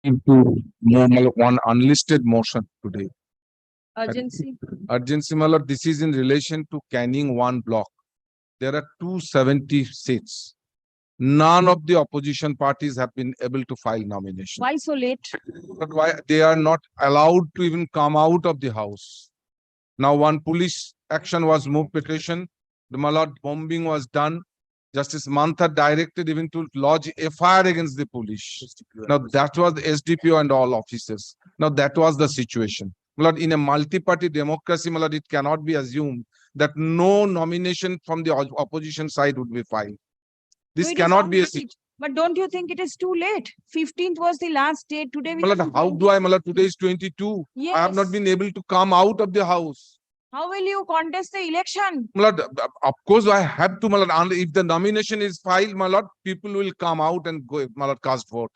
into one unlisted motion today. Urgency. Urgency, my lord, this is in relation to Canning 1 block. There are 270 seats. None of the opposition parties have been able to file nomination. Why so late? But why they are not allowed to even come out of the house? Now, one police action was moved petition. The Malad bombing was done. Justice Mantha directed even to lodge FIR against the police. Now, that was the SDPO and all officers. Now, that was the situation. Malad, in a multi-party democracy, Malad, it cannot be assumed that no nomination from the opposition side would be filed. This cannot be a situation. But don't you think it is too late? 15th was the last date. Today we Malad, how do I, Malad, today is 22. Yes. I have not been able to come out of the house. How will you contest the election? Malad, of course I have to, Malad. If the nomination is filed, Malad, people will come out and go, Malad, cast vote.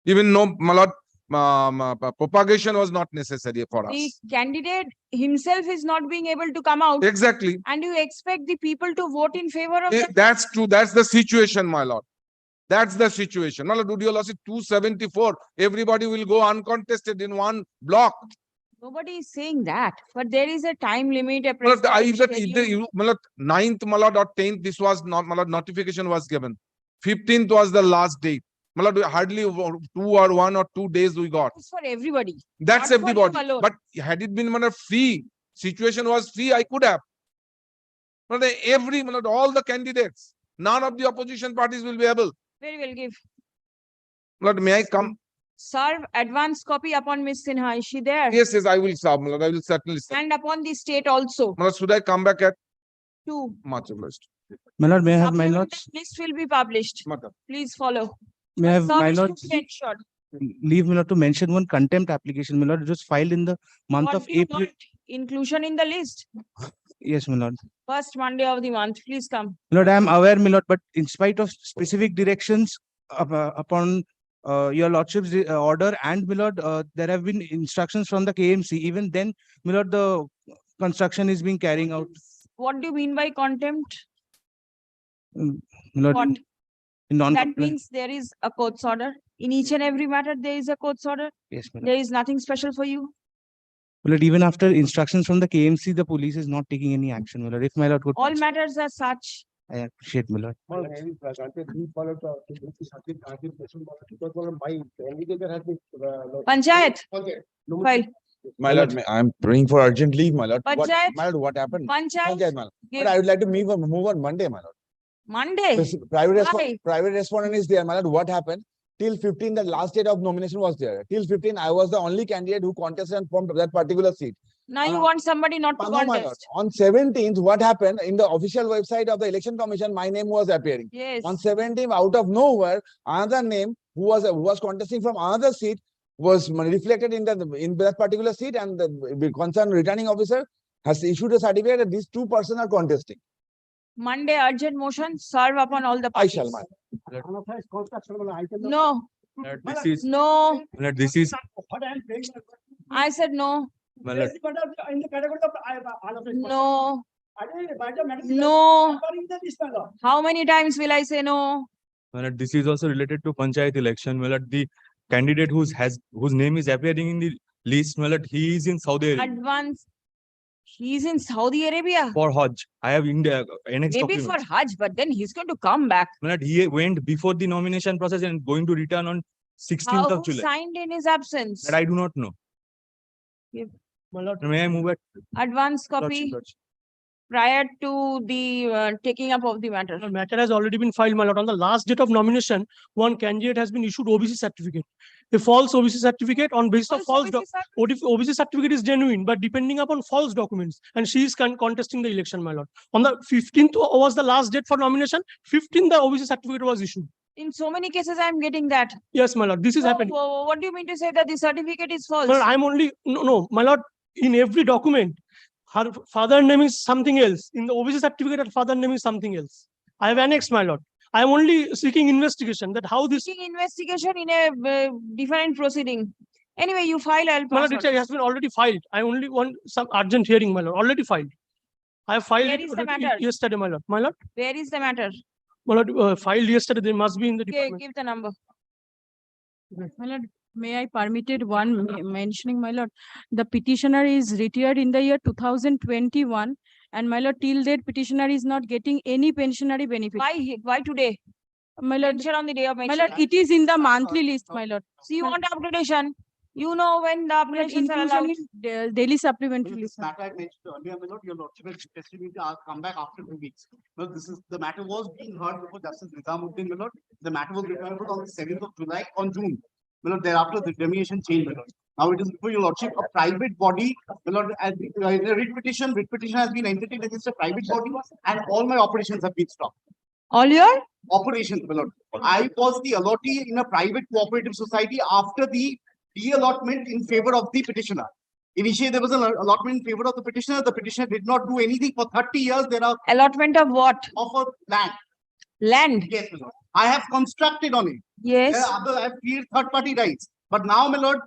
Even no, Malad, propagation was not necessary for us. The candidate himself is not being able to come out. Exactly. And you expect the people to vote in favor of that? That's true. That's the situation, my lord. That's the situation. Malad, do you lost 274? Everybody will go uncontested in one block. Nobody is saying that, but there is a time limit. A Malad, Malad, 9th, Malad, or 10th, this was not, Malad, notification was given. 15th was the last date. Malad, hardly 2 or 1 or 2 days we got. It's for everybody. That's not for everybody. you alone. But had it been, Malad, free, situation was free, I could have. Malad, Malad, all the candidates, none of the opposition parties will be able. Very well, give. Malad, may I come? Serve advance copy upon Miss Sinha. Is she there? Yes, yes, I will serve, Malad. I will certainly serve. And upon the state also. Malad, should I come back at 2? Much obliged. My lord, may I have my lords? List will be published. Madam. Please follow. May I have my Service lords? to be ensured. Leave my lord to mention one contempt application. My lord, it was filed in the month What of do you April. want? Inclusion in the list. Yes, my lord. First Monday of the month. Please come. My lord, I am aware, my lord, but in spite of specific directions upon your lordship's order and my lord, there have been instructions from the KMC. Even then, my lord, the construction is being carrying out. What do you mean by contempt? My lord, What? in That non-compliance. means there is a court's order. In each and every matter, there is a court's order. Yes, my lord. There is nothing special for you. My lord, even after instructions from the KMC, the police is not taking any action. My lord, if my lord could. All matters are such. I appreciate, my lord. Panchayat. File. My lord, I'm praying for urgent leave, my lord. Panchayat. My lord, what happened? Panchayat. My lord. Give. But I would like to move on Monday, my lord. Monday. Why? Private respondent is there, my lord. What happened? Till 15, the last date of nomination was there. Till 15, I was the only candidate who contested and formed that particular seat. Now you want somebody not to No, my lord. contest. On 17th, what happened? In the official website of the Election Commission, my name was appearing. Yes. On 17th, out of nowhere, another name who was contesting from another seat was reflected in that particular seat, and the concerned returning officer has issued a certificate that these 2 persons are contesting. Monday urgent motion serve upon all the I parties. shall, my No. This is No. this is I said no. No. No. How many times will I say no? this is also related to Panchayat election. The candidate whose name is appearing in the list, he is in Saudi Arabia Advance. He's in Saudi Arabia. for Hajj. I have India annex Maybe for documents. Hajj, but then he's going to come back. He went before the nomination process and going to return on 16th How of July. signed in his absence? That I do not know. Give. May I move it? Advance copy prior to the taking up of the matter. The matter has already been filed, my lord. On the last date of nomination, one candidate has been issued OBC certificate. A false OBC certificate on basis of false OBC certificate is genuine, but depending upon false documents, and she is contesting the election, my lord. On the 15th was the last date for nomination. 15th, the OBC certificate was issued. In so many cases, I'm getting that. Yes, my lord. This is happening. What do you mean to say that the certificate is false? My lord, I'm only no, my lord. In every document, her father name is something else. In the OBC certificate, her father name is something else. I have annexed, my lord. I am only seeking investigation that how this. Seeking investigation in a different proceeding. Anyway, you file. I'll My pass lord, on. it has been already filed. I only want some urgent hearing, my lord. Already filed. I have filed Where is the matter? yesterday, my lord. My lord, Where is the matter? my lord, filed yesterday. They must be in the department. Give the number. My lord, May I permitted one mentioning, my lord, the petitioner is retired in the year 2021, and my lord, till date petitioner is not getting any pensionary benefit. Why today? My lord, Mention on the day of my mention. lord, it is in the monthly list, my lord. So you want upgradation? You know when the My lord, upgradations are inclusion allowed. in daily supplementary This list. sir. matter I mentioned earlier, my lord, your lordship has requested me to come back after 2 weeks. Well, this is, the matter was being heard before Justice Nizamuddin, my lord. The matter was referred on the 7th of July on June. My lord, thereafter the determination changed, my lord. Now it is before your lordship, a private body, my lord, as a writ petition has been entertained against a private body, and all my operations have been stopped. All your Operations, my lord. I was the allottee in a private cooperative society after the de-allotment in favor of the petitioner. Initially, there was an allotment in favor of the petitioner. The petitioner did not do anything for 30 years. There are allotment of what? of a land. Land. Yes, my lord. I have constructed on it. Yes. There are other, I have cleared third-party rights. But now, my lord,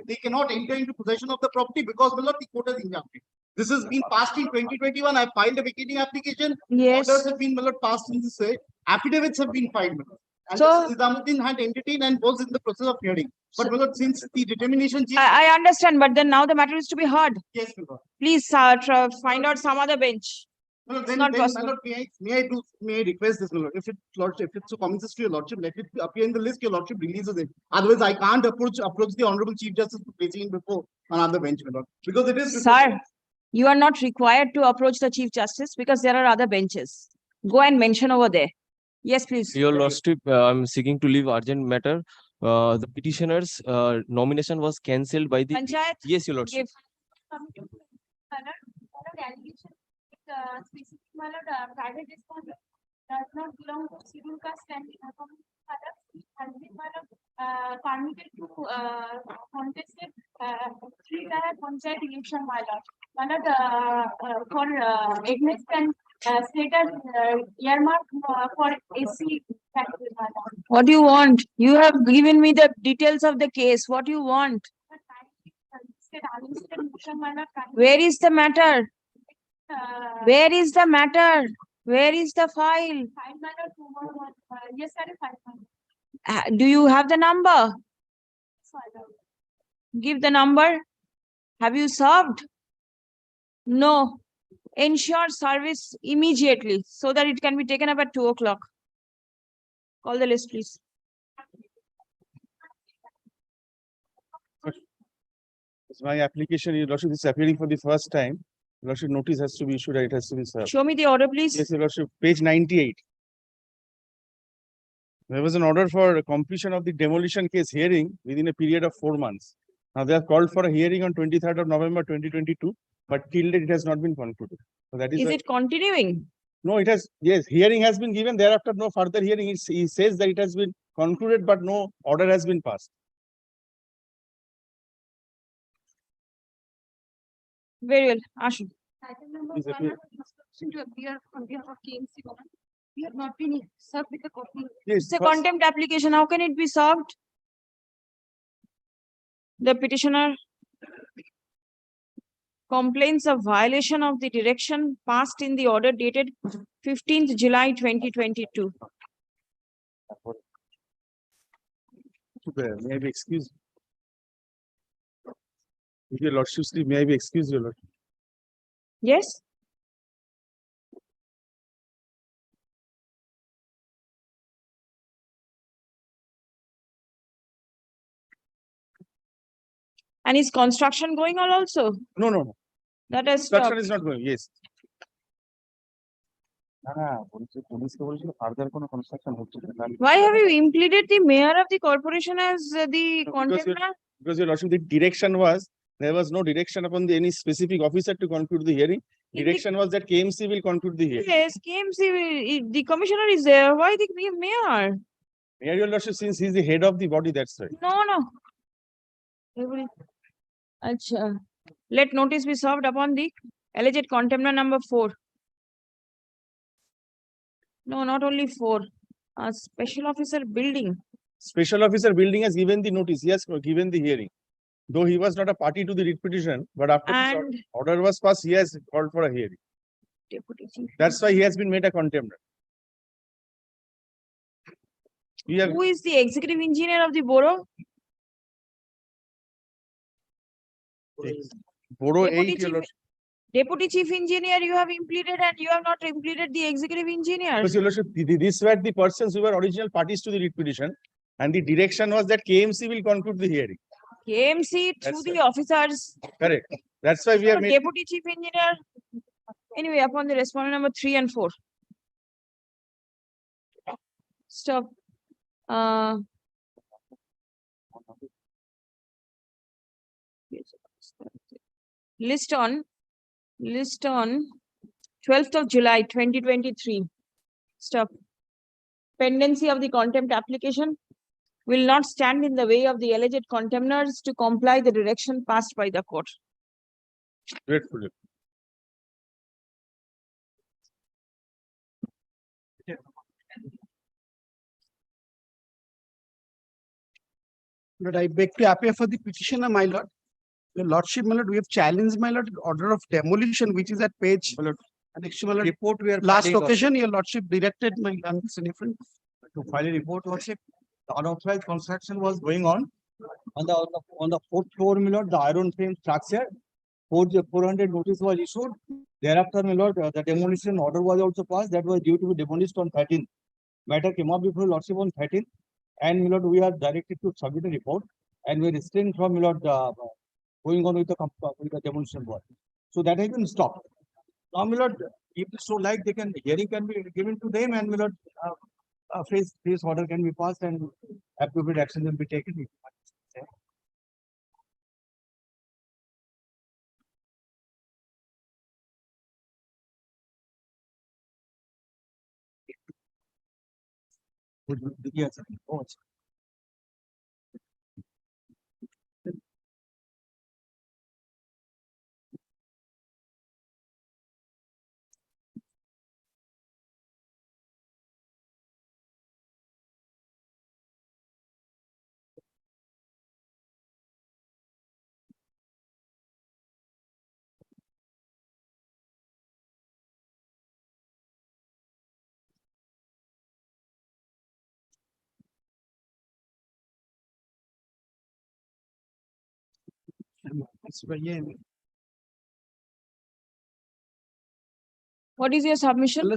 they cannot enter into possession of the property because, my lord, the court has injuncted. This has been passed in 2021. I filed a vacating application. Yes. Orders have been, my lord, passed in this way. Affidavits have been filed, my lord. And So- Justice Nizamuddin had entertained and was in the process of hearing. But, my lord, since the determination changed, I understand, but then now the matter is to be heard. yes, my lord. Please find out some other bench. My lord, It's not my possible. lord, may I request this, my lord? If it so commences to your lordship, let it appear in the list, your lordship releases it. Otherwise, I can't approach the Honorable Chief Justice to placing it before another bench, my lord. Because it is. Sir, you are not required to approach the Chief Justice because there are other benches. Go and mention over there. Yes, please. Your Lordship, I'm seeking to leave urgent matter. The petitioner's nomination was cancelled by the. Panchayat, Yes, Your Lordship. give. Private does not belong to civil caste and has been permitted to contest three-tier panchayat election, my lord. My lord, for against and status earmark for AC factory, my lord. What do you want? You have given me the details of the case. What do you want? State unlisted motion, my lord. Where is the matter? Uh, Where is the matter? Where is the file? File, my lord, tomorrow, yes, sir, file, my lord. Do you have the number? Yes, my lord. Give the number. Have you served? No. Ensure service immediately so that it can be taken up at 2 o'clock. Call the list, please. My application, Your Lordship, is appearing for the first time. Your Lordship, notice has to be issued, it has to be served. Show me the order, please. Yes, Your Lordship, page 98. There was an order for completion of the demolition case hearing within a period of 4 months. Now they have called for a hearing on 23rd of November 2022, but till date it has not been concluded. So that is Is the- it continuing? No, it has, yes, hearing has been given, thereafter no further hearing. He says that it has been concluded, but no order has been passed. Very well. Ashu. Item number Please one, appear. instruction to appear on behalf of KMC Bhavan. We have not been served with a copy. Yes, It's a first- contempt application. How can it be solved? The petitioner complains of violation of the direction passed in the order dated 15th July 2022. May I be excused? If Your Lordship, may I be excused, Your Lordship? Yes? And is construction going on also? No, no, no. That has Construction stopped. is not going, yes. Further কোনো construction হচ্ছে না। Why have you implemented the mayor of the corporation as the No, because contemptor? Because Your Lordship, the direction was, there was no direction upon any specific officer to conclude the hearing. In the- Direction was that KMC will conclude the hearing. Yes, KMC, the commissioner is there. Why the mayor? Here, Your Lordship, since he is the head of the body, that's right. No. Acha. Let notice be served upon the alleged contemptor number 4. No, not only 4. Special officer building. Special officer building has given the notice, he has given the hearing. Though he was not a party to the writ petition, but after this And order was passed, he has called for a hearing. deputy chief. That's why he has been made a contemptor. We have, Who is the executive engineer of the borough? Boro Deputy 8, your Chief- lordship. Deputy Chief Engineer, you have implemented and you have not implemented the executive engineer. Because your lordship, these were the persons who were original parties to the writ petition. And the direction was that KMC will conclude the hearing. KMC through That's the right. officers. Correct. That's why we have made. Deputy Chief Engineer. Anyway, upon the respondent number 3 and 4. Stop. List on 12th of July 2023. Stop. Pendency of the contempt application will not stand in the way of the alleged contemners to comply the direction passed by the court. Gratefully. But I beg to appear for the petitioner, my lord. Your lordship, my lord, we have challenged, my lord, order of demolition, which is at page, my lord. Next, my lord, Report we are last filing, occasion, your lordship directed my, it's a different. To file a report, lordship, the unauthorized construction was going on the fourth floor, my lord, the iron frame structure. 400 notice was issued. Thereafter, my lord, the demolition order was also passed. That was due to be demolished on 13th. Matter came up before lordship on 13th. And, my lord, we are directed to submit a report. And we restrained from, my lord, going on with the demolition work. So that has been stopped. Now, my lord, if so like they can, hearing can be given to them, and, my lord, phase order can be passed and appropriate action will be taken. Yes, sir. Oh, sir. It's very, What is your submission?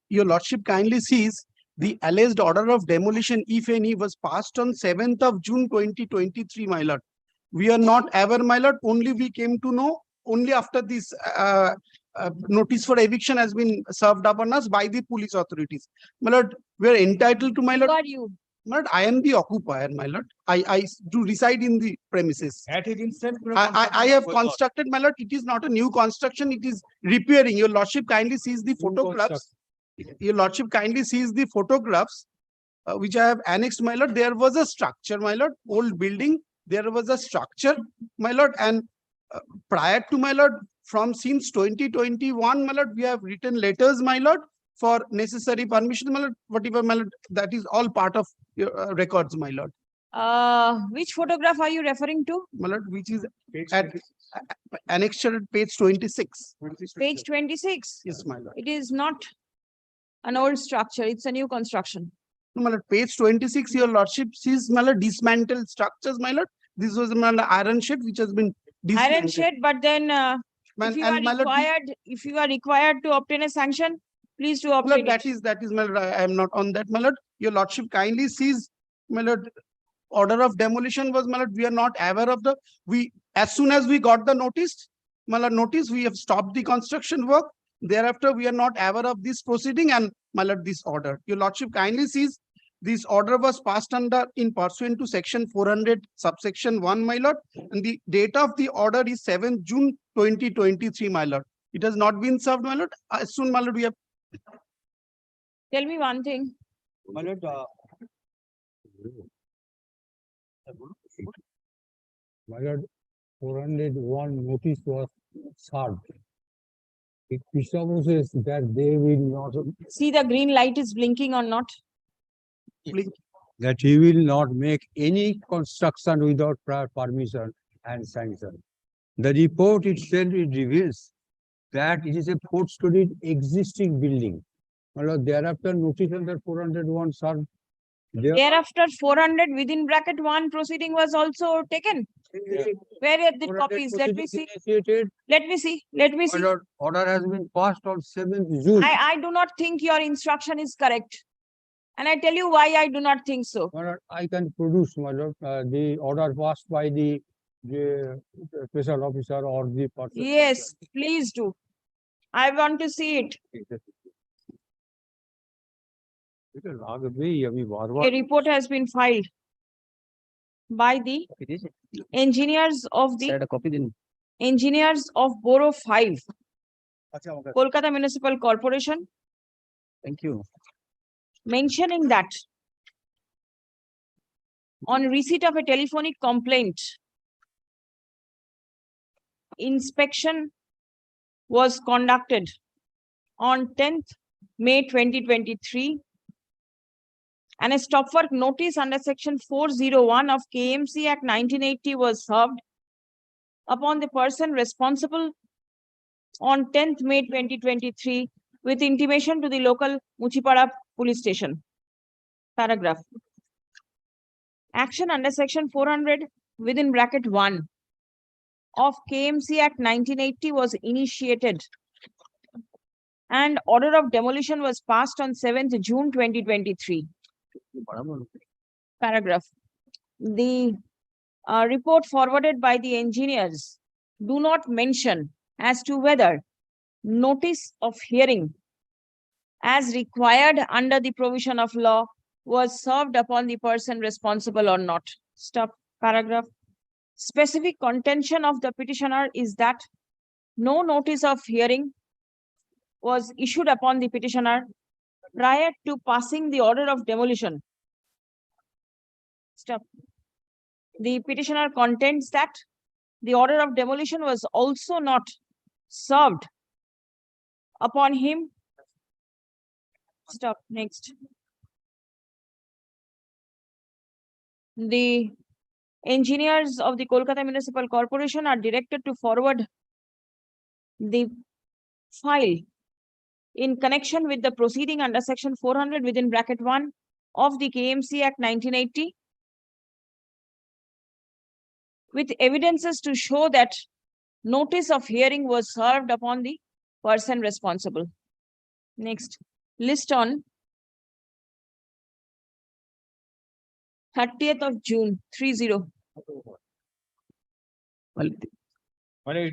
your lordship kindly sees the alleged order of demolition, if any, was passed on 7th of June 2023, my lord. We are not aware, my lord, only we came to know only after this notice for eviction has been served upon us by the police authorities. My lord, we are entitled to, my Who lord. are you? My lord, I am the occupier, my lord. I do reside in the premises. At his instance. I have constructed, my lord. It is not a new construction. It is repairing. Your lordship kindly sees the photographs. Your lordship kindly sees the photographs which I have annexed, my lord. There was a structure, my lord, old building. There was a structure, my lord, and prior to, my lord, from since 2021, my lord, we have written letters, my lord, for necessary permission, my lord, whatever, my lord, that is all part of your records, my lord. Which photograph are you referring to? My lord, which is at annexure at page 26. Page 26. Yes, my lord. It is not an old structure. It's a new construction. No, my lord, page 26, your lordship sees, my lord, dismantled structures, my lord. This was, my lord, iron shed which has been dismantled. Iron shed, but then if you are And, my lord, required to obtain a sanction, please do my obtain lord, it. that is, my lord, I am not on that, my lord. Your lordship kindly sees, my lord, order of demolition was, my lord, we are not aware of as soon as we got the notice, my lord, we have stopped the construction work. Thereafter, we are not aware of this proceeding and, my lord, this order. Your lordship kindly sees this order was passed in pursuant to section 400 subsection 1, my lord, and the date of the order is 7th June 2023, my lord. It has not been served, my lord. As soon, my lord, we have. Tell me one thing. My lord, My lord, 401 notice was served. It presupposes that they will not, See the green light is blinking or not? that he will not make any construction without prior permission and sanction. The report itself, it reveals that it is a 4-story existing building. My lord, thereafter notice under 401 served. Thereafter, 400 within bracket 1 proceeding was also taken. Where are the Order copies? Let me see. initiated. Let me see. Let me see. Order has been passed on 7th June. I do not think your instruction is correct. And I tell you why I do not think so. My lord, I can produce, my lord, the order passed by the special officer or the person. Yes, please do. I want to see it. A report has been filed by the engineers of Borough 5, Kolkata Municipal Corporation, Thank you. mentioning that on receipt of a telephonic complaint, inspection was conducted on 10th May 2023, and a stop work notice under section 401 of KMC Act 1980 was served upon the person responsible on 10th May 2023 with intimation to the local Muchipara police station. Paragraph. Action under section 400 within bracket 1 of KMC Act 1980 was initiated and order of demolition was passed on 7th June 2023. Paragraph. The report forwarded by the engineers do not mention as to whether notice of hearing as required under the provision of law was served upon the person responsible or not. Stop. Paragraph. Specific contention of the petitioner is that no notice of hearing was issued upon the petitioner prior to passing the order of demolition. Stop. The petitioner contends that the order of demolition was also not served upon him. Stop. Next. The engineers of the Kolkata Municipal Corporation are directed to forward the file in connection with the proceeding under section 400 within bracket 1 of the KMC Act 1980 with evidences to show that notice of hearing was served upon the person responsible. Next, list on 30th of June, 30.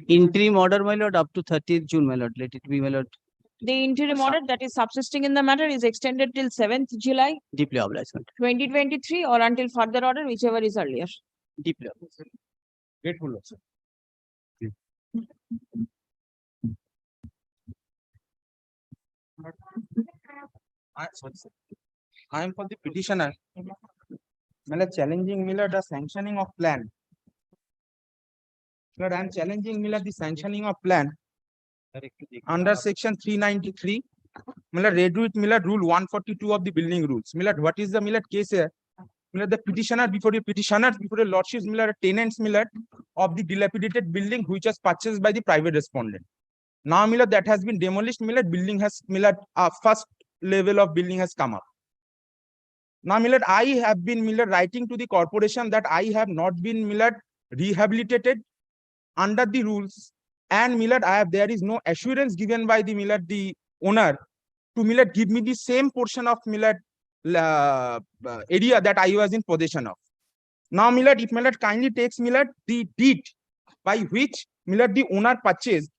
Interim order, my lord, up to 30th June, my lord. Let it be, my lord. The interim order that is subsisting in the matter is extended till 7th July Deeply obliged, my lord. 2023 or until further order, whichever is earlier. Deeply obliged. Grateful, sir. I am for the petitioner. Miller challenging Miller the sanctioning of plan. Miller, I am challenging Miller the sanctioning of plan under section 393. Miller read with Miller rule 142 of the building rules. Miller, what is the Miller case here? Miller, the petitioner before the lordships Miller tenants Miller of the dilapidated building which was purchased by the private respondent. Now Miller that has been demolished. Miller building has Miller first level of building has come up. Now, Miller, I have been Miller writing to the corporation that I have not been Miller rehabilitated under the rules, and Miller, there is no assurance given by the Miller the owner to Miller give me the same portion of Miller area that I was in possession of. Now, Miller, if Miller kindly takes Miller the deed by which Miller the owner purchased,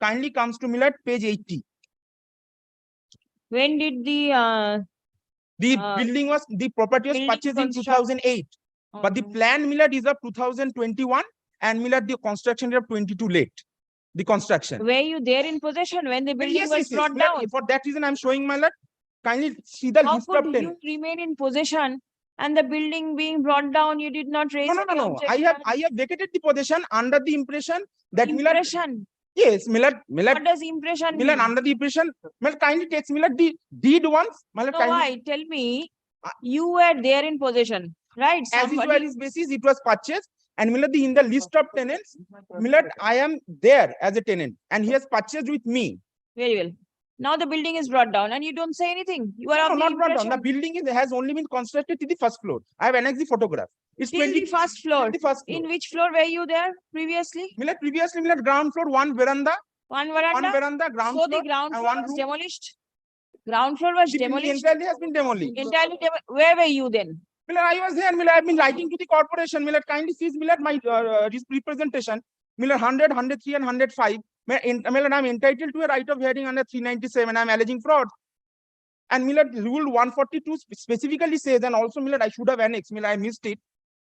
kindly comes to Miller page 80. When did the building was, the property was purchased in 2008, but the plan Miller is of 2021 and Miller the construction is of 22 late. The construction. Were you there in possession when the building Yes, was yes, yes. brought Miller, down? for that reason, I'm showing Miller. Kindly see the How list of could 10. you remain in possession and the building being brought down? You did not raise No. any objection. I have vacated the possession under the impression that Impression. Miller. Yes, Miller. What does impression Miller mean? under the impression. Miller kindly takes Miller the deed once. Miller No, kindly. why? Tell me, you were there in possession, right? As usual is basis, it was purchased. And Miller, in the list of tenants, Miller, I am there as a tenant and he has purchased with me. Very well. Now the building is brought down and you don't say anything. You are No, of the not brought down. The impression building has only been constructed to the first floor. I have annexed the photograph. It's till the 20 first floor. the first floor. In which floor were you there previously? Previously, ground floor, one veranda, One veranda? ground So floor. the ground and floor one was room. demolished? Ground floor was The building demolished? entirely has been demolished. Entirely where were you then? I was there, I've been writing to the corporation, kindly sees my representation, 100, 103 and 105. I'm entitled to a right of hearing under 397. I'm alleging fraud. And rule 142 specifically says, and also I should have annexed, I missed it.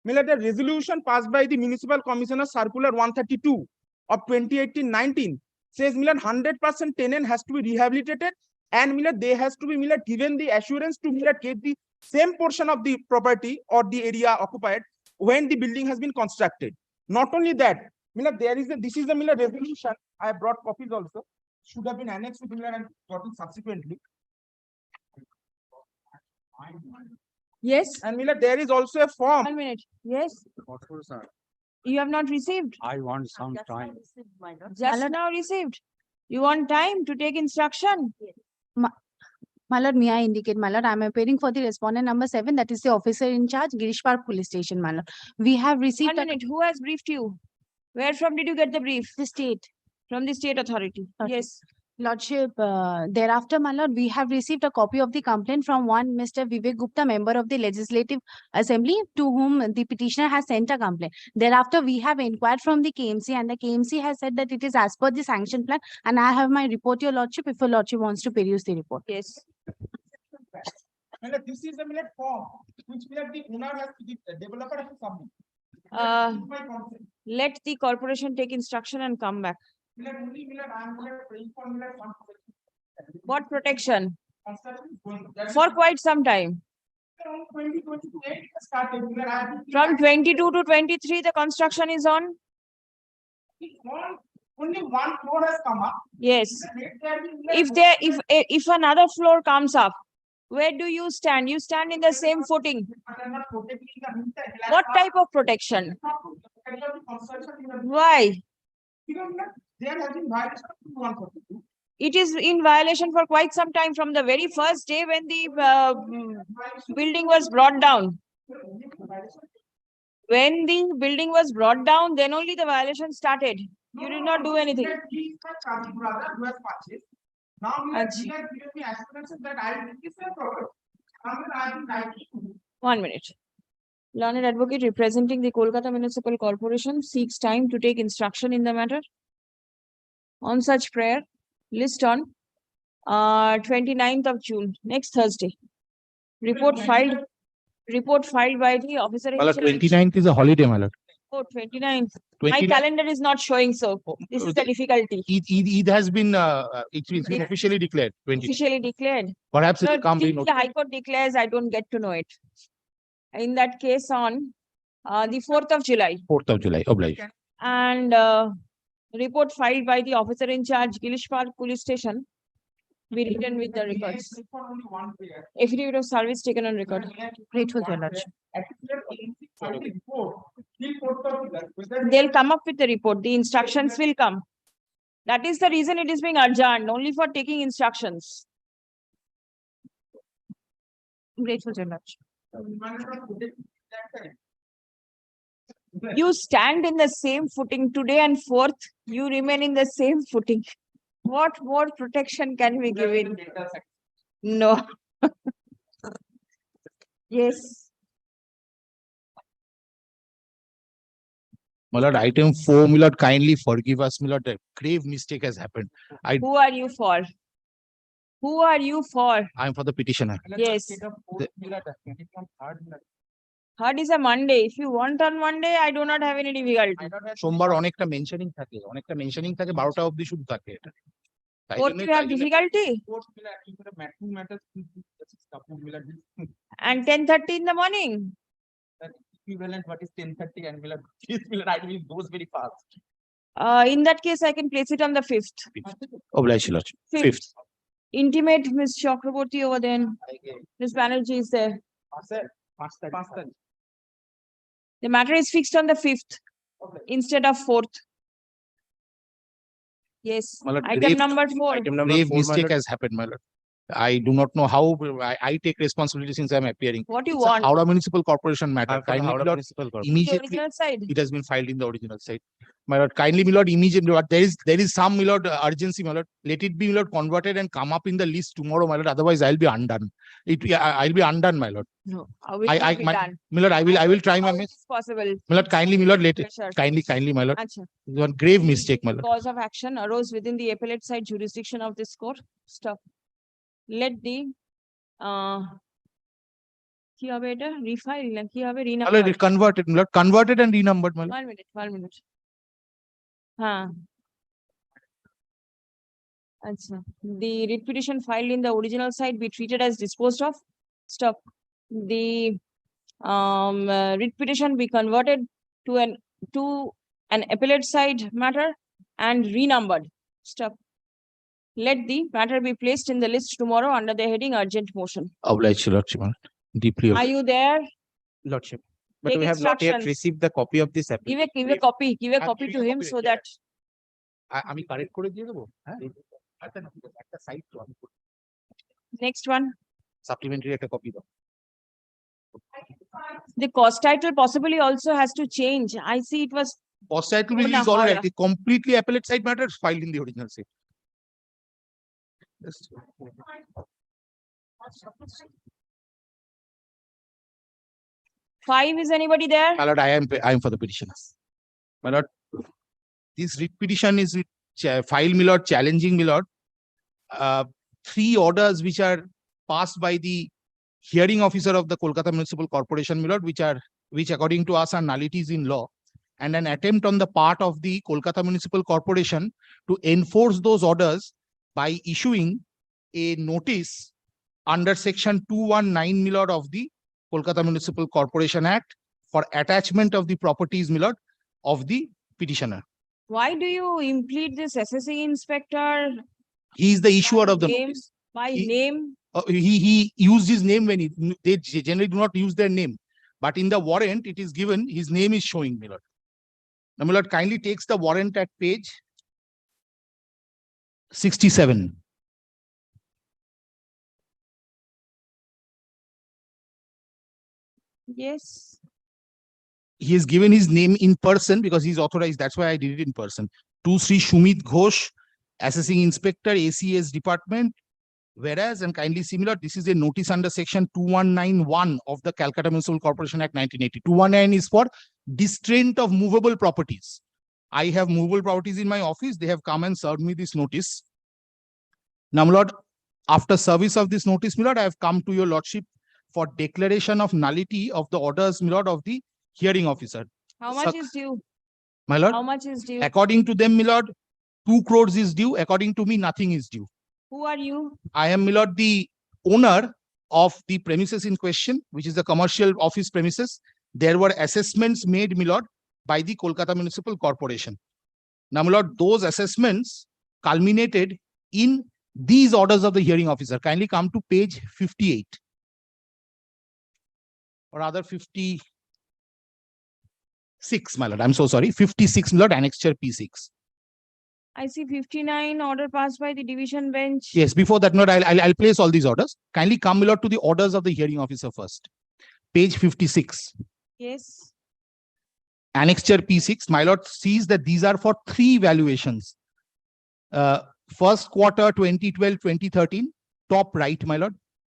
The resolution passed by the Municipal Commissioner Circular 132 of 2018-19 says 100% tenant has to be rehabilitated and they has to be given the assurance to get the same portion of the property or the area occupied when the building has been constructed. Not only that, this is the resolution. I have brought copies also. Should have been annexed to and gotten subsequently. Yes. And there is also a form. 1 minute. Yes. You have not received. I want some time. Just now received. You want time to take instruction? My lord, may I indicate, my lord, I am appearing for the respondent number 7, that is the officer in charge, Girish Park Police Station, my lord. We have 1 received minute. Who has briefed you? Where from did you get the brief? the state. From the state authority. Okay. Yes. Lordship, thereafter, my lord, we have received a copy of the complaint from one Mr. Vivek Gupta, member of the Legislative Assembly, to whom the petitioner has sent a complaint. Thereafter, we have inquired from the KMC, and the KMC has said that it is as per the sanction plan, and I have my report, your lordship, if your lordship wants to peruse the report. Yes. This is the form which the owner has to give, the developer has to submit. My consent. Let the corporation take instruction and come back. What protection? For quite some time. From 22 to 23, the construction is on? Only one floor has come up. Yes. If another floor comes up, where do you stand? You stand in the same footing. What type of protection? Why? Because there has been violation of 142. It is in violation for quite some time, from the very first day when the building was brought down. When the building was brought down, then only the violation started. You did not do anything. Now he has given me assurances that I will be same problem. I will write to 1 minute. Learned advocate representing the Kolkata Municipal Corporation seeks time to take instruction in the matter. On such prayer, list on 29th of June, next Thursday. Report filed by the officer. My lord, 29th is a holiday, my lord. Oh, 29th. My 29th calendar is not showing, so this is the difficulty. Eid has been, it's been officially declared. 20. Officially declared. Perhaps it So will come. till the High Court declares, I don't get to know it. In that case, on the 4th of July. 4th of July, obliged. And report filed by the officer in charge, Girish Park Police Station, be written with the records. Affidavit of service taken on record. Grateful, your lordship. They'll come up with the report. The instructions will come. That is the reason it is being adjourned, only for taking instructions. Grateful, your lordship. You stand in the same footing today and 4th, you remain in the same footing. What more protection can we give in? No. Yes. My lord, item 4, my lord, kindly forgive us, my lord, a grave mistake has happened. Who are you for? Who are you for? I am for the petitioner. Yes. Third is a Monday. If you want on Monday, I do not have any difficulty. সোমবার অনেকটা mentioning থাকে, 12টা অবধি শুধু থাকে এটা। তাই Fourth, জন্যই- you have difficulty? And 10:30 in the morning? Equivalent, what is 10:30 and I will goes very fast. In that case, I can place it on the 5th. Obliged, lordship. 5th. Intimate Ms. Chakraborty over there. Ms. Banerjee is there. The matter is fixed on the 5th instead of 4th. Yes, My lord, item grave- number 4. Item number Grave 4, my mistake lord. has happened, my lord. I do not know how, I take responsibility since I'm appearing. What do you It's a want? Howrah Municipal Corporation matter. I'm from Kindly, Howrah my lord, Municipal Corporation. The immediately, original side. it has been filed in the original site. My lord, kindly, my lord, immediately, my lord, there is some, my lord, urgency, my lord. Let it be, my lord, converted and come up in the list tomorrow, my lord. Otherwise, I'll be undone. I'll be undone, my lord. No, how will it be done? My lord, I will try my How it best. is possible? My lord, kindly, my lord, let it, Pressure. kindly, my lord. Acha. One grave The mistake, my lord. Cause of action arose within the appellate side jurisdiction of this court. Stop. Let the কি হবে এটা রিফাইল না কি হবে My রিনাম্বার lord, it converted, my lord, converted and renumbered, my lord. 1 minute হ্যাঁ আচ্ছা the writ petition filed in the original site be treated as disposed of. Stop. The writ petition be converted to an appellate side matter and renumbered. Stop. Let the matter be placed in the list tomorrow under the heading urgent motion. Obliged, your lordship, my lord. Deeply Are you there? lordship. But Take we have not yet instructions. received the copy of this application. Give a copy. Give a copy to him so that আমি correct করে দিয়ে দেবো হ্যাঁ একটা site তো আমি next one. Supplementary একটা copy দাও The cause title possibly also has to change. I see it was Post title Oh, is no, already completely appellate side matters filed in the original state. Yes. 5. Is anybody there? My lord, I am for the petitioners. My lord, this writ petition is filed, my lord, challenging, my lord. 3 orders which are passed by the hearing officer of the Kolkata Municipal Corporation, my lord, which according to us are nullities in law, and an attempt on the part of the Kolkata Municipal Corporation to enforce those orders by issuing a notice under section 219, my lord, of the Kolkata Municipal Corporation Act for attachment of the properties, my lord, of the petitioner. Why do you implead this SSA inspector He is the issuer of the name notice. by He- name? He used his name when they generally do not use their name, but in the warrant it is given his name is showing, my lord. Now, my lord, kindly takes the warrant at page 67. Yes. He has given his name in person because he's authorized. That's why I did it in person. To Sri Shumit Ghosh, Assessing Inspector, ACS Department. Whereas, and kindly similar, this is a notice under section 2191 of the Calcutta Municipal Corporation Act 1980. 219 is for distraint of movable properties. I have movable properties in my office. They have come and served me this notice. Now, my lord, after service of this notice, my lord, I have come to your lordship for declaration of nullity of the orders, my lord, of the hearing officer. How much is due? My lord, How much is due? according to them, my lord, 2 crores is due. According to me, nothing is due. Who are you? I am, my lord, the owner of the premises in question, which is the commercial office premises. There were assessments made, my lord, by the Kolkata Municipal Corporation. Now, my lord, those assessments culminated in these orders of the hearing officer. Kindly come to page 58. Or rather 56, my lord. I'm so sorry. 56, my lord, annexure P6. I see 59 order passed by the division bench. Yes, before that, my lord, I'll place all these orders. Kindly come, my lord, to the orders of the hearing officer first. Page 56. Yes. Annexure P6, my lord sees that these are for 3 valuations. First quarter 2012-2013, top right, my lord.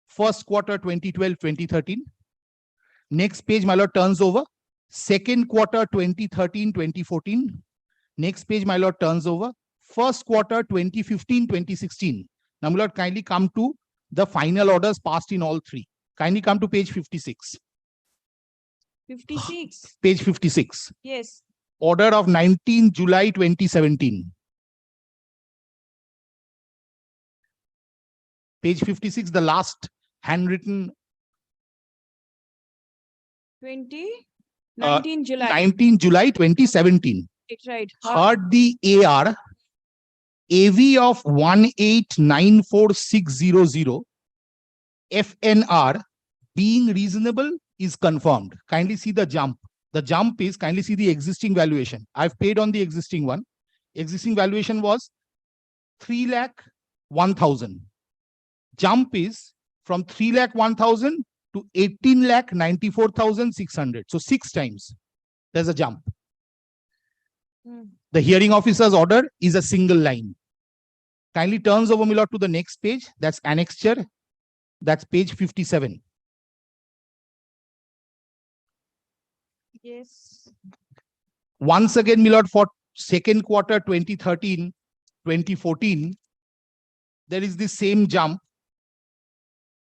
First quarter 2012-2013. Next page, my lord, turns over. Second quarter 2013-2014. Next page, my lord, turns over. First quarter 2015-2016. Now, my lord, kindly come to the final orders passed in all 3. Kindly come to page 56. 56. Page 56. Yes. Order of 19 July 2017. Page 56, the last handwritten 19 July. 19 July 2017. It's right. Heard the AR AV of 1894600 FNR being reasonable is confirmed. Kindly see the jump. The jump is kindly see the existing valuation. I've paid on the existing one. Existing valuation was 3,01,000. Jump is from 3,01,000 to 18,94,600. So 6 times there's a jump. The hearing officer's order is a single line. Kindly turns over, my lord, to the next page. That's annexure. That's page 57. Yes. Once again, my lord, for second quarter 2013, 2014, there is the same jump.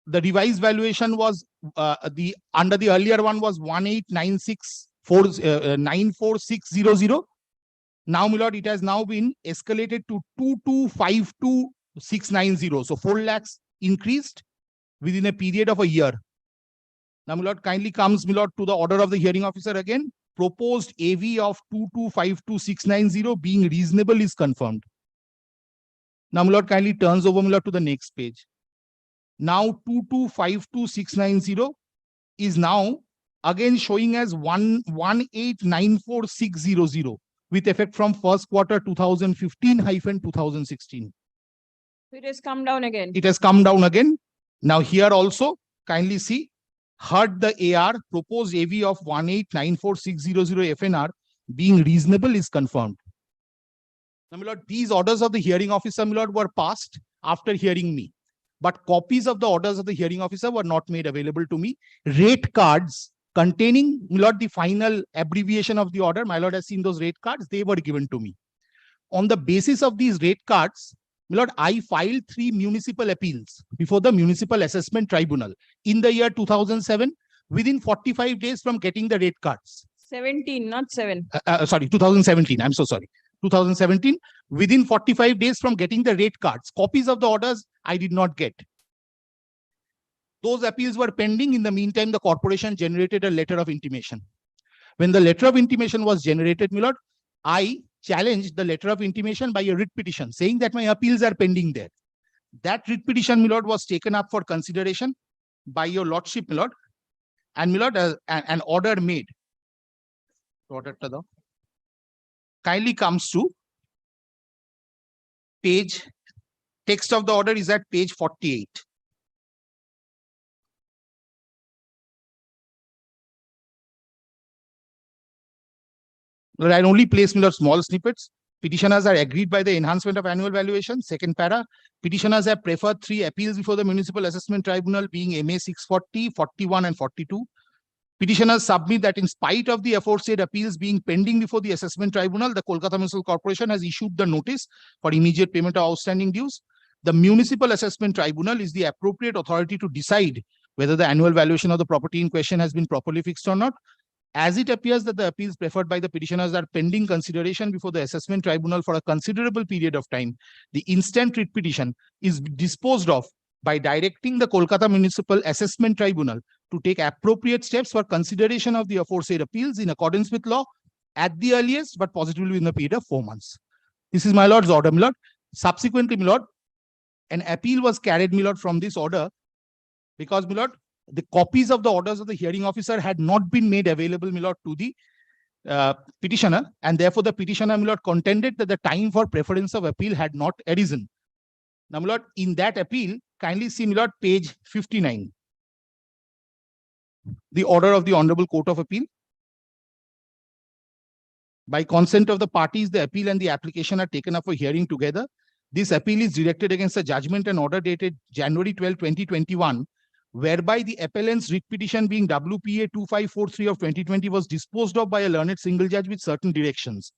The revised valuation was under the earlier one was 1,896,94,600. Now, my lord, it has now been escalated to 2,252,690. So 4 lakhs increased within a period of a year. Now, my lord, kindly comes, my lord, to the order of the hearing officer again. Proposed AV of 2,252,690 being reasonable is confirmed. Now, my lord, kindly turns over, my lord, to the next page. Now 2,252,690 is now again showing as 1,1894,600 with effect from first quarter 2015-2016. It has come down again. It has come down again. Now here also, kindly see, heard the AR proposed AV of 1,1894,600 FNR being reasonable is confirmed. Now, my lord, these orders of the hearing officer, my lord, were passed after hearing me. But copies of the orders of the hearing officer were not made available to me. Rate cards containing, my lord, the final abbreviation of the order, my lord has seen those rate cards, they were given to me. On the basis of these rate cards, my lord, I filed 3 municipal appeals before the Municipal Assessment Tribunal in the year 2007, within 45 days from getting the rate cards. 17, not 7. Sorry, 2017. I'm so sorry. 2017, within 45 days from getting the rate cards. Copies of the orders I did not get. Those appeals were pending. In the meantime, the corporation generated a letter of intimation. When the letter of intimation was generated, my lord, I challenged the letter of intimation by a writ petition saying that my appeals are pending there. That writ petition, my lord, was taken up for consideration by your lordship, my lord, and my lord, an order made. Kindly comes to page, text of the order is at page 48. Well, I'll only place, my lord, small snippets. Petitioners are agreed by the enhancement of annual valuation. Second para, petitioners have preferred 3 appeals before the Municipal Assessment Tribunal being MA 640, 41 and 42. Petitioners submit that in spite of the aforesaid appeals being pending before the Assessment Tribunal, the Kolkata Municipal Corporation has issued the notice for immediate payment of outstanding dues. The Municipal Assessment Tribunal is the appropriate authority to decide whether the annual valuation of the property in question has been properly fixed or not. As it appears that the appeals preferred by the petitioners are pending consideration before the Assessment Tribunal for a considerable period of time, the instant writ petition is disposed of by directing the Kolkata Municipal Assessment Tribunal to take appropriate steps for consideration of the aforesaid appeals in accordance with law at the earliest, but positively within a period of 4 months. This is my lord's order, my lord. Subsequently, my lord, an appeal was carried, my lord, from this order because, my lord, the copies of the orders of the hearing officer had not been made available, my lord, to the petitioner, and therefore the petitioner, my lord, contended that the time for preference of appeal had not arisen. Now, my lord, in that appeal, kindly see, my lord, page 59. The order of the Honorable Court of Appeal. By consent of the parties, the appeal and the application are taken up for hearing together. This appeal is directed against a judgment and order dated January 12, 2021, whereby the appellant's writ petition being WPA 2543 of 2020 was disposed of by a learned single judge with certain directions.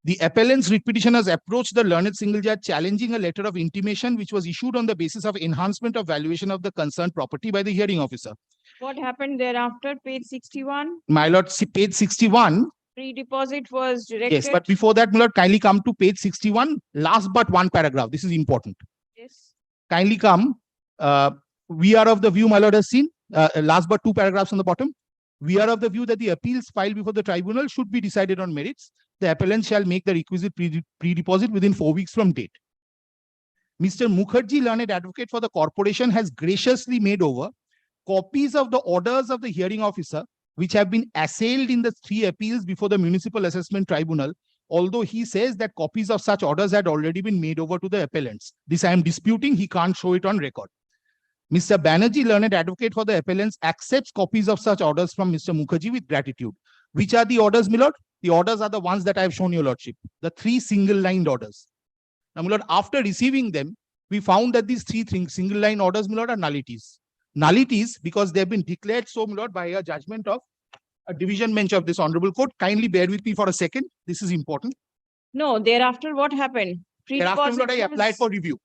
The appellant's writ petitioners approached the learned single judge challenging a letter of intimation which was issued on the basis of enhancement of valuation of the concerned property by the hearing officer. What happened thereafter? Page 61. My lord, see page 61. Pre-deposit was directed. Yes, but before that, my lord, kindly come to page 61, last but one paragraph. This is important. Yes. Kindly come. We are of the view, my lord has seen, last but 2 paragraphs on the bottom. We are of the view that the appeals filed before the tribunal should be decided on merits. The appellant shall make the requisite pre-deposit within 4 weeks from date. Mr. Mukherjee, learned advocate for the corporation, has graciously made over copies of the orders of the hearing officer which have been assailed in the 3 appeals before the Municipal Assessment Tribunal although he says that copies of such orders had already been made over to the appellants. This I am disputing, he can't show it on record. Mr. Banerjee, learned advocate for the appellants, accepts copies of such orders from Mr. Mukherjee with gratitude. Which are the orders, my lord? The orders are the ones that I have shown your lordship, the 3 single-lined orders. Now, my lord, after receiving them, we found that these 3 single-line orders, my lord, are nullities. Nullities because they have been declared so, my lord, by a judgment of a division bench of this honorable court. Kindly bear with me for a second. This is important. No, thereafter what happened? Thereafter, my lord, I applied for review.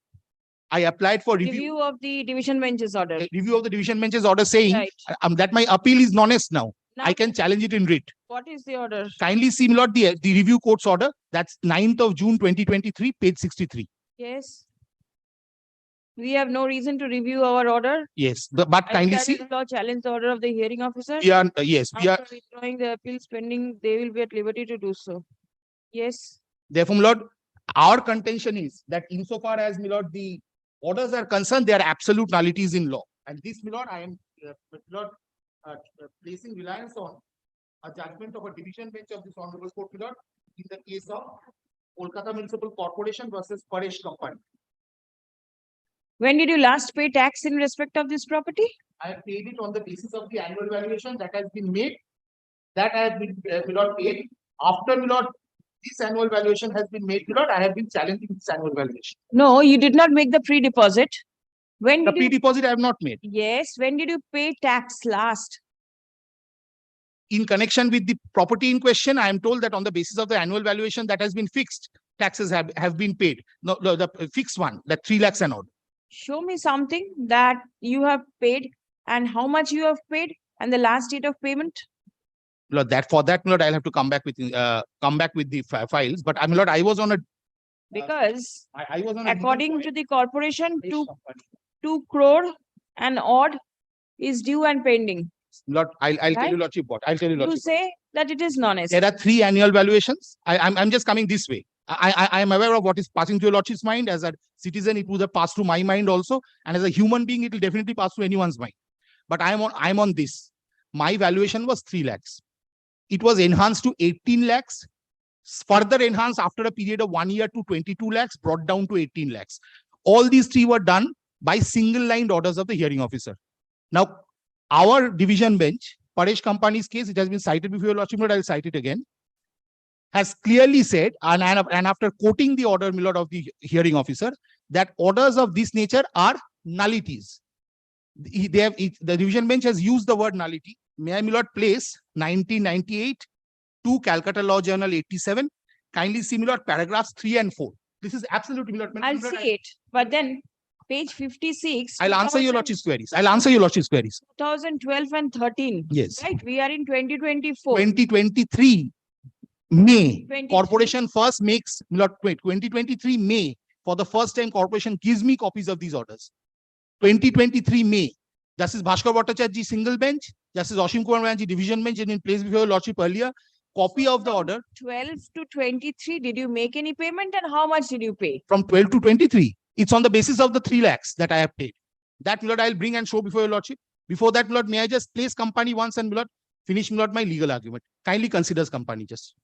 I applied for Review of the division bench's order. Review of the division bench's order saying Right. that my appeal is non-est now. Now, I can challenge it in writ. what is the order? Kindly see, my lord, the review court's order. That's 9th of June 2023, page 63. Yes. We have no reason to review our order. Yes, but kindly see. Law challenge the order of the hearing officer. We are, yes, we are. After withdrawing the appeals pending, they will be at liberty to do so. Yes. Therefore, my lord, our contention is that insofar as, my lord, the orders are concerned, they are absolute nullities in law. And this, my lord, I am placing reliance on a judgment of a division bench of this honorable court, my lord, in the case of Kolkata Municipal Corporation versus Paresh Company. When did you last pay tax in respect of this property? I have paid it on the basis of the annual valuation that has been made. That I have been, my lord, paid. After, my lord, this annual valuation has been made, my lord, I have been challenging this annual valuation. No, you did not make the pre-deposit. When The did you? pre-deposit I have not made. Yes, when did you pay tax last? In connection with the property in question, I am told that on the basis of the annual valuation that has been fixed, taxes have been paid. No, the fixed one, that 3 lakhs and odd. Show me something that you have paid and how much you have paid and the last date of payment. Lord, for that, my lord, I'll have to come back with the files. But my lord, I was on a Because I was on a according to the corporation, 2 crore and odd is due and pending. Lord, I'll tell you Right? lordship what. I'll tell you You lordship. say that it is non-est. There are 3 annual valuations. I'm just coming this way. I am aware of what is passing through your lordship's mind. As a citizen, it would have passed through my mind also. And as a human being, it will definitely pass through anyone's mind. But I'm on this. My valuation was 3 lakhs. It was enhanced to 18 lakhs. Further enhanced after a period of 1 year to 22 lakhs, brought down to 18 lakhs. All these 3 were done by single-lined orders of the hearing officer. Now, our division bench, Paresh Company's case, it has been cited before your lordship, but I'll cite it again, has clearly said, and after quoting the order, my lord, of the hearing officer, that orders of this nature are nullities. The division bench has used the word nullity. May I, my lord, place 1998 to Calcutta Law Journal 87. Kindly see, my lord, paragraphs 3 and 4. This is absolutely, my lord. I'll see it, but then page 56. I'll answer your lordship's queries. I'll answer your lordship's queries. 2012 and 13. Yes. Right, we are in 2024. 2023 May, 23. corporation first makes, my lord, 2023 May, for the first time, corporation gives me copies of these orders. 2023 May, Justice Bhaskar Bhattacharya single bench, Justice Ashim Kumar Banerjee division bench, in place before your lordship earlier, copy of the order. 12 to 23, did you make any payment and how much did you pay? From 12 to 23, it's on the basis of the 3 lakhs that I have paid. That, my lord, I'll bring and show before your lordship. Before that, my lord, may I just place company once and, my lord, finish, my lord, my legal argument. Kindly considers company just.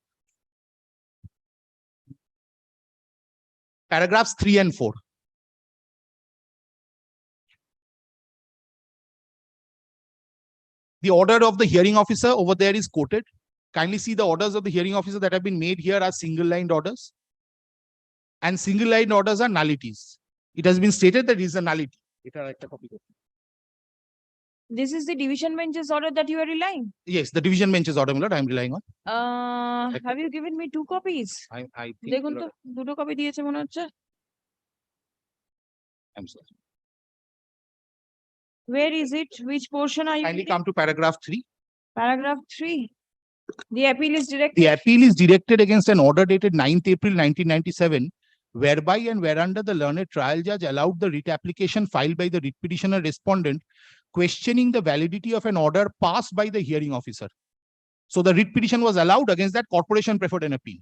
Paragraphs 3 and 4. The order of the hearing officer over there is quoted. Kindly see the orders of the hearing officer that have been made here are single-lined orders. And single-lined orders are nullities. It has been stated that it is a nullity. This is the division bench's order that you are relying. Yes, the division bench's order, my lord, I am relying on. Have you given me 2 copies? I think, দেখুন my তো lord, দুটো copy দিয়েছে মনে হচ্ছে। I'm sorry. Where is it? Which portion are you Kindly reading? come to paragraph 3. Paragraph 3. The appeal is directed. The appeal is directed against an order dated 9th April 1997, whereby and whereunder the learned trial judge allowed the writ application filed by the writ petitioner respondent questioning the validity of an order passed by the hearing officer. So the writ petition was allowed. Against that, corporation preferred an appeal.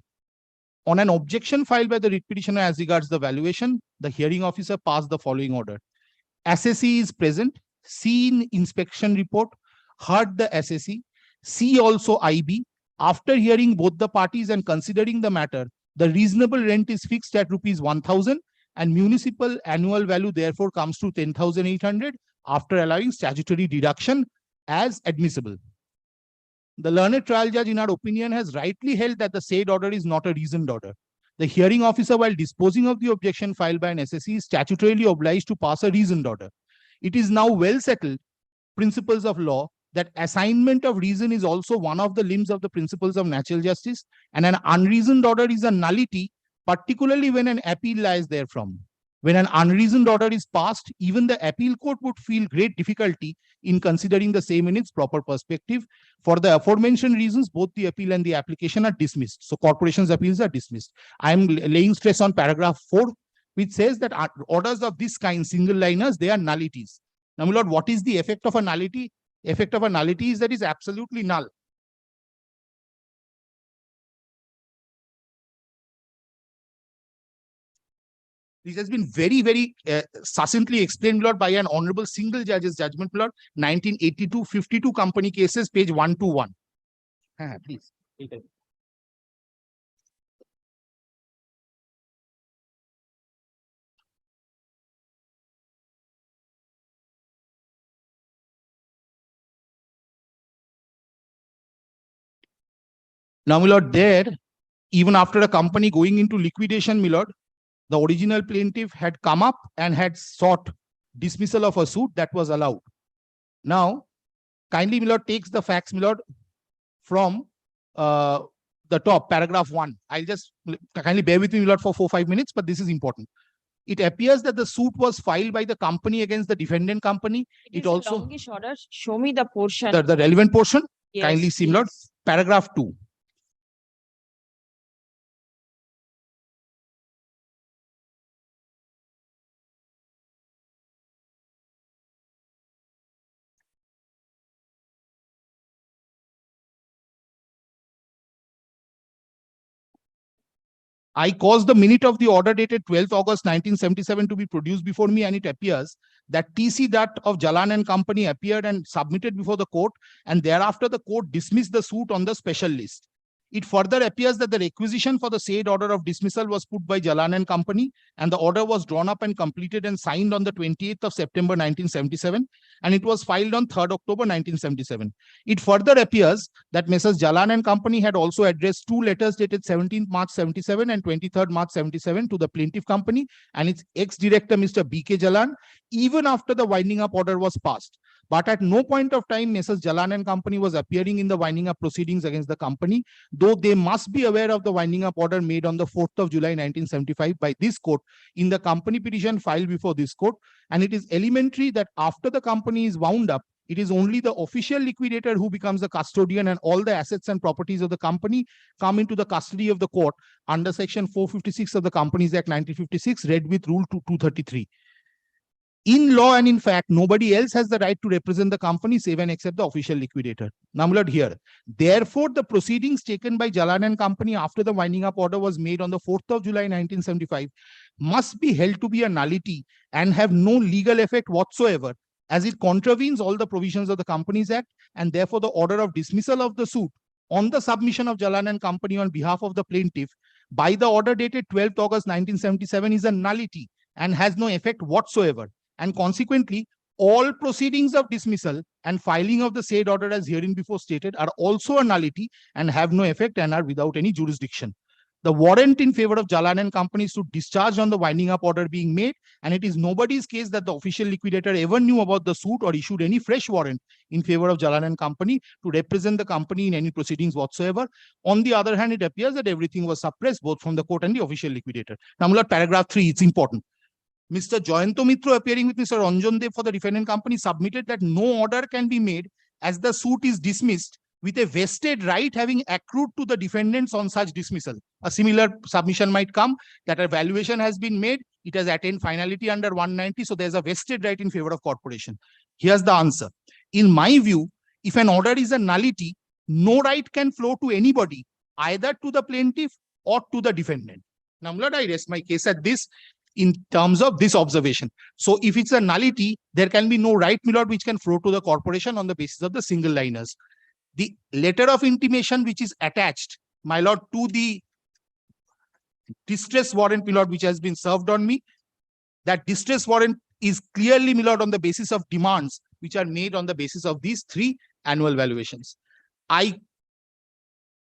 On an objection filed by the writ petitioner as regards the valuation, the hearing officer passed the following order. Assessee is present, seen inspection report, heard the assessee, see also IB, After hearing both the parties and considering the matter, the reasonable rent is fixed at rupees 1,000 and municipal annual value therefore comes to 10,800 after allowing statutory deduction as admissible. The learned trial judge, in our opinion, has rightly held that the said order is not a reasoned order. The hearing officer, while disposing of the objection filed by an SSE, is statutorily obliged to pass a reasoned order. It is now well settled principles of law that assignment of reason is also one of the limbs of the principles of natural justice, and an unreasoned order is a nullity, particularly when an appeal lies therefrom. When an unreasoned order is passed, even the appeal court would feel great difficulty in considering the same in its proper perspective. For the aforementioned reasons, both the appeal and the application are dismissed. So corporation's appeals are dismissed. I am laying stress on paragraph 4, which says that orders of this kind, single liners, they are nullities. Now, my lord, what is the effect of a nullity? Effect of a nullity is that it's absolutely null. This has been very succinctly explained, Lord, by an honorable single judge's judgment, Lord, 1982, 52 company cases, page 121. Please. Now, my lord, there, even after a company going into liquidation, my lord, the original plaintiff had come up and had sought dismissal of a suit that was allowed. Now, kindly, my lord, takes the facts, my lord, from the top, paragraph 1. I'll just kindly bear with me, my lord, for 4-5 minutes, but this is important. It appears that the suit was filed by the company against the defendant company. It also longish order. Show me the portion. the relevant portion. Yes, Kindly see, my lord, please. paragraph 2. I caused the minute of the order dated 12th August 1977 to be produced before me, and it appears that TC that of Jalan and Company appeared and submitted before the court, and thereafter the court dismissed the suit on the special list. It further appears that the requisition for the said order of dismissal was put by Jalan and Company, and the order was drawn up and completed and signed on the 28th of September 1977, and it was filed on 3rd October 1977. It further appears that Messrs. Jalan and Company had also addressed 2 letters dated 17th March 77 and 23rd March 77 to the plaintiff company and its ex-director Mr. B.K. Jalan, even after the winding up order was passed. But at no point of time Messrs. Jalan and Company was appearing in the winding up proceedings against the company, though they must be aware of the winding up order made on the 4th of July 1975 by this court in the company petition filed before this court. And it is elementary that after the company is wound up, it is only the official liquidator who becomes the custodian, and all the assets and properties of the company come into the custody of the court under section 456 of the Companies Act 1956, read with rule 233. In law and in fact, nobody else has the right to represent the company save and except the official liquidator. Now, my lord, here. Therefore, the proceedings taken by Jalan and Company after the winding up order was made on the 4th of July 1975 must be held to be a nullity and have no legal effect whatsoever, as it contravenes all the provisions of the Companies Act, and therefore the order of dismissal of the suit on the submission of Jalan and Company on behalf of the plaintiff by the order dated 12th August 1977 is a nullity and has no effect whatsoever. And consequently, all proceedings of dismissal and filing of the said order as hereinbefore stated are also a nullity and have no effect and are without any jurisdiction. The warrant in favor of Jalan and Company is to discharge on the winding up order being made, and it is nobody's case that the official liquidator ever knew about the suit or issued any fresh warrant in favor of Jalan and Company to represent the company in any proceedings whatsoever. On the other hand, it appears that everything was suppressed both from the court and the official liquidator. Now, Mullah, paragraph 3, it's important. Mr. Jayanto Mitra, appearing with Mr. Ranjan Dev for the defendant company, submitted that no order can be made as the suit is dismissed with a vested right having accrued to the defendants on such dismissal. A similar submission might come that a valuation has been made, it has attained finality under 190, so there's a vested right in favor of corporation. Here's the answer. In my view, if an order is a nullity, no right can flow to anybody, either to the plaintiff or to the defendant. Now, Lord, I rest my case at this in terms of this observation. So if it's a nullity, there can be no right, my lord, which can flow to the corporation on the basis of the single liners. The letter of intimation which is attached, my lord, to the distress warrant, my lord, which has been served on me, that distress warrant is clearly, my lord, on the basis of demands which are made on the basis of these 3 annual valuations. I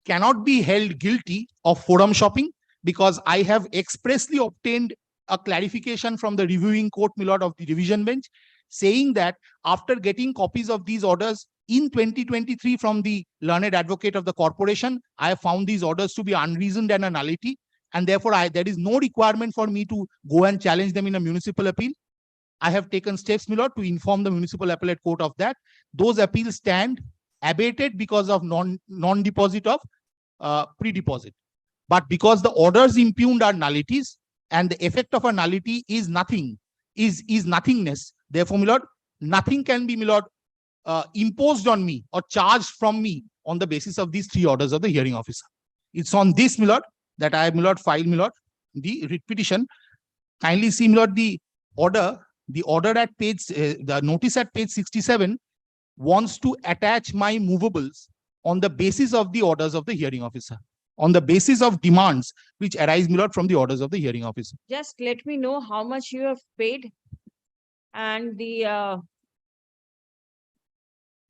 cannot be held guilty of forum shopping because I have expressly obtained a clarification from the reviewing court, my lord, of the division bench, saying that after getting copies of these orders in 2023 from the learned advocate of the corporation, I have found these orders to be unreasoned and a nullity, and therefore there is no requirement for me to go and challenge them in a municipal appeal. I have taken steps, my lord, to inform the municipal appellate court of that. Those appeals stand abated because of non-deposit of pre-deposit. But because the orders impugned are nullities and the effect of a nullity is nothing, is nothingness. Therefore, my lord, nothing can be, my lord, imposed on me or charged from me on the basis of these 3 orders of the hearing officer. It's on this, my lord, that I have, my lord, filed, my lord, the writ petition. Kindly see, my lord, the order at page, the notice at page 67 wants to attach my movables on the basis of the orders of the hearing officer, on the basis of demands which arise, my lord, from the orders of the hearing officer. Just let me know how much you have paid and the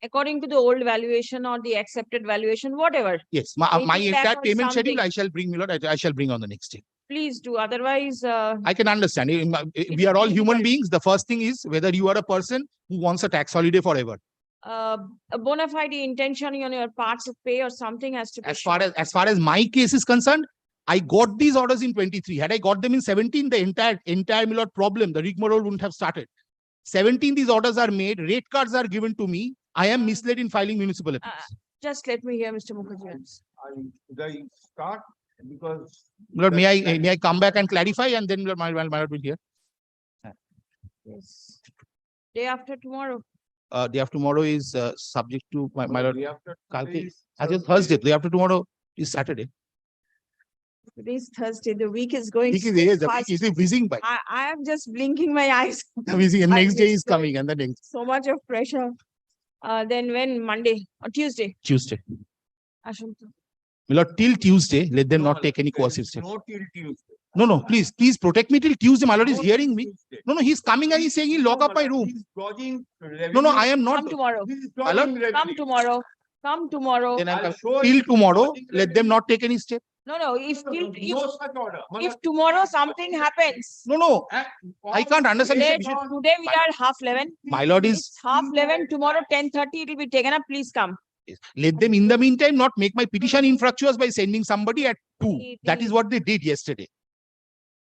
according to the old valuation or the accepted valuation, whatever. Yes, my Paying back entire or payment schedule something. I shall bring, my lord, I shall bring on the next day. Please do, otherwise, I can understand. We are all human beings. The first thing is whether you are a person who wants a tax holiday forever. a bona fide intention on your parts of pay or something has to be As shown. far as my case is concerned, I got these orders in 23. Had I got them in 17, the entire my lord, problem, the rigmarole wouldn't have started. 17, these orders are made, rate cards are given to me. I am misled in filing municipal appeals. Just let me hear Mr. Mukherjee. Should I start? Because. Lord, may I come back and clarify, and then my lord will hear. Yes. Day after tomorrow. Day after tomorrow is subject to my lord. Day after Kalke. today is As in Thursday. Day after tomorrow is Saturday. Today is Thursday. The week is going Week is so here, the fast. week is whizzing by. I am just blinking my eyes. Whizzing, and I next day miss is coming, and the next so much of pressure. Then when Monday or Tuesday? Tuesday. Ashwanta. My lord, till Tuesday, let them not take any coercive steps. No till Tuesday. No, please protect me till Tuesday. My lord is hearing me. Tuesday. No, he's coming and he's saying he'll lock up my room. He's dodging No, I am not. Come tomorrow. He's My lord, dodging revenue. Come tomorrow. Come tomorrow. Then I'm I'll coming. show Till you tomorrow, dodging let them revenue. not take any step. No, if No such order. if tomorrow something happens, No, I can't understand. today we are half 11. My lord is, It's half 11. Tomorrow 10:30 it will be taken up. Please come. let them in the meantime not make my petition infructuous by sending somebody at 2. That is what they did yesterday.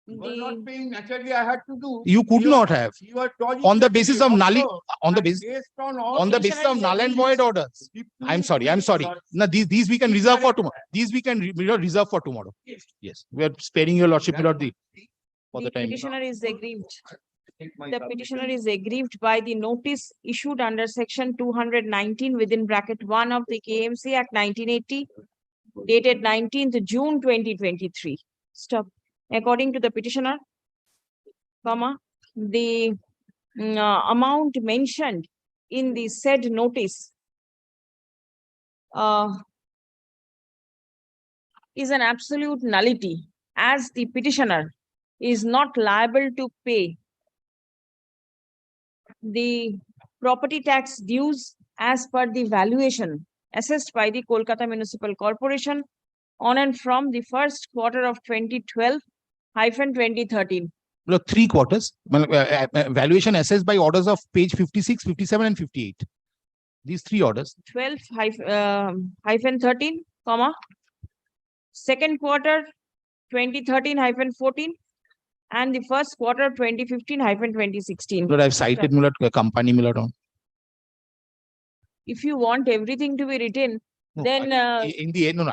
You were not paying, naturally I had to do. You could not have. You are dodging On the basis of revenue. null, on the And basis, based on all. on the basis of null and void orders. I'm sorry. No, these we can reserve for tomorrow. These we can reserve for tomorrow. Yes, we are sparing your lordship for the time. Petitioner is aggrieved. The petitioner is aggrieved by the notice issued under section 219 within bracket 1 of the KMC Act 1980 dated 19th June 2023. Stop. According to the petitioner, the amount mentioned in the said notice is an absolute nullity, as the petitioner is not liable to pay the property tax dues as per the valuation assessed by the Kolkata Municipal Corporation on and from the first quarter of 2012-2013. Look, 3 quarters. Valuation assessed by orders of page 56, 57, and 58. These 3 orders. 12-13, second quarter 2013-14, and the first quarter 2015-2016. Lord, I've cited company on. If you want everything to be written, then In the end, no,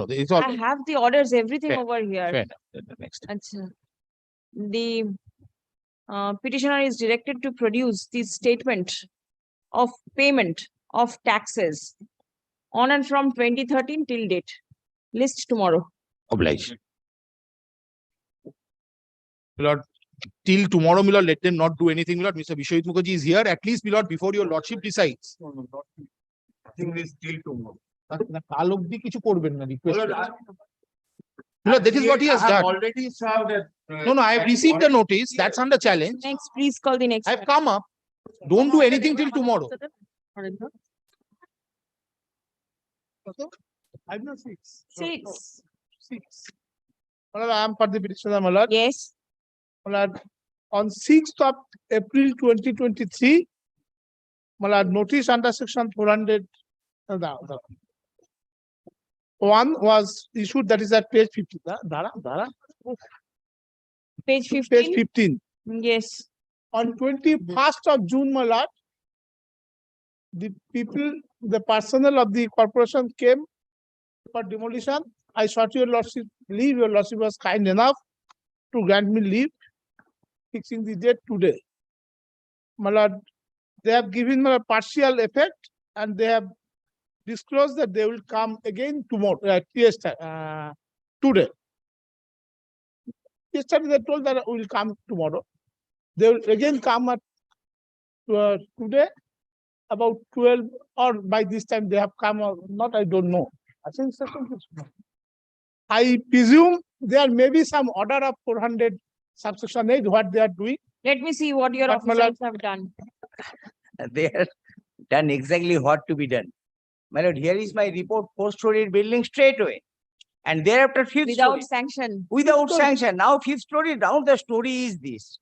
it's all. I have the orders, everything Fair, over here. fair enough. Next. The petitioner is directed to produce the statement of payment of taxes on and from 2013 till date. List tomorrow. Obliged. Lord, till tomorrow, my lord, let them not do anything. Lord, Mr. Vishwajit Mukherjee is here. At least, my lord, before your lordship decides. Nothing is till tomorrow. কাল অব্দি কিছু করবেন না request No, that is what he has I have done. already served it. No, I have received the notice. That's under challenge. Next, please call the next. I've come up. Don't do anything till tomorrow. I'm not six. Six. Six. My lord, I am for the petitioner, my lord. Yes. My lord, on 6th of April 2023, my lord, notice under section 400. One was issued, that is at page 50. Page Page 15. 15. Yes. On 21st of June, my lord, the people, the personnel of the corporation came for demolition. I sought your lordship leave. Your lordship was kind enough to grant me leave, fixing the date today. My lord, they have given me a partial effect and they have disclosed that they will come again tomorrow, today. Yesterday they told that we will come tomorrow. They will again come at today about 12, or by this time they have come or not, I don't know. I presume there may be some order of 400 subsection 8, what they are doing. Let me see what your But my lord- officers have done. They have done exactly what to be done. My lord, here is my report, 4-story building straight away. And thereafter fifth Without story. sanction. Without sanction. Now fifth story, now the story is this.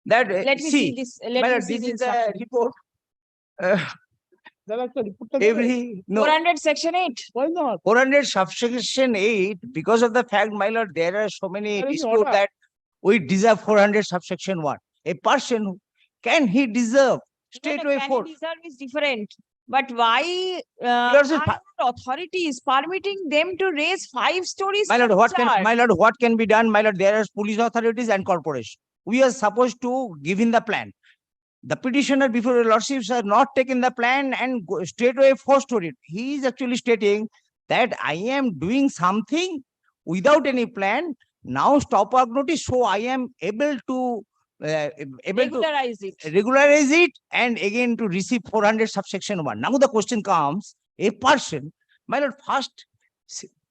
That, Let me see this. Let my me lord, see this the is the instruction. report. There are the report- Every, no, 400 section 8. Why not? 400 subsection 8, because of the fact, my lord, there are so many There is disputes order. that we deserve 400 subsection 1. A person, can he deserve straight away Can 4? deserve is different. But why Yours is are authorities permitting them to raise 5 stories? My lord, what can, structure? my lord, what can be done? My lord, there are police authorities and corporation. We are supposed to give in the plan. The petitioner before your lordships are not taking the plan and go straight away 4-story. He is actually stating that I am doing something without any plan. Now stop work notice, so I am able to Regularize it. regularize it and again to receive 400 subsection 1. Now the question comes, a person, my lord, first,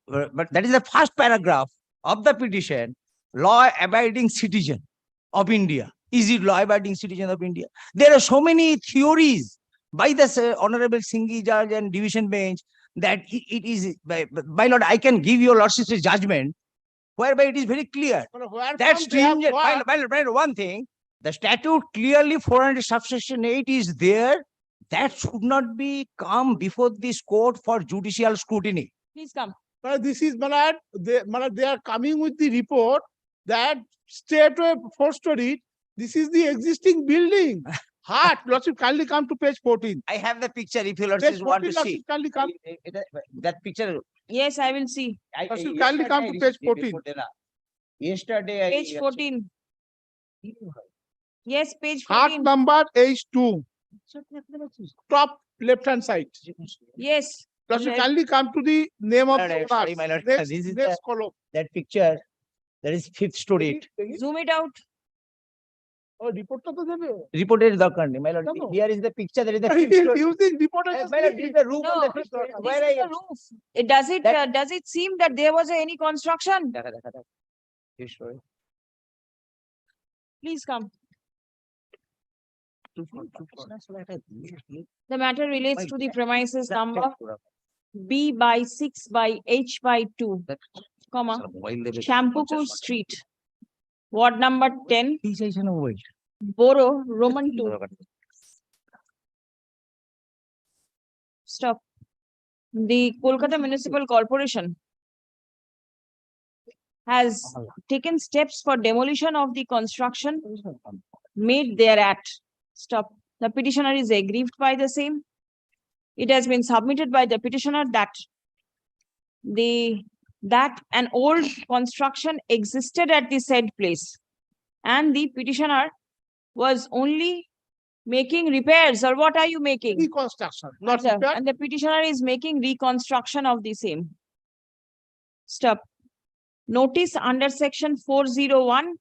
but that is the first paragraph of the petition, law abiding citizen of India. Is it law abiding citizen of India? There are so many theories by the Honorable Singhi judge and division bench that it is, my lord, I can give your lordship's judgment whereby it is very clear. But where That from they have stringent, got- my lord, one thing, the statute clearly 400 subsection 8 is there. That should not be come before this court for judicial scrutiny. Please come. But this is, my lord, they are coming with the report that straight away 4-story, this is the existing building. Heart, lordship, kindly come to page 14. I have the picture if you Page lordships want 14, to lordship, see. kindly come. That picture. Yes, I will see. Lordship, kindly come to page 14. Yesterday. Page 14. Yes, page Heart 14. number H2, top left-hand side. Yes. Lordship, Left. kindly come to the name of the Sorry, my lord. next, This is next column. that picture. That is 5th story. Zoom it out. Oh, report to দেবে। Reported the country, my lord. No. Here is the picture. There is the He 5th is story. using report as My lord, this is the roof No, on the 5th story. this Where is I the roof. Does it seem that there was any construction? Fifth story. Please come. The matter relates to the premises number B by 6 by H by 2, comma, Shampookur Street, Ward number 10, Boro, Roman 2. Stop. The Kolkata Municipal Corporation has taken steps for demolition of the construction made thereat. Stop. The petitioner is aggrieved by the same. It has been submitted by the petitioner that an old construction existed at the said place, and the petitioner was only making repairs, or what are you making? Reconstruction, not Sir, repair. and the petitioner is making reconstruction of the same. Stop. Notice under section 401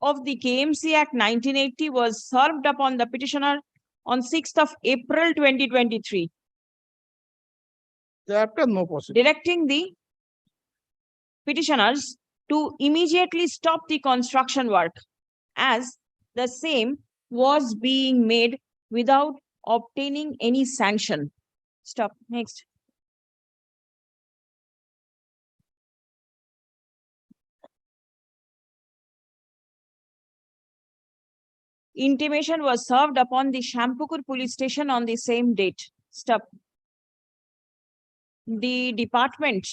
of the KMC Act 1980 was served upon the petitioner on 6th of April 2023, Thereafter, no possible. directing the petitioners to immediately stop the construction work as the same was being made without obtaining any sanction. Stop. Next. Intimation was served upon the Shampukur police station on the same date. Stop. The department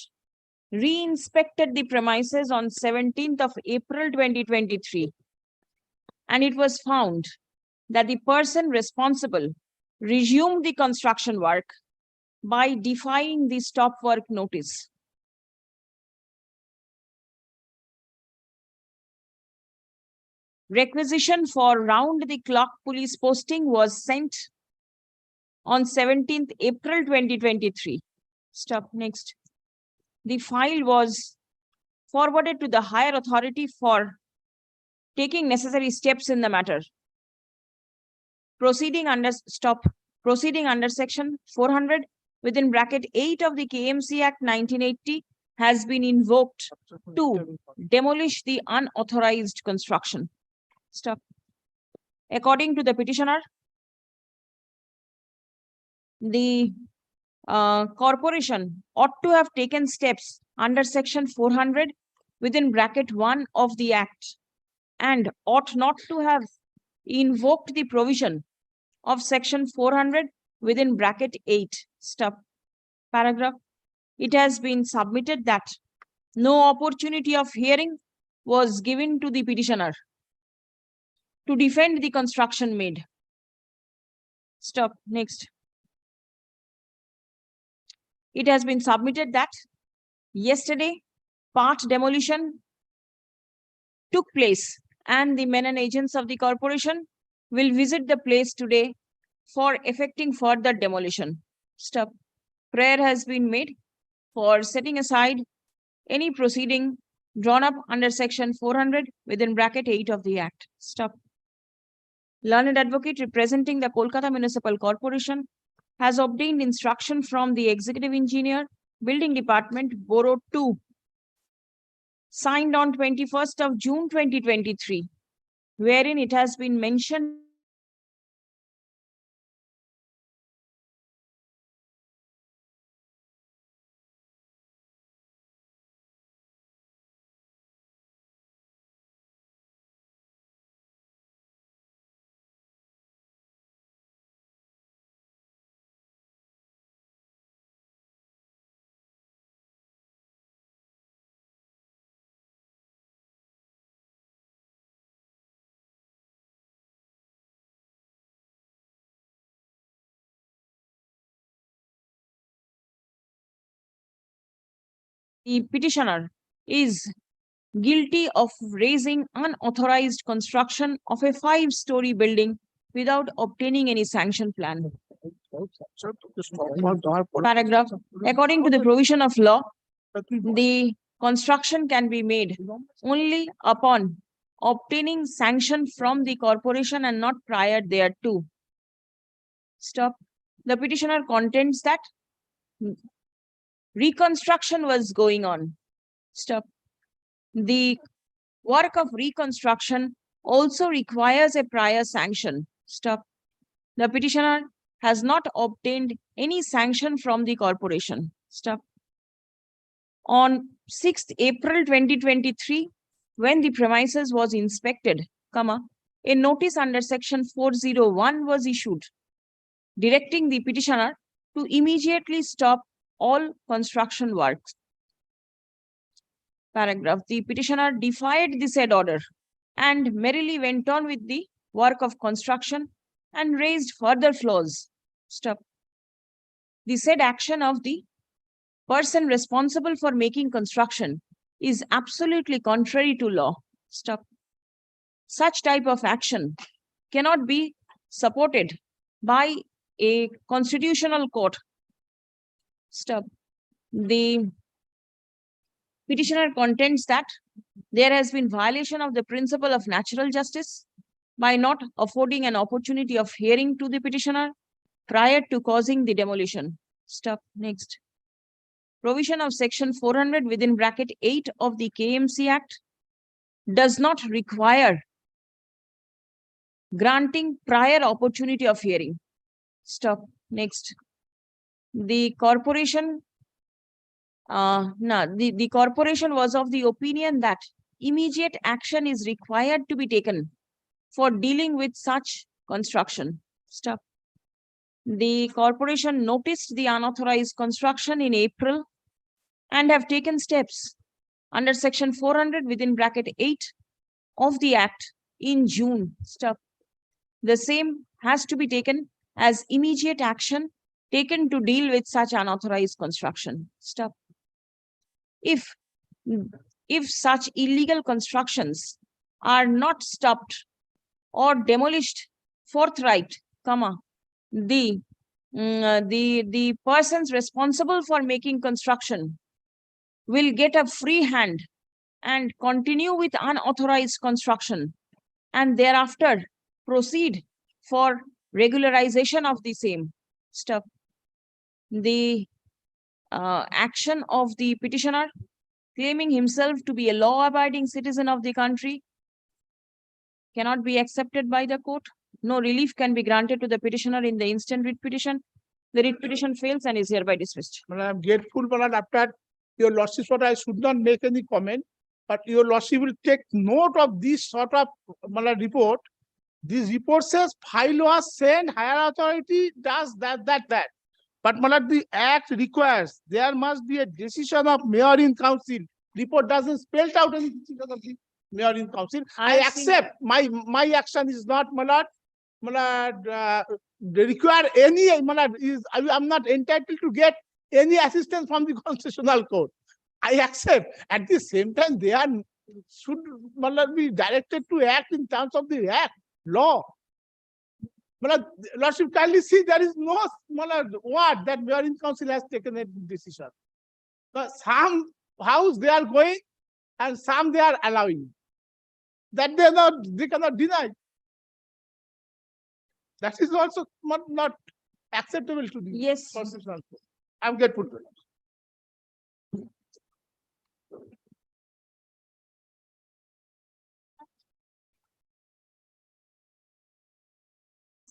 re-inspected the premises on 17th of April 2023, and it was found that the person responsible resumed the construction work by defying the stop work notice. Requisition for round-the-clock police posting was sent on 17th April 2023. Stop. Next. The file was forwarded to the higher authority for taking necessary steps in the matter. Proceeding under section 400 within bracket 8 of the KMC Act 1980 has been invoked to demolish the unauthorized construction. Stop. According to the petitioner, the corporation ought to have taken steps under section 400 within bracket 1 of the Act and ought not to have invoked the provision of section 400 within bracket 8. Stop. Paragraph. It has been submitted that no opportunity of hearing was given to the petitioner to defend the construction made. Stop. Next. It has been submitted that yesterday part demolition took place and the men and agents of the corporation will visit the place today for effecting further demolition. Stop. Prayer has been made for setting aside any proceeding drawn up under section 400 within bracket 8 of the Act. Stop. Learned advocate representing the Kolkata Municipal Corporation has obtained instruction from the Executive Engineer, Building Department, Borough 2, signed on 21st of June 2023, wherein it has been mentioned the petitioner is guilty of raising unauthorized construction of a 5-story building without obtaining any sanction plan. Paragraph. According to the provision of law, the construction can be made only upon obtaining sanction from the corporation and not prior thereto. Stop. The petitioner contends that reconstruction was going on. Stop. The work of reconstruction also requires a prior sanction. Stop. The petitioner has not obtained any sanction from the corporation. Stop. On 6th April 2023, when the premises was inspected, a notice under section 401 was issued, directing the petitioner to immediately stop all construction works. Paragraph. The petitioner defied the said order and merrily went on with the work of construction and raised further flaws. Stop. The said action of the person responsible for making construction is absolutely contrary to law. Stop. Such type of action cannot be supported by a constitutional court. Stop. The petitioner contends that there has been violation of the principle of natural justice by not affording an opportunity of hearing to the petitioner prior to causing the demolition. Stop. Next. Provision of section 400 within bracket 8 of the KMC Act does not require granting prior opportunity of hearing. Stop. Next. The corporation, the corporation was of the opinion that immediate action is required to be taken for dealing with such construction. Stop. The corporation noticed the unauthorized construction in April and have taken steps under section 400 within bracket 8 of the Act in June. Stop. The same has to be taken as immediate action taken to deal with such unauthorized construction. Stop. If such illegal constructions are not stopped or demolished forthright, the persons responsible for making construction will get a free hand and continue with unauthorized construction and thereafter proceed for regularization of the same. Stop. The action of the petitioner claiming himself to be a law-abiding citizen of the country cannot be accepted by the court. No relief can be granted to the petitioner in the instant writ petition. The writ petition fails and is hereby dismissed. Well, I'm grateful, but after your lordship, what I should not make any comment, but your lordship will take note of this sort of report. This report says file was sent, higher authority does that. But the Act requires there must be a decision of mayor in council. Report doesn't spell out any decision of the mayor in council. I accept my action is not require any. I'm not entitled to get any assistance from the constitutional court. I accept. At the same time, they should be directed to act in terms of the Act law. Lordship, kindly see there is no word that mayor in council has taken a decision. So some house they are going and some they are allowing. That they cannot deny. That is also not acceptable to the constitutional court. I'm grateful to it.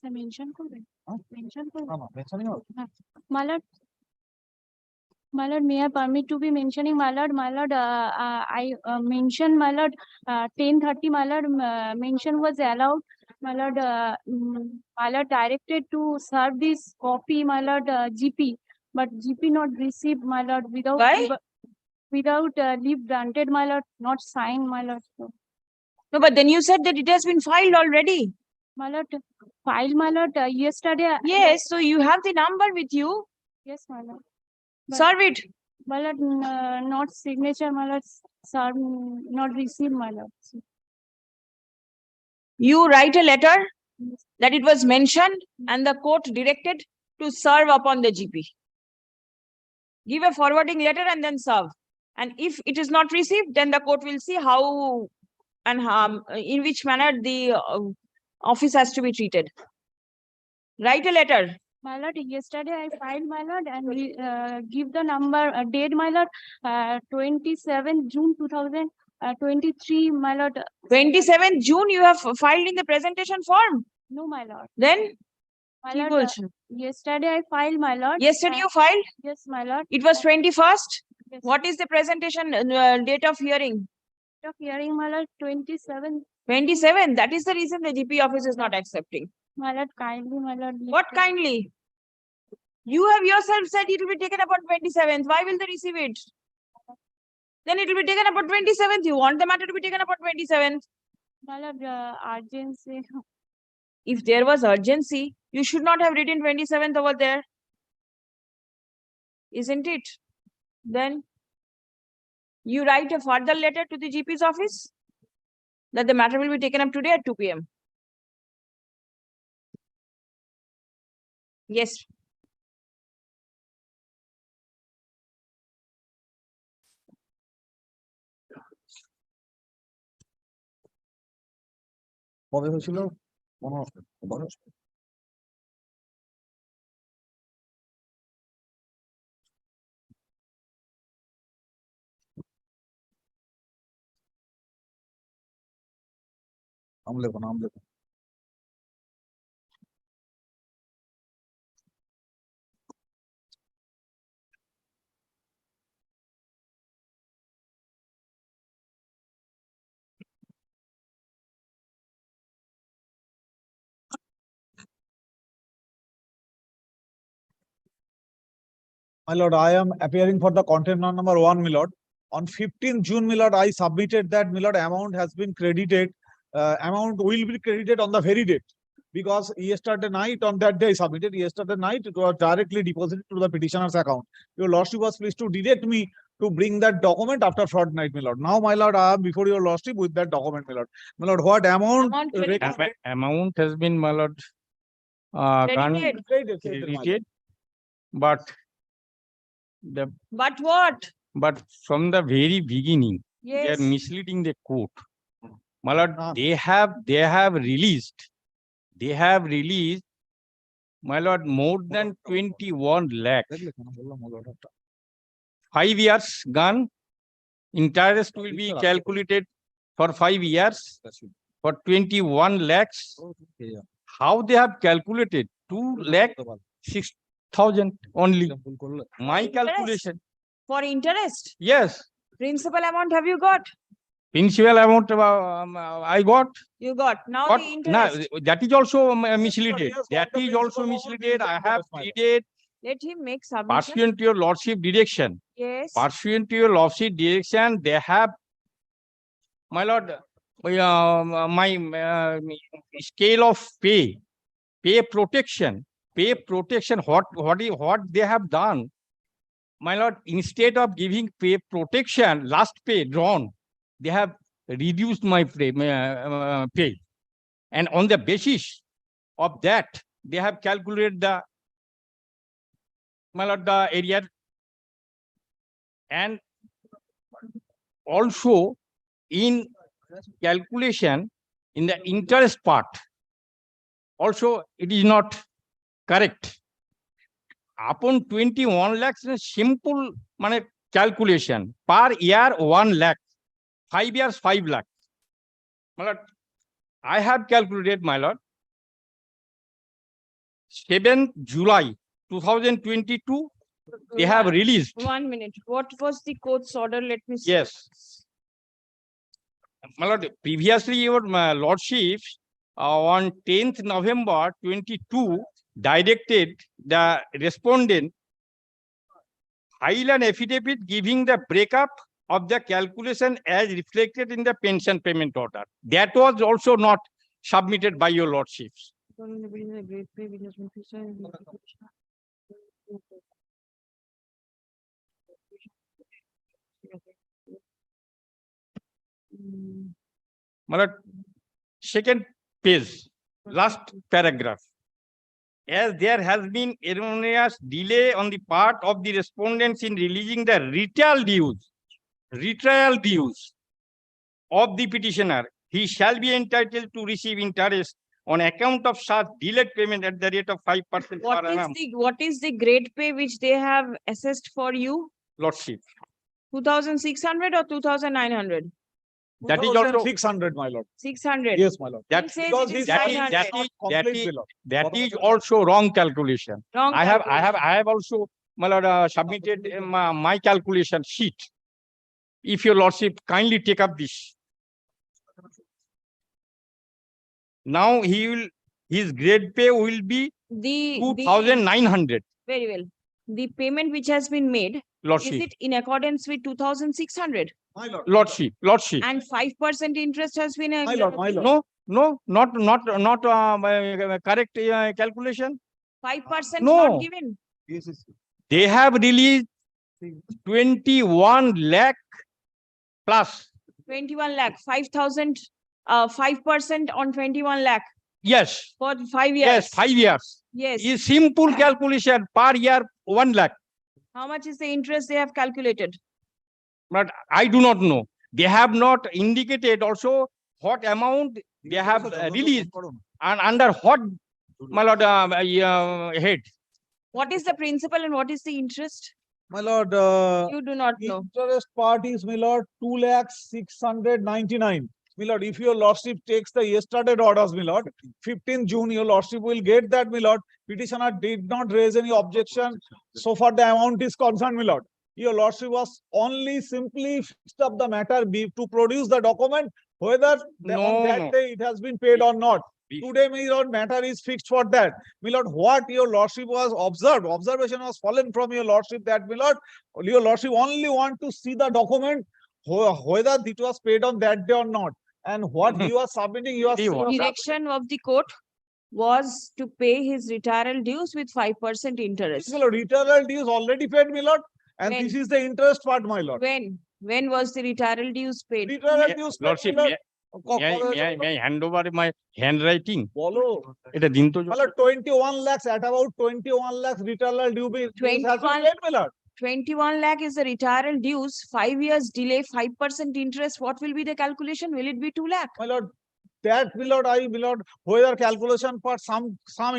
Mention my lord, may I permit to be mentioning, my lord, I mentioned, my lord, 10:30, my lord, mention was allowed, my lord, directed to serve this copy, my lord, GP, but GP not received, my lord, without leave granted, my lord, not signed, my lord. So. No, but then you said that it has been filed already. My lord, filed, my lord, yesterday. Yes, so you have the number with you. Yes, my lord. Serve it. My lord, not signature, my lord, serve, not received, my lord. You write a letter that it was mentioned and the court directed to serve upon the GP. Give a forwarding letter and then serve. And if it is not received, then the court will see how and in which manner the office has to be treated. Write a letter. My lord, yesterday I filed, my lord, and give the number, date, my lord, 27 June 2023, my lord. 27 June, you have filed in the presentation form? No, my lord. Then? My lord, yesterday I filed, my lord. Yesterday you filed? Yes, my lord. It was 21st? Yes. What is the presentation date of hearing? Date of hearing, my lord, 27. 27, that is the reason the GP office is not accepting. My lord, kindly, my lord. What kindly? You have yourself said it will be taken up on 27th. Why will they receive it? Then it will be taken up on 27th. You want the matter to be taken up on 27th. My lord, urgency. If there was urgency, you should not have written 27th over there. Isn't it? Then you write a further letter to the GP's office that the matter will be taken up today at 2 p.m. Yes. কবে হয়েছিল? 15 নাম লেখো, নাম লেখো। My lord, I am appearing for the content number 1, my lord. On 15th June, my lord, I submitted that, my lord, amount has been credited. Amount will be credited on the very date. Because yesterday night, on that day I submitted, yesterday night, it was directly deposited to the petitioner's account. Your lordship was pleased to direct me to bring that document after fortnight, my lord. Now, my lord, I am before your lordship with that document, my lord. My lord, what amount? Amount credited. Amount has been, my lord, Credited. credited, but the But what? but from the very beginning, they Yes. are misleading the court. My lord, they have released, my lord, more than 21 lakh. 5 years gone, interest will be calculated for 5 years for 21 lakhs. How they have calculated? 2 lakh 6,000 only. My calculation. For interest? Yes. Principal amount have you got? Principal amount I got. You got. Now But the interest. that is also misleaded. That is also misleaded. I have pleaded Let him make submission. pursuant to your lordship direction. Yes. Pursuant to your lordship direction, they have, my lord, my scale of pay protection, what they have done. My lord, instead of giving pay protection, last pay drawn, they have reduced my pay. And on the basis of that, they have calculated the, my lord, the area. And also in calculation, in the interest part, also it is not correct. Upon 21 lakhs, a simple calculation per year 1 lakh, 5 years 5 lakh. My lord, I have calculated, my lord, 7th July 2022, they have released. 1 minute. What was the court's order? Let me see. Yes. My lord, previously your lordship on 10th November 22 directed the respondent file an affidavit giving the breakup of the calculation as reflected in the pension payment order. That was also not submitted by your lordships. My lord, second page, last paragraph. As there has been erroneous delay on the part of the respondents in releasing the retrial dues of the petitioner, he shall be entitled to receive interest on account of such delayed payment at the rate of 5% per annum. What is the grade pay which they have assessed for you? Lordship. 2,600 or 2,900? That is also 600, my lord. 600. Yes, my lord. He says it is 900. That is also wrong calculation. Wrong I have also, my lord, submitted my calculation sheet. If your lordship kindly take up this. Now his grade pay will be 2,900. Very well. The payment which has been made, Lordship. is it in accordance with 2,600? My lord. Lordship. And 5% interest has been. My lord, my lord. No, not correct calculation. 5% No. not given. Yes. They have released 21 lakh plus. 21 lakh, 5,000, 5% on 21 lakh Yes. for 5 years. Yes, 5 years. Yes. Is simple calculation per year 1 lakh. How much is the interest they have calculated? But I do not know. They have not indicated also what amount they have released and under what, my lord, head? What is the principal and what is the interest? My lord, You do not know. interest part is, my lord, 2,699,000. My lord, if your lordship takes the yesterday orders, my lord, 15 June, your lordship will get that, my lord. Petitioner did not raise any objection. So far the amount is concerned, my lord. Your lordship was only simply fixed up the matter to produce the document, whether on No, that no. day it has been paid or not. We- Today, my lord, matter is fixed for that. My lord, what your lordship was observation was fallen from your lordship that, my lord, your lordship only want to see the document, whether it was paid on that day or not. And what you are submitting, you are See what? Direction of the court was to pay his retirement dues with 5% interest. My lord, retirement dues already paid, my lord, and When? this is the interest part, my lord. When was the retirement dues paid? Retirement dues paid, Lordship, my lord. may I hand over my handwriting? Bolo. এটা দিন তো। My lord, 21 lakhs, at about 21 lakhs retirement due has been 21 paid, my lord. 21 lakh is the retirement dues, 5 years delay, 5% interest. What will be the calculation? Will it be 2 lakh? My lord, that, my lord, my lord, whether calculation for some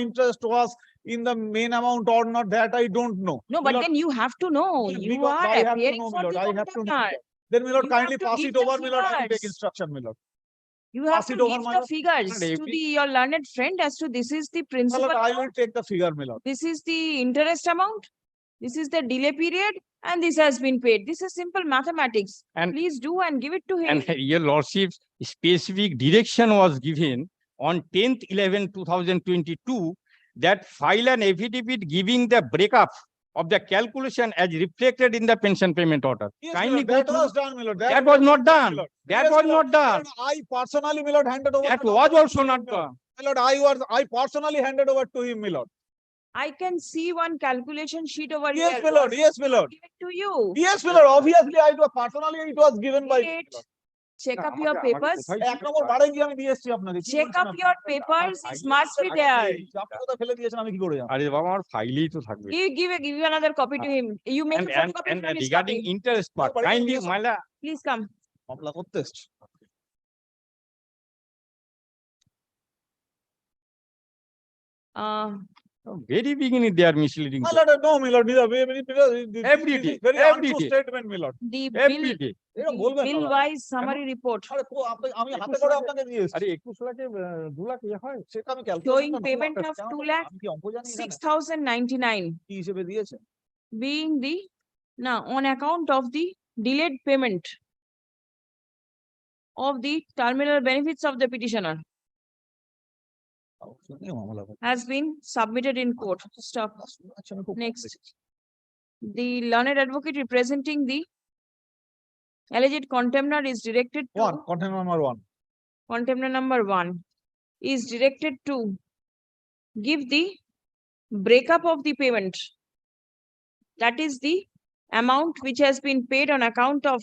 interest was in the main amount or not, that I don't know. No, My but lord, then you have to know. You because are I have to appearing know, my for lord, the I have to know. contemner. Then, my lord, You have kindly to pass give it the over, my lord, I will take figures. instruction, my lord. You have Pass to it over, give my the lord. figures Not to every- your learned friend as to this is the My principal lord, I will amount, take the figure, my lord. this is the interest amount, this is the delay period, and this has been paid. This is simple mathematics. And- Please do and give it to him. And your lordship's specific direction was given on 10/11/2022 that file an affidavit giving the breakup of the calculation as reflected in the pension payment order. Yes, my Kindly lord, go that through. was done, my lord. That was not my done. lord. That Yes, was my lord. not done. I personally, my lord, handed over. That the was document also to not him, my lord. done. My lord, I personally handed over to him, my lord. I can see one calculation sheet over Yes, here. my lord. Was Yes, my lord. given to you. Yes, my lord. Obviously, personally, it was given by. Wait. Check up your papers. এক নম্বর বাড়াই দিয়ে আমি দিয়ে এসেছি আপনাকে কি Check বলছেন up আপনি? your papers. It must be আগে there. আপনি কোথায় ফেলে দিয়েছেন আমি কি করে জানবো? আরে বাবা আমার ফাইলেই তো থাকবে। Give you another copy to him. You make a photocopy And from his regarding copy. interest part, But kindly, yes, Mala, Please come. মামলা করতে এসেছি। very beginning they are misleading. My lord, no, my lord, neither. Every This day, is very every untrue day. statement, my lord. The Every day. এরকম বলবেন না bill দাদা। wise summary report আরে আমি হাতে করে আপনাকে দিয়ে এসেছি। আরে 21 লাখে 2 লাখ ইয়ে হয়। সেটা আমি showing calculation payment of 2 lakh আমি কি অঙ্ক জানি না 6,099 কি হিসেবে দিয়েছে? being the now on account of the delayed payment of the terminal benefits of the petitioner has been submitted in court. Stop. Next. The learned advocate representing the alleged contemner is directed to Content number 1. contemner number 1 is directed to give the breakup of the payment. That is the amount which has been paid on account of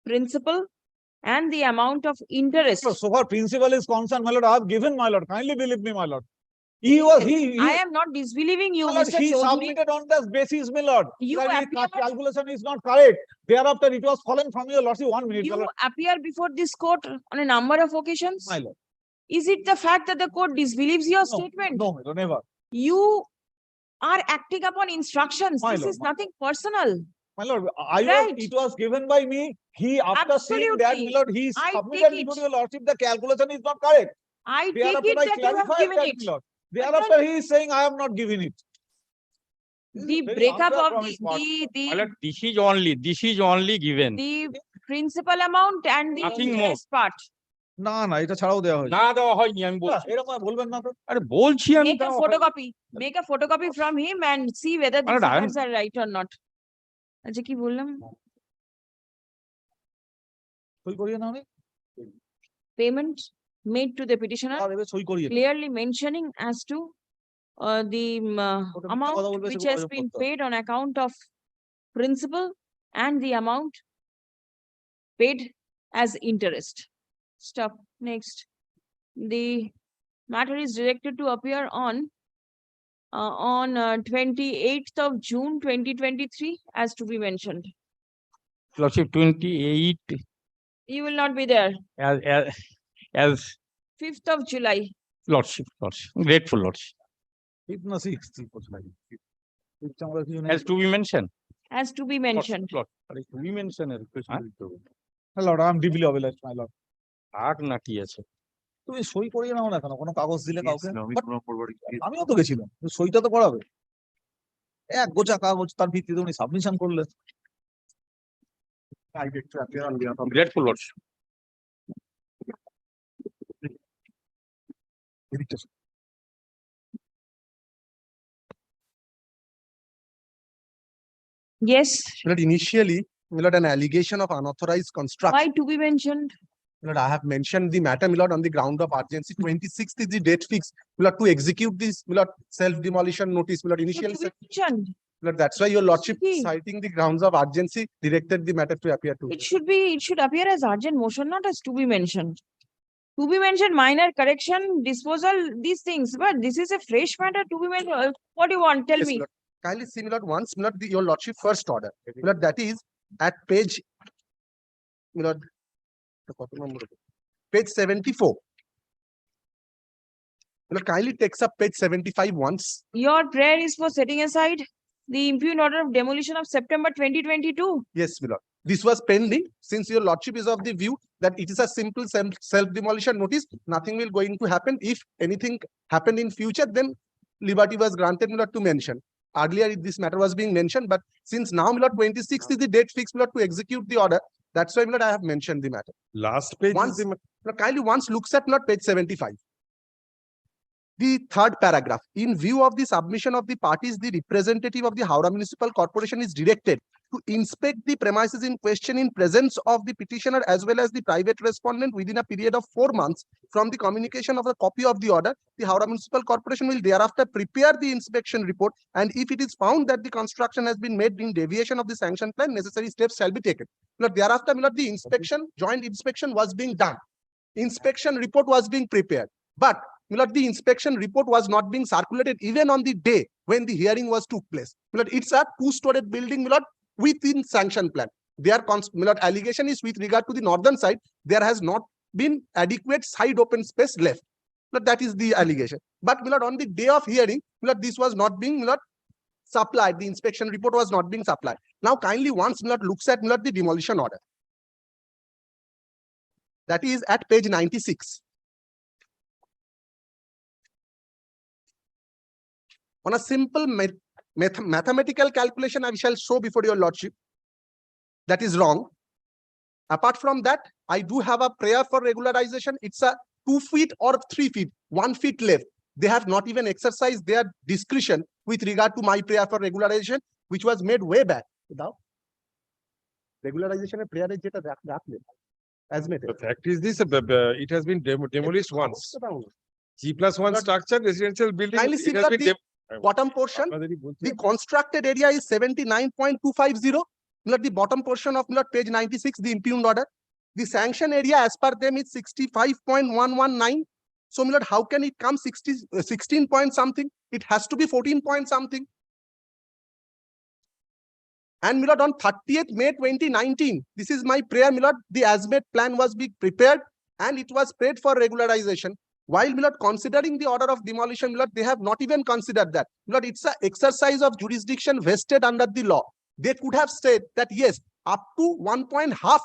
principal and the amount of interest. So far principal is concerned, my lord, I have given, my lord. Kindly believe me, my lord. I am not disbelieving you, My lord, Mr. he Chaudhary. submitted on this basis, my lord. You That appear- calculation is not correct. Thereafter, it was fallen from your lordship. 1 minute, my You lord. appear before this court on a number of occasions. My lord. Is it the fact that the court disbelieves your statement? No, my lord, never. You are acting upon instructions. My This lord, is my nothing personal. My lord, Right. it was given by me. He, after seeing that, Absolutely. my lord, he I submitted take before it. your lordship, the calculation is not correct. I take Thereafter, it I that you have clarified given that, it. my lord. Thereafter, he is saying, I have not given it. The very breakup unfair of from his part. My lord, this is only given. the principal amount and the Nothing more. interest part. না না এটা ছাড়াও দেওয়া হয়েছে না দেওয়া হয়নি আমি বলছি। এরকম আর বলবেন না তো আরে বলছি আমি Make a দেওয়া হয়নি। photocopy. Make a photocopy from him and see whether the Madam, figures are right or not. আচ্ছা কি বললাম? সই করিয়ে নাও নি Payment made to the petitioner আর এবার সই করিয়ে নাও। clearly mentioning as to the ওটা মিথ্যা amount কথা বলবে, which সেগুলো has যোগ been করতে হবে। paid on account of principal and the amount paid as interest. Stop. Next. The matter is directed to appear on 28th of June 2023 as to be mentioned. Lordship 28 You will not be there. as 5th of July. Lordship, grateful lordship. Has to be mentioned. Has to be mentioned. To be mentioned. My lord, I am deeply obliged, my lord. আট না কি আছে? তুমি সই করিয়ে নাও না কেন, কোনো কাগজ দিলে কাউকে? But আমিও তো গেছিলাম, সইটা তো করাবে। এক গোছা কাগজ, তার ভিত্তিতে উনি সাবমিশন করলেন। Grateful lordship. Yes. But initially, Milord, an allegation of unauthorized construction. Why to be mentioned? Milord, I have mentioned the matter, Milord, on the ground of urgency. 26th is the date fixed, Milord, to execute this, Milord, self-demolition notice, Milord, initially. To be mentioned. Milord, that's why your lordship, citing the grounds of urgency, directed the matter to appear to. It should appear as urgent motion, not as to be mentioned. To be mentioned, minor correction, disposal, these things, but this is a fresh matter to be mentioned. What do you want? Tell Yes, me. Milord. Kindly see, Milord, once, Milord, your lordship first order, Milord, that is at page, Milord, page 74. Milord, kindly takes up page 75 once. Your prayer is for setting aside the impugned order of demolition of September 2022. Yes, Milord. This was pending since your lordship is of the view that it is a simple self-demolition notice. Nothing will going to happen. If anything happened in future, then liberty was granted, Milord, to mention. Earlier, this matter was being mentioned, but since now, Milord, 26th is the date fixed, Milord, to execute the order. That's why, Milord, I have mentioned the matter. Last page Once, is the Milord, kindly once looks at, Milord, page 75. The third paragraph. In view of the submission of the parties, the representative of the Howrah Municipal Corporation is directed to inspect the premises in question in presence of the petitioner as well as the private respondent within a period of 4 months from the communication of a copy of the order. The Howrah Municipal Corporation will thereafter prepare the inspection report, and if it is found that the construction has been made in deviation of the sanction plan, necessary steps shall be taken. But thereafter, Milord, the inspection, joint inspection was being done. Inspection report was being prepared. But Milord, the inspection report was not being circulated even on the day when the hearing was took place. Milord, it's a two-storied building, Milord, within sanction plan. Their Milord, allegation is with regard to the northern side, there has not been adequate side open space left. Milord, that is the allegation. But Milord, on the day of hearing, Milord, this was not being, Milord, supplied. The inspection report was not being supplied. Now, kindly once, Milord, looks at, Milord, the demolition order. That is at page 96. On a simple mathematical calculation, I shall show before your lordship that is wrong. Apart from that, I do have a prayer for regularization. It's a 2 feet or 3 feet, 1 feet left. They have not even exercised their discretion with regard to my prayer for regularization, which was made way back. Without regularization, a prayer is as made. The fact is this, it has been demolished once. G+1 structure, residential building. Kindly see that the bottom portion, the constructed area is 79.250. Milord, the bottom portion of Milord, page 96, the impugned order. The sanction area as per them is 65.119. So Milord, how can it come 16 point something? It has to be 14 point something. And Milord, on 30th May 2019, this is my prayer, Milord, the as-made plan was being prepared and it was paid for regularization. While Milord, considering the order of demolition, Milord, they have not even considered that. Milord, it's an exercise of jurisdiction vested under the law. They could have said that yes, up to 1.5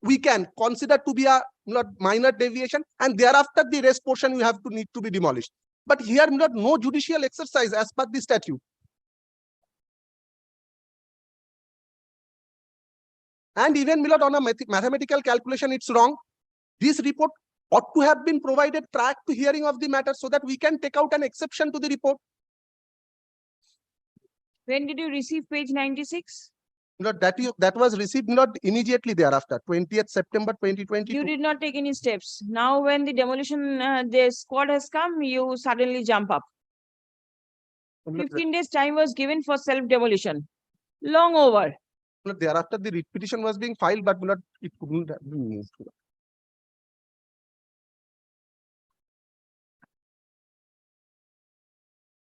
we can consider to be a Milord, minor deviation, and thereafter the rest portion we have to need to be demolished. But here, Milord, no judicial exercise as per the statute. And even Milord, on a mathematical calculation, it's wrong. This report ought to have been provided prior to hearing of the matter so that we can take out an exception to the report. When did you receive page 96? Milord, that was received, Milord, immediately thereafter, 20th September 2022. You did not take any steps. Now, when the demolition, the squad has come, you suddenly jump up. 15 days time was given for self-demolition. Long over. Thereafter, the writ petition was being filed, but Milord, it couldn't have been moved.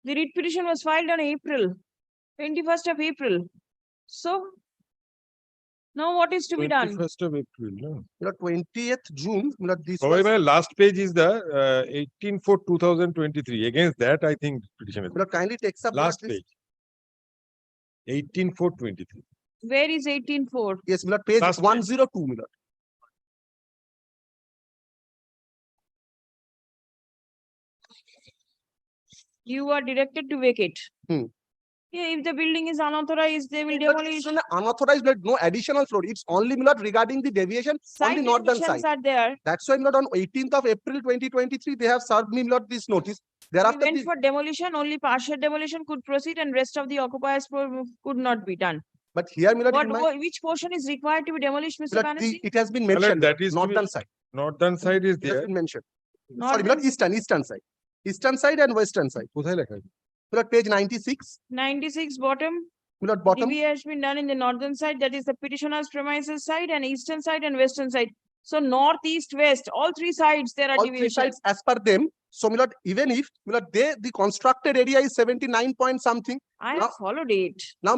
The writ petition was filed on April, 21st of April. So, Now what is to be done? 21st of April, no? 20th June, this Probably was, my last page is the 18/4/2023. Against that, I think petition is kindly takes up last this. page. 18/4/23. Where is 18.4? Yes, page Last page. 102, You are directed to vacate. Hmm. Yeah, if the building is unauthorized, they will demolish. Unauthorized, no additional floor. It's only regarding the deviation on Side the northern deviations side. are there. That's why on 18th of April 2023, they have served me this notice. We Thereafter, went for demolition, only partial demolition could proceed and rest of the occupiers could not be done. but here, Which portion is required to be demolished, Mr. Banerjee? it has been Well, mentioned. that is to be- northern side. Northern side is It has there. been mentioned. Northern- Sorry, eastern side. Eastern side and western side. কোথায় লেখা আছে? Page 96. 96 bottom. Bottom. DB has been done in the northern side, that is the petitioner's premises side, and eastern side and western side. So north, east, west, all three sides there are All three deviations. sides as per them. So, even if the constructed area is 79 point something. I have followed it. Now,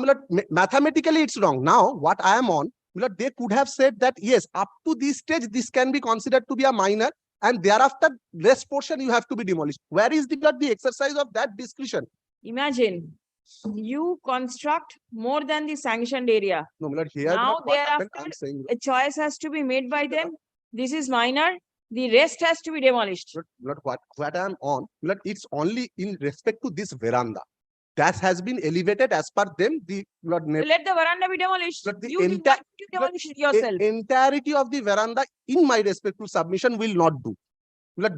mathematically, it's wrong. Now, what I am on, they could have said that, yes, up to this stage, this can be considered to be a minor, and thereafter, rest portion you have to be demolished. Where is the exercise of that discretion? Imagine, you construct more than the sanctioned area. No, here, Now what happened, thereafter, I'm saying, a choice has to be made by them. This is minor, the rest has to be demolished. what I'm on, it's only in respect to this veranda. That has been elevated as per them. Let the veranda be demolished. You demolish it yourself. Entirety of the veranda, in my respectful submission, will not do.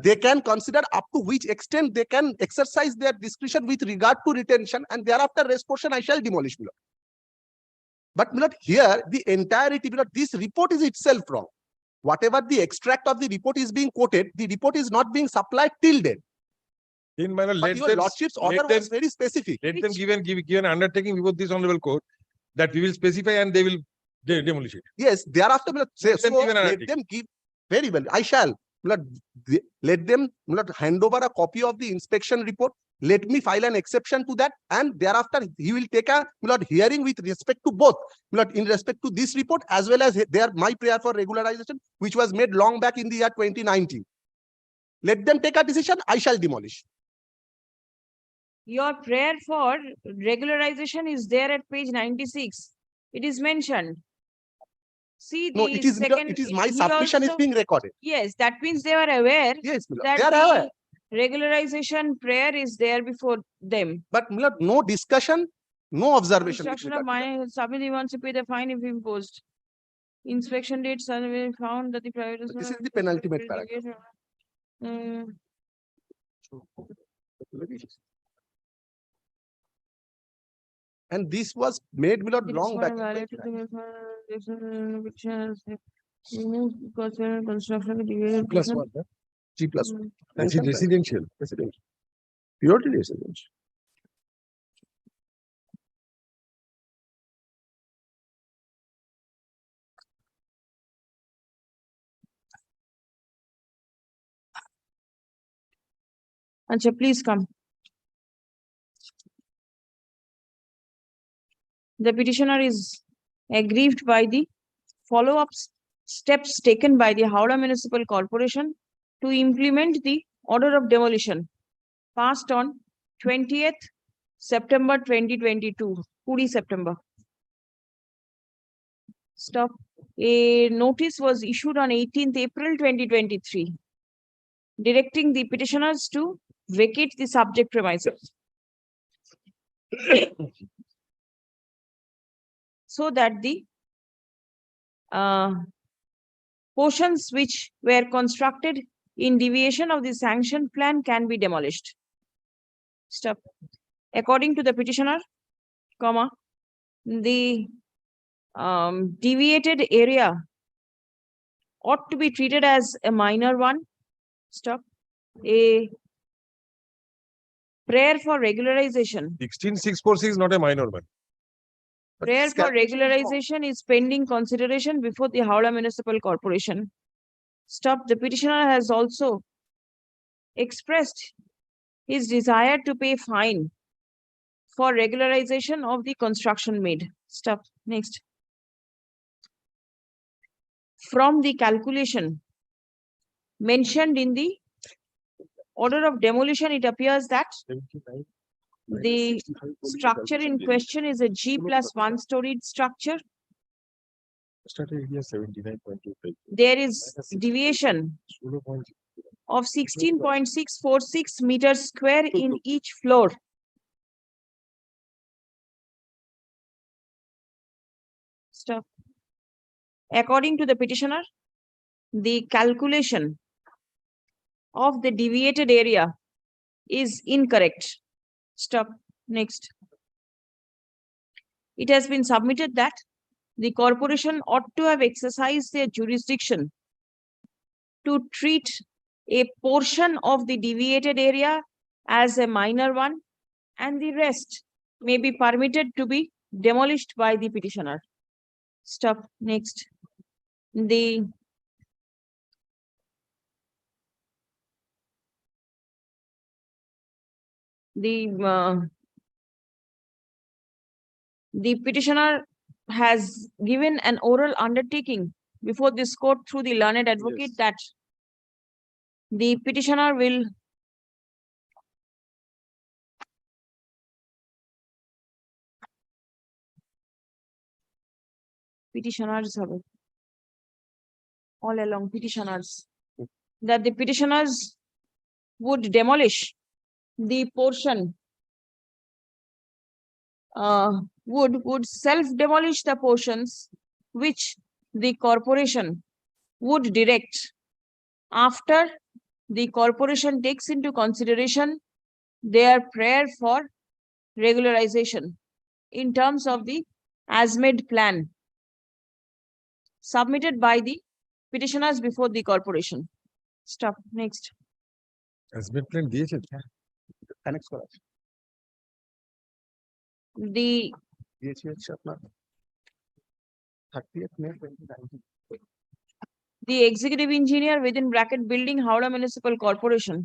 They can consider up to which extent they can exercise their discretion with regard to retention, and thereafter rest portion I shall demolish. But here, the entirety, this report is itself wrong. Whatever the extract of the report is being quoted, the report is not being supplied till then. In manner, But your lordship's order was very specific. Let them give an undertaking before this honorable court that we will specify and they will demolish it. Yes, thereafter, Let them give an let undertaking. them give, very well, I shall. Let them hand over a copy of the inspection report. Let me file an exception to that, and thereafter he will take a hearing with respect to both, in respect to this report as well as my prayer for regularization, which was made long back in the year 2019. Let them take a decision. I shall demolish. Your prayer for regularization is there at page 96. It is mentioned. See, No, the it is second. it is my he submission is also- being recorded. Yes, that means they were aware Yes, that they are aware. the regularization prayer is there before them. But no discussion, no observation. with Construction of regard to that. mine, subsidy wants to pay the fine if imposed. Inspection date survey found that the private. This is the penultimate paragraph. And this was made long back. Plus what? G plus one. That's it, residential. Purely residential. Acha, please come. The petitioner is aggrieved by the follow-up steps taken by the Howrah Municipal Corporation to implement the order of demolition passed on 20th September 2022, 20 September. Stop. A notice was issued on 18th April 2023, directing the petitioners to vacate the subject premises. So that the portions which were constructed in deviation of the sanctioned plan can be demolished. Stop. According to the petitioner, comma, the deviated area ought to be treated as a minor one. Stop. A prayer for regularization. 16646 is not a minor one. Prayer for regularization is pending consideration before the Howrah Municipal Corporation. Stop. The petitioner has also expressed his desire to pay fine for regularization of the construction made. Stop. Next. from the calculation mentioned in the order of demolition, it appears that the structure in question is a G+1 storied structure. There is deviation of 16.646 meters square in each floor. Stop. According to the petitioner, the calculation of the deviated area is incorrect. Stop. Next. It has been submitted that the corporation ought to have exercised their jurisdiction to treat a portion of the deviated area as a minor one, and the rest may be permitted to be demolished by the petitioner. Stop. Next. The petitioner has given an oral undertaking before this court through the learned advocate that the petitioner will petitioners all along petitioners that the petitioners would demolish the portion would self-demolish the portions which the corporation would direct after the corporation takes into consideration their prayer for regularization in terms of the as-made plan submitted by the petitioners before the corporation. Stop. Next. As-made plan দিয়েছে Annex করা আছে। দিয়েছি হচ্ছে আপনার 30th May 2019 the executive engineer within bracket building Howrah Municipal Corporation.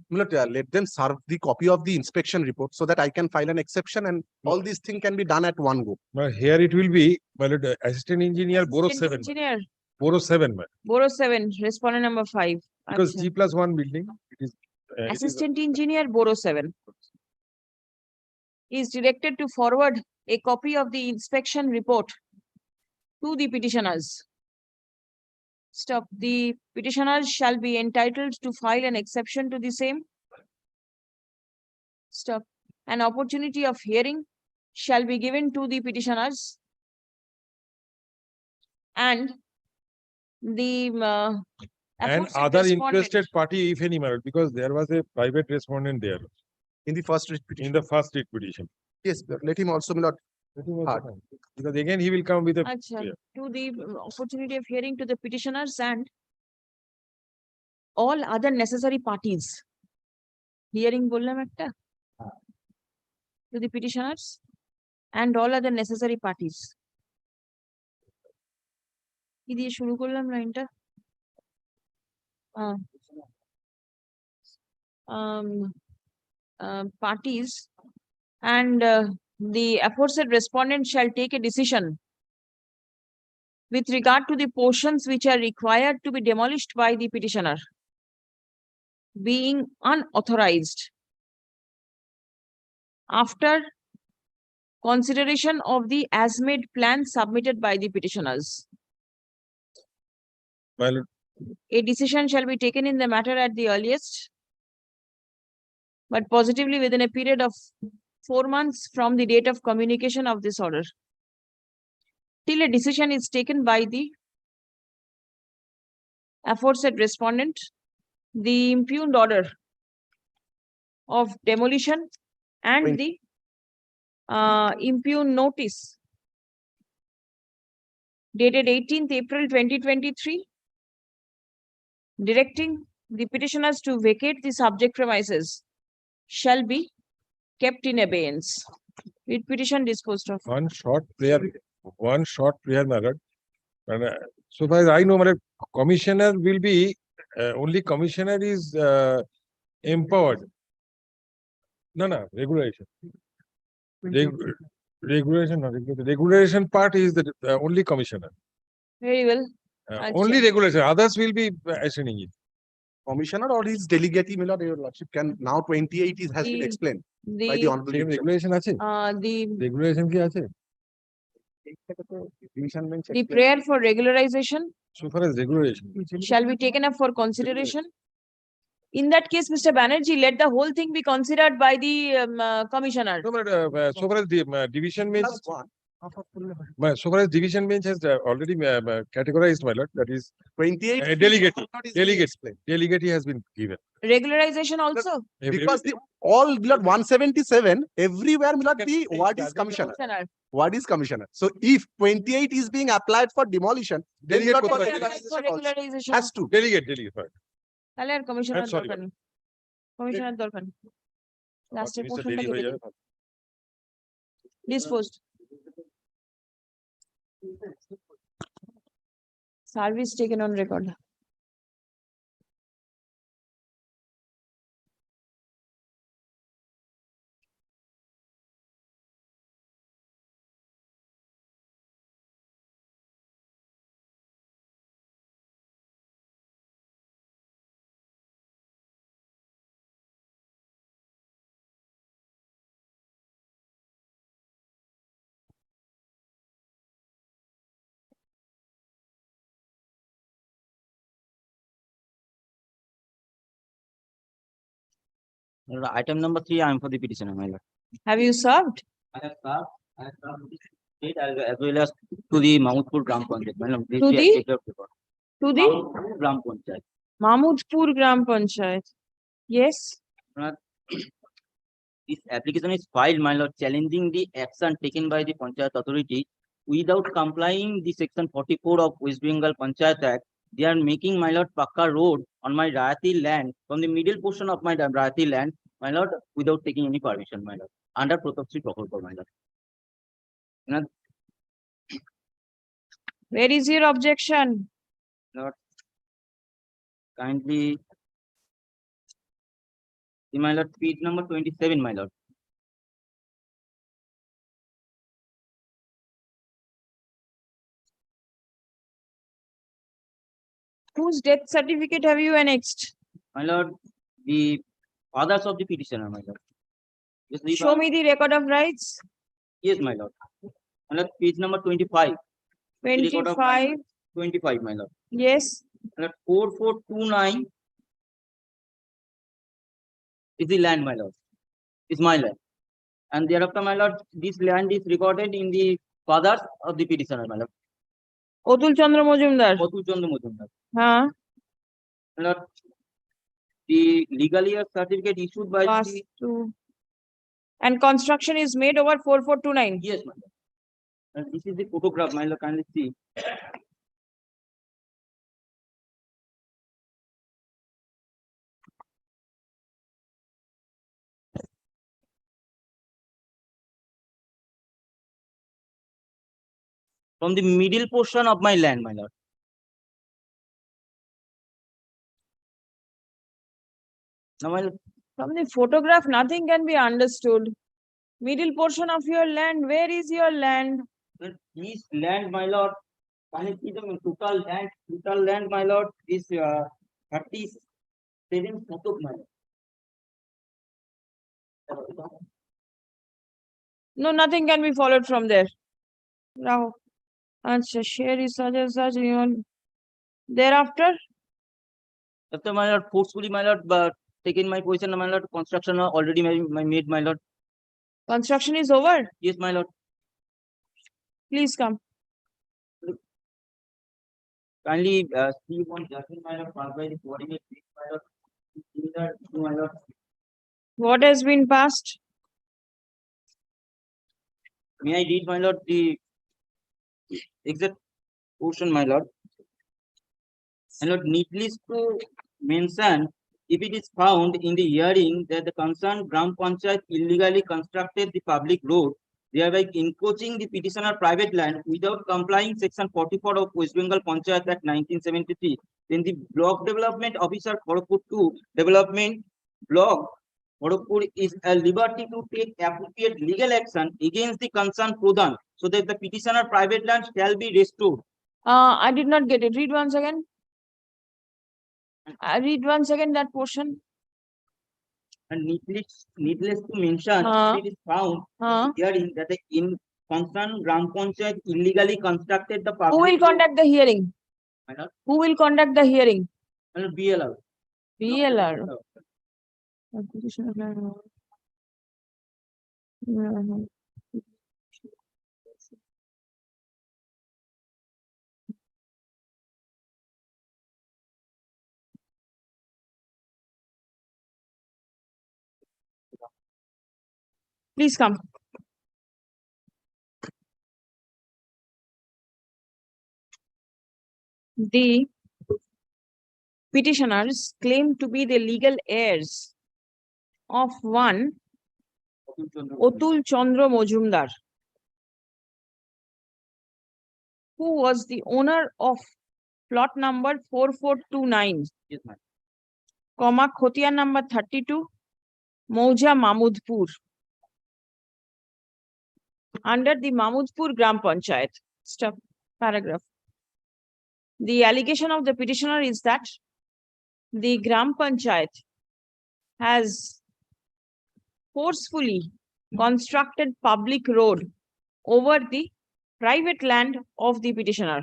Let them serve the copy of the inspection report so that I can file an exception and all these things can be done at one go. But here it will be, well, assistant engineer, Boro Assistant 7. engineer, Boro 7, man. Boro 7, respondent number 5. Because Acha. G+1 building, it is. Assistant engineer Boro 7 is directed to forward a copy of the inspection report to the petitioners. Stop. The petitioners shall be entitled to file an exception to the same. Stop. An opportunity of hearing shall be given to the petitioners, and the And aforesaid other respondent- interested party, if any, matter, because there was a private respondent there In the first writ petition. in the first writ petition. Yes, let him also not. Let him also come. Because again, he will come with a. Acha, Yeah. to the opportunity of hearing to the petitioners and all other necessary parties. Hearing bollam ekta to the petitioners and all other necessary parties. কি দিয়ে শুরু করলাম লাইনটা? Parties and the aforesaid respondent shall take a decision with regard to the portions which are required to be demolished by the petitioner, being unauthorized after consideration of the as-made plan submitted by the petitioners. Well, A decision shall be taken in the matter at the earliest, but positively within a period of 4 months from the date of communication of this order. Till a decision is taken by the aforesaid respondent, the impugned order of demolition and the impugned notice dated 18th April 2023, directing the petitioners to vacate the subject premises shall be kept in abeyance. With petition disposed of. one short prayer, my lord. And, so far as I know, my lord, commissioner will be, only commissioner is empowered. No, regulation. Regulation part is the only commissioner. Very well. Only regulation, others will be assigning it. Commissioner or his delegate, my lord, your lordship can now 28 has been The- explained by The, the honorable. Regulation আছে? the, Regulation কি আছে? the prayer for regularization So far as regulation. shall be taken up for consideration. In that case, Mr. Banerjee, let the whole thing be considered by the commissioner. No, but so far as the division bench, so far as division bench has already categorized, my lord, that is 28. delegate, Not is being explained. delegate has been given. Regularization also. Because the all my lord 177 everywhere my lord the what is commissioner? Commissioner. What is commissioner? So if 28 is being applied for demolition, then Delegate my lord, করতে for পারে। For regularization also regularization. has to. Delegate, right. তাহলে আর commissioner sorry, দরকার নেই commissioner দরকার নেই লাস্টের Mr. পোর্শনটা Delhi হয়ে যাবে। Disposed service taken on record Item number 3, I am for the petitioner, my lord. have you served I have served this state as well as to the Mahmudpur Gram Panchayat, my lord. To the? to the Mahmudpur Gram Panchayat. Mahmudpur Gram Panchayat? Yes. This application is filed, my lord, challenging the action taken by the Panchayat authority without complying the section 44 of West Bengal Panchayat Act. They are making, my lord, Pakka road on my Rayati land, from the middle portion of my Rayati land, my lord, without taking any permission, my lord, under Protopsy Prokolpa, my lord. You know, Where is your objection? Lord, kindly, my lord, page number 27, my lord. Whose death certificate have you annexed? My lord, the fathers of the petitioner, my lord. Yes, the Show me the record of rights. Yes, my lord. My lord, page number 25. The record of 25. 25, my lord. Yes. My lord, 4429 is the land, my lord. Is my land. And thereafter, my lord, this land is recorded in the fathers of the petitioner, my lord. Otul Chandra Mojumdar. Otul Chandra Mojumdar. Huh? My lord, the legal year certificate issued by the... And construction is made over 4429. Yes, my lord. And this is the photograph, my lord, kindly see. From the middle portion of my land, my lord. Now, my lord, from the photograph, nothing can be understood. Middle portion of your land, where is your land? This land, my lord, can you see the total land, my lord, is 37 photos, my lord. No, nothing can be followed from there. Now, answer, share is such and such. Thereafter? After, my lord, forcefully, my lord, but taking my position, my lord, construction already made, my lord. Construction is over? Yes, my lord. Please come. Kindly see one judgment, my lord, passed by the coordinate, my lord. What has been passed? May I read, my lord, the exact portion, my lord? My lord, needless to mention, if it is found in the hearing that the concerned Gram Panchayat illegally constructed the public road, thereby encroaching the petitioner private land without complying section 44 of West Bengal Panchayat Act 1973, then the block development officer Kharagpur 2 development block Kharagpur is at liberty to take appropriate legal action against the concerned Pradhan so that the petitioner private land shall be restored. I did not get it. Read once again. Read once again that portion. And needless to mention, it is found hearing that the in concerned Gram Panchayat illegally constructed the public. Who will conduct the hearing? Who will conduct the hearing? BLR. BLR. Please come. The petitioners claim to be the legal heirs of one Atul Chandra Majumdar, who was the owner of plot number 4429, Khotiya number 32, Mauja Mahmudpur, under the Mahmudpur Gram Panchayat. Stop. Paragraph. The allegation of the petitioner is that the Gram Panchayat has forcefully constructed public road over the private land of the petitioner.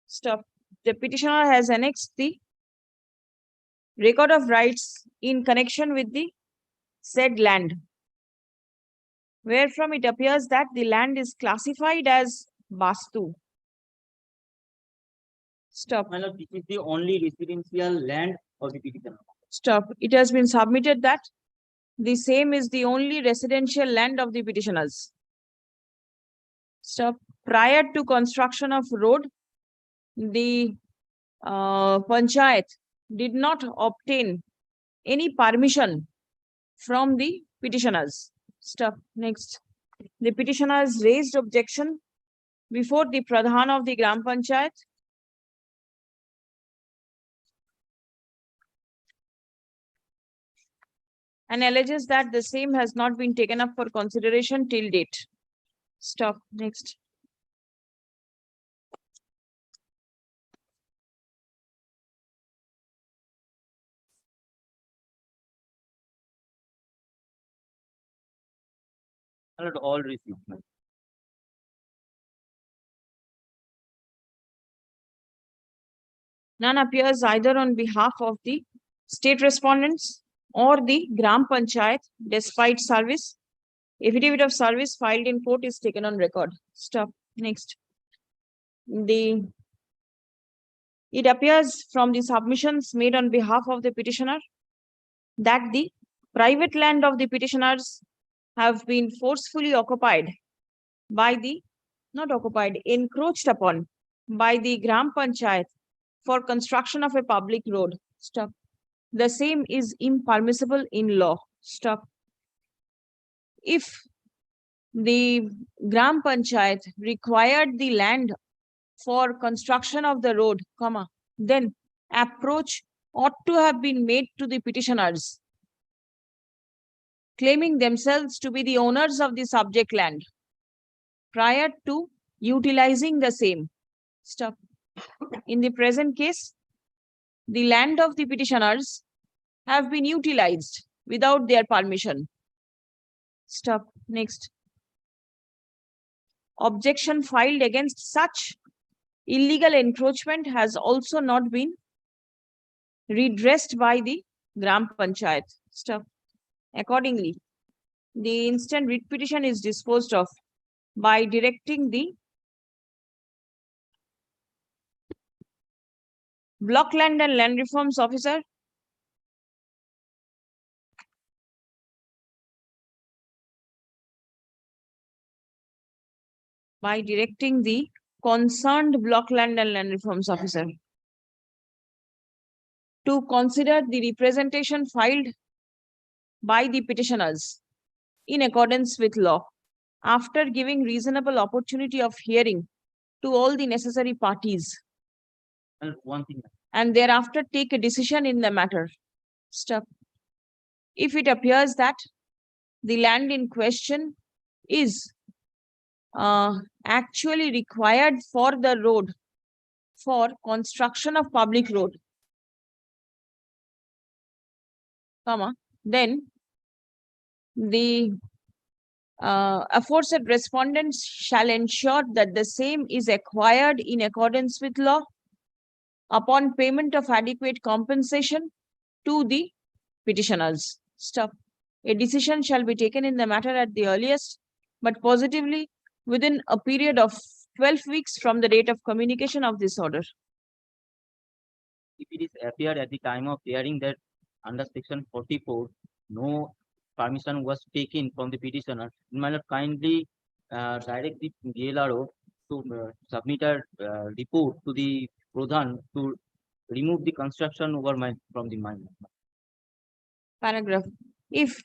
Stop. The petitioner has annexed the record of rights in connection with the said land, wherefrom it appears that the land is classified as Vastu. Stop. This is the only residential land of the petitioner. Stop. It has been submitted that the same is the only residential land of the petitioners. Stop. Prior to construction of road, the Panchayat did not obtain any permission from the petitioners. Stop. Next. The petitioners raised objection before the Pradhan of the Gram Panchayat and alleges that the same has not been taken up for consideration till date. Stop. Next. All received. None appears either on behalf of the state respondents or the Gram Panchayat despite service. Affidavit of service filed in court is taken on record. Stop. Next. It appears from the submissions made on behalf of the petitioner that the private land of the petitioners have been forcefully occupied by the, not occupied, encroached upon by the Gram Panchayat for construction of a public road. Stop. The same is impermissible in law. Stop. If the Gram Panchayat required the land for construction of the road, then approach ought to have been made to the petitioners, claiming themselves to be the owners of the subject land prior to utilizing the same. Stop. In the present case, the land of the petitioners have been utilized without their permission. Stop. Next. Objection filed against such illegal encroachment has also not been redressed by the Gram Panchayat. Stop. Accordingly, the instant writ petition is disposed of by directing the Block Land and Land Reforms Officer concerned Block Land and Land Reforms Officer to consider the representation filed by the petitioners in accordance with law, after giving reasonable opportunity of hearing to all the necessary parties, and thereafter take a decision in the matter. Stop. If it appears that the land in question is actually required for the road, for construction of public road, then the aforesaid respondents shall ensure that the same is acquired in accordance with law upon payment of adequate compensation to the petitioners. Stop. A decision shall be taken in the matter at the earliest, but positively within a period of 12 weeks from the date of communication of this order. If it is appeared at the time of hearing that under section 44, no permission was taken from the petitioner, my lord, kindly direct the DLRO to submit a report to the Pradhan to remove the construction over from the mine. Paragraph. If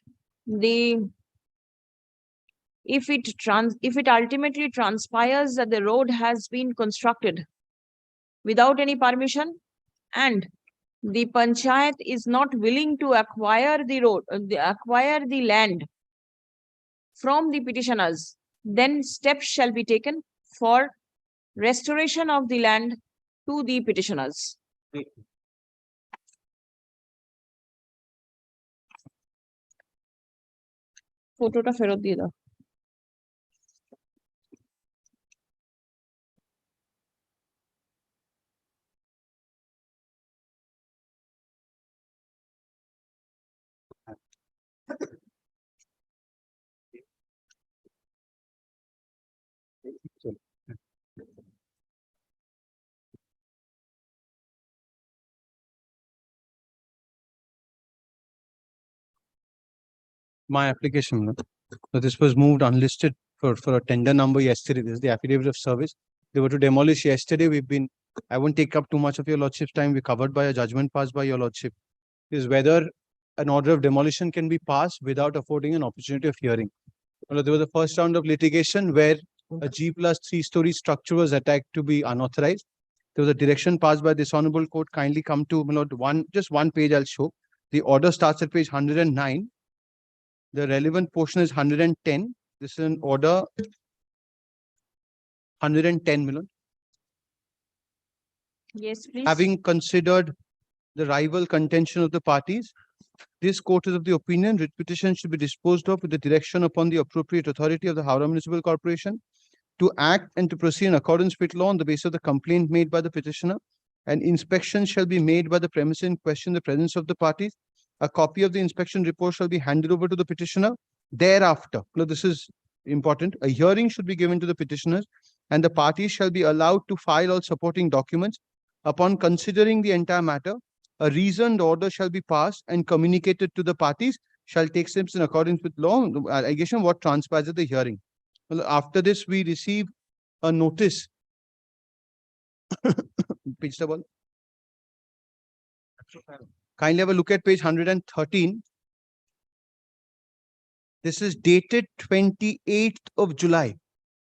it ultimately transpires that the road has been constructed without any permission and the panchayat is not willing to acquire the road, acquire the land from the petitioners, then steps shall be taken for restoration of the land to the petitioners. ফটোটা ফেরত দিয়ে দাও। My application. So this was moved unlisted for a tender number yesterday. This is the affidavit of service. They were to demolish yesterday. I won't take up too much of your lordship's time. We covered by a judgment passed by your lordship. Is whether an order of demolition can be passed without affording an opportunity of hearing. Well, there was the first round of litigation where a G+3-story structure was attacked to be unauthorized. There was a direction passed by this honorable court. Kindly come to, my lord, just one page I'll show. The order starts at page 109. The relevant portion is 110. This is an order 110, my lord. Yes, please. Having considered the rival contention of the parties, this court is of the opinion writ petition should be disposed of with the direction upon the appropriate authority of the Howrah Municipal Corporation to act and to proceed in accordance with law on the basis of the complaint made by the petitioner. An inspection shall be made by the premises in question in the presence of the parties. A copy of the inspection report shall be handed over to the petitioner. Thereafter, now this is important, a hearing should be given to the petitioners and the parties shall be allowed to file all supporting documents. Upon considering the entire matter, a reasoned order shall be passed and communicated to the parties, shall take steps in accordance with law, allegation what transpires at the hearing. Well, after this, we receive a notice. Page double. Kindly have a look at page 113. This is dated 28th of July,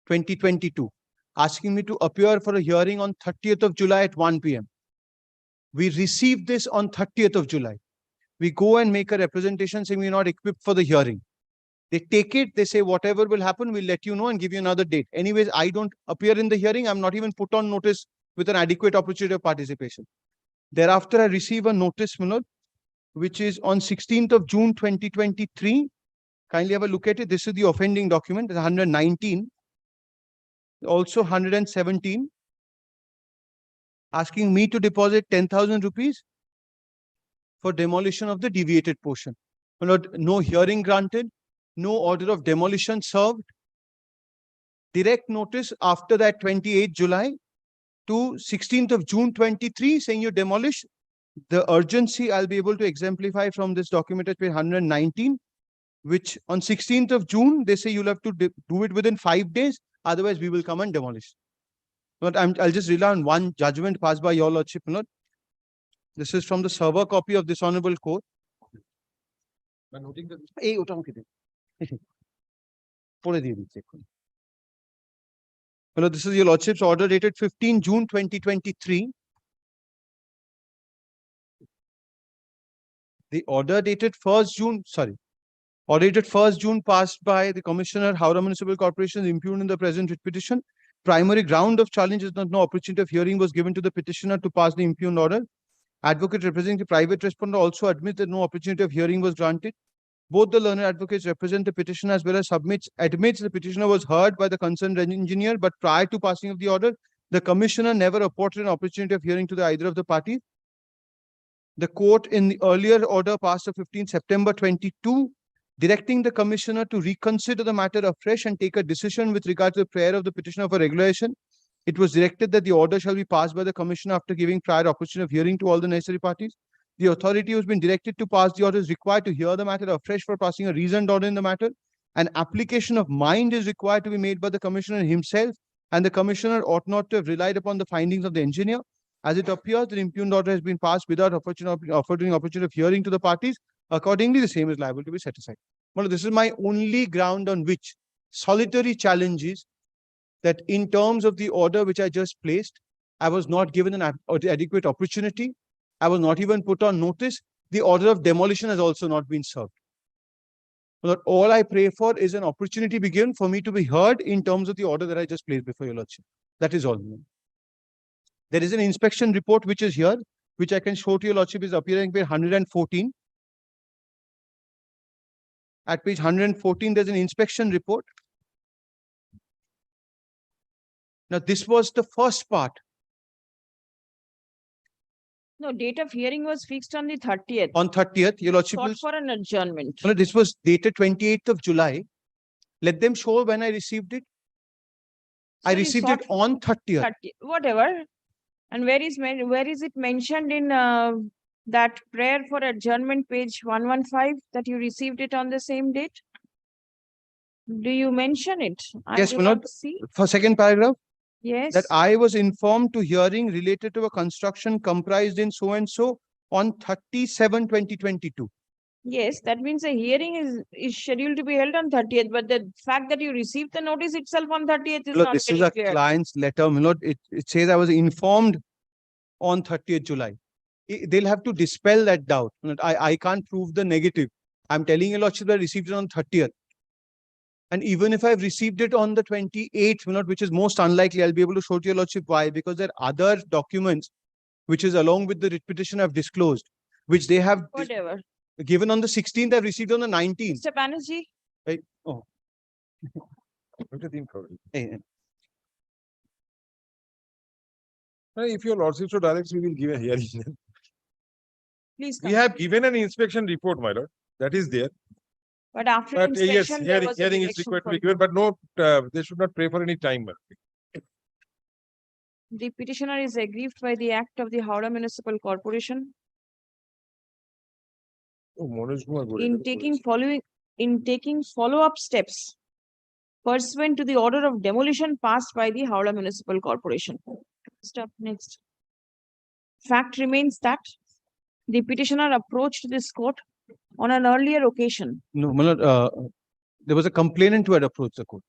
2022, asking me to appear for a hearing on 30th of July at 1 p.m. We received this on 30th of July. We go and make a representation saying we're not equipped for the hearing. They take it, they say whatever will happen, we'll let you know and give you another date. Anyways, I don't appear in the hearing. I'm not even put on notice with an adequate opportunity of participation. Thereafter, I receive a notice, which is on 16th of June, 2023. Kindly have a look at it. This is the offending document, 119. Also 117. Asking me to deposit 10,000 rupees for demolition of the deviated portion. No hearing granted, no order of demolition served. Direct notice after that 28th July to 16th of June 23 saying you demolish. The urgency I'll be able to exemplify from this document at page 119, which on 16th of June, they say you'll have to do it within 5 days. Otherwise, we will come and demolish. But I'll just rely on one judgment passed by your lordship. This is from the server copy of this honorable court. This is your lordship's order dated 15 June 2023. The order dated 1st June, sorry. Order dated 1st June passed by the Commissioner, Howrah Municipal Corporation is impugned in the present writ petition. Primary ground of challenge is that no opportunity of hearing was given to the petitioner to pass the impugned order. Advocate representing the private respondent also admits that no opportunity of hearing was granted. Both the learned advocates represent the petitioner as well as admits the petitioner was heard by the concerned engineer, but prior to passing of the order, the commissioner never reported an opportunity of hearing to either of the parties. The court in the earlier order passed on 15 September 22, directing the commissioner to reconsider the matter afresh and take a decision with regard to the prayer of the petitioner for regulation. It was directed that the order shall be passed by the commissioner after giving prior opportunity of hearing to all the necessary parties. The authority who has been directed to pass the order is required to hear the matter afresh for passing a reasoned order in the matter. An application of mind is required to be made by the commissioner himself, and the commissioner ought not to have relied upon the findings of the engineer. As it appears, the impugned order has been passed without offering opportunity of hearing to the parties. Accordingly, the same is liable to be set aside. Well, this is my only ground on which solitary challenge is that in terms of the order which I just placed, I was not given an adequate opportunity. I was not even put on notice. The order of demolition has also not been served. But all I pray for is an opportunity be given for me to be heard in terms of the order that I just placed before your Lordship. That is all. There is an inspection report which is here, which I can show to your Lordship, is appearing page 114. At page 114, there's an inspection report. Now, this was the first part. No, date of hearing was fixed on the 30th. On 30th, your Lordship Sought will... for an adjournment. No, this was dated 28th of July. Let them show when I received it. I So you received sought it on 30th. 30, whatever. And where is it mentioned in that prayer for adjournment, page 115, that you received it on the same date? Do you mention it? Yes, do my not lord. see. For second paragraph, Yes. that I was informed to hearing related to a construction comprised in so and so on 30/7/2022. Yes, that means a hearing is scheduled to be held on 30th, but the fact that you received the notice itself on 30th is Lord, not this is very a clear. client's letter, my lord. It says I was informed on 30th July. They'll have to dispel that doubt. I can't prove the negative. I'm telling you, Lordship, I received it on 30th. And even if I've received it on the 28th, which is most unlikely, I'll be able to show to your Lordship why. Because there are other documents, which is along with the writ petition I've disclosed, which they have Whatever. given on the 16th, I've received on the 19th. Mr. Banerjee, Right? Oh. If your Lordship so directs, we will give a hearing. please We come. have given an inspection report, my lord. That is there. But after But yes, inspection, there was a hearing is direction required to for be given, but no, they should not pray for any time. the petitioner is aggrieved by the act of the Howrah Municipal Corporation Oh, Manoj Kumar Gore, in taking follow-up steps pursuant to the order of demolition passed by the Howrah Municipal Corporation. Step next. Fact remains that the petitioner approached this court on an earlier occasion. No, my lord, there was a complainant who had approached the court.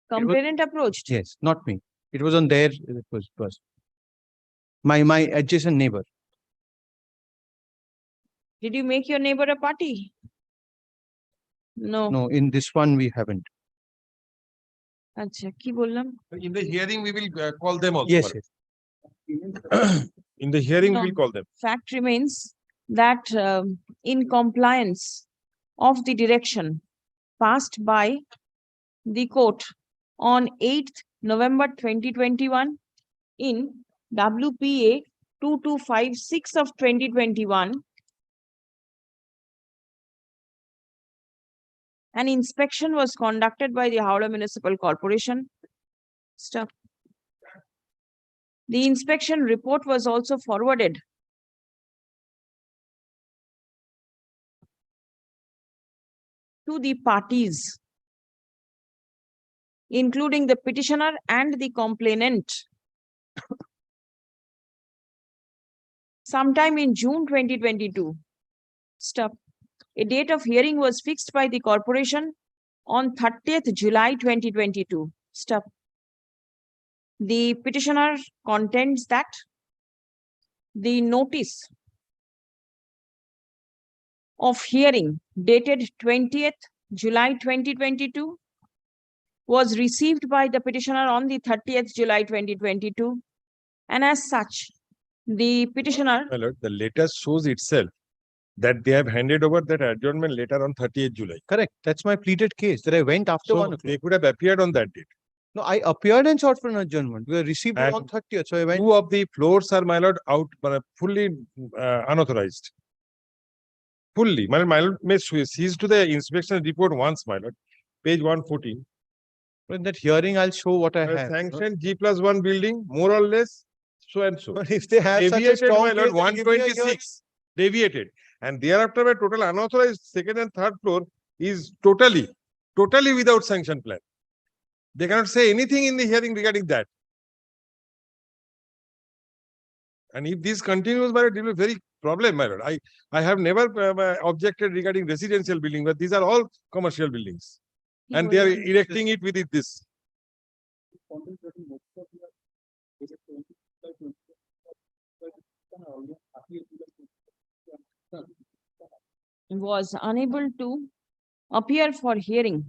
Complainant approached. Yes, not me. It was on their, it was my adjacent neighbor. Did you make your neighbor a party? No. No, in this one we haven't. Acha, ki bollam? In the hearing, we will call them also. Yes, yes. In the hearing, No. we will call them. Fact remains that in compliance of the direction passed by the court on 8th November 2021 in WPA 2256 of 2021, an inspection was conducted by the Howrah Municipal Corporation. Stop. The inspection report was also forwarded to the parties, including the petitioner and the complainant, sometime in June 2022. Stop. A date of hearing was fixed by the corporation on 30th July 2022. Stop. The petitioner contends that the notice of hearing dated 20th July 2022 was received by the petitioner on the 30th July 2022. And as such, the petitioner. My lord, the letter shows itself that they have handed over that adjournment letter on 30th July. Correct. That's my pleaded case that I went after So 1 o'clock. they could have appeared on that date. No, I appeared and sought for an adjournment. We received it on And 30th. So I went. 2 of the floors are, my lord, out, fully unauthorized. Fully. My lord may cease to the inspection report once, my lord. Page 114. In that hearing, I'll show what I have. Sanctioned G+1 building, more or less, so and so. But if they have such a Deviated, strong my lord, case, then give me a hearing. 126. Deviated. And thereafter, my total unauthorized second and third floor is totally without sanction plan. They cannot say anything in the hearing regarding that. And if this continues, my lord, it will be very problem, my lord. I have never objected regarding residential building, but these are all commercial buildings. And they are erecting it with this. Was unable to appear for hearing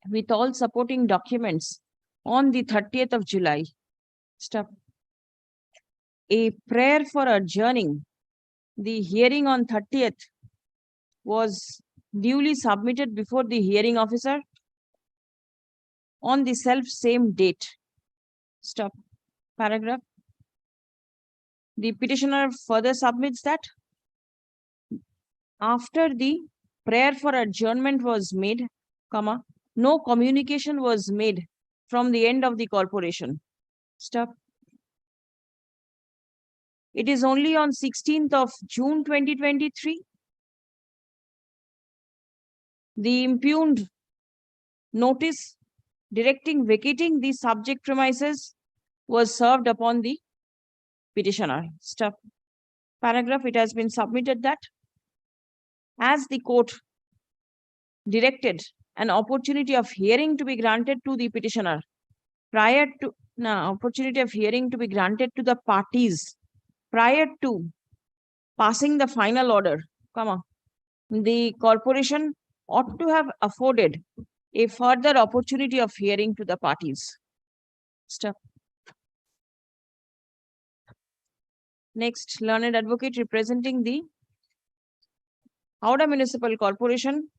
with all supporting documents on the 30th of July. Stop. A prayer for adjourning the hearing on 30th was duly submitted before the hearing officer on the self same date. Stop. Paragraph. The petitioner further submits that after the prayer for adjournment was made, comma, no communication was made from the end of the corporation. Stop. It is only on 16th of June 2023 the impugned notice directing vacating the subject premises was served upon the petitioner. Stop. Paragraph. It has been submitted that as the court directed an opportunity of hearing to be granted to the petitioner prior to opportunity of hearing to be granted to the parties prior to passing the final order, comma, the corporation ought to have afforded a further opportunity of hearing to the parties. Stop. Next, learned advocate representing the Howrah Municipal Corporation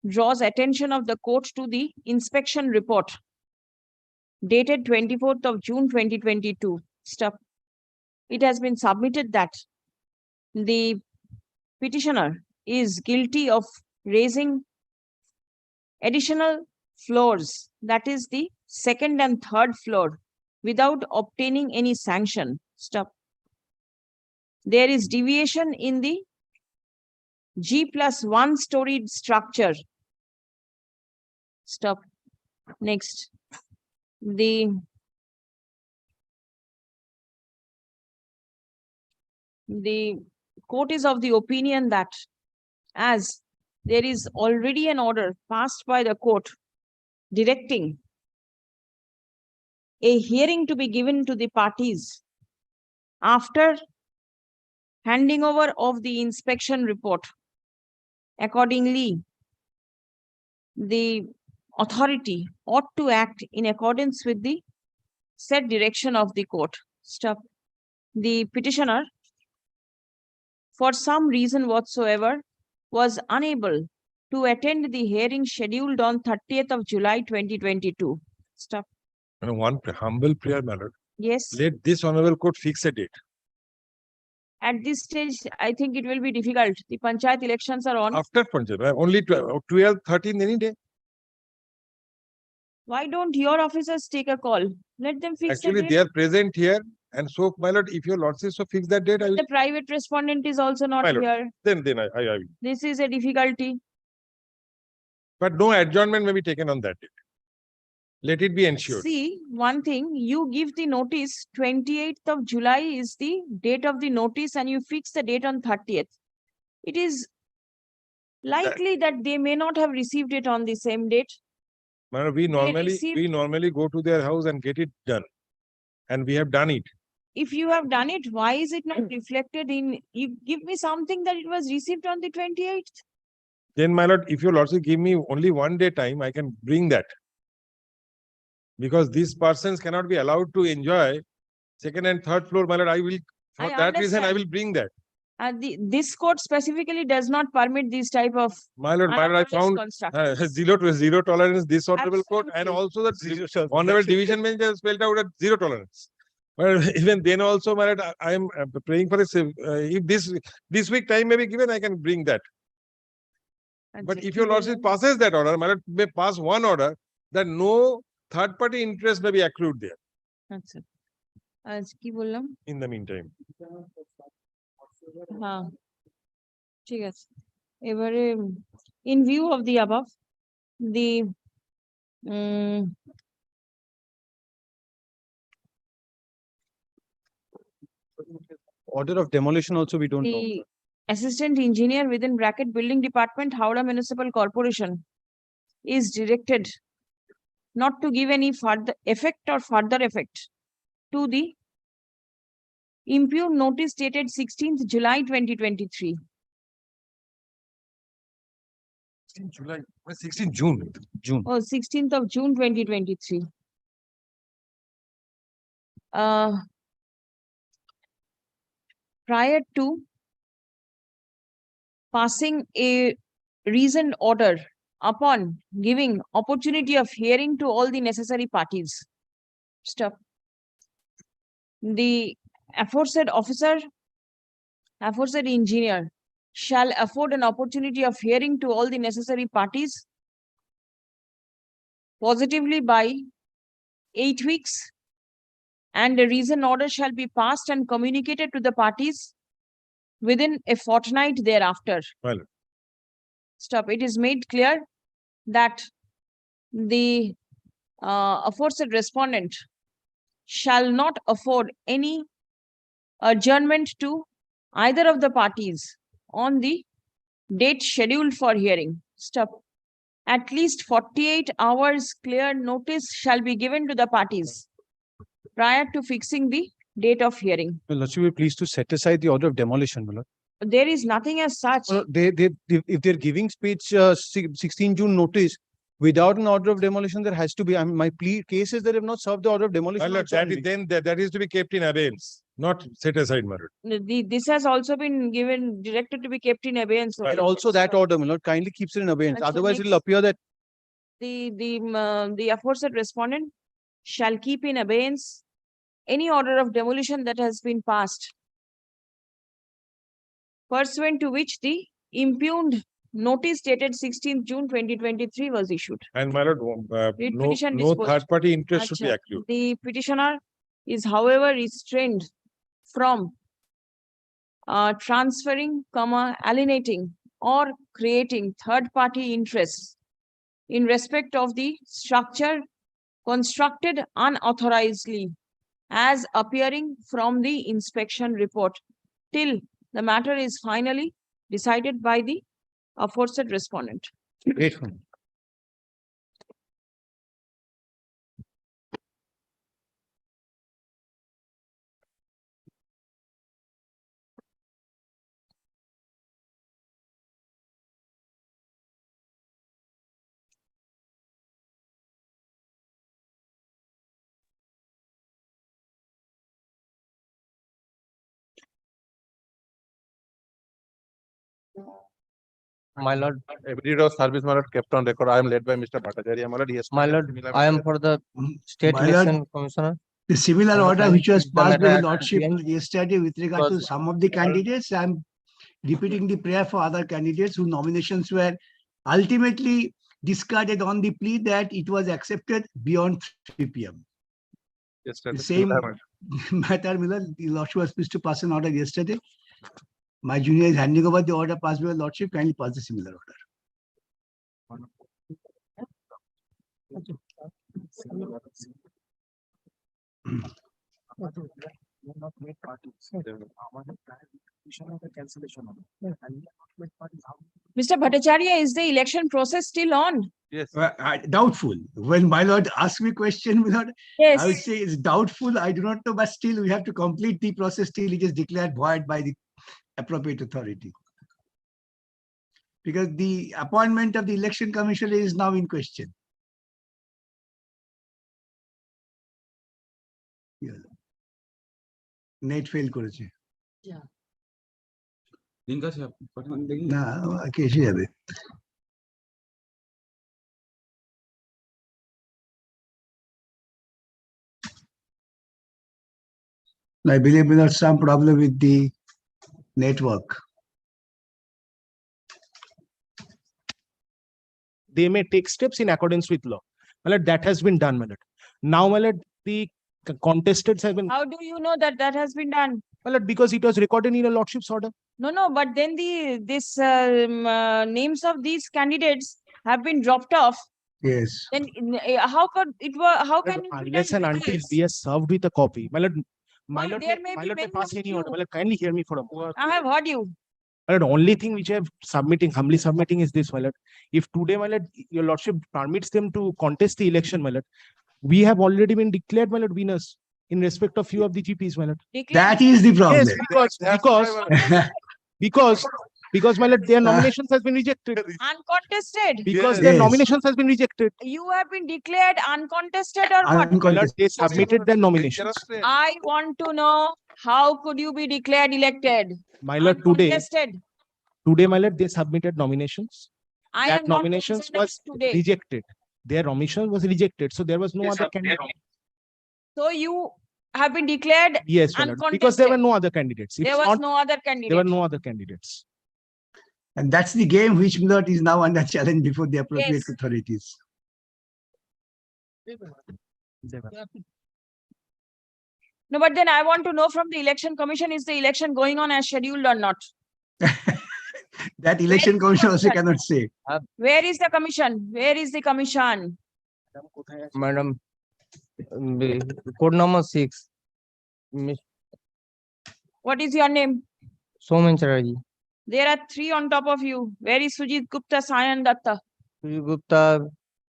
draws attention of the court to the inspection report dated 24th of June 2022. Stop. It has been submitted that the petitioner is guilty of raising additional floors, that is the second and third floor, without obtaining any sanction. Stop. There is deviation in the G+1 storied structure. Stop. Next. The court is of the opinion that as there is already an order passed by the court directing a hearing to be given to the parties after handing over of the inspection report. Accordingly, the authority ought to act in accordance with the said direction of the court. Stop. The petitioner, for some reason whatsoever, was unable to attend the hearing scheduled on 30th of July 2022. Stop. And one humble prayer, my lord. Yes. Let this honorable court fix a date. At this stage, I think it will be difficult. The panchayat elections are on. After panchayat, only 12, 13, any day. Why don't your officers take a call? Let them fix Actually, the they date. are present here. And so, my lord, if your lordship so fix that date, I will. The private respondent is also not My lord, here. Then I will. This is a difficulty. But no adjournment may be taken on that date. Let it be ensured. See, one thing, you give the notice, 28th of July is the date of the notice and you fix the date on 30th. It is likely that they may not have received it on the same date. We normally go to their house and get it done. And we have done it. if you have done it, why is it not reflected in, you give me something that it was received on the 28th? Then, my lord, if your lordship give me only 1 day time, I can bring that. Because these persons cannot be allowed to enjoy second and third floor, my lord, I will, for I that reason, I understand. will bring that. This code specifically does not permit this type of My lord, I anomalous found constructions. zero tolerance, this honorable court, and also the honorable division bench has spelled out at zero tolerance. But even then also, my lord, I am praying for this. If this week time may be given, I can bring that. But if your lordship passes that order, my lord may pass one order that no third party interest may be accrued there. আচ্ছা কি বললাম? In the meantime. হ্যাঁ ঠিক আছে এবারে in view of the above, the Order of demolition also we don't know. the assistant engineer within bracket building department, Howrah Municipal Corporation, is directed not to give any further effect or further effect to the impugned notice dated 16th July 2023. 16 July, 16 June. Oh, 16th of June 2023. Prior to passing a reasoned order upon giving opportunity of hearing to all the necessary parties. Stop. The aforesaid officer, aforesaid engineer shall afford an opportunity of hearing to all the necessary parties positively by 8 weeks, and a reasoned order shall be passed and communicated to the parties within a fortnight thereafter. Well. Stop. It is made clear that the aforesaid respondent shall not afford any adjournment to either of the parties on the date scheduled for hearing. Stop. At least 48 hours clear notice shall be given to the parties prior to fixing the date of hearing. Well, Lordship, we're pleased to set aside the order of demolition, my lord. There is nothing as such. If they're giving speech 16 June notice without an order of demolition, there has to be. I mean, my plea case is that they have not served the order of demolition. My lord, that is to be kept in abeyance, not set aside, my lord. This has also been given, directed to be kept in abeyance. And also that order, my lord, kindly keeps it in abeyance. Actually, Otherwise, it will appear that the aforesaid respondent shall keep in abeyance any order of demolition that has been passed, pursuant to which the impugned notice dated 16th June 2023 was issued. And my lord, Read no petition disposed. third party interest should be Acha. accrued. The petitioner is, however, restrained from transferring, alienating, or creating third-party interests in respect of the structure constructed unauthorizedly as appearing from the inspection report till the matter is finally decided by the aforesaid respondent. grateful. My lord, every of service, my lord, kept on record. I am led by Mr. Bhattacharya. My lord, yes. My lord, I am for the state My lord, election commissioner. The similar And order can which was keep the passed by matter the at lordship the end, yesterday with regard to because some of the candidates, I'm repeating the prayer for other candidates whose nominations were ultimately discarded on the plea that it was accepted beyond 3 p.m. Yesterday. The same matter, Miller, the lordship was pleased to pass an order yesterday. My junior is handing over the order passed by the lordship. Kindly pass the similar order. Mr. Bhattacharya, is the election process still on? Yes. Doubtful. When my lord asks me question, my lord, I would Yes. say it's doubtful. I do not know, but still we have to complete the process till it is declared void by the appropriate authority. Because the appointment of the election commissioner is now in question. Net fail করেছে link আছে পাঠান দেখি না কে এসে যাবে I believe there's some problem with the network. They may take steps in accordance with law. My lord, that has been done, my lord. Now, my lord, the contestants have been, How do you know that that has been done? my lord, because it was recorded in a lordship's order. No, but then names of these candidates have been dropped off. Yes. Then how could it was how can it be Unless done and until otherwise? we are served with a copy, my lord, There may my be lord, may many pass of any you. order. My lord, kindly hear me for a moment. I have heard you. My lord, only thing which I have humbly submitting is this, my lord. If today, my lord, your lordship permits them to contest the election, my lord, we have already been declared, my lord, winners in respect of few of the GPs, my lord. That is the problem. Yes, because my lord, their nominations has been rejected. Uncontested. Because their Yes. nominations has been rejected. You have been declared uncontested or what? My lord, they submitted their nominations. I want to know how could you be declared elected? My lord, today, Uncontested. my lord, they submitted nominations. I That am not nominations concerned was of today. rejected. Their nomination was rejected, so there was no other candidate. So you have been declared Yes, my lord, because there were no other candidates. There It's was not, no other there candidate. were no other candidates. And that's the game which Milord is now under challenge before the appropriate Yes. authorities. No, but then I want to know from the election commission, is the election going on as scheduled or not? That election commission also commission? cannot say. Where is the commission? Where is the commission? Madam, code number 6, What is your name? Somen Chatterjee. There are three on top of you. Where is Sujit Gupta, Sayan Datta? Sujit Gupta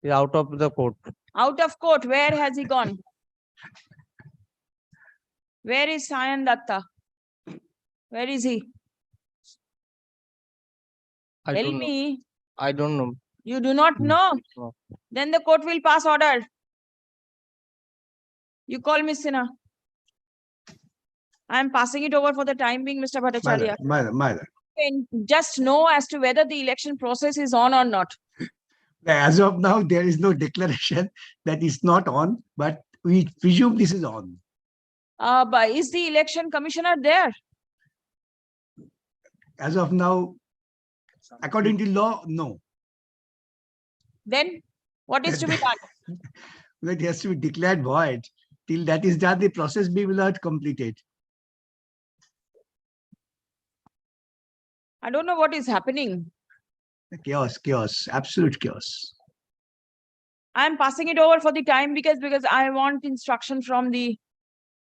is out of the court. Out of court. Where has he gone? Where is Sayan Datta? Where is he? I Tell don't know. me. I don't know. You do not know? No. Then the court will pass order. You call Miss Sinha. I am passing it over for the time being, Mr. Bhattacharya. Mother. And just know as to whether the election process is on or not. As of now, there is no declaration that is not on, but we presume this is on. But is the election commissioner there? As of now, according to law, no. Then what is to be done? That has to be declared void. Till that is done, the process will not completed. I don't know what is happening. Chaos, absolute chaos. I am passing it over for the time because I want instruction from the.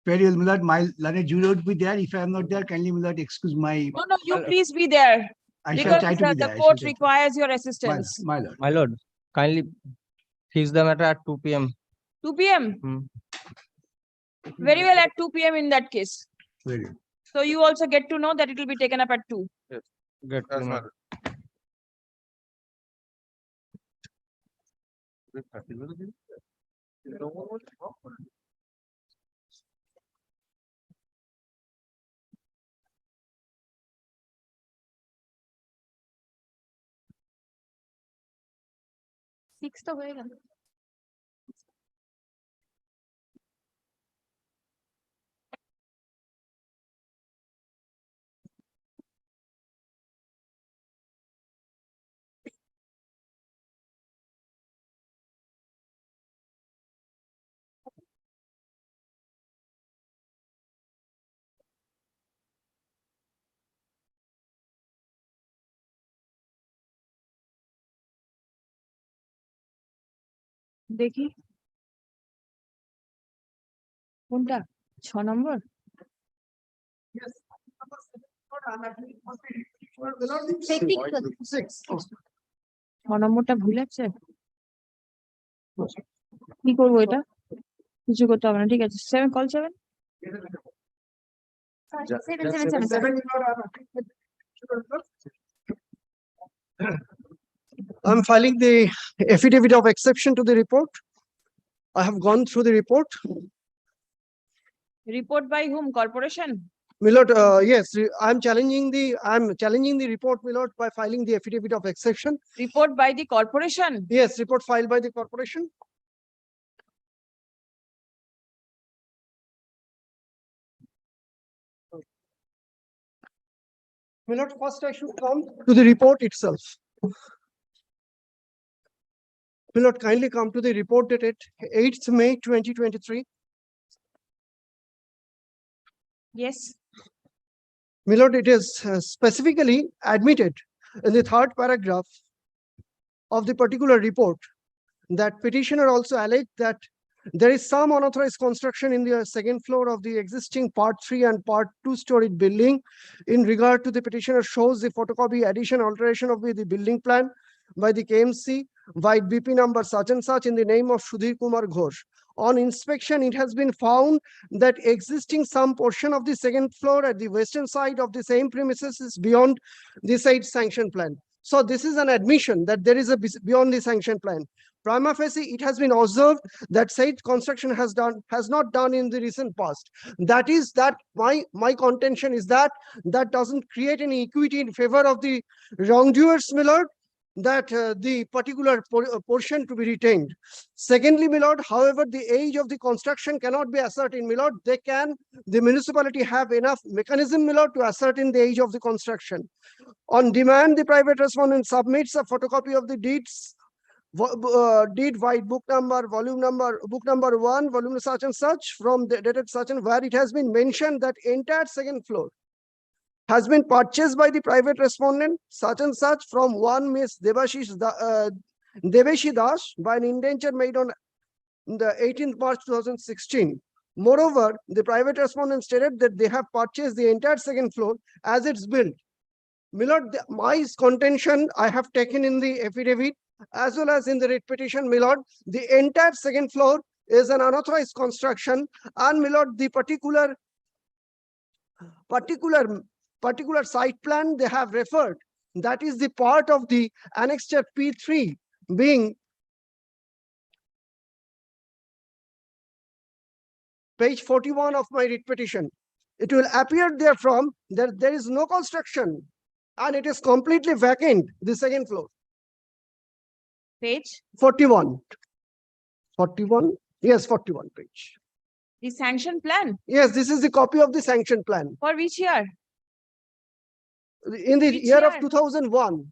Very well, Milord, my learned jury would be there. If I am not there, kindly, Milord, excuse my. No, you please be there. I shall Because try to be the there. I court shall try to- requires your assistance. My lord. My lord, kindly fix the matter at 2 p.m. 2 p.m. Very well, at 2 p.m. in that case. Very well. So you also get to know that it will be taken up at 2. Yes. Get to know. Six তো হয়ে গেল দেখি কোনটা 6 নম্বর 6 নম্বরটা ভুল আছে কি করবো এটা? কিছু করতে হবে না, ঠিক আছে। 7, call 7. I'm filing the affidavit of exception to the report. I have gone through the report. Report by whom? Corporation? My lord, yes, I'm challenging the report, my lord, by filing the affidavit of exception. Report by the corporation? Yes, report filed by the corporation. My lord, first I should come to the report itself. My lord, kindly come to the report dated 8th May 2023. Yes. My lord, it is specifically admitted in the 3rd paragraph of the particular report that petitioner also alleged that there is some unauthorized construction in the 2nd floor of the existing part 3 and part 2 storied building. In regard to the petitioner shows the photocopy addition alteration of the building plan by the KMC by BP number such and such in the name of Sudhir Kumar Ghosh. On inspection, it has been found that existing some portion of the 2nd floor at the western side of the same premises is beyond the said sanction plan. So this is an admission that there is a beyond the sanction plan. Prima facie, it has been observed that said construction has not done in the recent past. That is that my contention is that that doesn't create any equity in favor of the wrongdoers, my lord, that the particular portion to be retained. Secondly, my lord, however, the age of the construction cannot be ascertained, my lord. The municipality have enough mechanism, my lord, to ascertain the age of the construction. On demand, the private respondent submits a photocopy of the deed white book number, book number 1, volume such and such, from the dated such and where it has been mentioned that entire 2nd floor has been purchased by the private respondent such and such from one Miss Deveshi Das by an indenture made on the 18th March 2016. Moreover, the private respondent stated that they have purchased the entire 2nd floor as it's built. My lord, my contention I have taken in the affidavit as well as in the writ petition, my lord, the entire 2nd floor is an unauthorized construction, and my lord, the particular site plan they have referred, that is the part of the annexure P3 being page 41 of my writ petition. It will appear therefrom that there is no construction and it is completely vacant, the 2nd floor. Page? 41. 41? Yes, 41 page. The sanction plan? Yes, this is the copy of the sanction plan. For which year? In the Which year of year? 2001.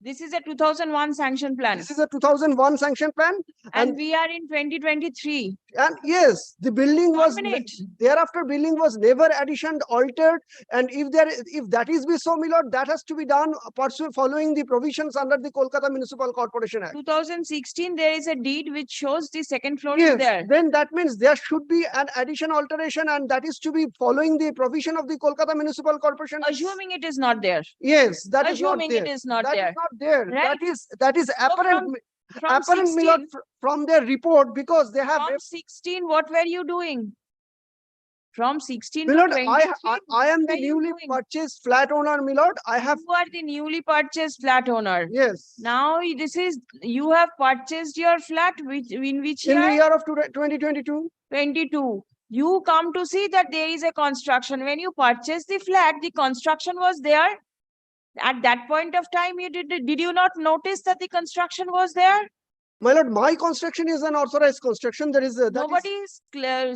This is a 2001 sanction plan. This is a 2001 sanction plan. And we are in 2023. And yes, the building was, minute. thereafter building was never additioned, altered. And if that is be so, my lord, that has to be done following the provisions under the Kolkata Municipal Corporation Act. 2016, there is a deed which shows the 2nd floor Yes, is there. then that means there should be an addition alteration, and that is to be following the provision of the Kolkata Municipal Corporation. Assuming it is not there. Yes, that is not Assuming there. it is not That there. is not there. Right? That is apparent. From Apparent, my lord, 16 from their report, because they have. From 16, what were you doing? From 16 My to lord, 23, I am the what were you newly doing? purchased flat owner, my lord. You are the newly purchased flat owner. Yes. Now you have purchased your flat in which year? In the year of 2022. 22. You come to see that there is a construction. When you purchased the flat, the construction was there. At that point of time, did you not notice that the construction was there? My lord, my construction is an authorized construction. There is Nobody is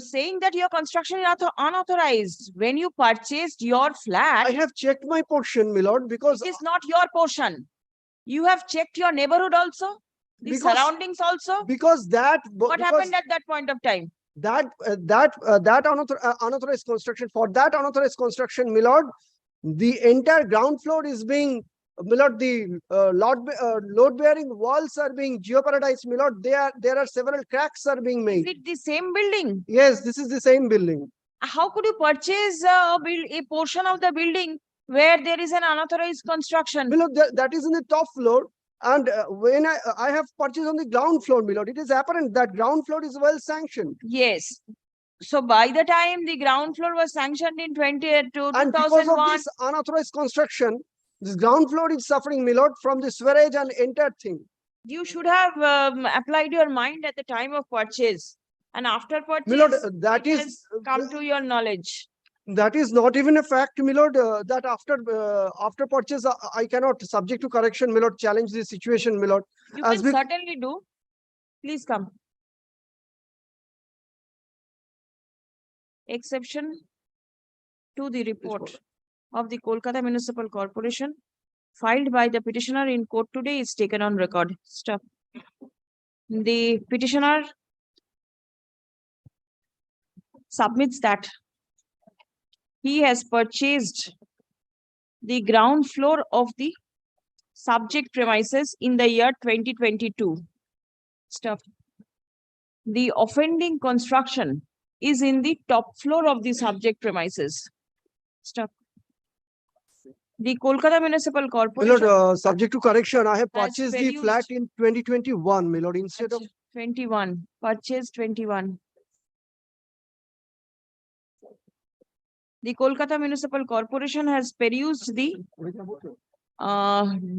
saying that your construction is unauthorized. When you purchased your flat, I have checked my portion, my lord, because it is not your portion. You have checked your neighborhood also, the surroundings also. Because what happened at that point of time? That unauthorized construction, for that unauthorized construction, my lord, the entire ground floor is being, my lord, the load-bearing walls are being jeopardized, my lord. There are several cracks are being made. Is it the same building? Yes, this is the same building. How could you purchase a portion of the building where there is an unauthorized construction? My lord, that is in the top floor, And when I have purchased on the ground floor, my lord, it is apparent that ground floor is well sanctioned. Yes. So by the time the ground floor was sanctioned in And because of 2001, this unauthorized construction, this ground floor is suffering, my lord, from the sewerage and entire thing. you should have applied your mind at the time of purchase. And after purchase, My lord, that it is has come to your knowledge. that is not even a fact, my lord, that after purchase, I cannot, subject to correction, my lord, challenge the situation, my lord. You As can certainly do. Please come. Exception to the report of the Kolkata Municipal Corporation filed by the petitioner in court today is taken on record. Stop. The petitioner submits that he has purchased the ground floor of the subject premises in the year 2022. Stop. The offending construction is in the top floor of the subject premises. Stop. The Kolkata Municipal my Corporation. lord, subject to correction, I have has purchased the produced- flat in 2021, my lord, instead of 21, purchase 21. The Kolkata Municipal Corporation has perused the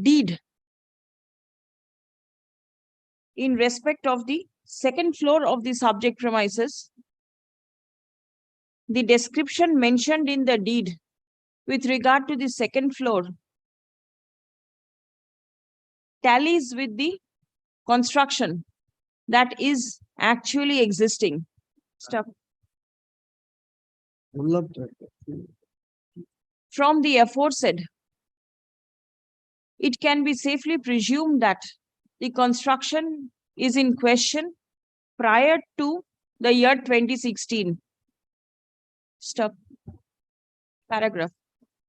deed in respect of the second floor of the subject premises. The description mentioned in the deed with regard to the second floor tallies with the construction that is actually existing. Stop. From the aforesaid, it can be safely presumed that the construction is in question prior to the year 2016. Stop. Paragraph.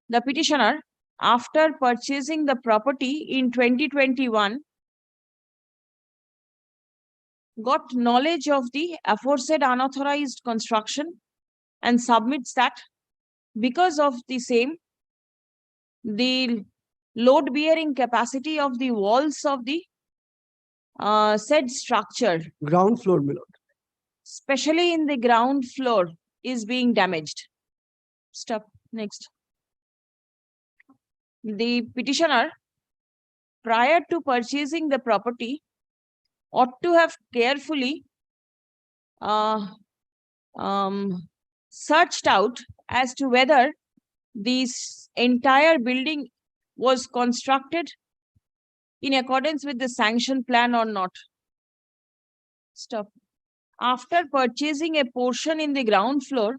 The petitioner, after purchasing the property in 2021, got knowledge of the aforesaid unauthorized construction and submits that because of the same, the load bearing capacity of the walls of the said structure, ground floor, my lord, especially in the ground floor, is being damaged. Stop. Next. The petitioner, prior to purchasing the property, ought to have carefully searched out as to whether this entire building was constructed in accordance with the sanction plan or not. Stop. After purchasing a portion in the ground floor,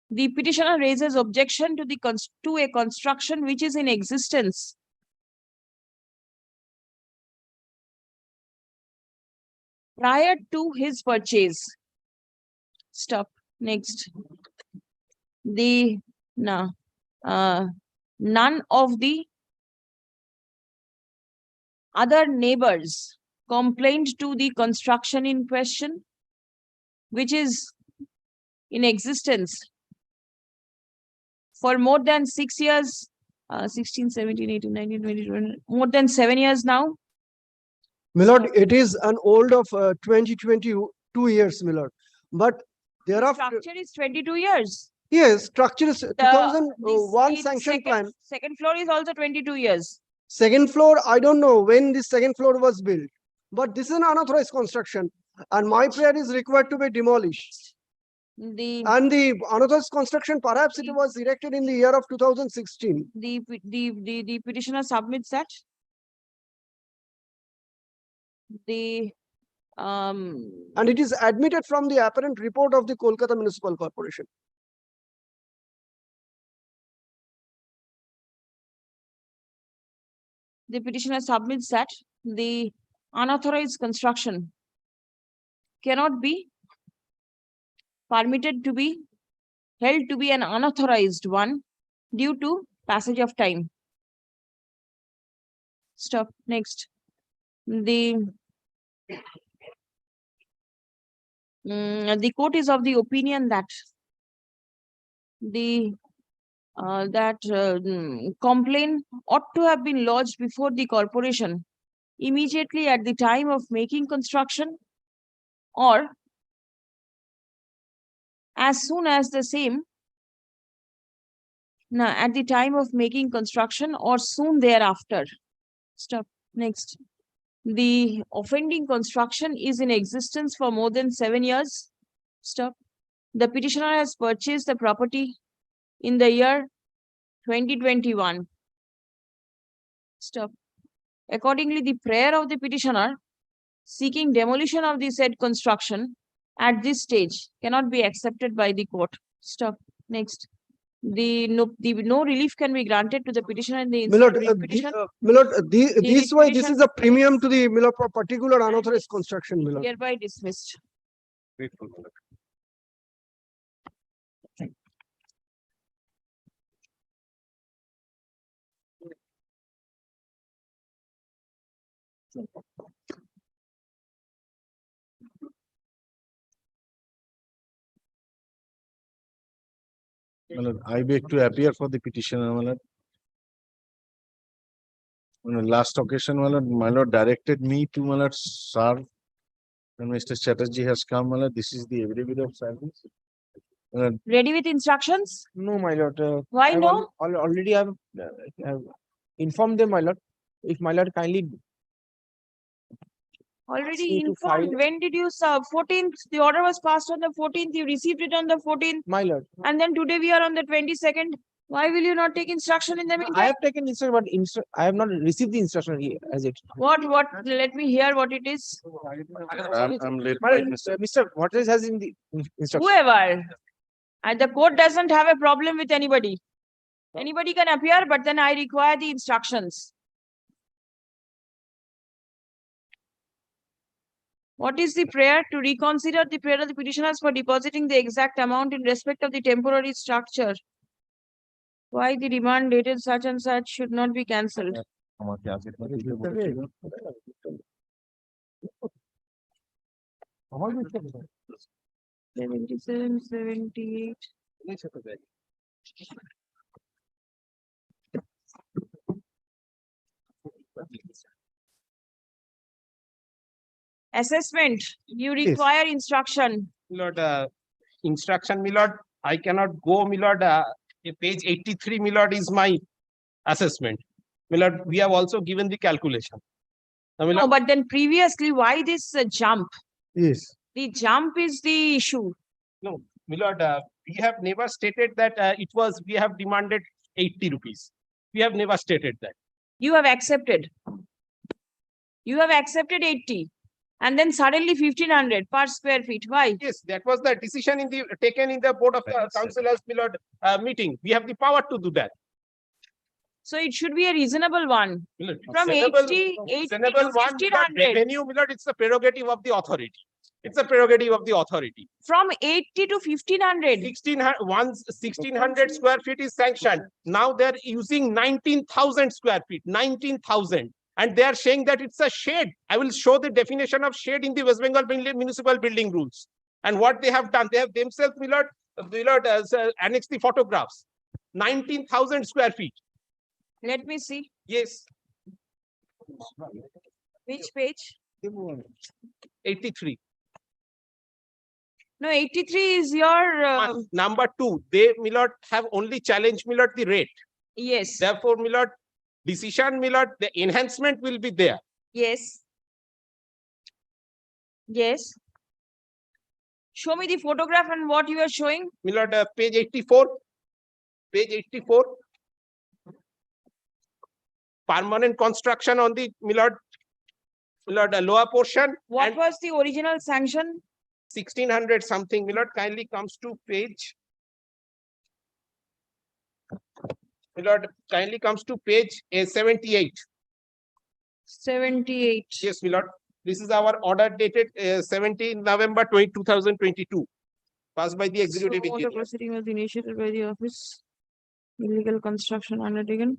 the petitioner raises objection to a construction which is in existence prior to his purchase. Stop. Next. None of the other neighbors complained to the construction in question, which is in existence for more than 6 years, 16, 17, 18, 19, 20, 21, more than 7 years now. my lord, it is an old of 2022 years, my lord. But thereafter, Structure is 22 years. yes, structure is 2001 The sanction plan. Second floor is also 22 years. Second floor, I don't know when this second floor was built, but this is an unauthorized construction, and my prayer is required to be demolished. And the unauthorized construction, perhaps it was erected in the year of 2016. The petitioner submits that. And it is admitted from the apparent report of the Kolkata Municipal Corporation. The petitioner submits that the unauthorized construction cannot be permitted to be held to be an unauthorized one due to passage of time. Stop. Next. The court is of the opinion that the that complaint ought to have been lodged before the corporation immediately at the time of making construction, or as soon as the same, no, at the time of making construction or soon thereafter. Stop. Next. The offending construction is in existence for more than 7 years. Stop. The petitioner has purchased the property in the year 2021. Stop. Accordingly, the prayer of the petitioner seeking demolition of the said construction at this stage cannot be accepted by the court. Stop. Next. No relief can be granted to the petitioner in the Milord, petition. this way, this is a premium to the Milord for particular unauthorized construction, Milord. Hereby dismissed. Grateful. My lord, I beg to appear for the petitioner, my lord. On the last occasion, my lord directed me to, my lord, serve. When Mr. Chatterjee has come, my lord, this is the affidavit of service. My lord, Ready with instructions? No, my lord. Why I've no? Already I've informed them, my lord. If my lord kindly Already me to file- informed. When did you serve? 14th. The order was passed on the 14th. You received it on the 14th. my lord, And then today we are on the 22nd. Why will you not take instruction in the meantime? I have taken instruction, but I have not received the instruction as it. What? Let me hear what it is. I'm led My by lord, Mr. Mr. What else has in the instruction? Whoever. And the court doesn't have a problem with anybody. Anybody can appear, but then I require the instructions. What is the prayer? To reconsider the prayer of the petitioners for depositing the exact amount in respect of the temporary structure. Why the demand dated such and such should not be cancelled. আমাকে আগে থেকে দিতে বলেছিল। 77, 78. Assessment, you require instruction. Milord, instruction, Milord, I cannot go, Milord. Page 83, Milord, is my assessment. Milord, we have also given the calculation. Now, No, Milord, but then previously, why this jump? Yes. The jump is the issue. no, Milord, we have never stated that we have demanded 80 rupees. We have never stated that. You have accepted. You have accepted 80. And then suddenly 1500 per square feet. Why? Yes, that was the decision taken in the Board of Councillors, Milord, meeting. We have the power to do that. So it should be a reasonable one. Milord, From reasonable- 80 to reasonable one, Milord, 1500. revenue, Milord, it's the prerogative of the authority. It's a prerogative of the authority. From 80 to 1500. 1600 square feet is sanctioned. Now they're using 19,000 square feet, 19,000. And they are saying that it's a shade. I will show the definition of shade in the West Bengal municipal building rules. And what they have done, they have themselves, Milord, annexed the photographs. 19,000 square feet. Let me see. Yes, Which page? 83. No, 83 is your. Number 2, they, Milord, have only challenged, Milord, the rate. Yes. Therefore, Milord, decision, Milord, the enhancement will be there. Yes. Yes. Show me the photograph and what you are showing. Milord, page 84. Page 84. Permanent construction on the Milord, lower portion. What and was the original sanction? 1600 something. Milord, kindly comes to page. Milord, kindly comes to page 78. 78. Yes, Milord. This is our order dated 17 November 2022. Passed by the executive So, the engineer. proceeding was initiated by the office. Illegal construction undertaken.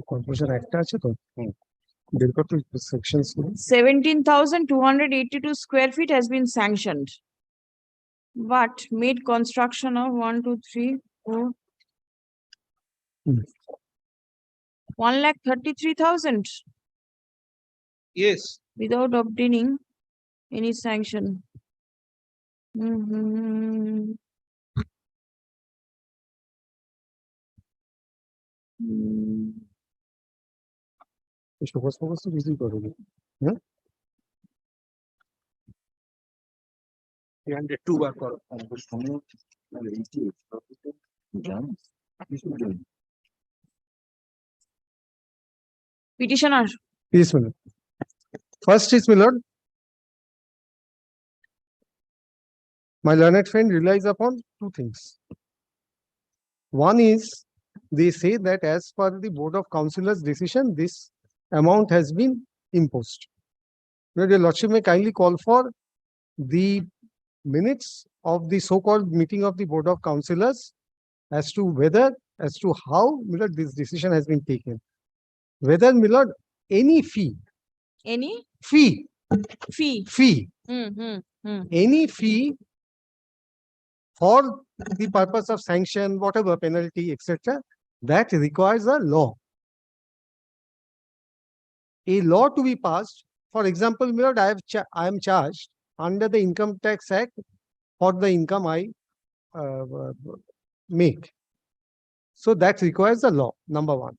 Corporation Act আছে তো দেখো তো sections 17,282 square feet has been sanctioned. but made construction of 1, 2, 3, 4. 1,33,000 Yes. without obtaining any sanction. Mhm. Mm. Petitioner, Yes, my lord. First is, my lord, my learned friend relies upon two things. One is, they say that as per the Board of Councillors decision, this amount has been imposed. Your Lordship may kindly call for the minutes of the so-called meeting of the Board of Councillors as to how, my lord, this decision has been taken. Whether, my lord, any fee, any fee, fee? any fee for the purpose of sanction, whatever penalty, etc., that requires a law. A law to be passed. For example, my lord, I am charged under the Income Tax Act for the income I make. So that requires a law, number one.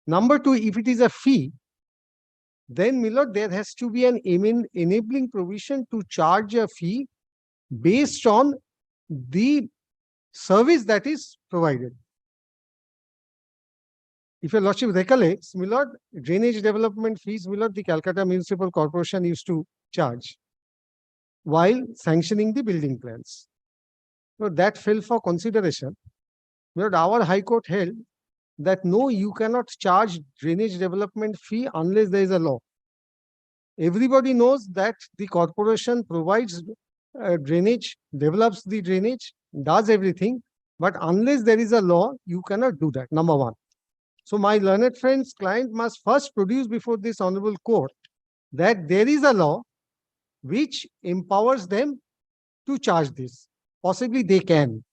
Number two, if it is a fee, then, my lord, there has to be an enabling provision to charge a fee based on the service that is provided. If your Lordship recollects, my lord, drainage development fees, my lord, the Calcutta Municipal Corporation used to charge while sanctioning the building plans. So that fell for consideration. My lord, our High Court held that no, you cannot charge drainage development fee unless there is a law. Everybody knows that the corporation provides drainage, develops the drainage, does everything, but unless there is a law, you cannot do that, number one. So my learned friend's client must first produce before this honorable court that there is a law which empowers them to charge this. Possibly they can,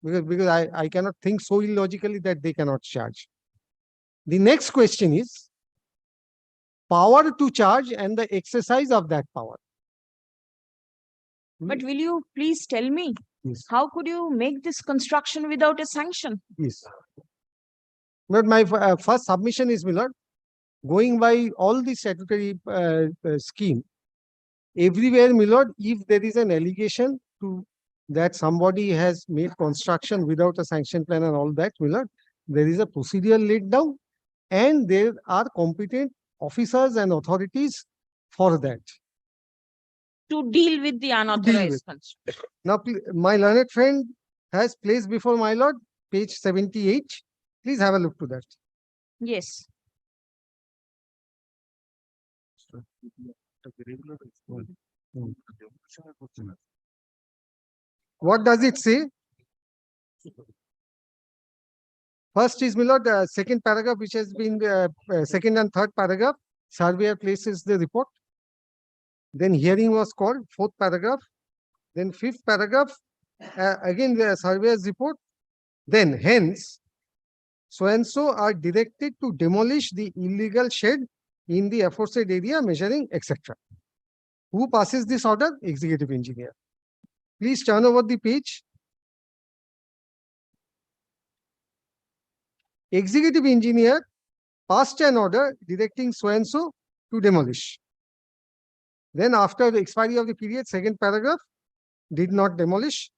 because I cannot think so illogically that they cannot charge. The next question is power to charge and the exercise of that power. But will you please tell me, Yes. how could you make this construction without a sanction? Yes. But my first submission is, my lord, going by all the statutory scheme, everywhere, my lord, if there is an allegation to that somebody has made construction without a sanction plan and all that, my lord, there is a procedure laid down and there are competent officers and authorities for that. To deal with the unauthorized construction. Now, my learned friend has placed before my lord, page 78. Please have a look to that. Yes. What does it say? First is, my lord, second paragraph, which has been second and third paragraph, surveyor places the report. Then hearing was called, fourth paragraph. Then fifth paragraph, again the surveyor's report. Then hence, so-and-so are directed to demolish the illegal shed in the aforesaid area measuring, etc. Who passes this order? Executive engineer. Please turn over the page. Executive engineer passed an order directing so-and-so to demolish. Then after the expiry of the period, second paragraph, did not demolish.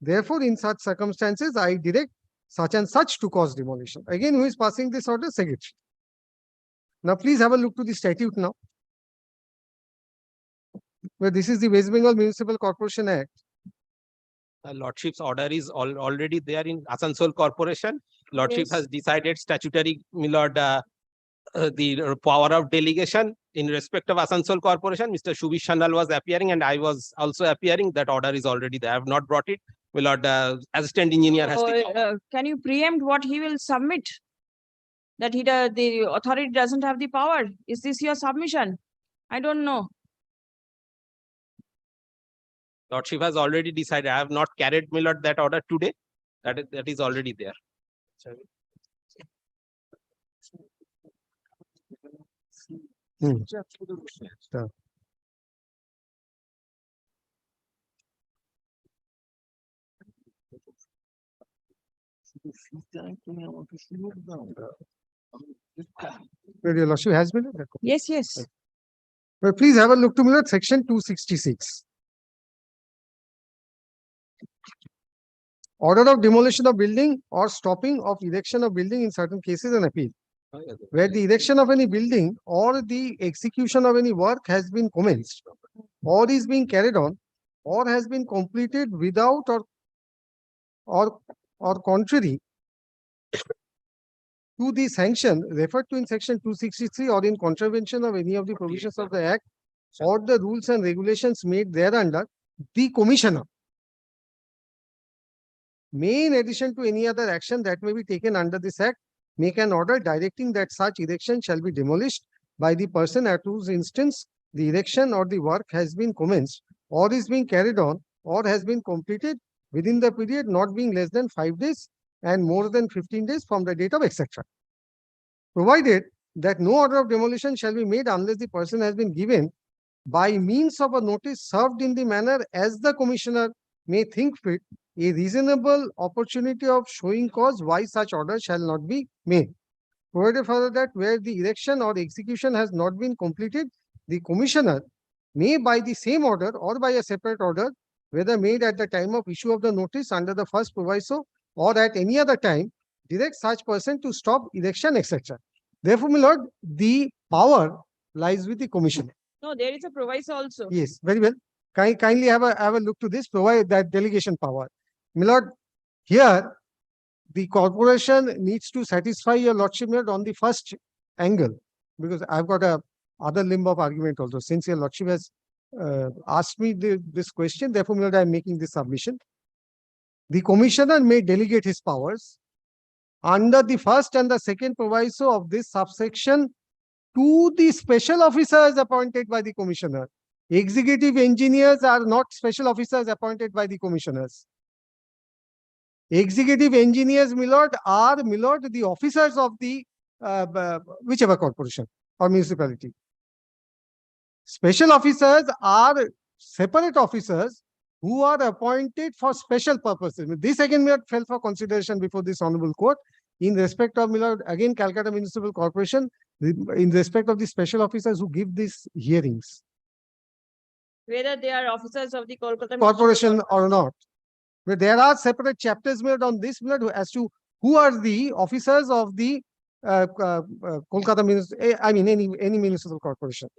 Therefore, in such circumstances, I direct such and such to cause demolition. Again, who is passing this order? Secretary. Now, please have a look to the statute now. Where this is the West Bengal Municipal Corporation Act. Lordship's order is already there in Asansol Corporation. Lordship Yes. has decided statutory, my lord, the power of delegation in respect of Asansol Corporation. Mr. Shubhish Shandal was appearing and I was also appearing. That order is already there. I have not brought it. My lord, assistant engineer has taken. Can you preempt what he will submit? That the authority doesn't have the power. Is this your submission? I don't know. Lordship has already decided. I have not carried, my lord, that order today. That is already there. Sure. Your lordship has been. Yes, yes. Well, please have a look to me at section 266. Order of demolition of building or stopping of erection of building in certain cases and appeal. Where the erection of any building or the execution of any work has been commenced or is being carried on or has been completed without or contrary to the sanction referred to in section 263 or in contravention of any of the provisions of the Act or the rules and regulations made thereunder, the Commissioner may, in addition to any other action that may be taken under this Act, make an order directing that such erection shall be demolished by the person at whose instance the erection or the work has been commenced or is being carried on or has been completed within the period not being less than 5 days and more than 15 days from the date of etc. Provided that no order of demolition shall be made unless the person has been given by means of a notice served in the manner as the Commissioner may think fit, a reasonable opportunity of showing cause why such order shall not be made. Provided further that where the erection or execution has not been completed, the Commissioner may by the same order or by a separate order, whether made at the time of issue of the notice under the first proviso or at any other time, direct such person to stop erection, etc. Therefore, my lord, the power lies with the Commissioner. No, there is a proviso also. Yes, very well. Kindly have a look to this, provide that delegation power. My lord, here the corporation needs to satisfy your lordship on the first angle, because I've got a other limb of argument also. Since your lordship has asked me this question, therefore, my lord, I'm making this submission. The Commissioner may delegate his powers under the first and the second proviso of this subsection to the special officers appointed by the Commissioner. Executive engineers are not special officers appointed by the commissioners. Executive engineers, my lord, are, my lord, the officers of the whichever corporation or municipality. Special officers are separate officers who are appointed for special purposes. This again, my lord, fell for consideration before this honorable court in respect of, my lord, again, Calcutta Municipal Corporation, in respect of the special officers who give these hearings. Whether they are officers of the Kolkata Corporation or not. But there are separate chapters made on this as to who are the officers of the Kolkata municipal, I mean any municipal corporation.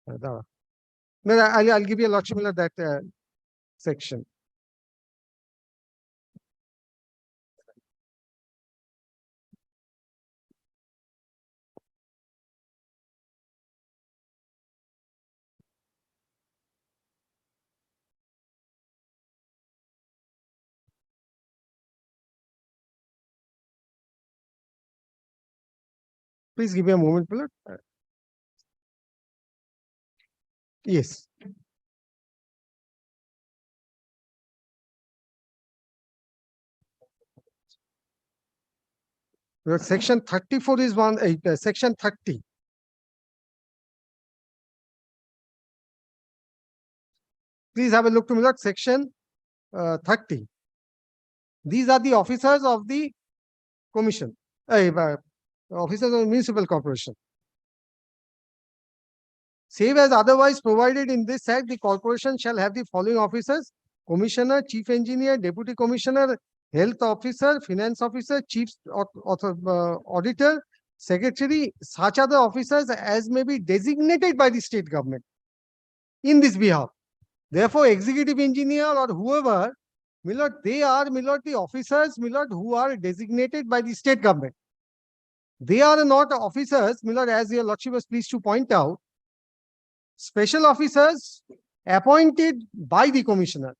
I'll give you a lot similar that section. Please give me a moment, please. Yes. Section 34 is section 30. Please have a look to me, section 30. These are the officers of the commission, officers of the municipal corporation. Save as otherwise provided in this act, the corporation shall have the following officers: Commissioner, Chief Engineer, Deputy Commissioner, Health Officer, Finance Officer, Chief Auditor, Secretary, such other officers as may be designated by the state government in this behalf. Therefore, Executive Engineer or whoever, my lord, they are, my lord, the officers, my lord, who are designated by the state government. They are not officers, my lord, as your lordship was pleased to point out, special officers appointed by the Commissioner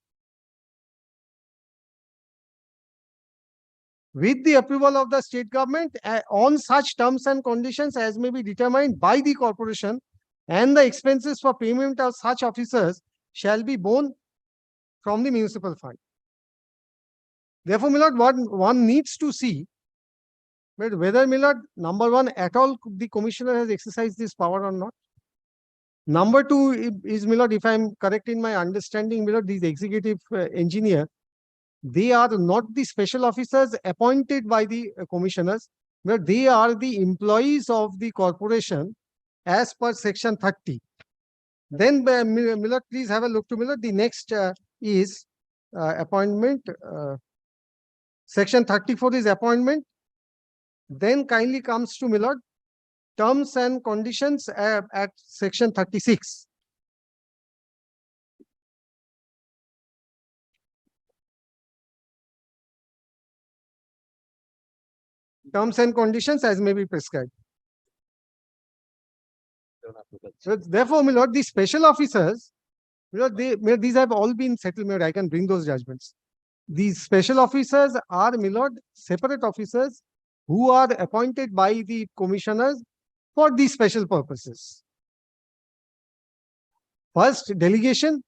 with the approval of the state government on such terms and conditions as may be determined by the corporation, and the expenses for payment of such officers shall be borne from the municipal fund. Therefore, my lord, what one needs to see whether, my lord, number one, at all the commissioner has exercised this power or not. Number two is, my lord, if I'm correct in my understanding, my lord, these executive engineer, they are not the special officers appointed by the commissioners, but they are the employees of the corporation as per section 30. Then, Miller, please have a look to Miller. The next is appointment. Section 34 is appointment. Then kindly comes to Miller, terms and conditions at section 36. Terms and conditions as may be prescribed. So therefore, my lord, the special officers, my lord, these have all been settled. My lord, I can bring those judgments. These special officers are, my lord, separate officers who are appointed by the commissioners for these special purposes. First, delegation,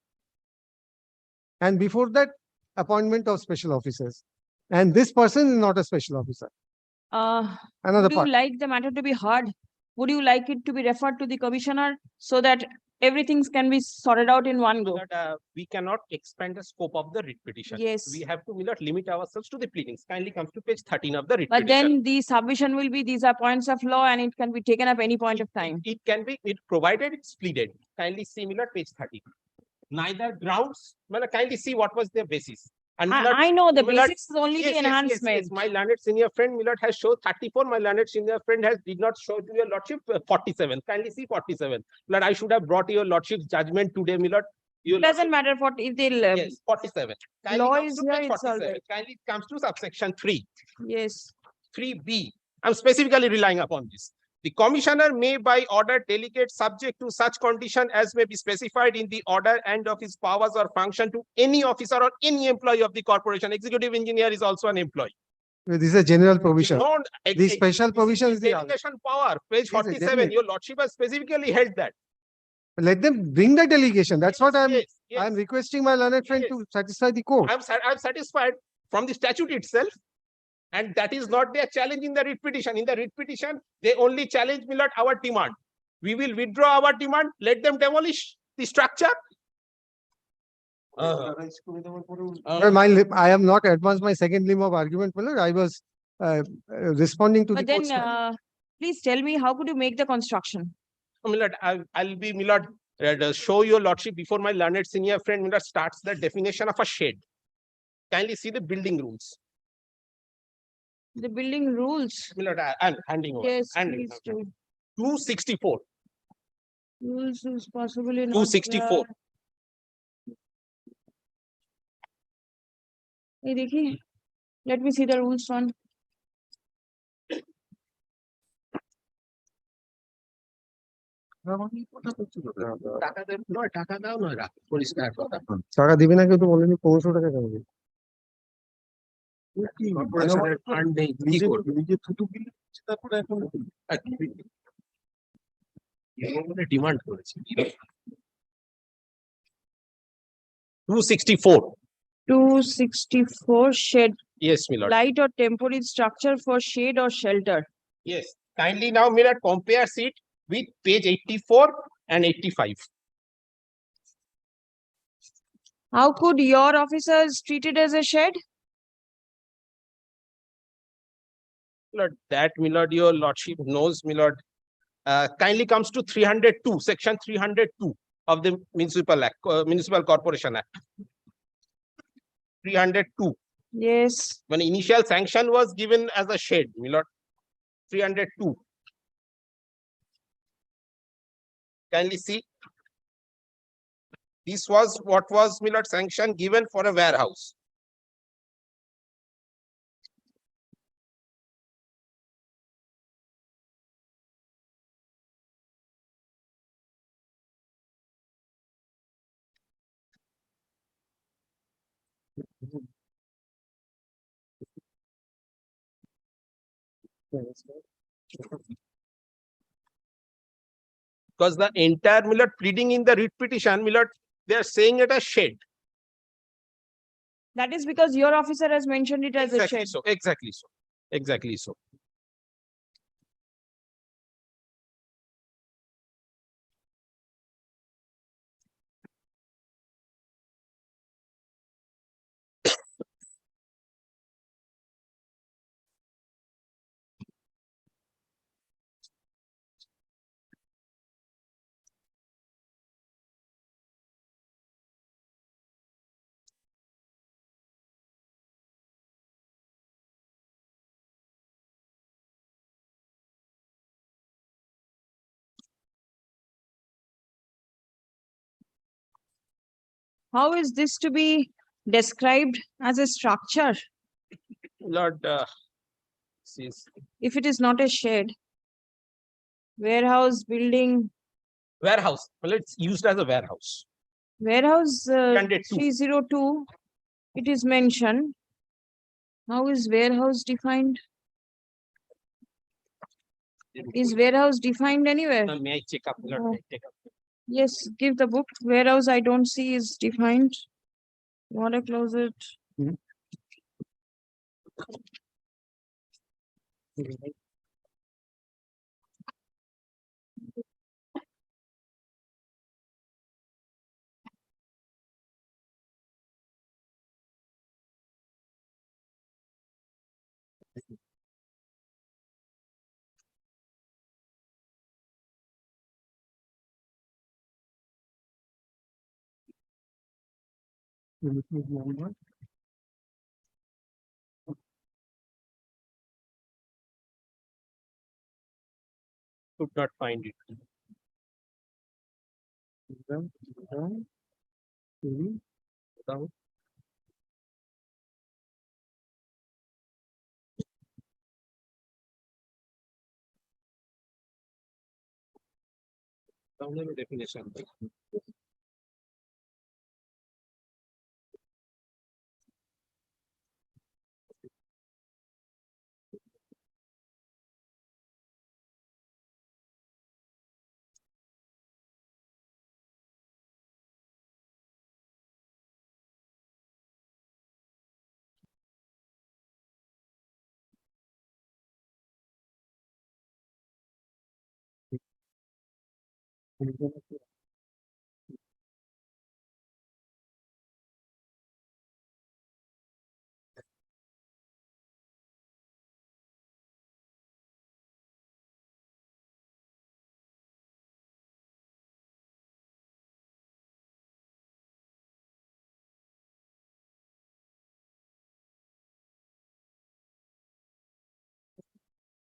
and before that, appointment of special officers. And this person is not a special officer. Another Would part. you like the matter to be heard? Would you like it to be referred to the commissioner so that everything can be sorted out in one go? But, we cannot expand the scope of the writ petition. Yes. We have to limit ourselves to the pleadings. Kindly comes to page 13 of the writ But petition. then the submission will be, these are points of law and it can be taken up any point of time. It can be, provided it's pleaded. Kindly see page 30. Neither grounds, kindly see what was their basis. And I know the Millard- basics is only yes, the yes, enhancement. yes. My learned senior friend Millard has showed 34. My learned senior friend did not show to your lordship 47. Kindly see 47. Millard, I should have brought your lordship's judgment today, Millard. It doesn't matter what if they'll. Yes, 47. Kindly Law comes is to here, page it's all 47. right. Kindly comes to subsection 3. Yes. 3B. I'm specifically relying upon this. The commissioner may by order delegate subject to such condition as may be specified in the order and of his powers or function to any officer or any employee of the corporation. Executive engineer is also an employee. This is a general provision. No, The special provision is the other. delegation power, page Yes, 47. definitely. Your lordship has specifically held that. Let them bring the delegation. That's what I'm Yes. requesting my learned friend to satisfy the court. I'm satisfied from the statute itself. And that is not their challenge in the writ petition. In the writ petition, they only challenge our demand. We will withdraw our demand, let them demolish the structure. Well, I have not advanced my second limb of argument, my lord. I was responding to But the then, court's please tell me, how could you make the construction? Millard, I'll be Millard, show your lordship before my learned senior friend Millard starts the definition of a shed. Kindly see the building rules. The building rules. Millard, I'm handing over. Yes, Handing please over. do. 264. Rules is possibly not. 264. Hey, देखिए. Let me see the rules one. টাকা দিবে না কেউ তো বলেনি 1500 টাকা কেন দিবে? ডিমান্ড করেছে 264. 264 shed. Yes, Millard. Light or temporary structure for shade or shelter. Yes. Kindly now Millard compares it with page 84 and 85. How could your officers treat it as a shed? Millard, that Millard, your lordship knows, Millard. Kindly comes to 302, section 302 of the Municipal Act, Municipal Corporation Act. 302. Yes. When initial sanction was given as a shed, Millard. 302. Kindly see. This was what was Millard sanction given for a warehouse. Because the entire Millard pleading in the writ petition, Millard, They are saying it as shed. That is because your officer has mentioned it as a Exactly shed. so, exactly so, exactly so. How is this to be described as a structure Lord, this if it is not a shed? Warehouse, building, warehouse. Well, it's used as a warehouse. warehouse Standard 2. 302, it is mentioned. How is warehouse defined? Is warehouse defined anywhere? May I check up? Lord, may I check up? Yes, give the book. Warehouse I don't see is defined. Water closet. Could not find it. Definition.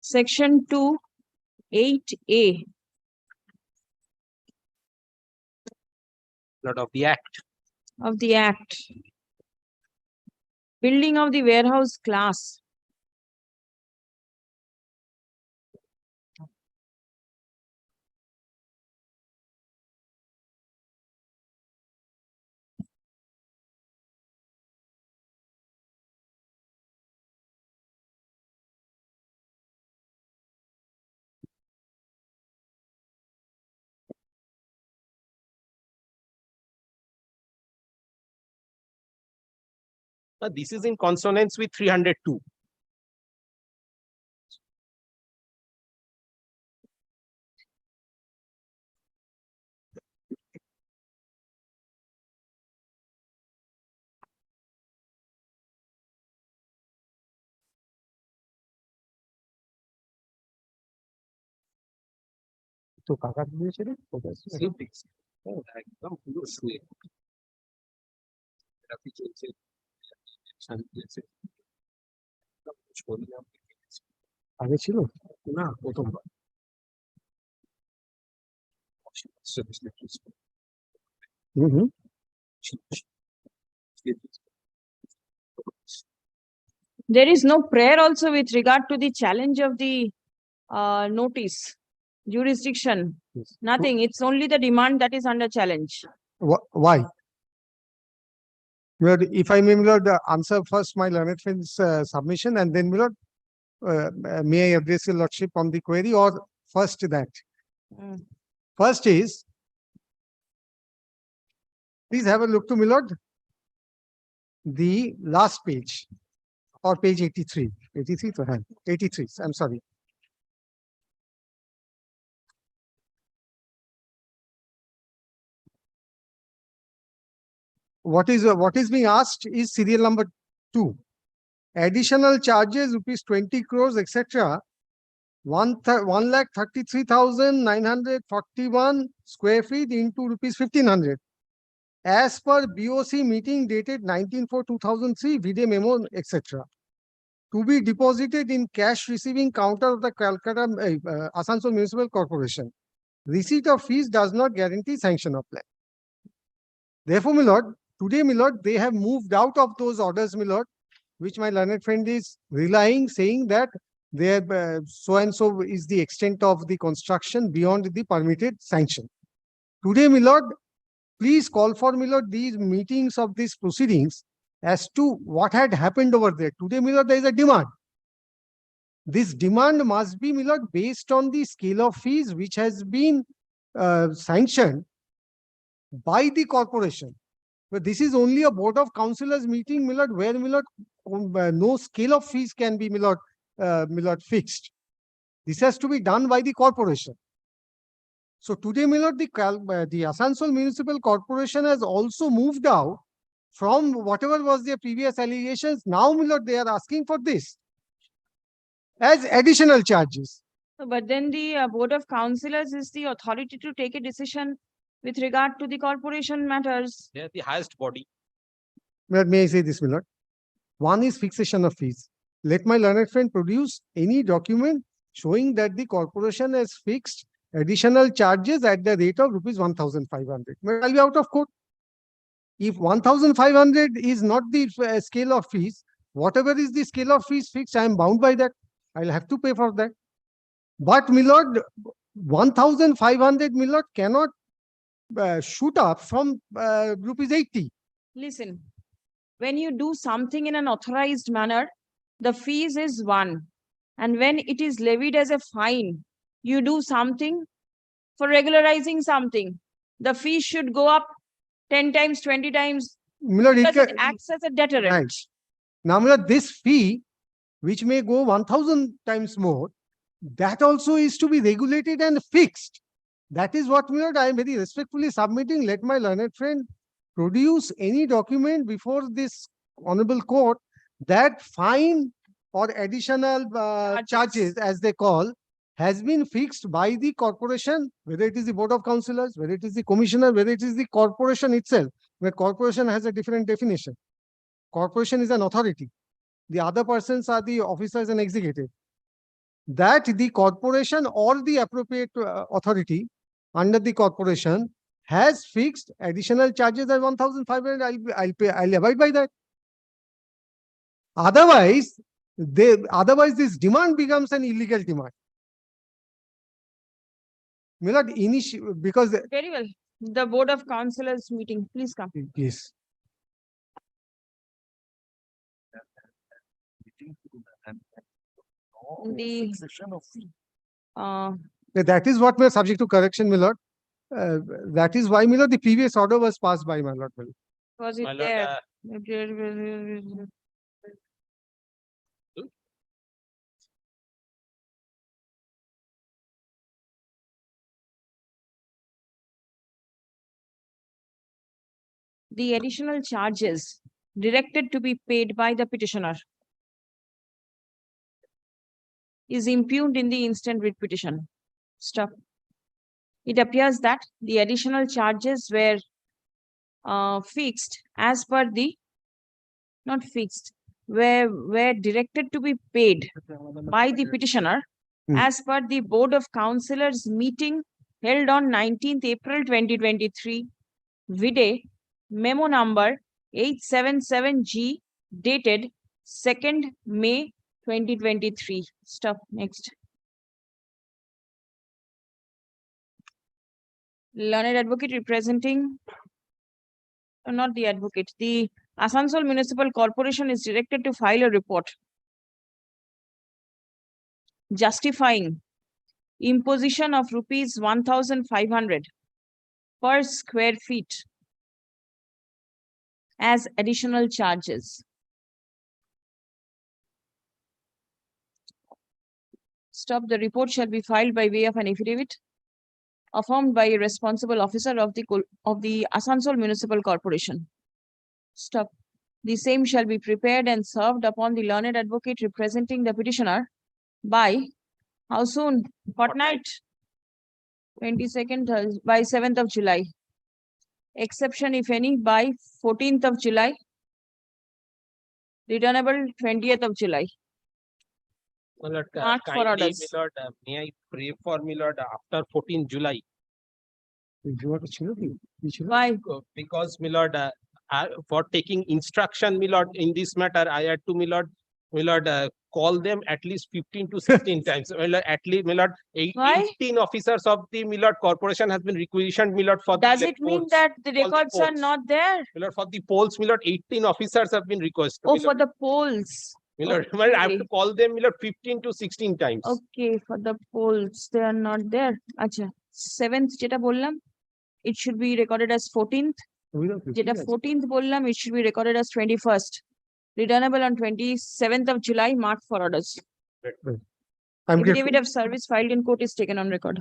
Section 2, 8A. Not of the Act. Of the Act. Building of the warehouse class. This is in consonance with 302. তো কাকা দিয়েছে রে একদম পুরো শুয়ে রাতে চলছে শান্তি দিয়েছে আগে ছিল না প্রথমবার হুম There is no prayer also with regard to the challenge of the notice, jurisdiction, nothing. It's only the demand that is under challenge. Why? Well, if I may, Lord, answer first my learned friend's submission, and then, Lord, may I address your lordship on the query, or first that? First is, Please have a look to Milord. The last page or page 83. 83 to hand. 83. I'm sorry. What is being asked is serial number 2. Additional charges rupees 20 crores, etc. 1,33,941 square feet into rupees 1,500. As per BOC meeting dated 19/4/2003, Vide memo, etc. To be deposited in cash receiving counter of the Calcutta Asansol Municipal Corporation. Receipt of fees does not guarantee sanction of plan. Therefore, my lord, today, my lord, they have moved out of those orders, my lord, which my learned friend is relying, saying that they so and so is the extent of the construction beyond the permitted sanction. Today, my lord, please call for, my lord, these meetings of these proceedings as to what had happened over there. Today, my lord, there is a demand. This demand must be, my lord, based on the scale of fees which has been sanctioned by the corporation. But this is only a board of councillors meeting, my lord, where, my lord, no scale of fees can be, my lord, fixed. This has to be done by the corporation. So today, my lord, the Asansol Municipal Corporation has also moved out from whatever was their previous allegations. Now, my lord, they are asking for this as additional charges. But then the Board of Councillors is the authority to take a decision with regard to the corporation matters. They are the highest body. May I say this, my lord? One is fixation of fees. Let my learned friend produce any document showing that the corporation has fixed additional charges at the rate of rupees 1,500. I'll be out of court. If 1,500 is not the scale of fees, whatever is the scale of fees fixed, I am bound by that. I'll have to pay for that. But, my lord, 1,500, my lord, cannot shoot up from rupees 80. Listen, when you do something in an authorized manner, the fees is 1. And when it is levied as a fine, you do something for regularizing something. The fee should go up 10 times, 20 times, because it acts as a deterrent. Right. Now, my lord, this fee, which may go 1,000 times more, that also is to be regulated and fixed. That is what, my lord, I am very respectfully submitting. Let my learned friend produce any document before this honorable court that fine or additional charges, as they call, has been fixed by the corporation, whether it is the Board of Councillors, whether it is the commissioner, whether it is the corporation itself, where corporation has a different definition. Corporation is an authority. The other persons are the officers and executive. That the corporation or the appropriate authority under the corporation has fixed additional charges at 1,500. I'll pay. I'll abide by that. Otherwise, this demand becomes an illegal demand. Because Very well. The Board of Councillors meeting, please come. Yes. That is what we are subject to correction, my lord. That is why, my lord, the previous order was passed by my lord. Was it My lord, there? The additional charges directed to be paid by the petitioner is impugned in the instant writ petition. Stop. It appears that the additional charges were fixed as per the, not fixed, were directed to be paid by the petitioner as per the Board of Councillors meeting held on 19th April 2023, Vide memo number 877G dated 2nd May 2023. Stop. Next. Learned advocate representing, not the advocate, the Asansol Municipal Corporation is directed to file a report justifying imposition of rupees 1,500 per square feet as additional charges. Stop. The report shall be filed by way of an affidavit affirmed by a responsible officer of the Asansol Municipal Corporation. Stop. The same shall be prepared and served upon the learned advocate representing the petitioner by how soon? Fortnight. 22nd by 7th of July. Exception, if any, by 14th of July. Returnable 20th of July. My lord, Marked for kindly, orders. my lord, may I pray for my lord after 14 July? Why? Because my lord, for taking instruction, my lord, in this matter, I had to, my lord, call them at least 15 to 16 times. My lord, at least, my lord, Why? 18 officers of the my lord corporation has been requisitioned, my lord, for Does the it mean polls. that the All the records are polls. not there? My lord, for the polls, my lord, 18 officers have been requested. Oh, my for lord. the polls. My lord, my lord, I have to Okay. call them, my lord, 15 to 16 times. Okay, for the polls, they are not there. Acha. 7th যেটা বললাম, it should be recorded as 14th. যেটা 14th বললাম, it should be recorded as 21st. Returnable on 27th of July, marked for orders. I'm Affidavit of service filed in court is taken on record.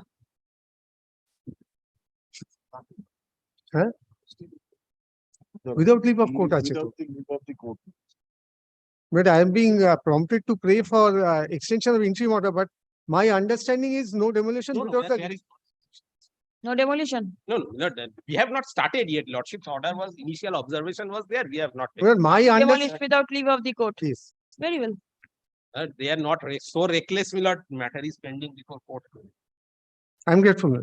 Without leave of court আছে তো। But I am being prompted to pray for extension of interim order, but my understanding is no demolition No, no, without there the. is No demolition. no, no, Lord, we have not started yet. Lordship's order was, initial observation was there. We have not. Well, my Demolished understanding. without leave of the court. Yes. Very well. They are not so reckless, my lord. Matter is pending before court. I'm grateful.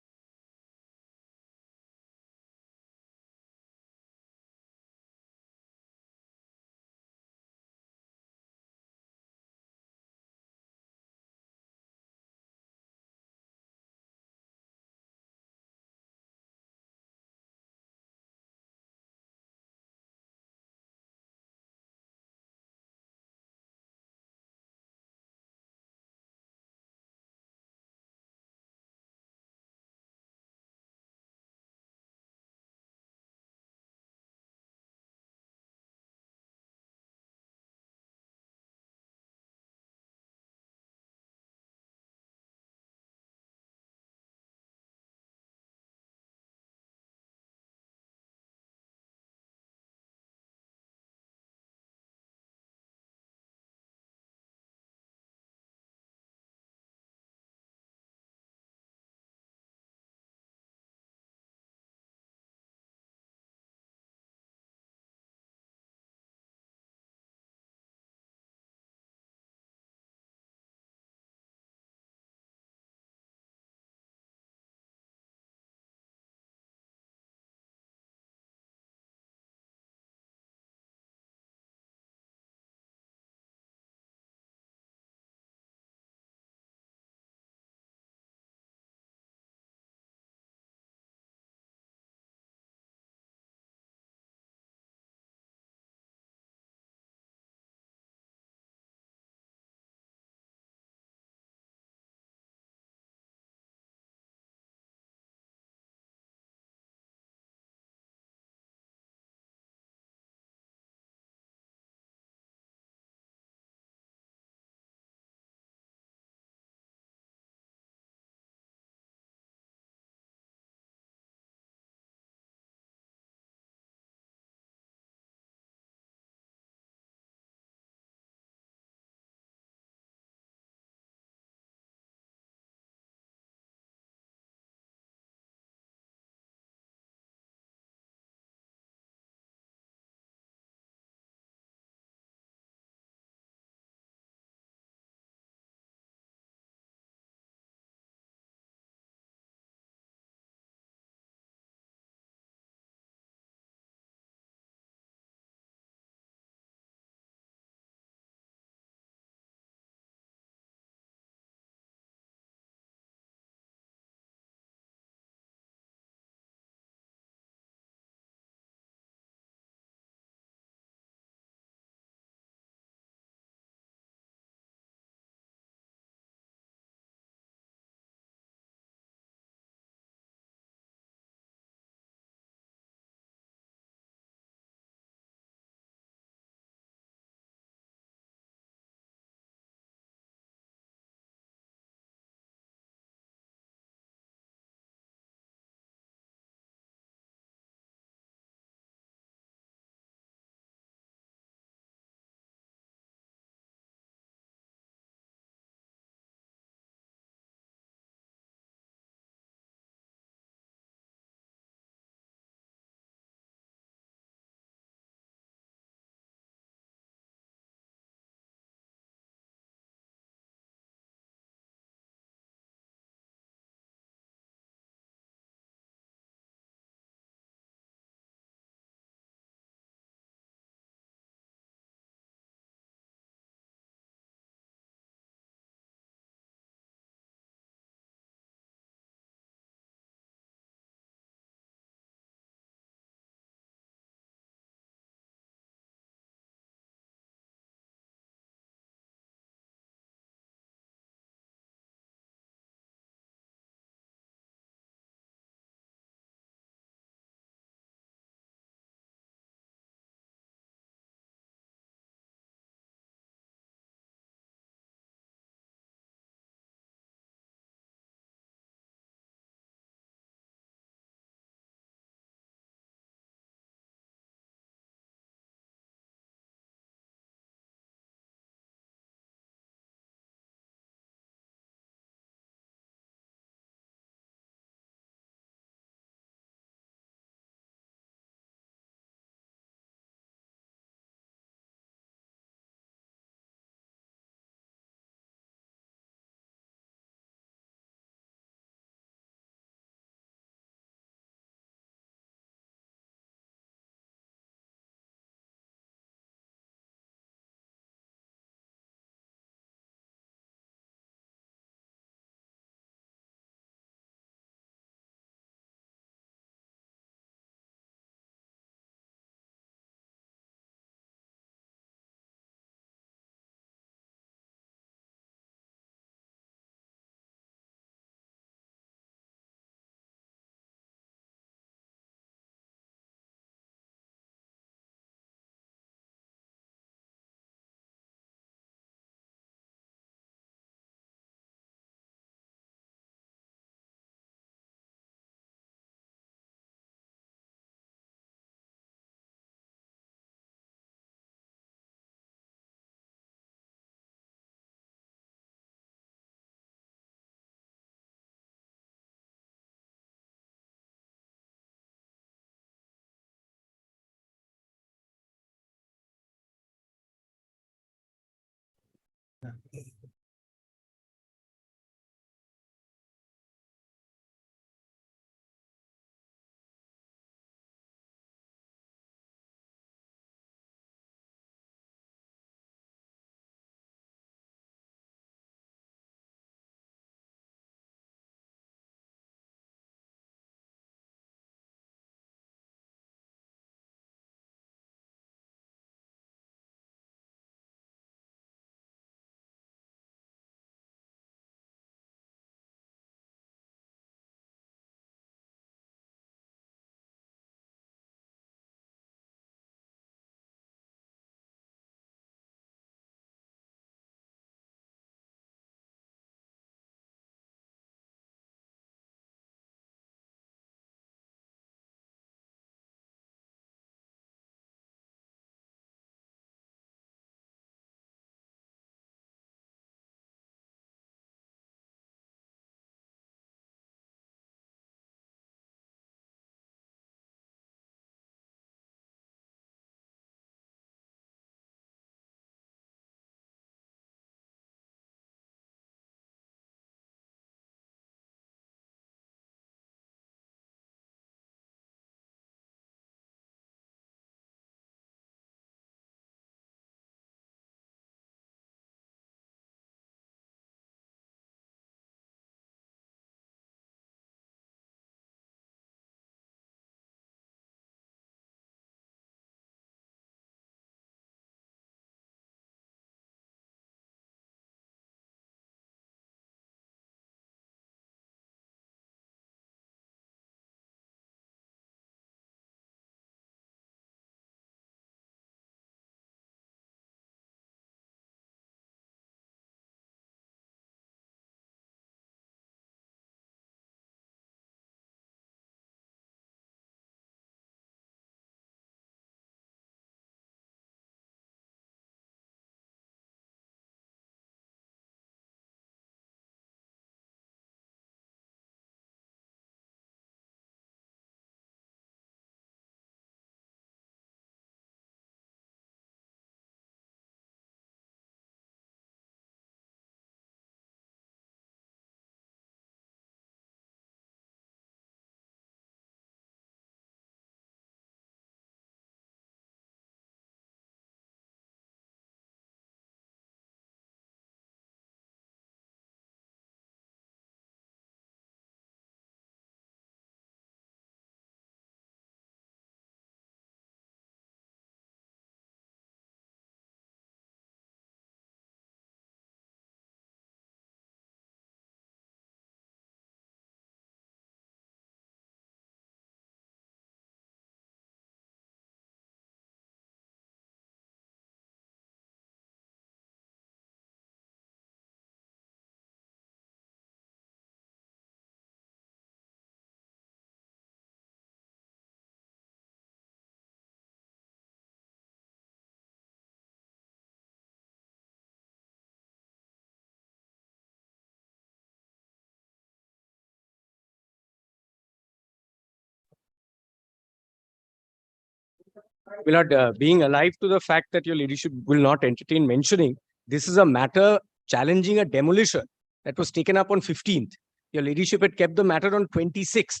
My lord, being alive to the fact that your leadership will not entertain mentioning, this is a matter challenging a demolition that was taken up on 15th. Your leadership had kept the matter on 26th.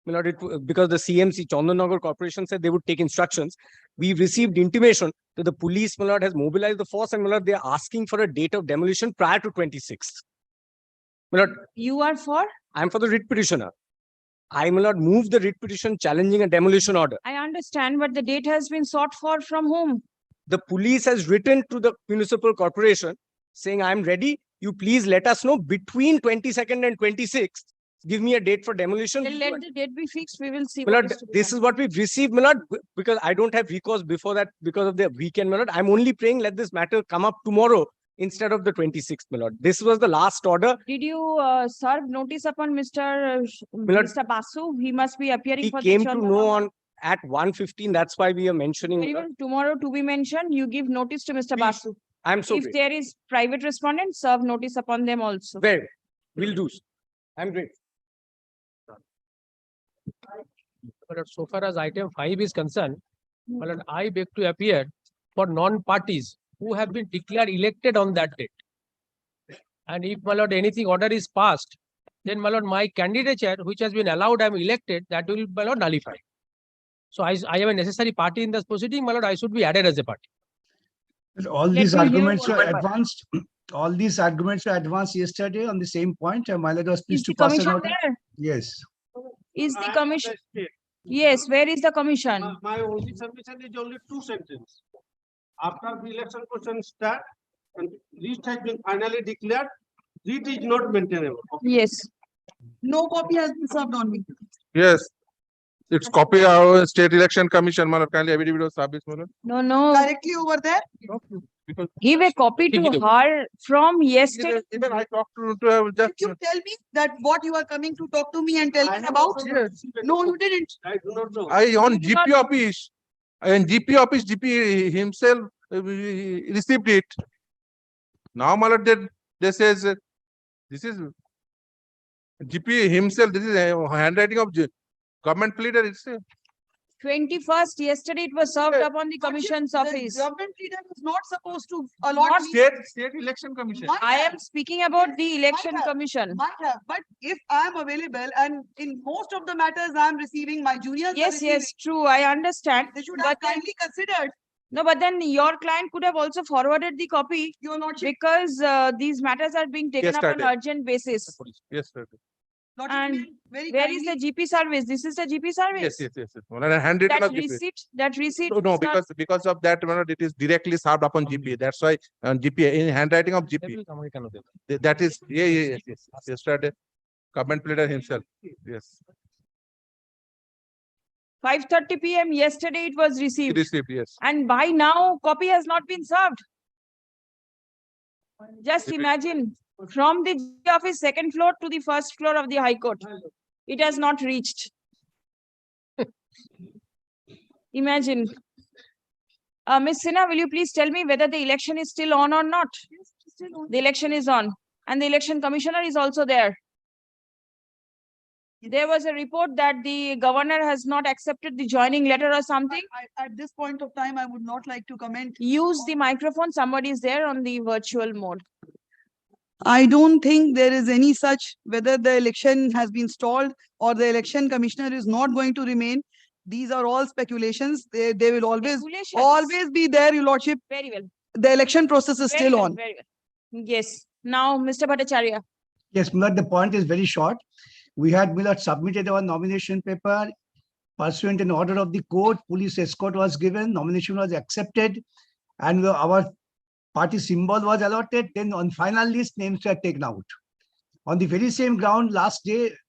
My lord, because the CMC, Chandanagar Corporation, said they would take instructions. We received intimation that the police, my lord, has mobilized the force, and my lord, they are asking for a date of demolition prior to 26th. My lord, You are for? I am for the writ petitioner. I, my lord, move the writ petition challenging a demolition order. I understand, but the date has been sought for from whom? The police has written to the municipal corporation saying, I am ready. You please let us know between 22nd and 26th. Give me a date for demolition. Then let the date be fixed. We will see. My what lord, is to be this done. is what we've received, my lord, because I don't have recourse before that because of the weekend, my lord. I'm only praying let this matter come up tomorrow instead of the 26th, my lord. This was the last order. Did you serve notice upon Mr. Lord, Mr. Basu? He must be appearing He for came the to Chandanagar. know on at 1:15. That's why we are mentioning. Very my well. lord. Tomorrow to be mentioned, you give notice to Mr. Basu. I'm so If great. there is private respondent, serve notice upon them also. Very well. We'll do so. I'm great. But so far as item 5 is concerned, my lord, I beg to appear for non-parties who have been declared elected on that date. And if, my lord, anything order is passed, then, my lord, my candidature, which has been allowed, I am elected, that will, my lord, nullify. So I am a necessary party in this proceeding, my lord, I should be added as a party. All Let these me hear arguments what- were advanced. All these arguments were advanced yesterday on the same point. And my lord was Is pleased the to pass an commission order. there? Yes. Is the commission? Yes, where is the commission? My only submission is only two sentences. After the election question start and list has been finally declared, it is not maintainable. Yes. No copy has been served on me. Yes. It's copy our state election commission, my lord. Kindly affidavit of service, my lord. No, no. Directly over there. Because Give a copy to her from yesterday. even I talked to her just. Did you tell me that what you are coming to talk to me and tell me about? No, you didn't. I do not know. I on GP office, and GP office, GP himself received it. Now, my lord, they says this is GP himself. This is a handwriting of government pleader. It's 21st, yesterday it was served upon the commission's office. The government leader is not supposed to allot Not me. state election commission. Might I have, am speaking about the election might have, commission. Might have, but if I am available and in most of the matters I am receiving, my juniors. are Yes, receiving, yes, true. I understand. They should have But then, kindly considered. no, but then your client could have also forwarded the copy Your lordship. because these matters are being taken up on Yesterday. urgent basis. Yes, sir. Lordship, And very where is kindly. the GP service? This is the GP service. Yes, yes, yes, yes. My lord, and handwritten That of GP. receipt, that receipt. No, is not- because of that, my lord, it is directly served upon GP. That's why GP in handwriting of GP. That is yes. Yesterday, government pleader himself. Yes, 5:30 PM yesterday it was he received. received. Yes. And by now, copy has not been served. Just imagine, from the GP office second floor to the first floor of the High Court, it has not reached. Imagine. Ms. Sinha, will you please tell me whether the election is still on or not? The election is on, and the election commissioner is also there. There was a report that the governor has not accepted the joining letter or something. At this point of time, I would not like to comment. Use the microphone. Somebody is there on the virtual mode. I don't think there is any such, whether the election has been stalled or the election commissioner is not going to remain. These are all speculations. They will always be there, your lordship. Very well. The election process is Very still well, on. very well. Yes. Now, Mr. Bhattacharya. Yes, Milord, the point is very short. We had, Milord, submitted our nomination paper. Pursuant an order of the court, police escort was given, nomination was accepted, and our party symbol was allotted. Then on final list, names were taken out. On the very same ground,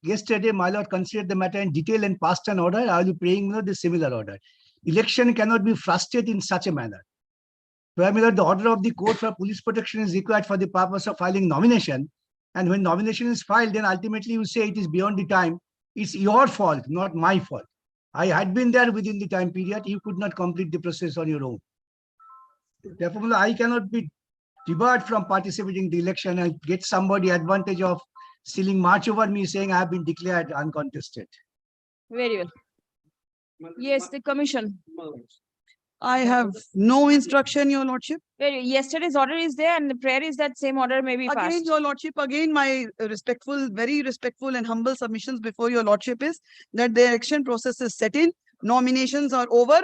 yesterday, my lord considered the matter in detail and passed an order. I will be praying, Milord, the similar order. Election cannot be frustrated in such a manner. Where, Milord, the order of the court for police protection is required for the purpose of filing nomination. And when nomination is filed, then ultimately you say it is beyond the time. It's your fault, not my fault. I had been there within the time period. You could not complete the process on your own. Therefore, I cannot be debarred from participating in the election and get somebody advantage of stealing march over me saying I have been declared uncontested. Very well. Yes, the commission. I have no instruction, your lordship. Yesterday's order is there and the prayer is that same order may be Again, passed. your lordship, again, my respectful, very respectful and humble submissions before your lordship is that the election process is set in, nominations are over,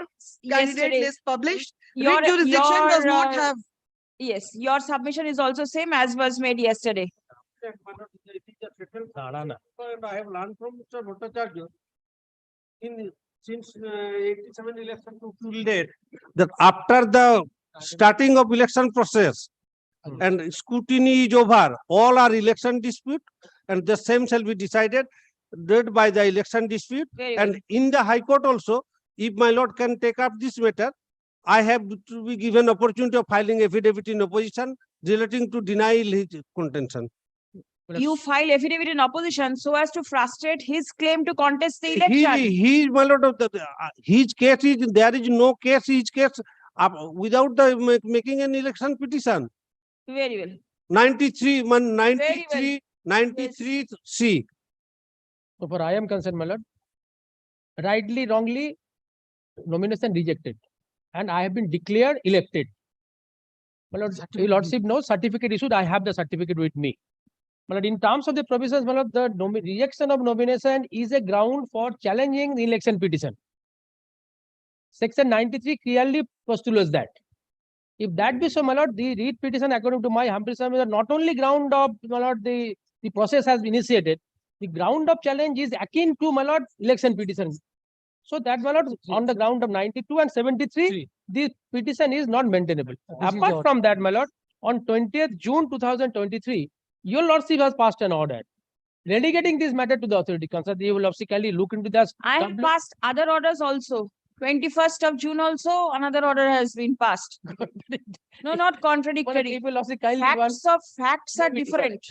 candidate Yesterday. list published. Your- Writ jurisdiction does not your, have. Yes, your submission is also same as was made yesterday. And I have learned from Mr. Bhattacharya since 87 election to till date, that after the starting of election process and scrutiny is over, all are election dispute and the same shall be decided by the election dispute. Very And good. in the High Court also, if my lord can take up this matter, I have to be given opportunity of filing affidavit in opposition relating to deny his contention. You file affidavit in opposition so as to frustrate his claim to contest the election. He, my lord, his case is, there is no case, his case without the making an election petition. Very well. 93, Very well. 93 C. So far I am concerned, my lord, rightly, wrongly, nomination rejected. And I have been declared elected. My lord, your lordship knows certificate issued, I have the certificate with me. My lord, in terms of the provisions, my lord, the rejection of nomination is a ground for challenging the election petition. Section 93 clearly postulates that. If that be so, my lord, the writ petition, according to my humble submission, not only ground of, my lord, the process has been initiated, the ground of challenge is akin to, my lord, election petition. So that, my lord, on the ground of 92 and 73, the petition is not maintainable. Apart from that, my lord, on 20th June 2023, your lordship has passed an order relegating this matter to the authority concerned. You will obviously look into this. I have passed other orders also. 21st of June also, another order has been passed. No, not contradictory. Facts are different.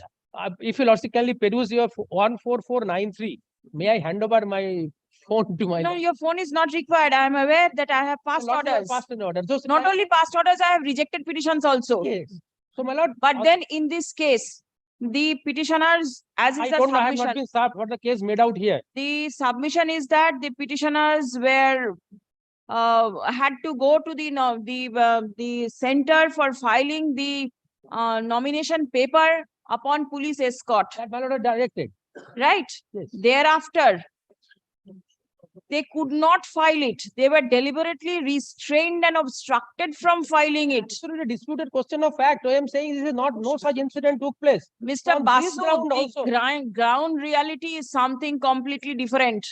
If you logically peruse your 14493, may I hand over my phone to my... No, your phone is not required. I am aware that I have passed orders. Passed an order. So, Not only passed orders, I have rejected petitions also. Yes. So, my lord... But then in this case, the petitioners, as is I the don't know, I have not submission, been served what the case made out here. the submission is that the petitioners were had to go to the center for filing the nomination paper upon police escort. That my lord directed. Right? Yes. Thereafter, they could not file it. They were deliberately restrained and obstructed from filing it. This is a disputed question of fact. I am saying this is not, no such incident took place. Mr. On Basu, this ground also. the ground reality is something completely different.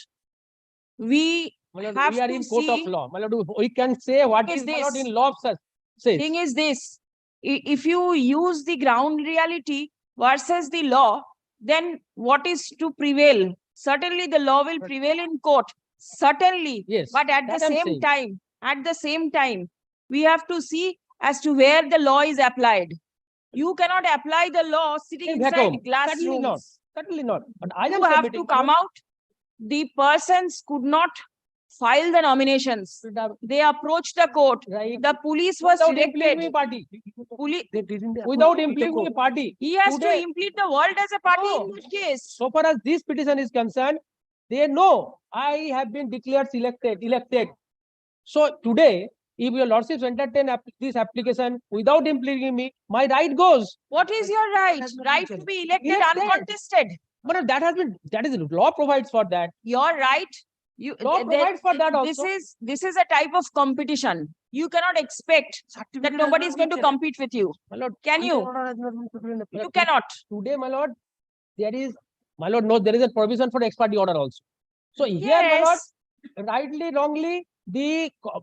We My lord, have we are to in court see. of law. My lord, we can say what Is is my lord this? in law says. Thing is this, if you use the ground reality versus the law, then what is to prevail? Certainly the law will prevail in court. Certainly. Yes, But at the that I'm same time, we have to see as to where the law is applied. You cannot apply the law sitting In inside vacuum. glass Certainly not. rooms. Certainly not. But I You am have submitting, to come my lord, out. The persons could not file the nominations. They approached the court. The police was without implementing directed. party. Police, Without implementing a party. he has Today- to implicate the world as a party No. in this case. So far as this petition is concerned, they know I have been declared elected. So today, if your lordships entertain this application without implicating me, my right goes. What is your right? Right to be elected uncontested. But that is law provides for that. Your right. Law provides for that also. This is a type of competition. You cannot expect that nobody is going to compete with you. My lord, Can you? You cannot. Today, my lord, there is a provision for ex parte order also. So here, my lord, Yes. rightly, wrongly,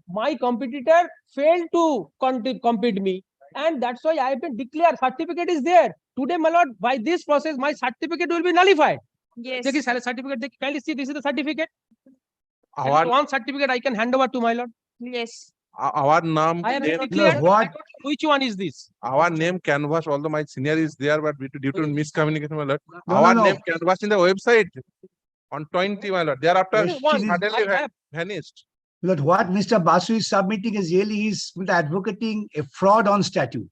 my competitor failed to compete me, and that's why I have been declared. Certificate is there. Today, my lord, by this process, my certificate will be nullified. Yes. Take his certificate. Kindly see, this is the certificate. Our, One certificate I can hand over to my lord. Yes. our name, I am name, declared. what? I don't know which one is this? our name canvas, although my senior is there, but due to miscommunication, my lord, No, our no. name canvas in the website on 20, my lord. Thereafter, Question is- suddenly I have- vanished. But what Mr. Basu is submitting is really he's advocating a fraud on statute.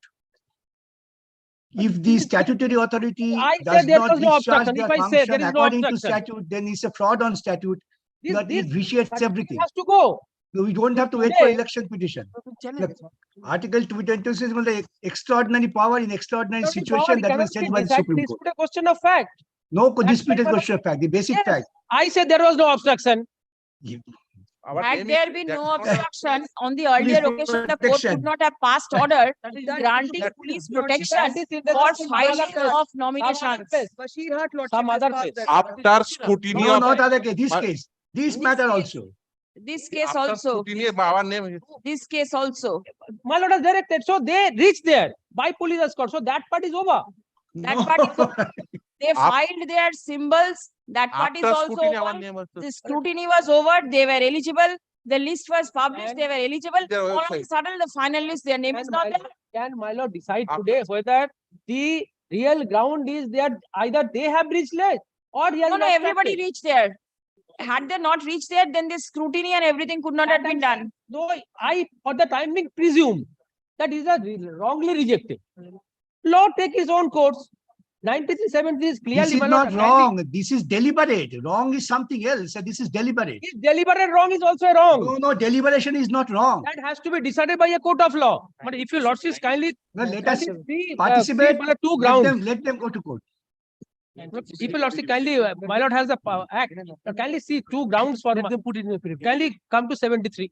If the statutory authority I does said there not was no discharge obstruction. their If I say function there is no according to obstruction. statute, then it's a fraud on statute. But it vitiates certificate everything. has to go. We don't have to wait for Today- election petition. Look, Article 226 is the extraordinary power in extraordinary situation that was set by the Supreme Court. Dispute a question of fact. No That's disputed why, question of fact, the basic Yes. fact. I said there was no obstruction. Had there been no obstruction on the earlier occasion, the court protection. would not have passed order that- granting that- police that protection is in the for some filing other place. of nominations. Some other place. After scrutiny No, of. not other case, this But- case, this matter also. This case After also, scrutiny, our name is. this case also. My lord has directed, so they reached there by police escort, so that part is over. That No. part is over. They filed their symbols, that part is After also scrutiny, our over. name also. The scrutiny was over, they were eligible, the list was published, And they were eligible. their All of a website. sudden, the final list, their name is Can not my there. lord- Can my lord decide After- today whether the real ground is there, either they have reached late or he has No, no, not everybody started. reached there. Had they not reached there, then the scrutiny and everything could not have been done. No, I, for the time being, presume that is a wrongly rejected. Law take his own course. 9370 is clearly. This is my lord, not wrong. This is deliberate. Wrong is something else. And this is deliberate. If deliberate wrong is also wrong. No, no, deliberation is not wrong. That has to be decided by a court of law. But if your lordship kindly Well, let us see, participate. see, two Let grounds. let them go to court. If your lordship kindly, my lord has the act, kindly see two grounds for them put in. Kindly come to 73.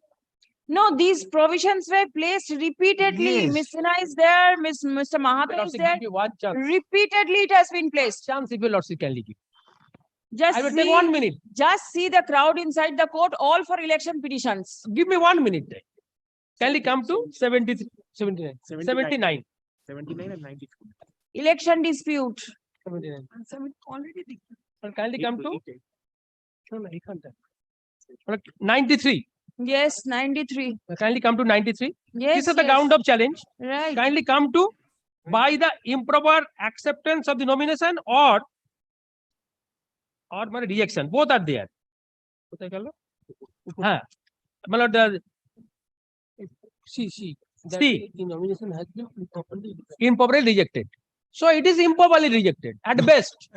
No, these provisions were placed repeatedly. Yes. Miss Sinha is there, Mr. Mahato is Lordship, there. give me one chance. Repeatedly it has been placed. Chance if your lordship kindly give. Just I will take 1 minute. just see the crowd inside the court, all for election petitions. Give me 1 minute. Then. Kindly come to 73, 79, 79. 79 and 92. Election dispute. 79. Kindly come to 93. Yes, 93. Kindly come to 93. Yes, This is the yes. ground of challenge. Right. Kindly come to by the improper acceptance of the nomination or my rejection. Both are there. Huh. My lord, see. The nomination has been improperly rejected. So it is improperly rejected at best.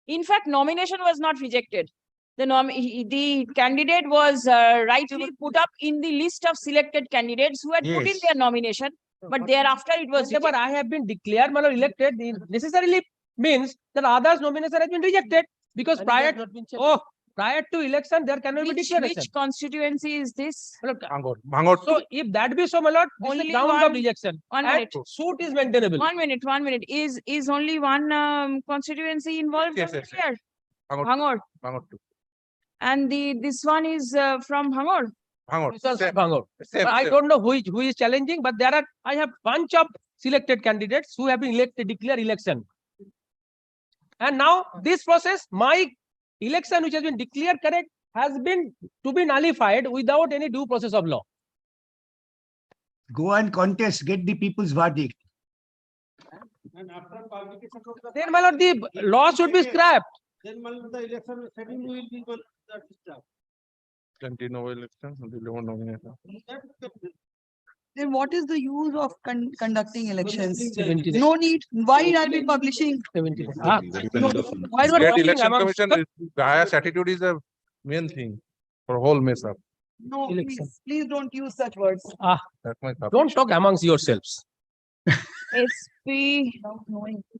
In fact, nomination was not rejected. The candidate was rightly put up in the list of selected candidates who had put in Yes. their nomination, but thereafter it was Whenever rejected. I have been declared my lord, elected, it necessarily means that others' nomination has been rejected because prior to election there cannot be declaration. Which constituency is this? Bhangor. So if that be so, my lord, this is Only the ground one- of rejection. one And minute. suit is maintainable. 1 minute, 1 minute. Is only one constituency involved Yes, over yes, here? Bhangor. Bhangor. Bhangor too. And this one is from Bhangor. Bhangor. This was Same. Bhangor. Same, I same. don't know who is challenging, but I have bunch of selected candidates who have been elected, declare election. And now this process, my election which has been declared correct has been to be nullified without any due process of law. Go and contest, get the people's verdict. Then my lord, the law should be scrapped. Then the election setting will be Continue election, no nomination. Then what is the use of conducting elections? 79. No need. Why are we publishing? 79. Why State not? election commission, bias attitude is the main thing for whole mess up. No, Election. please don't use such words. That's my thought. Don't talk amongst yourselves. SP,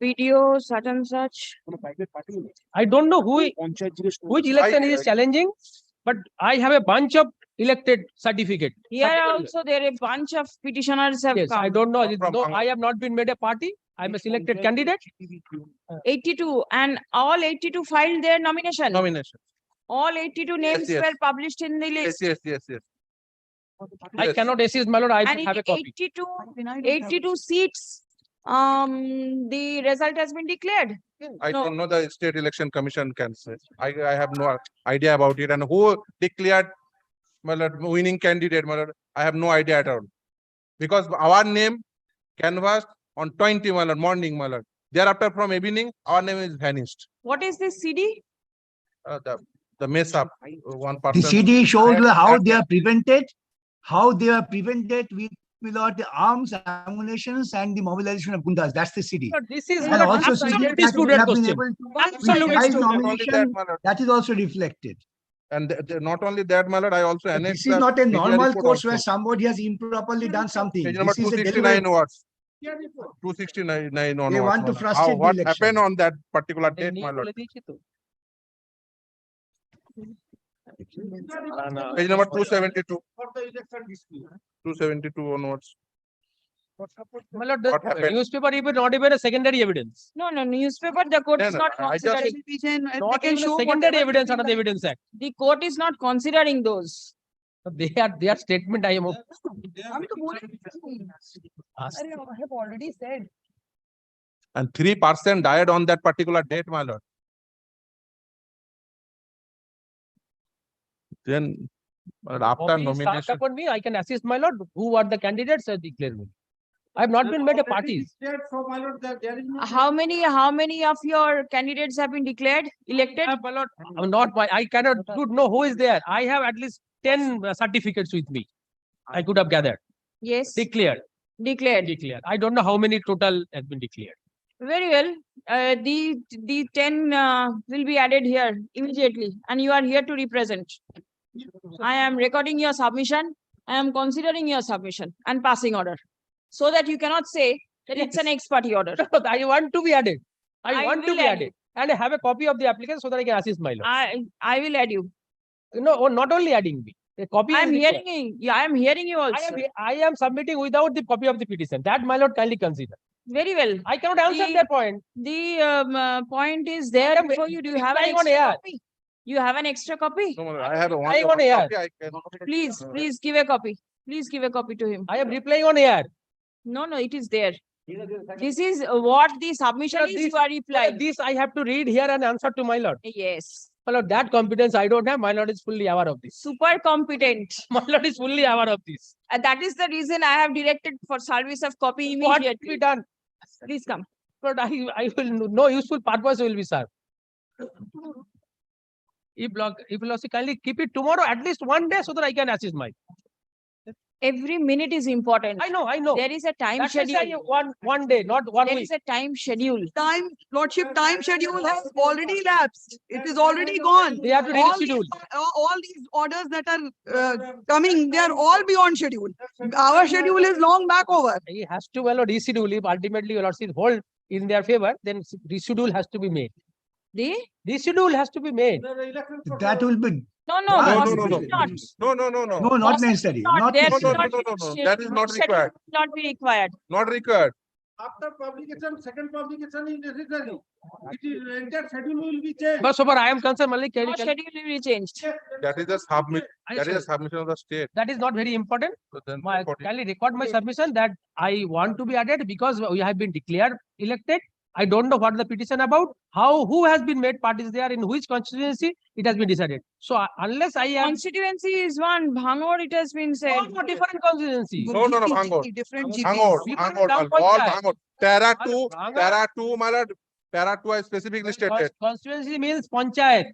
video, such and such. I don't know which election he is challenging, but I have a bunch of elected certificate. Here also there are a bunch of petitioners have Yes, come. I don't know. From No, Bhangor. I have not been made a party. I'm a selected candidate. 82 and all 82 filed their nomination. Nomination. All 82 names yes. were published in the Yes, list. yes. I Yes. cannot assist, my lord. I And have a in copy. 82 seats, the result has been declared. I No. don't know the state election commission can say. I have no idea about it and who declared my lord, winning candidate, my lord, I have no idea at all. Because our name canvassed on 20 my lord, morning, my lord. Thereafter from evening, our name is vanished. What is this CD? The mess up, one The person. CD shows I- how I- they are prevented, without the arms, ammunitions, and the mobilization of gundas. That's the CD. But this is And an also absolutely CD that we disputed have been question. able to Absolutely withhold disputed. nomination, my lord. that is also reflected. And not only that, my lord, I also But annexed this is the not a media normal report course where also. somebody has improperly done something. Page number This is a 269 deliberate. words. 269 onwards. They want to my lord. frustrate the What election. happened on that particular date, my lord? Page number 272. 272 onwards. My lord, What the happened? newspaper even not even a secondary evidence. No, newspaper, the court is No, not I just- considering. Not even a secondary evidence under the Evidence Act. The court is not considering those. Their statement I am. I have already said. And 3% died on that particular date, my lord. Then, but after Copy is nomination. served upon me, I can assist my lord. Who are the candidates? Declare me. I have not been made a party. How many of your candidates have been declared elected? My lord, not my. I cannot could know who is there. I have at least 10 certificates with me. I could have gathered. Yes. Declared. Declared. I don't know how many total has been declared. Very well. The 10 will be added here immediately, and you are here to represent. I am recording your submission. I am considering your submission and passing order, so that you cannot say that it's an ex parte order. I want to be added. I want to will be add added. And I have a copy of the application so that I can assist my lord. I will add you. No, not only adding me. A copy. I is am required. hearing you. Yeah, I am hearing you also. I am submitting without the copy of the petition. That my lord kindly consider. Very well. I cannot answer that point. The point is there Madam, before you. Do you have an replying on extra air. copy? You have an extra copy? No, I have one I want air. copy. I can. Please give a copy. Please give a copy to him. I am replying on air. No, it is there. This is what the submission is. You are replying. This I have to read here and answer to my lord. Yes. My lord, that competence I don't have. My lord is fully aware of this. Super competent. My lord is fully aware of this. And that is the reason I have directed for service of copy What immediately. to be done? Please come. But I will no useful purpose will be served. If you kindly keep it tomorrow at least one day so that I can assist my. Every minute is important. I know. There is a time That's why I say schedule. one day, not 1 There week. is a time schedule. Lordship, time schedule has already lapsed. It is already gone. They have to reschedule. All these orders that are coming, they are all beyond schedule. Our schedule is long back over. He has to reschedule. If ultimately your lordship hold in their favor, then reschedule has to be made. The reschedule has to be made. That will be. No, possibly not. No, No, not necessary. Not There necessary. no. That is not required. Not be required. Not required. After publication, second publication is necessary. It is entire schedule will be changed. But so far I am concerned, Malik. No schedule will be changed. That is the submit. That is the submission of the state. That is not very important. So then Can I record my submission that I want to be added because we have been declared elected. I don't know what the petition about, who has been made parties there, in which constituency it has been decided. So unless I am Constituency is one. Bhangor, it has been said. all different constituencies. No, Bhangor. Different Bhangor, all Bhangor. Para 2, my lord. Para 2 is specifically stated. Constituency means panchayat.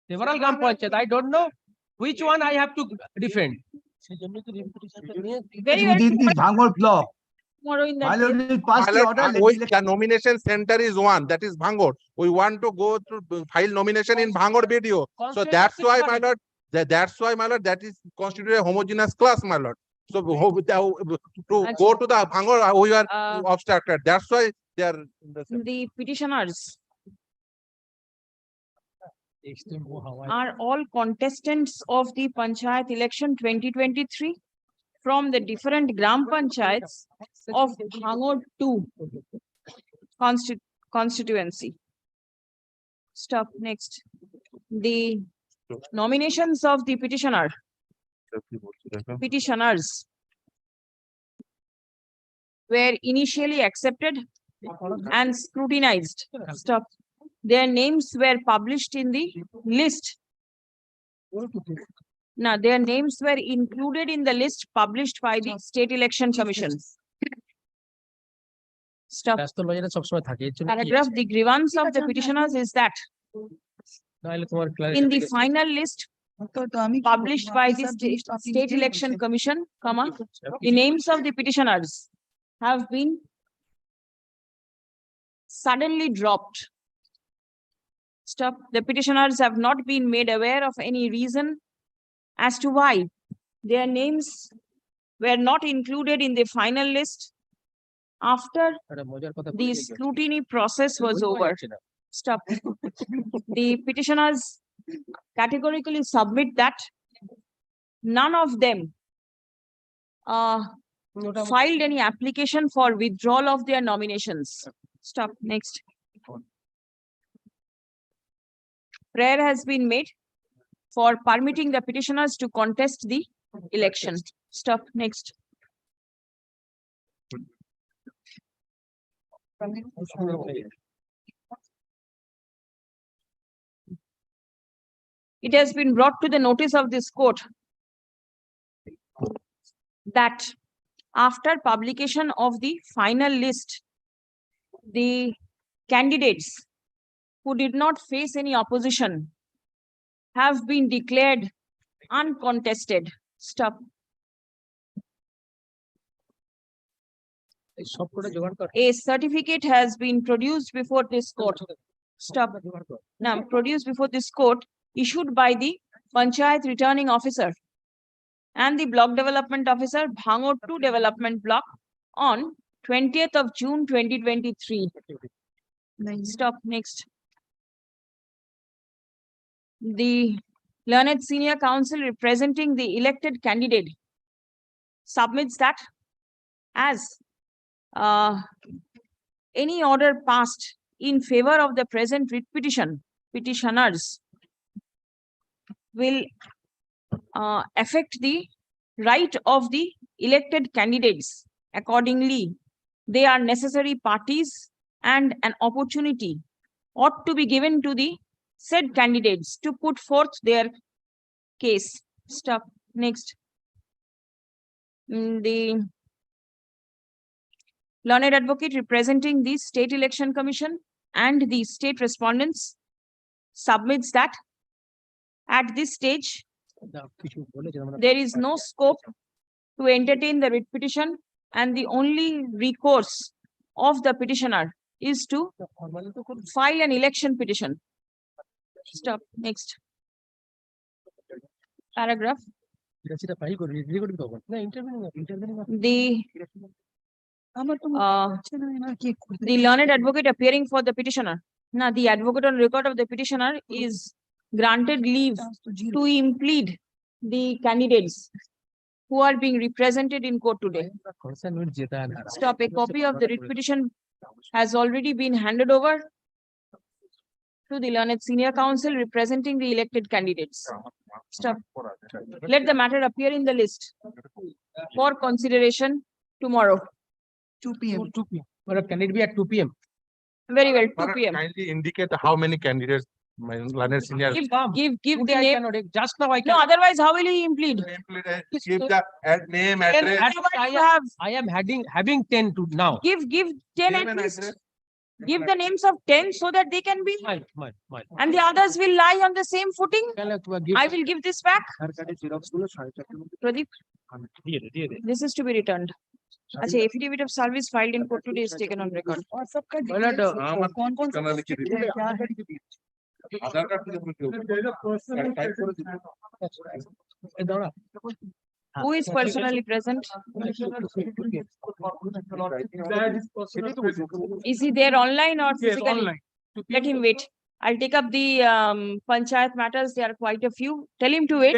Several gram panchayat. I don't know which one I have to defend. Very Within the Bhangor block. Tomorrow in My that. lord will pass the order. The nomination center is one. That is Bhangor. We want to go to file nomination in Bhangor video. So that's why, my lord. That's why, my lord. That is constitute a homogeneous class, my lord. So to go to the Bhangor, we are obstructed. That's why they are. The petitioners are all contestants of the Panchayat election 2023 from the different Gram Panchayats of Bhangor 2 constituency. Stop. Next. The nominations of the petitioners were initially accepted and scrutinized. Stop. Their names were published in the list. Now, their names were included in the list published by the State Election Commission. Stop. Paragraph. The grievance of the petitioners is that in the final list published by the State Election Commission, the names of the petitioners have been suddenly dropped Stop. The petitioners have not been made aware of any reason as to why their names were not included in the final list after the scrutiny process was over. Stop. The petitioners categorically submit that none of them filed any application for withdrawal of their nominations. Stop. Next. Prayer has been made for permitting the petitioners to contest the election. Stop. Next. It has been brought to the notice of this court that after publication of the final list, the candidates who did not face any opposition have been declared uncontested. Stop. A certificate has been produced before this court. Stop. Now, produced before this court, issued by the Panchayat Returning Officer and the Block Development Officer, Bhangor 2 Development Block, on 20th of June 2023. Stop. Next. The learned senior counsel representing the elected candidate submits that as any order passed in favor of the present writ petitioners will affect the right of the elected candidates. Accordingly, they are necessary parties and an opportunity ought to be given to the said candidates to put forth their case. Stop. Next. The learned advocate representing the State Election Commission and the state respondents submits that at this stage, there is no scope to entertain the writ petition, and the only recourse of the petitioner is to file an election petition. Stop. Next. Paragraph. The learned advocate appearing for the petitioner. Now, the advocate on record of the petitioner is granted leave to implead the candidates who are being represented in court today. Stop. A copy of the writ petition has already been handed over to the learned senior counsel representing the elected candidates. Stop. Let the matter appear in the list for consideration tomorrow. 2 p.m. 2 p.m. But can it be at 2 p.m.? Very well, 2 p.m. Kindly indicate how many candidates, my learned senior. Give the Today I name. cannot. Just now I No, can. otherwise how will he implead? Give the name, address. I am having 10 to now. Give 10 Name at and least. address. Give the names of 10 so that they can be, Mine. and the others will lie on the same footing. I will give this back. Pradeep, this is to be returned. Achha, affidavit of service filed in court today is taken on record. Who is personally present? Is he there online or physically? Online. Let him wait. I'll take up the panchayat matters. There are quite a few. Tell him to wait.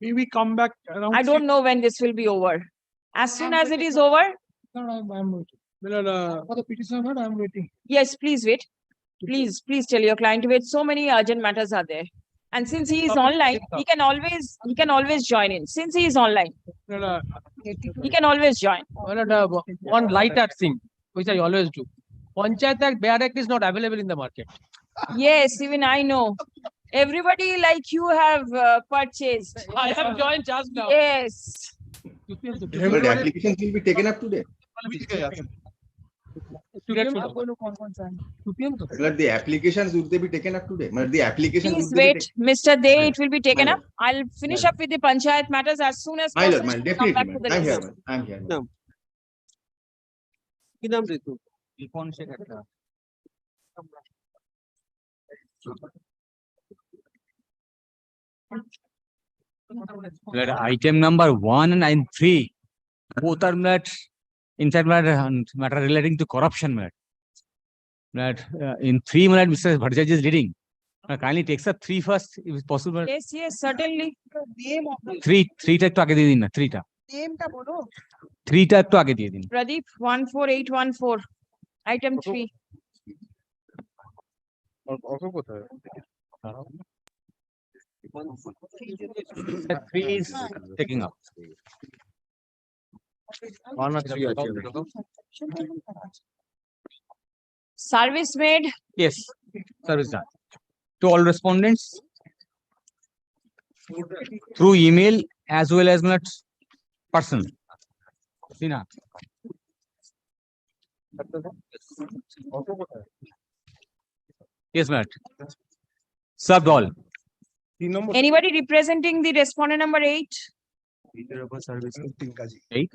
We come back around. I don't know when this will be over. As soon as it is over, I'm waiting. For the petitioner, I'm waiting. yes, please wait. Please tell your client to wait. So many urgent matters are there. And since he is online, he can always join in. Since he is online, he can always join. One light art thing, which I always do. Panchayat Act, Bear Act is not available in the market. Yes, even I know. Everybody like you have purchased. I have joined just now. Yes. But the applications will be taken up today. But the applications would they be taken up today? But the applications. Please wait, Mr. Day, it will be taken up. I'll finish up with the panchayat matters as soon as My lord, possible. man, Come back definitely, to the man. list. I'm here, man. কি নাম রে তোর? Item number 1 and 3, both are inside matter relating to corruption. In 3, Mr. Bhattacharya is leading. Kindly takes up 3 first, if it's possible. Yes, yes, certainly. Name of the 3 টা একটু আগে দিয়ে দিন না, 3 টা। name টা বলো। 3 টা একটু আগে দিয়ে দিন। Pradeep 14814, item 3. কোথায়? 3 is taking up. 1 or 3 আছে। Service made. Yes, service done. To all respondents through email as well as person. SINHA. Yes, ma'am. Served all. Anybody representing the respondent number 8? 8?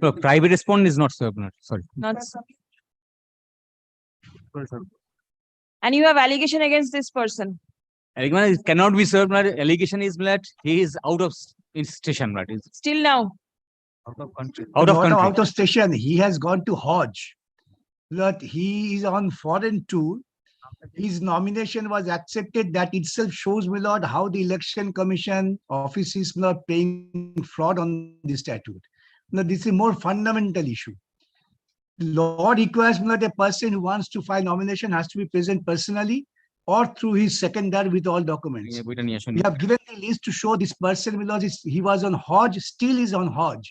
No, private respondent is not served, sorry. Not. And you have allegation against this person. Allegation cannot be served. Allegation is that he is out of station. Still now. Out of country. Out of station. He has gone to Hajj. But he is on foreign tour. His nomination was accepted. That itself shows, my lord, how the election commission office is not paying fraud on this statute. Now, this is a more fundamental issue. The law requires that a person who wants to file nomination has to be present personally or through his secondary with all documents. We have given the list to show this person, because he was on Hajj, still is on Hajj.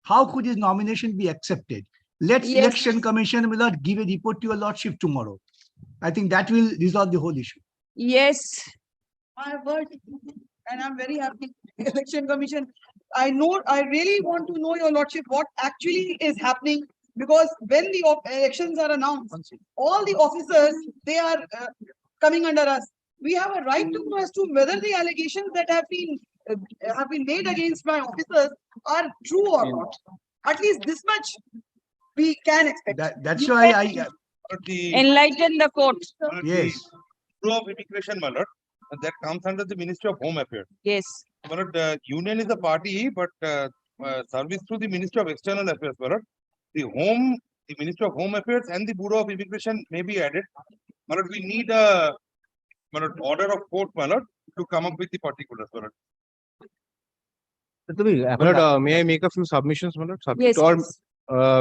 How could his nomination be accepted? Let election commission, my lord, give a report to your lordship tomorrow. I think that will resolve the whole issue. Yes. I have heard, and I'm very happy. Election Commission, I really want to know, your lordship, what actually is happening, because when the elections are announced, all the officers, they are coming under us. We have a right to know as to whether the allegations that have been made against my officers are true or not. At least this much we can expect. That's why enlighten the court. Yes. Bureau of Immigration, my lord, that comes under the Ministry of Home Affairs. Yes. My lord, the union is a party, but service through the Ministry of External Affairs, my lord. The Ministry of Home Affairs and the Bureau of Immigration may be added. My lord, we need a order of court, my lord, to come up with the particulars, my lord. May I make a few submissions, my lord? Yes, Or yes.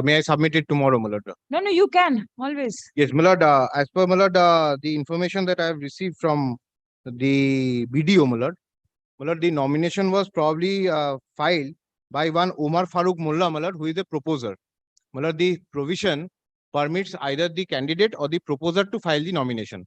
may I submit it tomorrow, my lord? No, you can always. Yes, my lord, as per my lord, the information that I have received from the BDO, my lord, the nomination was probably filed by one Omar Farooq Mullah, my lord, who is a proposer. My lord, the provision permits either the candidate or the proposer to file the nomination.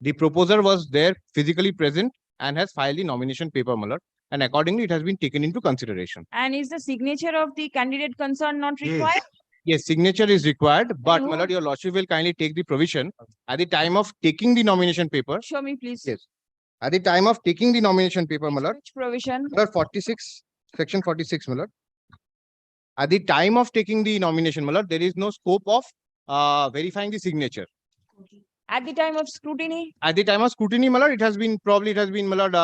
The proposer was there physically present and has filed the nomination paper, my lord, and accordingly it has been taken into consideration. And is the signature of the candidate concerned not required? Yes, signature is required, but my lord, your lordship will kindly take the provision at the time of taking the nomination paper. Show me, please. Yes. At the time of taking the nomination paper, my lord. Which provision? My lord, 46, section 46, my lord. At the time of taking the nomination, my lord, there is no scope of verifying the signature. At the time of scrutiny? At the time of scrutiny, my lord, it has been, my lord,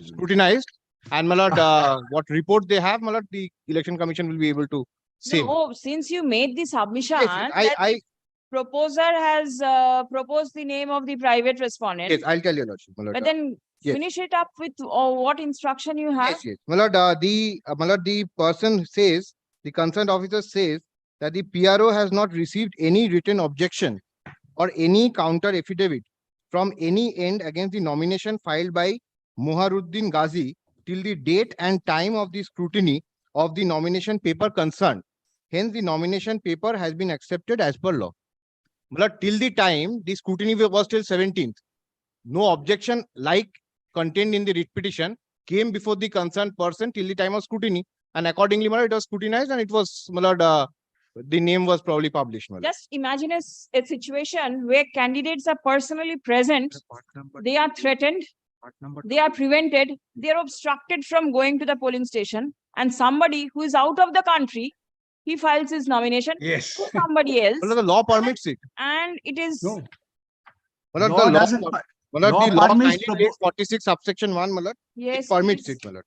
scrutinized. And my lord, what report they have, my lord, the election commission will be able to say. No, since you made the submission, Yes, proposer has proposed the name of the private respondent. Yes, I'll tell you, lordship, my lord. But then Yes. finish it up with what instruction you have. Yes, yes. My lord, the person says, the concerned officer says that the PRO has not received any written objection or any counter affidavit from any end against the nomination filed by Moharuddin Ghazi till the date and time of the scrutiny of the nomination paper concerned. Hence, the nomination paper has been accepted as per law. My lord, till the time the scrutiny was till 17th. No objection like contained in the writ petition came before the concerned person till the time of scrutiny, and accordingly, my lord, it was scrutinized and it was, my lord, the name was probably published. My lord. Just imagine a situation where candidates are personally present, they are threatened, they are prevented, they are obstructed from going to the polling station, and somebody who is out of the country, he files his nomination Yes. to somebody else. Well, the law permits it. And it is Malad, Law the law, doesn't, Malad, law the law permits kindly reads 46 subsection 1, Malad. Yes, It permits please. it, Malad.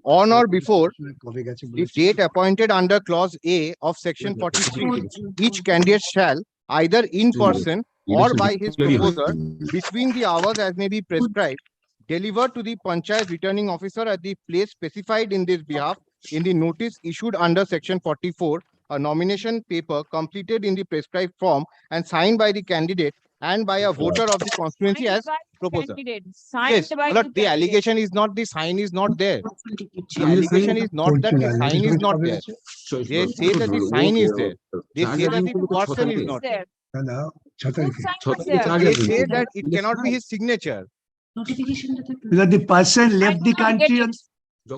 On or before the date appointed under clause A of section 43, each candidate shall either in person or by his proposer between the hours as may be prescribed, deliver to the Panchayat returning officer at the place specified in this behalf in the notice issued under section 44, a nomination paper completed in the prescribed form and signed by the candidate and by a voter of the constituency as proposer. Signed Yes, by but the the allegation is not the sign is not there. The allegation is not that the sign is not there. They say that the sign is there. They say that the person is not there. They say that it cannot be his signature. Because the person left the country on.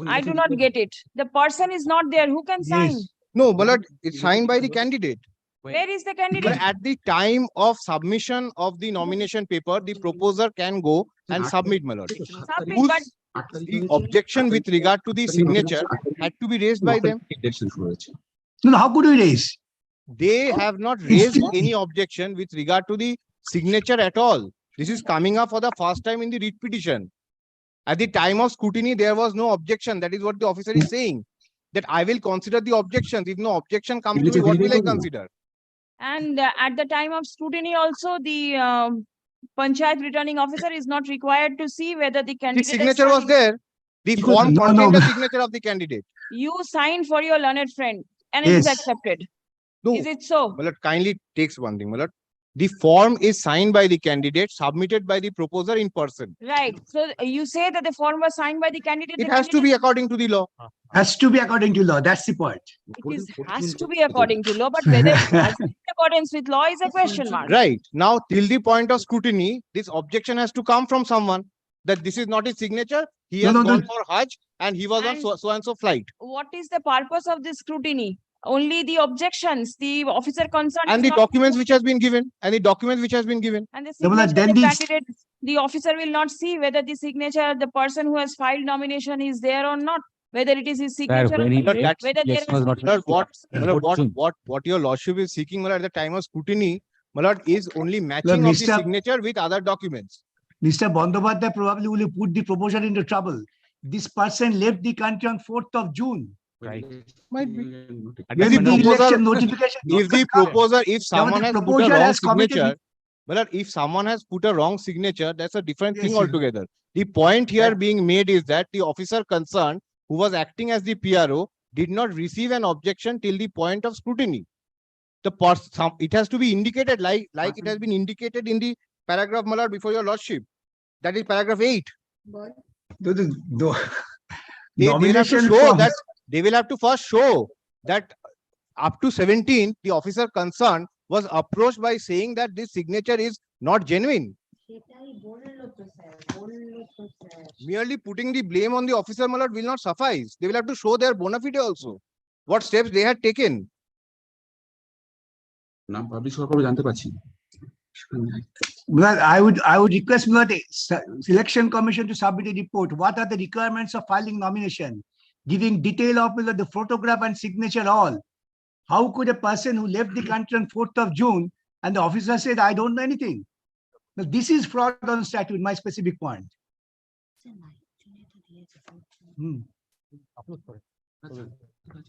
I do not get it. The person is not there. Who can sign? No, but it's signed by the candidate. Where is the But candidate? at the time of submission of the nomination paper, the proposer can go and submit, my lord. Submit, Whose but the objection with regard to the signature had to be raised by them. No, how could we raise? They have not raised any objection with regard to the signature at all. This is coming up for the first time in the writ petition. At the time of scrutiny, there was no objection. That is what the officer is saying. That I will consider the objections. If no objection comes to me, what will I consider? and at the time of scrutiny also, the Panchayat returning officer is not required to see whether the The candidate has signature was signed. there. The form contained the signature of the candidate. You signed for your learned friend and it is Yes. accepted. No. Is it so? Malad, kindly takes one thing, Malad. The form is signed by the candidate, submitted by the proposer in person. Right. So you say that the form was signed by the candidate. It the has to be according to the law. Has to be according to law. That's the point. has to be according to law, but whether it has to be in accordance with law is a question mark. Right. Now, till the point of scrutiny, this objection has to come from someone that this is not his signature. He has gone for Hajj and he was on so and so flight. What is the purpose of this scrutiny? Only the objections, the officer concerned. And is the not- documents which has been given. And the documents which has been given. And the Well, signature then of the these- candidate, the officer will not see whether the signature, the person who has filed nomination is there or not. Whether it is his signature, or not, whether there is. Malad, what your lordship is seeking, Malad, at the time of scrutiny, Malad, is only matching of the Mr. signature with other documents. Mr. Bandyopadhyay probably will put the proposer into trouble. This person left the country on 4th of June. Right. Might be. When If the the election notification. if someone has put a wrong signature, well, if someone has put a wrong signature, that's a different thing altogether. The point here being made is that the officer concerned, who was acting as the PRO, did not receive an objection till the point of scrutiny. It has to be indicated like it has been indicated in the paragraph, Malad, before your lordship. That is paragraph 8. They will have to show that they will have to first show that up to 17, the officer concerned was approached by saying that this signature is not genuine. Merely putting the blame on the officer, Malad, will not suffice. They will have to show their bona fide also. What steps they had taken. Well, I would request the Selection Commission to submit a report. What are the requirements of filing nomination? Giving detail of the photograph and signature all. How could a person who left the country on 4th of June and the officer said, I don't know anything? Now, this is fraud on statute, my specific point.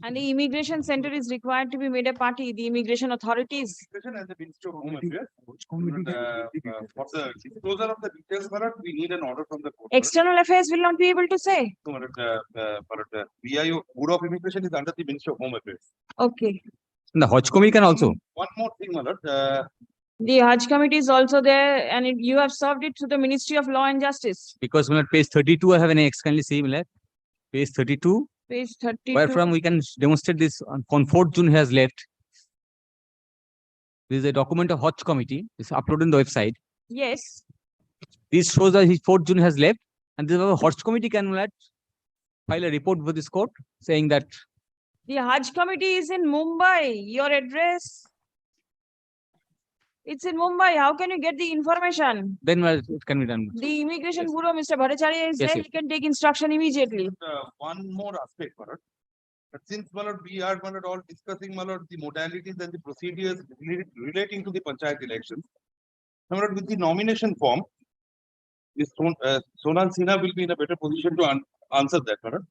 And the immigration center is required to be made a party, the immigration authorities. For the disclosure of the details, we need an order from the court. External affairs will not be able to say. BIO, Board of Immigration is under the Ministry of Home Affairs. Okay. The Hajj committee can also. One more thing, The Hajj committee is also there and you have served it to the Ministry of Law and Justice. Because page 32, I have an kindly see, page 32. Page 32. Where from we can demonstrate this on 4th June he has left. This is a document of Hajj committee. It's uploaded on the website. Yes. This shows that 4th June has left, and this Hajj committee can file a report with this court saying that The Hajj committee is in Mumbai. Your address. It's in Mumbai. How can you get the information? then it can be done. The Immigration Bureau, Mr. Bhattacharya is Yes, there. yes. He can take instruction immediately. One more aspect, that since we are all discussing the modalities and the procedures relating to the panchayat elections, However, with the nomination form, Sonal Sinha will be in a better position to answer that, my lord.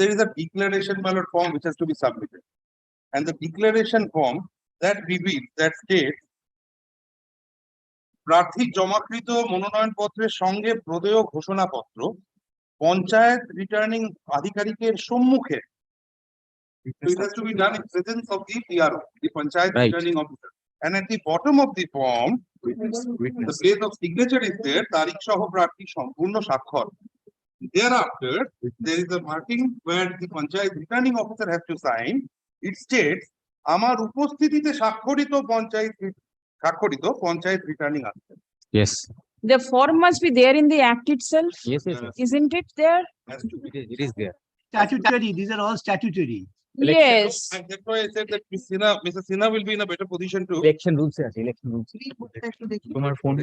There is a declaration ballot form which has to be submitted. And the declaration form that reveals, that states, প্রার্থী জমাকৃত মনোনয়নপত্রের সঙ্গে প্রদেয় ঘোষণাপত্র panchayat returning আধিকারিকের সম্মুখে. So it has to be done in presence of the PRO, the Panchayat Returning Officer. And at the bottom of the form, the place of signature is there, Tarik Saho Prarthi Sampurno Sakhar. Thereafter, there is a marking where the Panchayat Returning Officer has to sign. It states, Amar Upostitite Sakhorito Panchayat Returning Officer. Yes. The form must be there in the act itself. Yes, yes, yes. Isn't it there? It is there. Statutory, these are all statutory. Yes. And that's why I said that Mrs. Sinha will be in a better position to. Election rules আছে, election rules. তোমার phone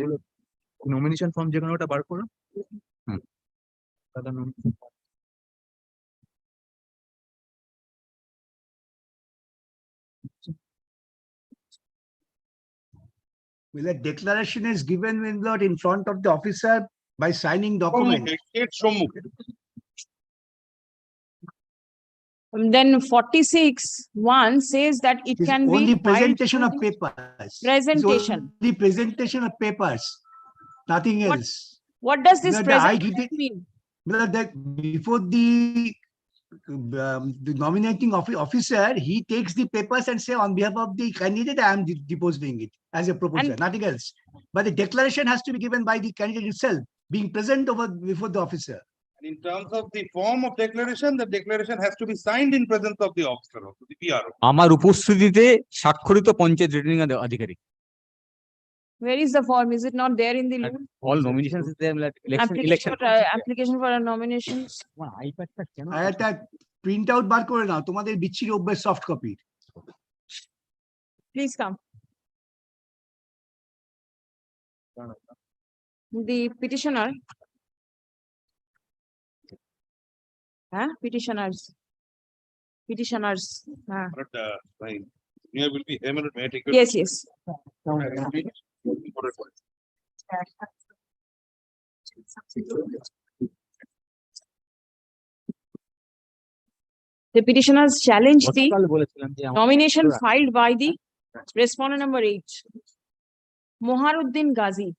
nomination form যেখানে ওটা বার করো। দাদা nomination form। Well, a declaration is given when not in front of the officer by signing document. Then 46(1) says that it It's can only be presentation filed of through papers. Presentation. The presentation of papers, nothing else. What does this But the presentation mean? But that before the nominating officer, he takes the papers and say, on behalf of the candidate, I am depositing it as a proposer, nothing else. But the declaration has to be given by the candidate itself, being present before the officer. And in terms of the form of declaration, the declaration has to be signed in presence of the officer, the PRO. আমার উপস্থিতিতে স্বাক্ষরিত panchayat returning আধিকারিক। Where is the form? Is it not there in the law? All nominations is there, like election. Application for a nominations. আর একটা print out বার করে নাও, তোমাদের বিচ্ছিরি অভ্যাস soft copy. Please come. The petitioner. Petitioners. But here will be him and may I take it? Yes, yes. The petitioners challenge the nomination filed by the respondent number 8, Moharuddin Ghazi.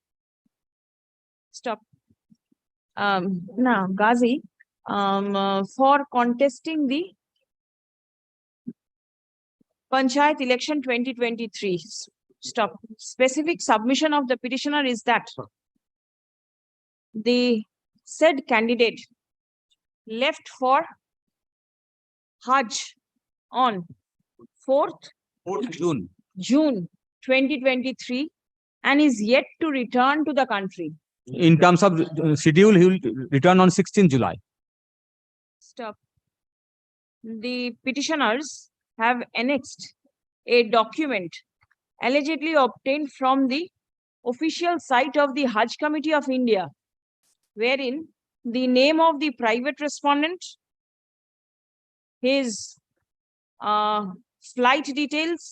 Stop. Ghazi, for contesting the Panchayat election 2023. Stop. Specific submission of the petitioner is that the said candidate left for Hajj on 4th June 2023 and is yet to return to the country. In terms of schedule, he will return on 16th July. Stop. The petitioners have annexed a document allegedly obtained from the official site of the Hajj Committee of India, wherein the name of the private respondent, his flight details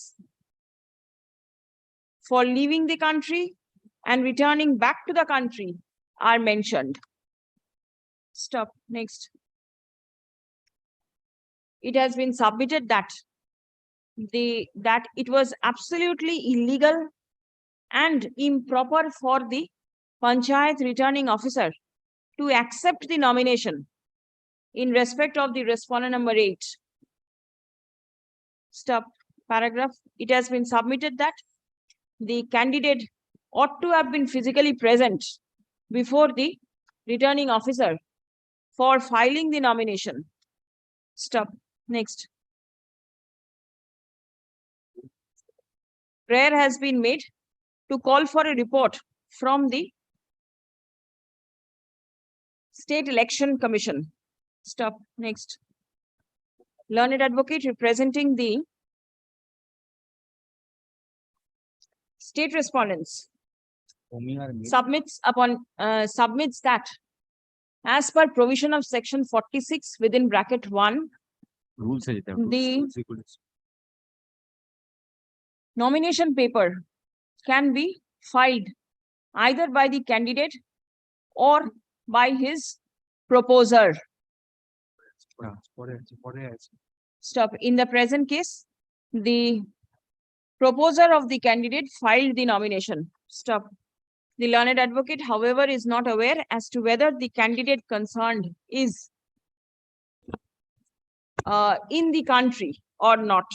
for leaving the country and returning back to the country are mentioned. Stop. Next. It has been submitted that it was absolutely illegal and improper for the Panchayat returning officer to accept the nomination in respect of the respondent number 8. Stop. Paragraph. It has been submitted that the candidate ought to have been physically present before the returning officer for filing the nomination. Stop. Next. Prayer has been made to call for a report from the State Election Commission. Stop. Next. Learned advocate representing the state respondents submits that as per provision of section 46 within bracket 1, the nomination paper can be filed either by the candidate or by his proposer. Stop. In the present case, the proposer of the candidate filed the nomination. Stop. The learned advocate, however, is not aware as to whether the candidate concerned is in the country or not.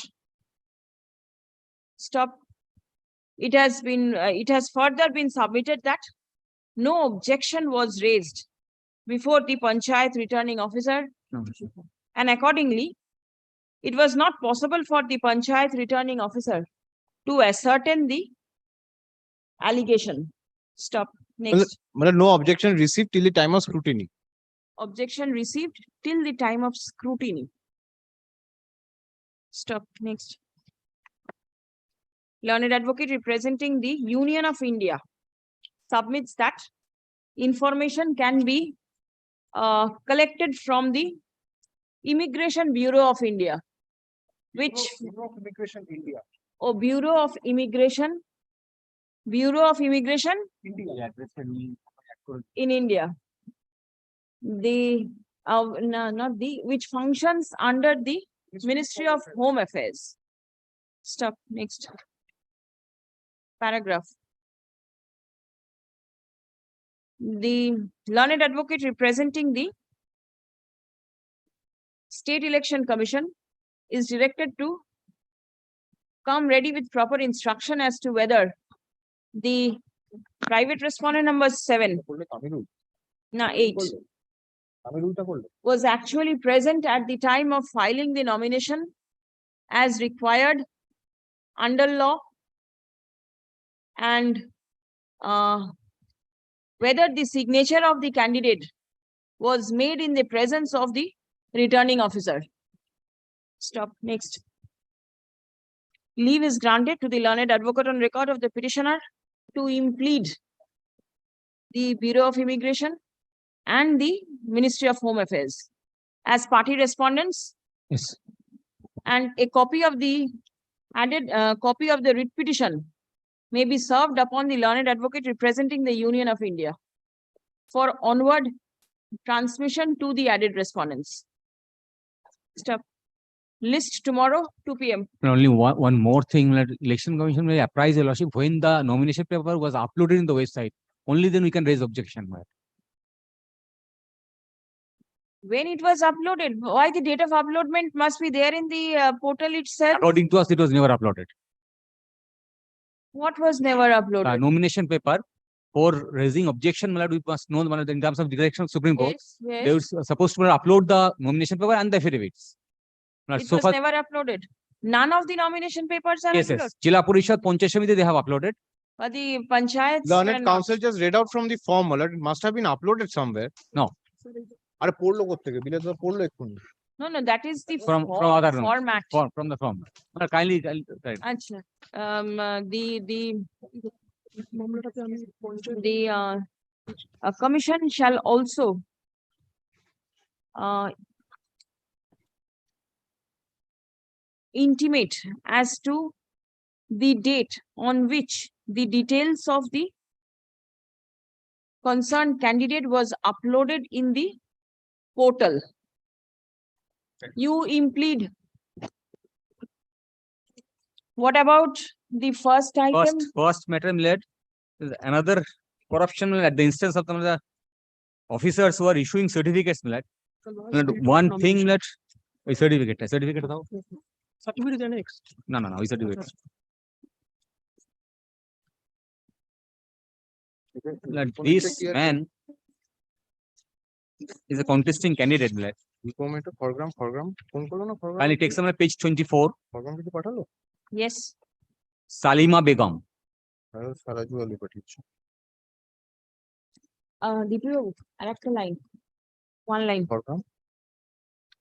Stop. It has further been submitted that no objection was raised before the Panchayat returning officer, and accordingly, it was not possible for the Panchayat returning officer to ascertain the allegation. Stop. Next. No objection received till the time of scrutiny. Objection received till the time of scrutiny. Stop. Next. Learned advocate representing the Union of India submits that information can be collected from the Immigration Bureau of India, which Bureau of Immigration India. Oh, Bureau of Immigration India. In India. The not the which functions under the Ministry of Home Affairs. Stop. Next paragraph. The learned advocate representing the State Election Commission is directed to come ready with proper instruction as to whether the private respondent number 8 was actually present at the time of filing the nomination as required under law, and whether the signature of the candidate was made in the presence of the returning officer. Stop. Next. Leave is granted to the learned advocate on record of the petitioner to implead the Bureau of Immigration and the Ministry of Home Affairs as party respondents. Yes. And a copy of the writ petition may be served upon the learned advocate representing the Union of India for onward transmission to the added respondents. Stop. List tomorrow, 2 p.m. Only one more thing, that Election Commission may apprise your lordship when the nomination paper was uploaded in the website. Only then we can raise objection. When it was uploaded, why the date of uploadment must be there in the portal itself? According to us, it was never uploaded. What was never uploaded? Nomination paper for raising objection, we must know in terms of direction of Supreme Court. Yes. They were supposed to upload the nomination paper and the affidavits. It was never uploaded. None of the nomination papers are uploaded. Yes. Jila Parishad, Panchayat Samiti, they have uploaded. But the Panchayats. Learned counsel just read out from the form. It must have been uploaded somewhere. No. No, that is the From other format. From the form. Kindly. Achha. A commission shall also intimate as to the date on which the details of the concerned candidate was uploaded in the portal. You implead. What about the first item? First matter, another corruption at the instance of the officers who are issuing certificates. One thing that certificate. Certificate. Certificate is next. No, certificate. This man is a contesting candidate. And it takes on page 24. Yes. Salima Begum. DPO, line. One line.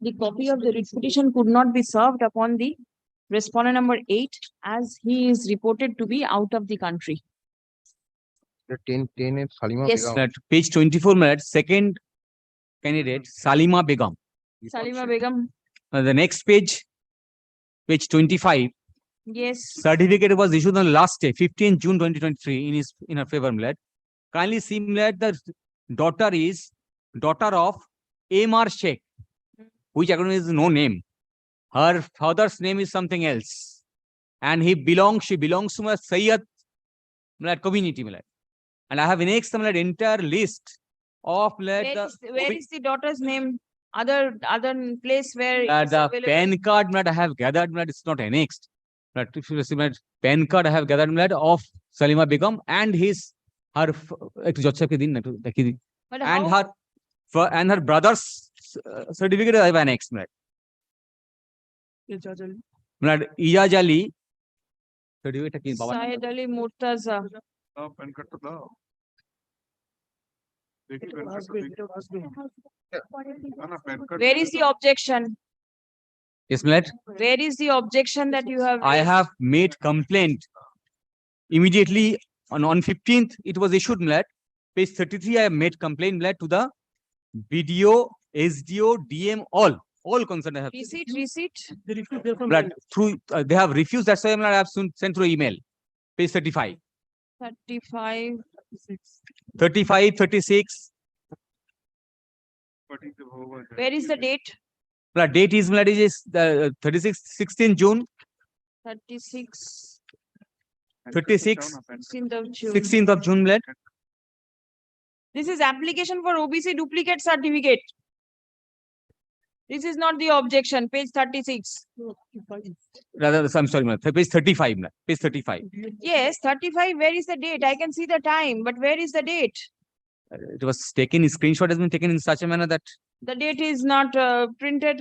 The copy of the writ petition could not be served upon the respondent number 8 as he is reported to be out of the country. Yes. Page 24, second candidate, Salima Begum. Salima Begum. The next page, page 25. Yes. Certificate was issued on the last day, 15 June 2023, in her favor. kindly see that the daughter is daughter of Amr Sheikh, which according is no name. Her father's name is something else. And she belongs to a Sayyid community. And I have next entire list of Where is the daughter's name? Other place where it's the available? PAN card I have gathered, it's not annexed. But if you see PAN card I have gathered of Salima Begum and her But and how? her brother's certificate I have annexed. Ijaz Ali certificate কি বাবা Syed Ali Murtaza. Where is the objection? Yes, Milad. Where is the objection that you have I raised? have made complaint immediately on 15th. It was issued, Milad. Page 33. I have made complaint, Milad, to the BDO, SDO, DM, all concerned. I have Receipt. Milad, through they have refused. That's why Milad, I have sent through email. Page 35, 35. 35, 36. Where is the date? Milad, date is Milad is the 16 June. 36. 36. 16th of June. 16th of June, Milad. This is application for OBC duplicate certificate. This is not the objection. Page 36. Rather, I'm sorry, Milad. Page 35, Milad. Page 35. Yes, 35. Where is the date? I can see the time, but where is the date? It was taken, screenshot has been taken in such a manner that The date is not printed.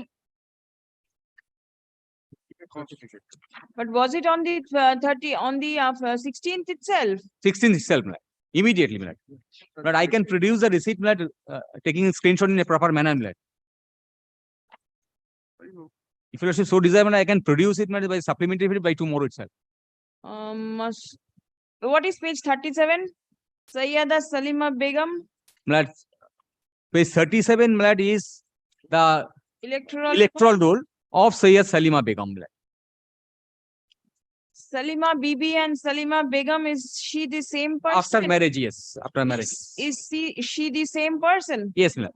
But was it on the 16th itself? 16th itself, Milad. Immediately, Milad. But I can produce the receipt, Milad, taking a screenshot in a proper manner, Milad. If you are so desire, Milad, I can produce it, Milad, by supplementary by tomorrow itself. What is page 37? Sayyada Salima Begum. Milad, page 37, Milad, is the Electoral roll of Sayyid Salima Begum, Milad. Salima Bibi and Salima Begum, is she the same person? After marriage, yes. After marriage. Is she the same person? Yes, Milad.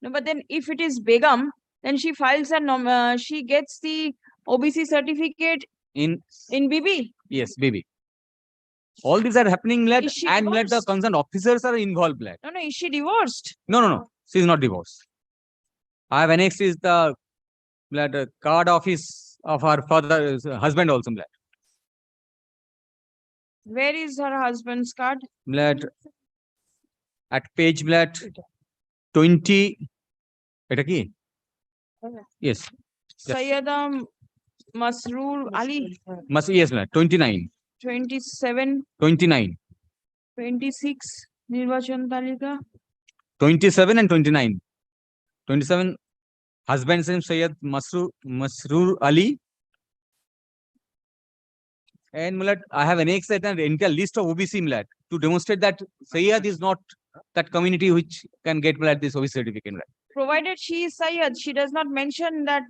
No, but then if it is Begum, then she files a she gets the OBC certificate In BB. yes, baby. All these are happening, Milad, Is she and Milad, the divorced? concerned officers are involved, Milad. No, is she divorced? No. She is not divorced. I have annexed is the Milad, card of her father's husband also, Milad. Where is her husband's card? Milad, at page Milad 20. Eta ki? Yes. Sayyada Masroor Ali. Yes, Milad. 29. 27, 29. 26, Nirvachan Talika. 27 and 29. 27, husband's name Sayyid Masroor Ali. And Milad, I have annexed that entire list of OBC, Milad, to demonstrate that Sayyid is not that community which can get Milad this OBC certificate, Milad. Provided she is Sayyid, she does not mention that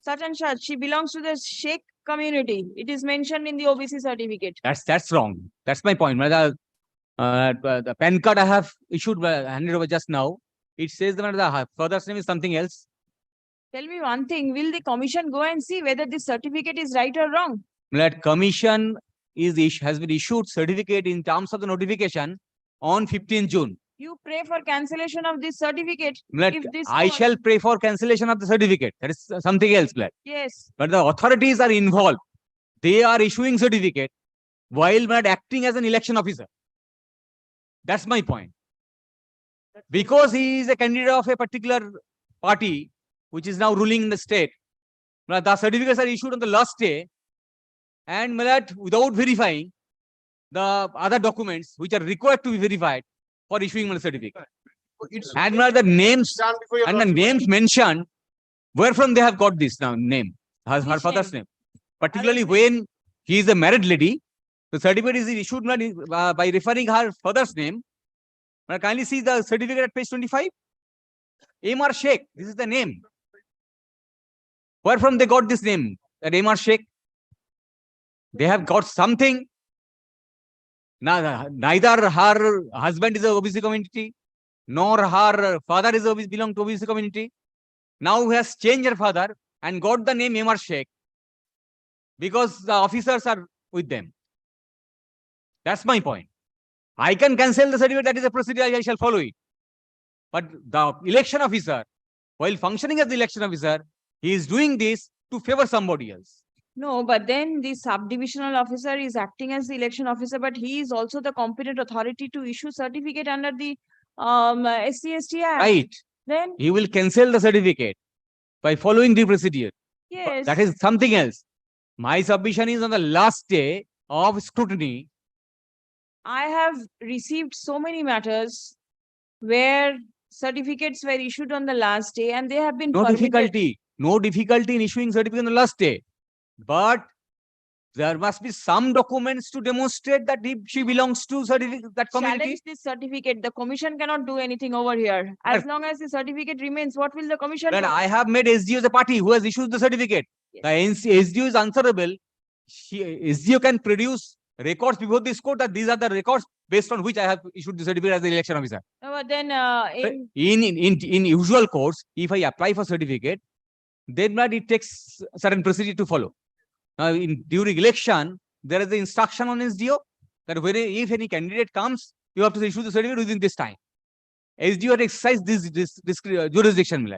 such and such. She belongs to the Sheikh community. It is mentioned in the OBC certificate. That's wrong. That's my point. The PAN card I have issued, handed over just now. It says that the father's name is something else. Tell me one thing, will the commission go and see whether this certificate is right or wrong? That commission has been issued certificate in terms of the notification on 15th June. You pray for cancellation of this certificate. Milad, If this I was- shall pray for cancellation of the certificate. That is something else, Milad. Yes. But the authorities are involved. They are issuing certificate while Milad acting as an election officer. That's my point. Because he is a candidate of a particular party which is now ruling in the state, Milad, the certificates are issued on the last day, and Milad, without verifying the other documents which are required to be verified for issuing the certificate. And Milad, the names mentioned, where from they have got this now name, her father's name. Particularly when he is a married lady, the certificate is issued by referring her father's name. Kindly see the certificate at page 25. Amr Sheikh, this is the name. Where from they got this name? That Amr Sheikh? They have got something Neither her husband is a OBC community, nor her father is belong to OBC community. Now he has changed her father and got the name Emar Sheikh because the officers are with them. That's my point. I can cancel the certificate, that is a procedure, I shall follow it. But the election officer, while functioning as the election officer, he is doing this to favor somebody else. No, but then the subdivisional officer is acting as the election officer, but he is also the competent authority to issue certificate under the SC/ST Act. Right. Then, He will cancel the certificate by following the procedure. yes. That is something else. My submission is on the last day of scrutiny. I have received so many matters where certificates were issued on the last day and they have been No permitted. difficulty in issuing certificate on the last day. But there must be some documents to demonstrate that she belongs to that community. Challenge this certificate. The commission cannot do anything over here. As long as the certificate remains, what will the commission But do? I have made SDO as a party who has issued the certificate. The SDO is answerable. SDO can produce records before this court that these are the records based on which I have issued the certificate as the election officer. No, but then In usual course, if I apply for certificate, then it takes certain procedure to follow. Now, during election, there is the instruction on SDO that if any candidate comes, you have to issue the certificate within this time. SDO had exercised this jurisdiction.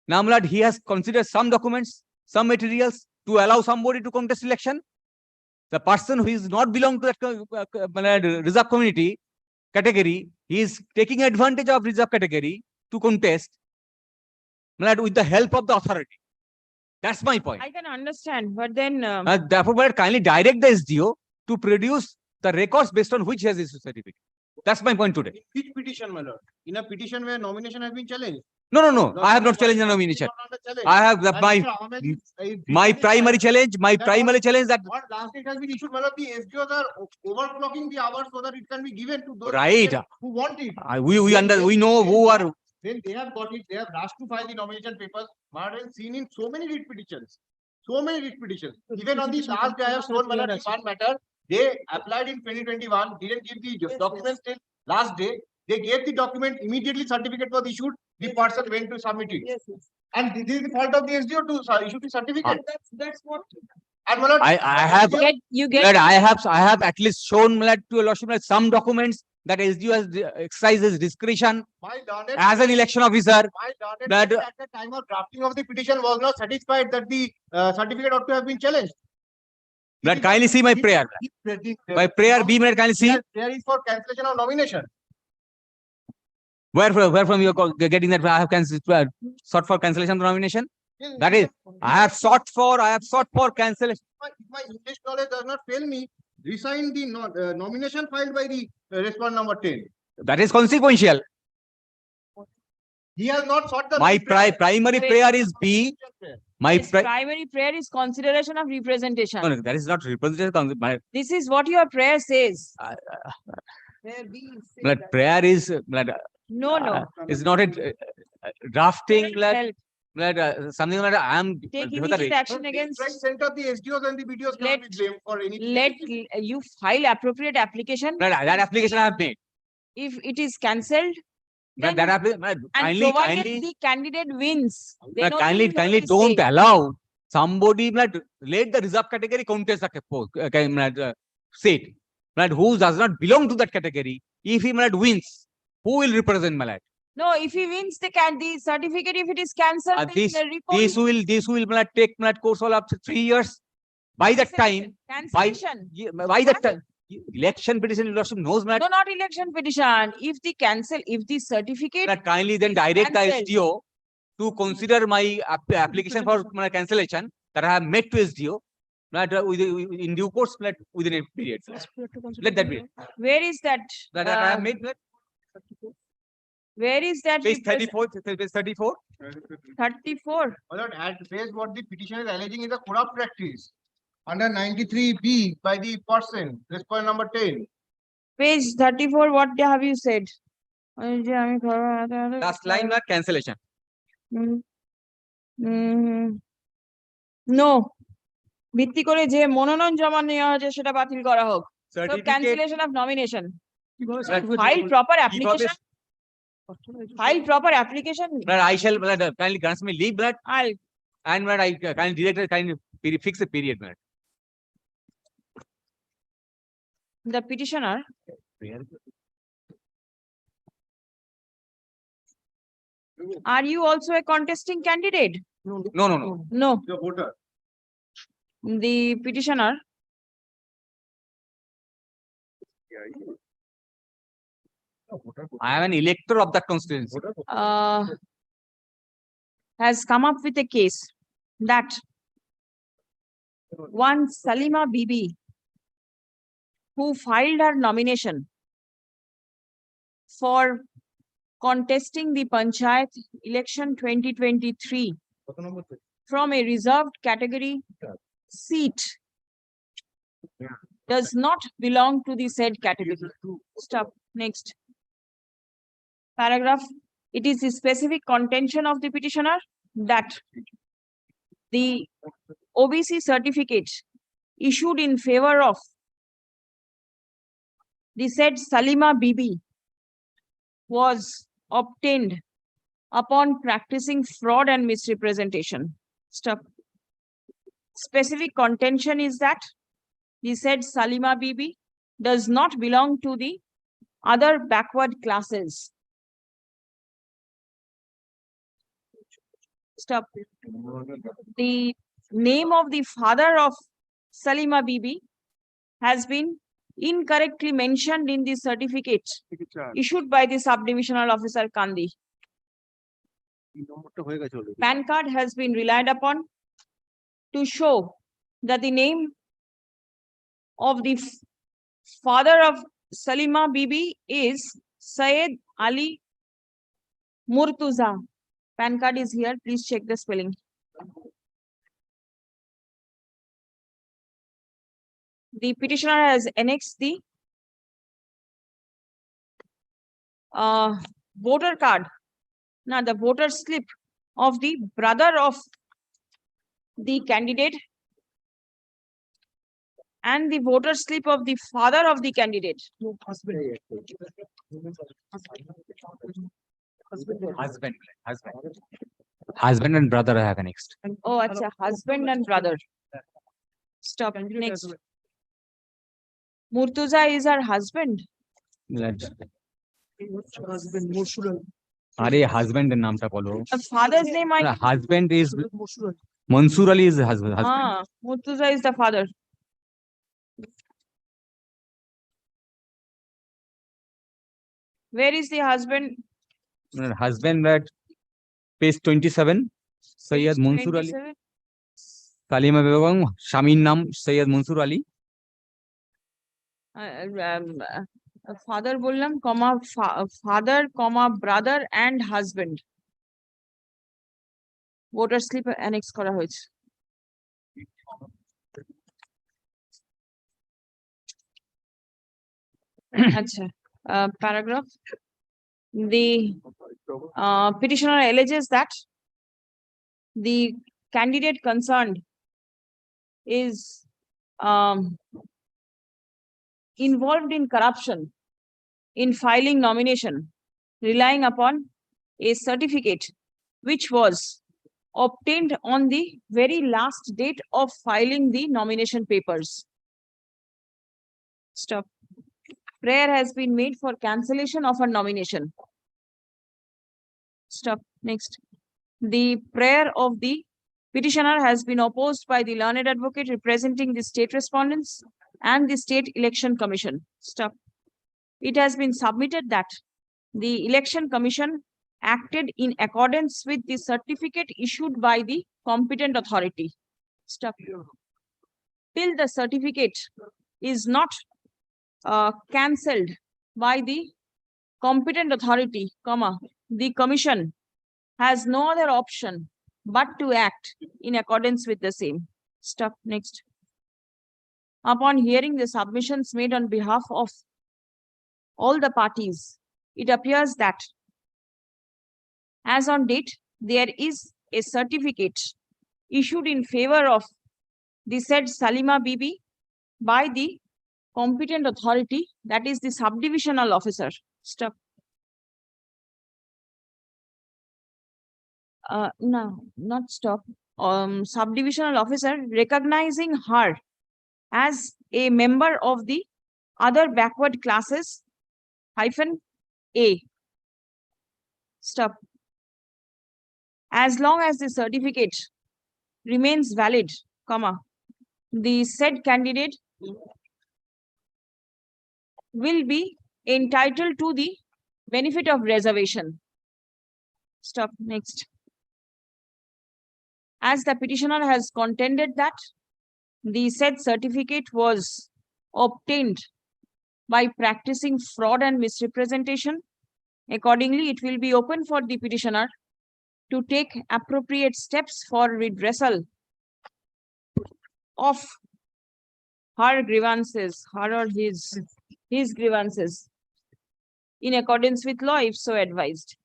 Now, he has considered some documents, some materials to allow somebody to contest election. The person who is not belong to that reserve community category, he is taking advantage of reserve category to contest with the help of the authority. That's my point. I can understand, but then Therefore, kindly direct the SDO to produce the records based on which he has issued certificate. That's my point today. Which petition, my lord? In a petition where nomination has been challenged? No. I have not challenged the nomination. I have my primary challenge. My primary challenge that What last date has been issued, my lord, the SDOs are overclocking the hours so that it can be given to those right. who want it. We know who are. Then they have got it. They have rushed to file the nomination papers. Martin seen in so many writ petitions. So many writ petitions. Even on the last day, I have shown one matter. They applied in 2021, didn't give the documents till last day. They gave the document, immediately certificate was issued. The person went to submit it. Yes. And this is the fault of the SDO to issue the certificate. That's what. And my lord, I have I have at least shown to a lordship some documents that SDO has exercised his discretion as an election officer. That at the time of drafting of the petition was not satisfied that the certificate ought to have been challenged. That kindly see my prayer. My prayer be made, kindly see. Prayer is for cancellation of nomination. Where from you are getting that I have sought for cancellation of the nomination? That is, I have sought for cancellation. If my English knowledge does not fail me, resign the nomination filed by the respondent number 10. That is consequential. He has not sought the. My primary prayer is B. My primary prayer is consideration of representation. No, that is not representation. This is what your prayer says. Prayer is No. It's not a drafting something like I am take immediate action against. Center the SDOs and the BDOs cannot be blamed for anything. Let you file appropriate application. That application I have made. If it is cancelled, and provided the candidate wins. Kindly don't allow somebody let the reserve category contest the seat. Who does not belong to that category. If he wins, who will represent Malad? No, if he wins the certificate, if it is cancelled, this will take course all up to 3 years. By that time, by that time, election petition knows No, not election petition. If the certificate. Kindly then direct the SDO to consider my application for my cancellation that I have made to SDO. In due course, within a period. Let that be. Where is that? That I have made. Where is that? Page 34. Page 34. 34. At phase what the petition is alleging is a corrupt practice under 93B by the person. Respondent number 10. Page 34. What have you said? Last line was cancellation. No. ভিত্তি করে যে মনোনয়ন জমা নেওয়া হয়েছে সেটা বাতিল করা হোক So certificate. cancellation of nomination. Right. File proper কিভাবে- application. File proper application. But I shall kindly grant me leave, but and but I kindly director kindly fix a period, but The petitioner are you also a contesting candidate? no. No. The voter. The petitioner I am an elector of that constituency. has come up with a case that one Salima Bibi, who filed her nomination for contesting the Panchayat election 2023 from a reserved category seat, does not belong to the said category. Stop. Next. Paragraph. It is the specific contention of the petitioner that the OBC certificate issued in favor of the said Salima Bibi was obtained upon practicing fraud and misrepresentation. Stop. Specific contention is that the said Salima Bibi does not belong to the other backward classes. Stop. The name of the father of Salima Bibi has been incorrectly mentioned in the certificate issued by the subdivisional officer Kandi. PAN card has been relied upon to show that the name of the father of Salima Bibi is Syed Ali Murtuza. PAN card is here. Please check the spelling. The petitioner has annexed the voter card. Now, the voter slip of the brother of the candidate and the voter slip of the father of the candidate. Husband and brother I have annexed. Oh, acha, husband and brother. Stop. Next. Murtuza is her husband. আরে husband এর নামটা বলো। The father's name I Husband is Mansur Ali is husband. Murtuza is the father. Where is the husband? Husband at page 27, Syed Mansur Ali. 27. Salima Begum, Shamir নাম Syed Mansur Ali. Father bollam, comma, father, comma, brother and husband. Voter slip annex kora hoyeche. Acha, paragraph. The petitioner alleges that the candidate concerned is involved in corruption in filing nomination, relying upon a certificate which was obtained on the very last date of filing the nomination papers. Stop. Prayer has been made for cancellation of a nomination. Stop. Next. The prayer of the petitioner has been opposed by the learned advocate representing the state respondents and the State Election Commission. Stop. It has been submitted that the Election Commission acted in accordance with the certificate issued by the competent authority. Stop. Till the certificate is not cancelled by the competent authority, comma, the commission has no other option but to act in accordance with the same. Stop. Next. Upon hearing the submissions made on behalf of all the parties, it appears that as on date, there is a certificate issued in favor of the said Salima Bibi by the competent authority, that is the subdivisional officer. Stop. No, not stop. Subdivisional officer recognizing her as a member of the other backward classes -A. Stop. As long as the certificate remains valid, comma, the said candidate will be entitled to the benefit of reservation. Stop. Next. As the petitioner has contended that the said certificate was obtained by practicing fraud and misrepresentation, accordingly, it will be open for the petitioner to take appropriate steps for redressal of her grievances, her or his grievances, in accordance with law, if so advised.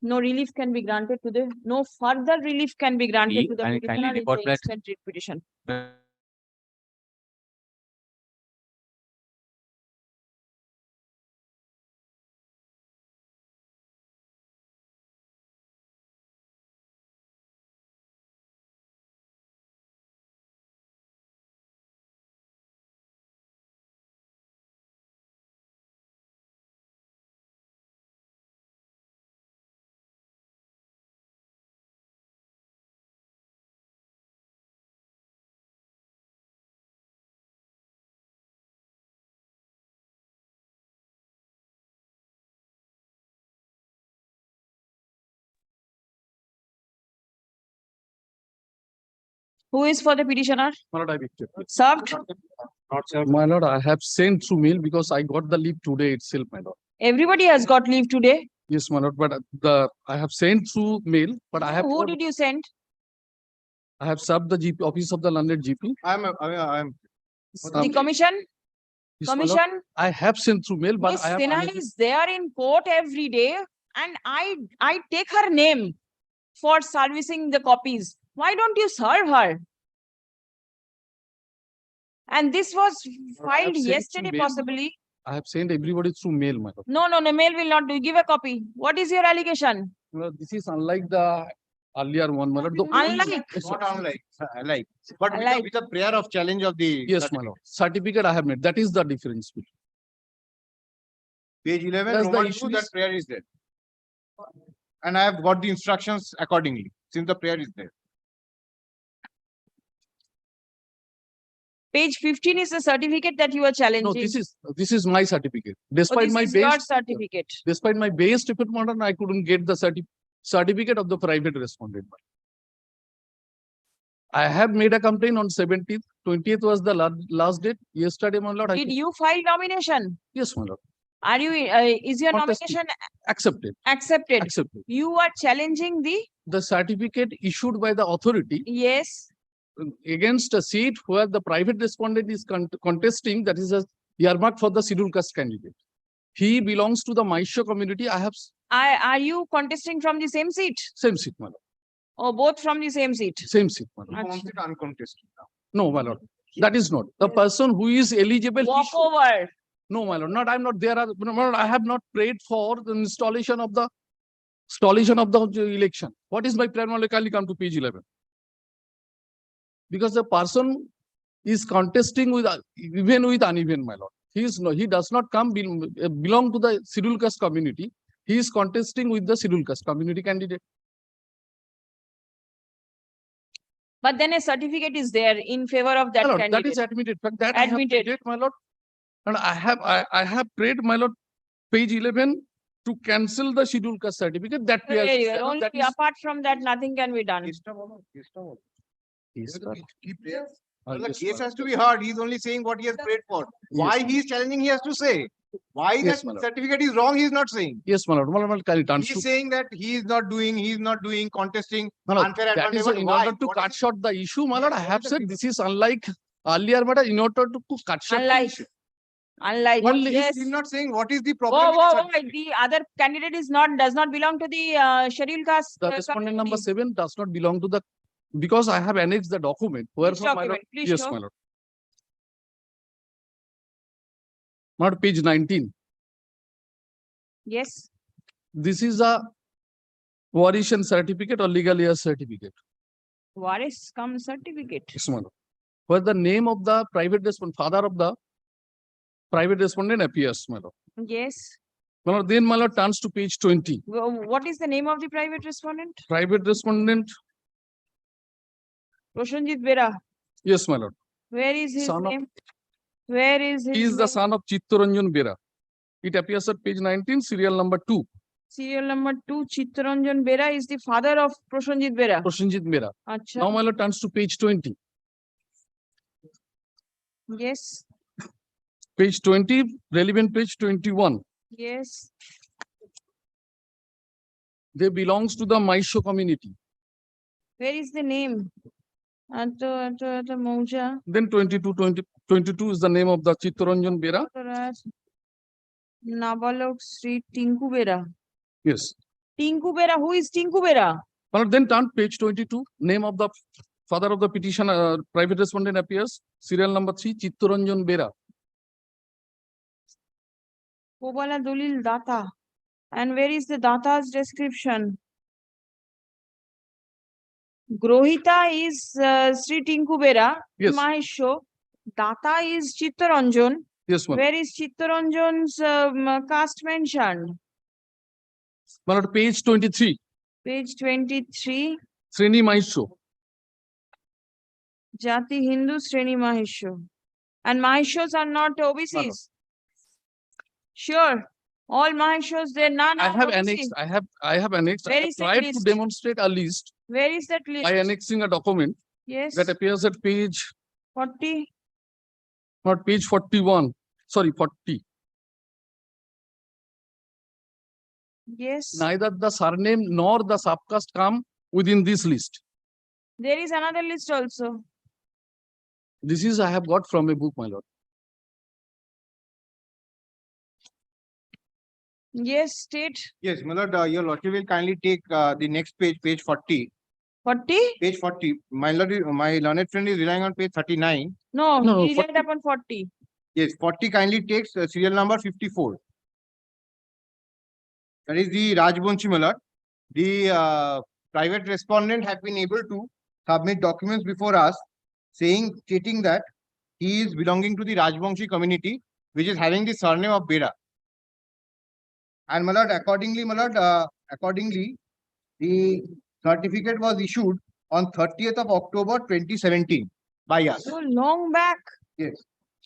No relief can be granted to the, no further relief can be granted to the And petitioner in report the that- instant writ petition. Who is for the petitioner? My lord, I beg to differ. Served? My lord, I have sent through mail because I got the leave today itself, my lord. Everybody has got leave today. Yes, my lord, but I have sent through mail, but I have Who did you send? I have served the GP office of the landed GP. I'm The commission? Yes, my lord. Commission? I have sent through mail, but Miss I have Sinha is there in court every day, and I take her name for servicing the copies. Why don't you serve her? And this was filed sent yesterday, mail. possibly. I have sent everybody through mail, my lord. No, mail will not do. Give a copy. What is your allegation? Well, this is unlike the earlier one, my lord. The only- Unlike? Yes, Not sir. unlike, like, but Unlike. with a prayer of challenge of the. Yes, my lord. Certificate I have made. That is the difference. Page 11, That's the Roman issue 2, that is- prayer is there. And I have got the instructions accordingly, since the prayer is there. Page 15 is the certificate that you are challenging. No, this is my certificate. Oh, Despite this my is your best, certificate. despite my best effort, modern, I couldn't get the certificate of the private respondent. I have made a complaint on 17th, 20th was the last date. Yesterday, my lord. Did you file nomination? Yes, my lord. Are you, is your Contesting. nomination Accepted. accepted? Accepted. You are challenging The certificate issued by the authority yes. against a seat where the private respondent is contesting, that is a earmark for the scheduled caste candidate. He belongs to the Maisha community. I have Are you contesting from the same seat? same seat, my lord. Or both from the same seat? Same seat, my He lord. wants it uncontested now. No, my lord. That is not. The person who is eligible. he Walk should- over. No, my lord. I'm not. There are. No, my lord, I have not prayed for the installation of the election. What is my plan? I'll come to page 11. Because the person is contesting with even with uneven, my lord. He does not belong to the scheduled caste community. He is contesting with the scheduled caste community candidate. But then a certificate is there in favor of that My lord, candidate. that is admitted. Fact that I have Admitted. prayed, my lord. And I have prayed, my lord, page 11 to cancel the scheduled caste certificate. That we are- Very well. Only that is- apart from that, nothing can be done. Yes, sir. The Yes, case my has to be heard. He's only saying what he has prayed for. Why Yes, he is challenging, he has to say. Why Yes, that my lord. certificate is wrong, he is not saying. Yes, my lord. My lord, carry it on. He is saying that he is not doing, contesting, No, no, unfair that is advantage. in Why? order to What cut is- short the issue, my lord. I have is the said difference? this is unlike earlier, but in order to cut short the Unlike, issue. unlike, Only- yes. He's not saying what is the Whoa, problem. with whoa, the whoa, certificate. the other candidate does not belong to the scheduled caste. The respondent number community. 7 does not belong to the, because I have annexed the document. Where Which from my lord? document? Please Yes, show. my lord. Not page 19. Yes, This is a variation certificate or legal year certificate. Waris come certificate. Yes, madam. Where the name of the private respondent, father of the private respondent appears, madam. Yes. Madam, then my lord turns to page 20. What is the name of the private respondent? Private respondent, Prashanjit Bera. yes, my lord. Where is his Son of- name? Where is his He is the name? son of Chittaranjan Bera. It appears at page 19, serial number 2. Serial number 2, Chittaranjan Bera is the father of Prashanjit Bera. Prashanjit Bera. Acha. Now my lord turns to page 20. Yes, Page 20, relevant page 21. yes. They belongs to the Maisho community. Where is the name? Mauja. Then 22 is the name of the Chittaranjan Bera. Nabalok Street, Tinku Bera. Yes. Tinku Bera, who is Tinku Bera? Well, then turn page 22, name of the father of the petitioner, private respondent appears, serial number 3, Chittaranjan Bera. Kobala Dulil Data. And where is the Data's description? Grohita is Sri Tinku Bera. Yes. Mahisho. Data is Chittaranjan. Yes, ma'am. Where is Chittaranjan's caste mentioned? Well, page 23, Page 23. Sreni Maisho. Jati Hindu Sreni Mahisho. And Mahishos are not OBCs. Sure. All Mahishos, they're none. I are have OBC. annexed, I have annexed, I Where have is that tried to list? demonstrate a list Where is that list? by annexing a document Yes. that appears at page, 40. not page 41, sorry, 40. Yes. Neither the surname nor the subcaste come within this list. There is another list also. This is I have got from a book, my lord. Yes, state. Yes, my lord, your lordship will kindly take the next page, page 40. 40? Page 40. My lord, my learned friend is relying on page 39. No, No, he relied upon 40. Yes, 40 kindly takes serial number 54. That is the Rajbanshi, my lord. The private respondent have been able to submit documents before us stating that he is belonging to the Rajbanshi community, which is having the surname of Bera. And my lord, accordingly, the certificate was issued on 30th of October 2017 by us. So long back. Yes.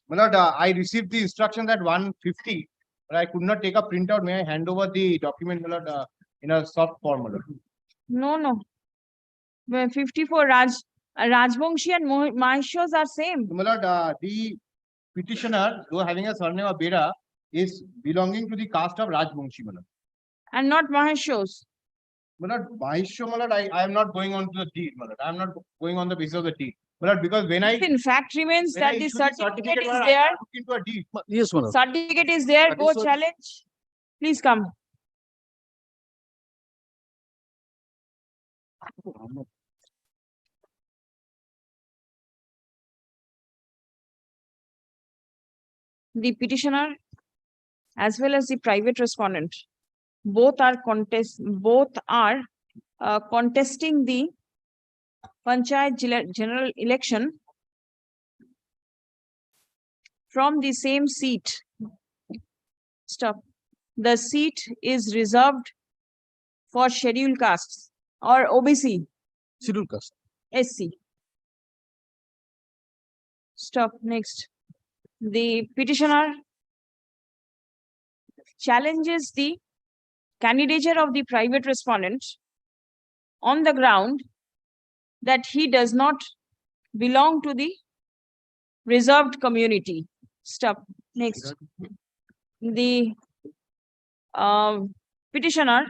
My lord, I received the instructions at 1:50, but I could not take a printout. May I hand over the document, my lord, in a soft form, my lord? No. Well, 54 Rajbangshi and Mahishos are same. My lord, the petitioner, though having a surname of Bera, is belonging to the caste of Rajbangshi, my lord. And not Mahishos. My lord, Mahisho, my lord, I am not going on to the deed, my lord. I am not going on the basis of the deed. My lord, because when I In fact remains when I that the issue the certificate is my lord, I there. cannot look into a deed. Yes, madam. Certificate is there. That Go is what- challenge. Please come. The petitioner as well as the private respondent both are contesting the Panchayat general election from the same seat. Stop. The seat is reserved for scheduled castes or OBC. Scheduled caste. SC. Stop. Next. The petitioner challenges the candidature of the private respondent on the ground that he does not belong to the reserved community. Stop. Next. The petitioner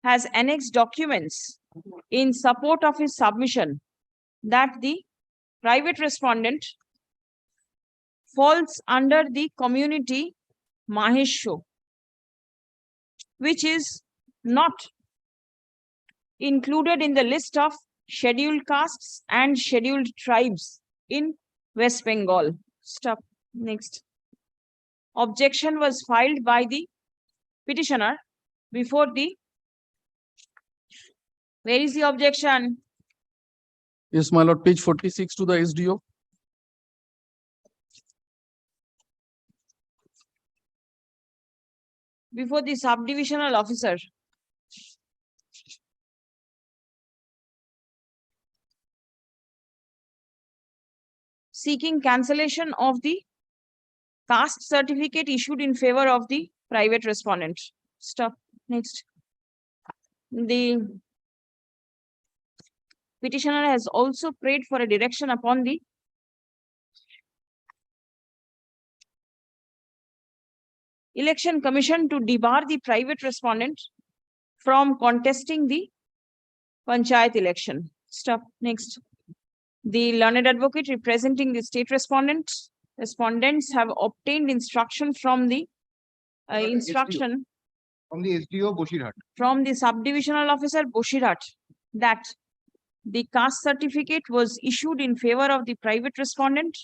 has annexed documents in support of his submission that the private respondent falls under the community Mahisho, which is not included in the list of scheduled castes and scheduled tribes in West Bengal. Stop. Next. objection was filed by the petitioner before the, where is the objection? Yes, my lord, page 46 to the SDO. Before the subdivisional officer. Seeking cancellation of the caste certificate issued in favor of the private respondent. Stop. Next. The petitioner has also prayed for a direction upon the Election Commission to debar the private respondent from contesting the panchayat election. Stop. Next. The learned advocate representing the state respondents have obtained instruction from the from the SDO Boshirhat. from the subdivisional officer Boshirhat that the caste certificate was issued in favor of the private respondent,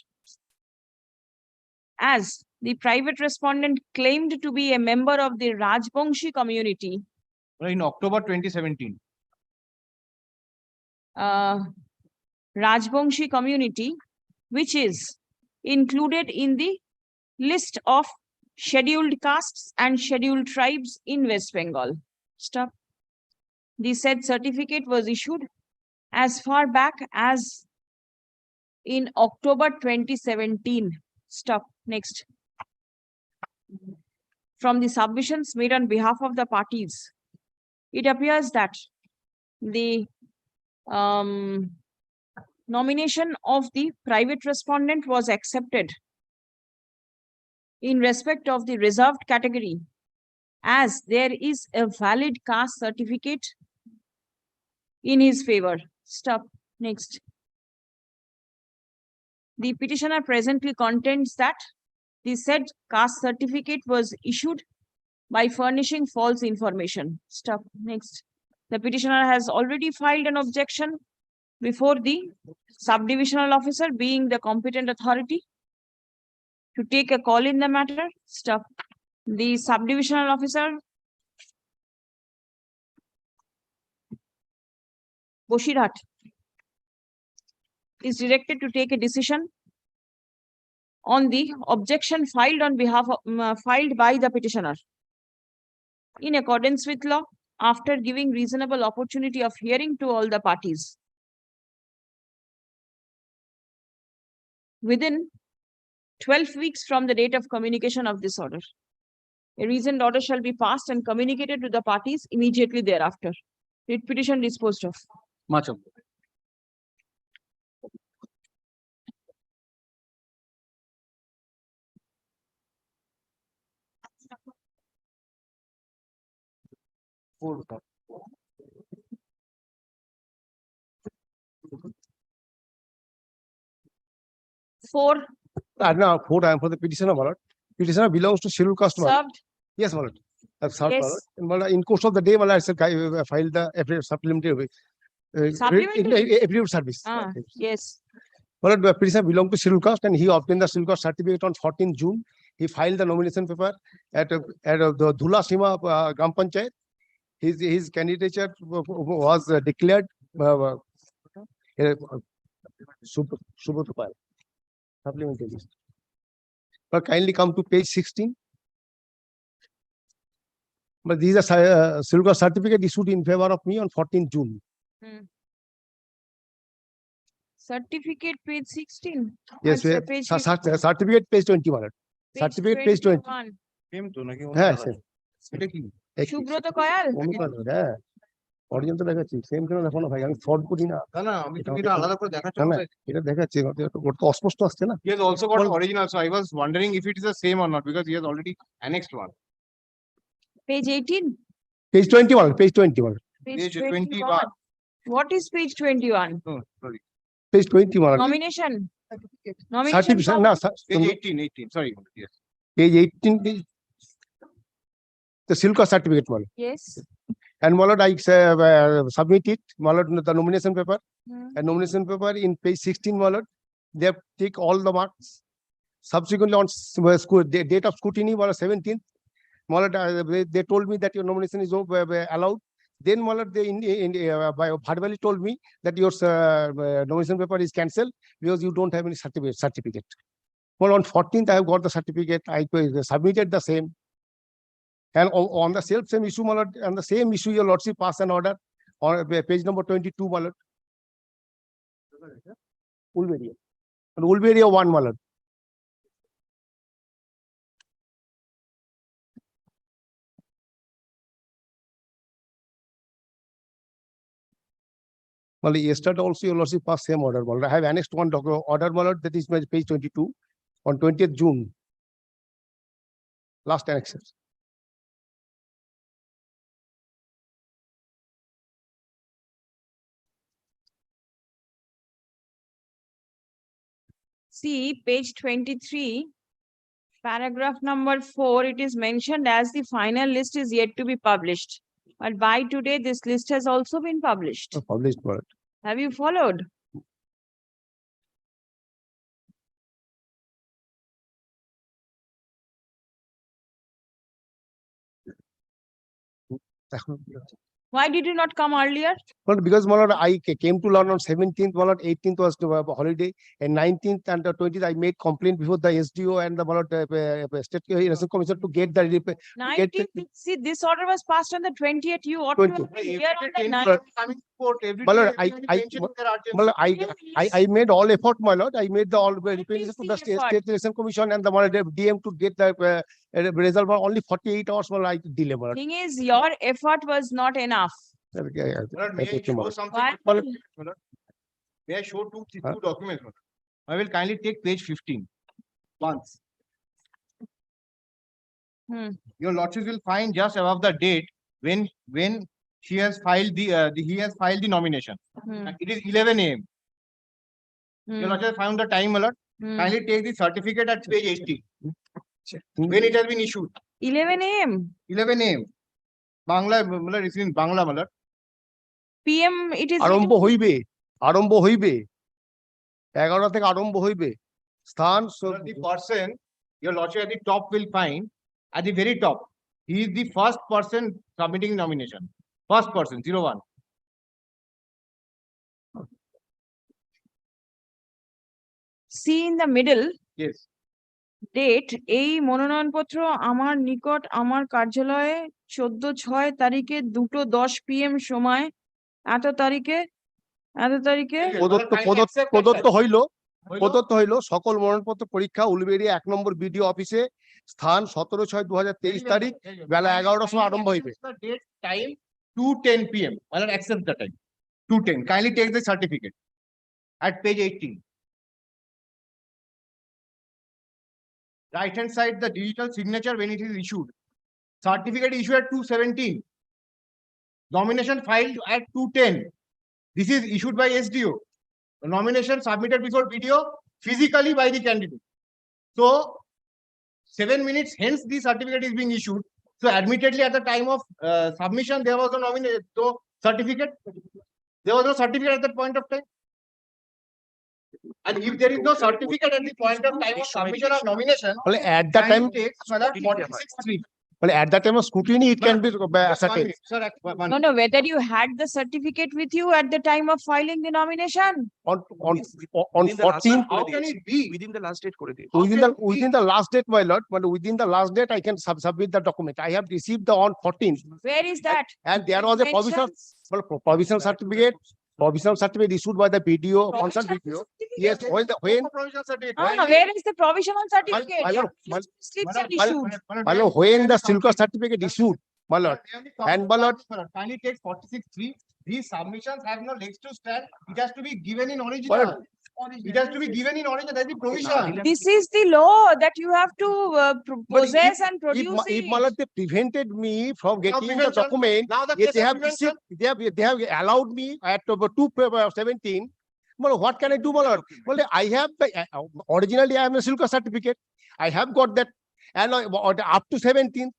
as the private respondent claimed to be a member of the Rajbongshi community. In October 2017. Rajbongshi community, which is included in the list of scheduled castes and scheduled tribes in West Bengal. Stop. The said certificate was issued as far back as in October 2017. Stop. Next. From the submissions made on behalf of the parties, it appears that the nomination of the private respondent was accepted in respect of the reserved category, as there is a valid caste certificate in his favor. Stop. Next. The petitioner presently contends that the said caste certificate was issued by furnishing false information. Stop. Next. The petitioner has already filed an objection before the subdivisional officer, being the competent authority to take a call in the matter. Stop. The subdivisional officer Boshirhat is directed to take a decision on the objection filed on behalf of filed by the petitioner in accordance with law, after giving reasonable opportunity of hearing to all the parties within 12 weeks from the date of communication of this order. A reasoned order shall be passed and communicated to the parties immediately thereafter. Writ petition disposed of. Much of. Four. No, 4 I am for the petitioner, my lord. Petitioner belongs to scheduled caste. Served. Yes, my lord. I've served, my Yes. lord. And, my lord, in course of the day, my lord, I filed the supplementary affidavit service. Yes. My lord, the petitioner belongs to scheduled caste and he obtained the scheduled caste certificate on 14 June. He filed the nomination paper at the Dhula Sima Gram Panchayat. His candidature was declared Subodhpal. Supplementary list. But kindly come to page 16. But these are silver certificate issued in favor of me on 14 June. Certificate page 16. Yes, Page certificate page 21. Certificate page 20. Same to naki হ্যাঁ same. Subrata Kayal. হ্যাঁ original তো দেখাচ্ছি same কেন দেখো না ভাই আমি fraud করি না না আমি তো এটা আলাদা করে দেখাচ্ছি না এটা দেখাচ্ছি ওটা তো অস্পষ্ট আসছে না He has also got original, so I was wondering if it is the same or not, because he has already annexed one. Page 18. page 21 page 21 Page 21. What is page 21? Oh, sorry. page 21 Nomination. Nomination. certificate না Page 18, sorry. Yes. page 18 the silk certificate one. Yes. And my lord, I submit it, my lord, the nomination paper. And nomination paper in page 16, my lord, they have take all the marks. Subsequently, on date of scrutiny, 17th, they told me that your nomination is allowed. Then they verbally told me that your nomination paper is cancelled because you don't have any certificate. Well, on 14th, I have got the certificate. I submitted the same. And on the same issue, on the same issue, your lordship passed an order on page number 22, my lord. Ulveria. And Ulveria 1, my lord. Well, yesterday also your lordship passed same order. I have annexed one order, my lord, that is my page 22 on 20th June. Last annexure. See, page 23, paragraph number 4, it is mentioned as the final list is yet to be published. But by today, this list has also been published. Published, my lord. Have you followed? Why did you not come earlier? Well, because my lord, I came to learn on 17th, my lord, 18th was holiday, and 19th and 20th I made complaint before the SDO and the my lord, State Election Commission to get the 19th, see, this order was passed on the 20th. You ought to have been here on the 9th. My lord, I made all effort, my lord. I made the all representations to the State Election Commission and the DM to get the result. Only 48 hours, my lord, I delay, my lord. Thing is, your effort was not enough. May I show something? Why? May I show two documents? I will kindly take page 15 once. Your lordship will find just above the date when she has filed he has filed the nomination. It is 11 AM. Your lordship found the time, my lord. Kindly take the certificate at page 80. When it has been issued. 11 AM. 11 AM. Bangla, it's in Bangla, my lord. PM, it is. আরম্ভ হইবে 11 থেকে আরম্ভ হইবে স্থান The person your lordship at the top will find at the very top, he is the first person submitting nomination. First person, 01. See in the middle. Yes. Date, এই মনোনয়নপত্র আমার নিকট আমার কার্যালয়ে 14/6 তারিখে 2:10 PM সময় এত তারিখে প্রদত্ত হইল সকল মনোনয়নপত্র পরীক্ষা উলবেড়িয়া 1 নম্বর বিডিও অফিসে স্থান 17/6/2023 তারিখ বেলা 11টার সময় আরম্ভ হইবে। Date, time 2:10 PM. I'll accept the time. 2:10. Kindly take the certificate at page 18. Right hand side, the digital signature when it is issued. Certificate issued at 2:17. Nomination filed at 2:10. This is issued by SDO. The nomination submitted before video physically by the candidate. So 7 minutes hence the certificate is being issued. So admittedly at the time of submission there was no nomination. So certificate, there was no certificate at that point of time. And if there is no certificate at the point of time of submission of nomination, at that time takes 46(3). Well, at that time of scrutiny, it can be ascertained. No, whether you had the certificate with you at the time of filing the nomination. On 14th, How can it be? Within the last date করে দিন। within the last date, my lord, but within the last date, I can submit the document. I have received the on 14th. Where is that? And there was a provisional certificate issued by the BDO, concerned BDO. Yes, when Where is the provisional certificate? Slips are issued. when the silver certificate issued, my lord, and my lord, Kindly take 46(3). These submissions have no legs to stand. It has to be given in original. It has to be given in original. That's the provision. This is the law that you have to possess and produce if it. my lord, they prevented me from getting the prevention. document, Now the if case they of have prevention. received, they have allowed me at 2/17. Well, what can I do, my lord? Well, I have the originally I have a silver certificate. I have got that, and up to 17th.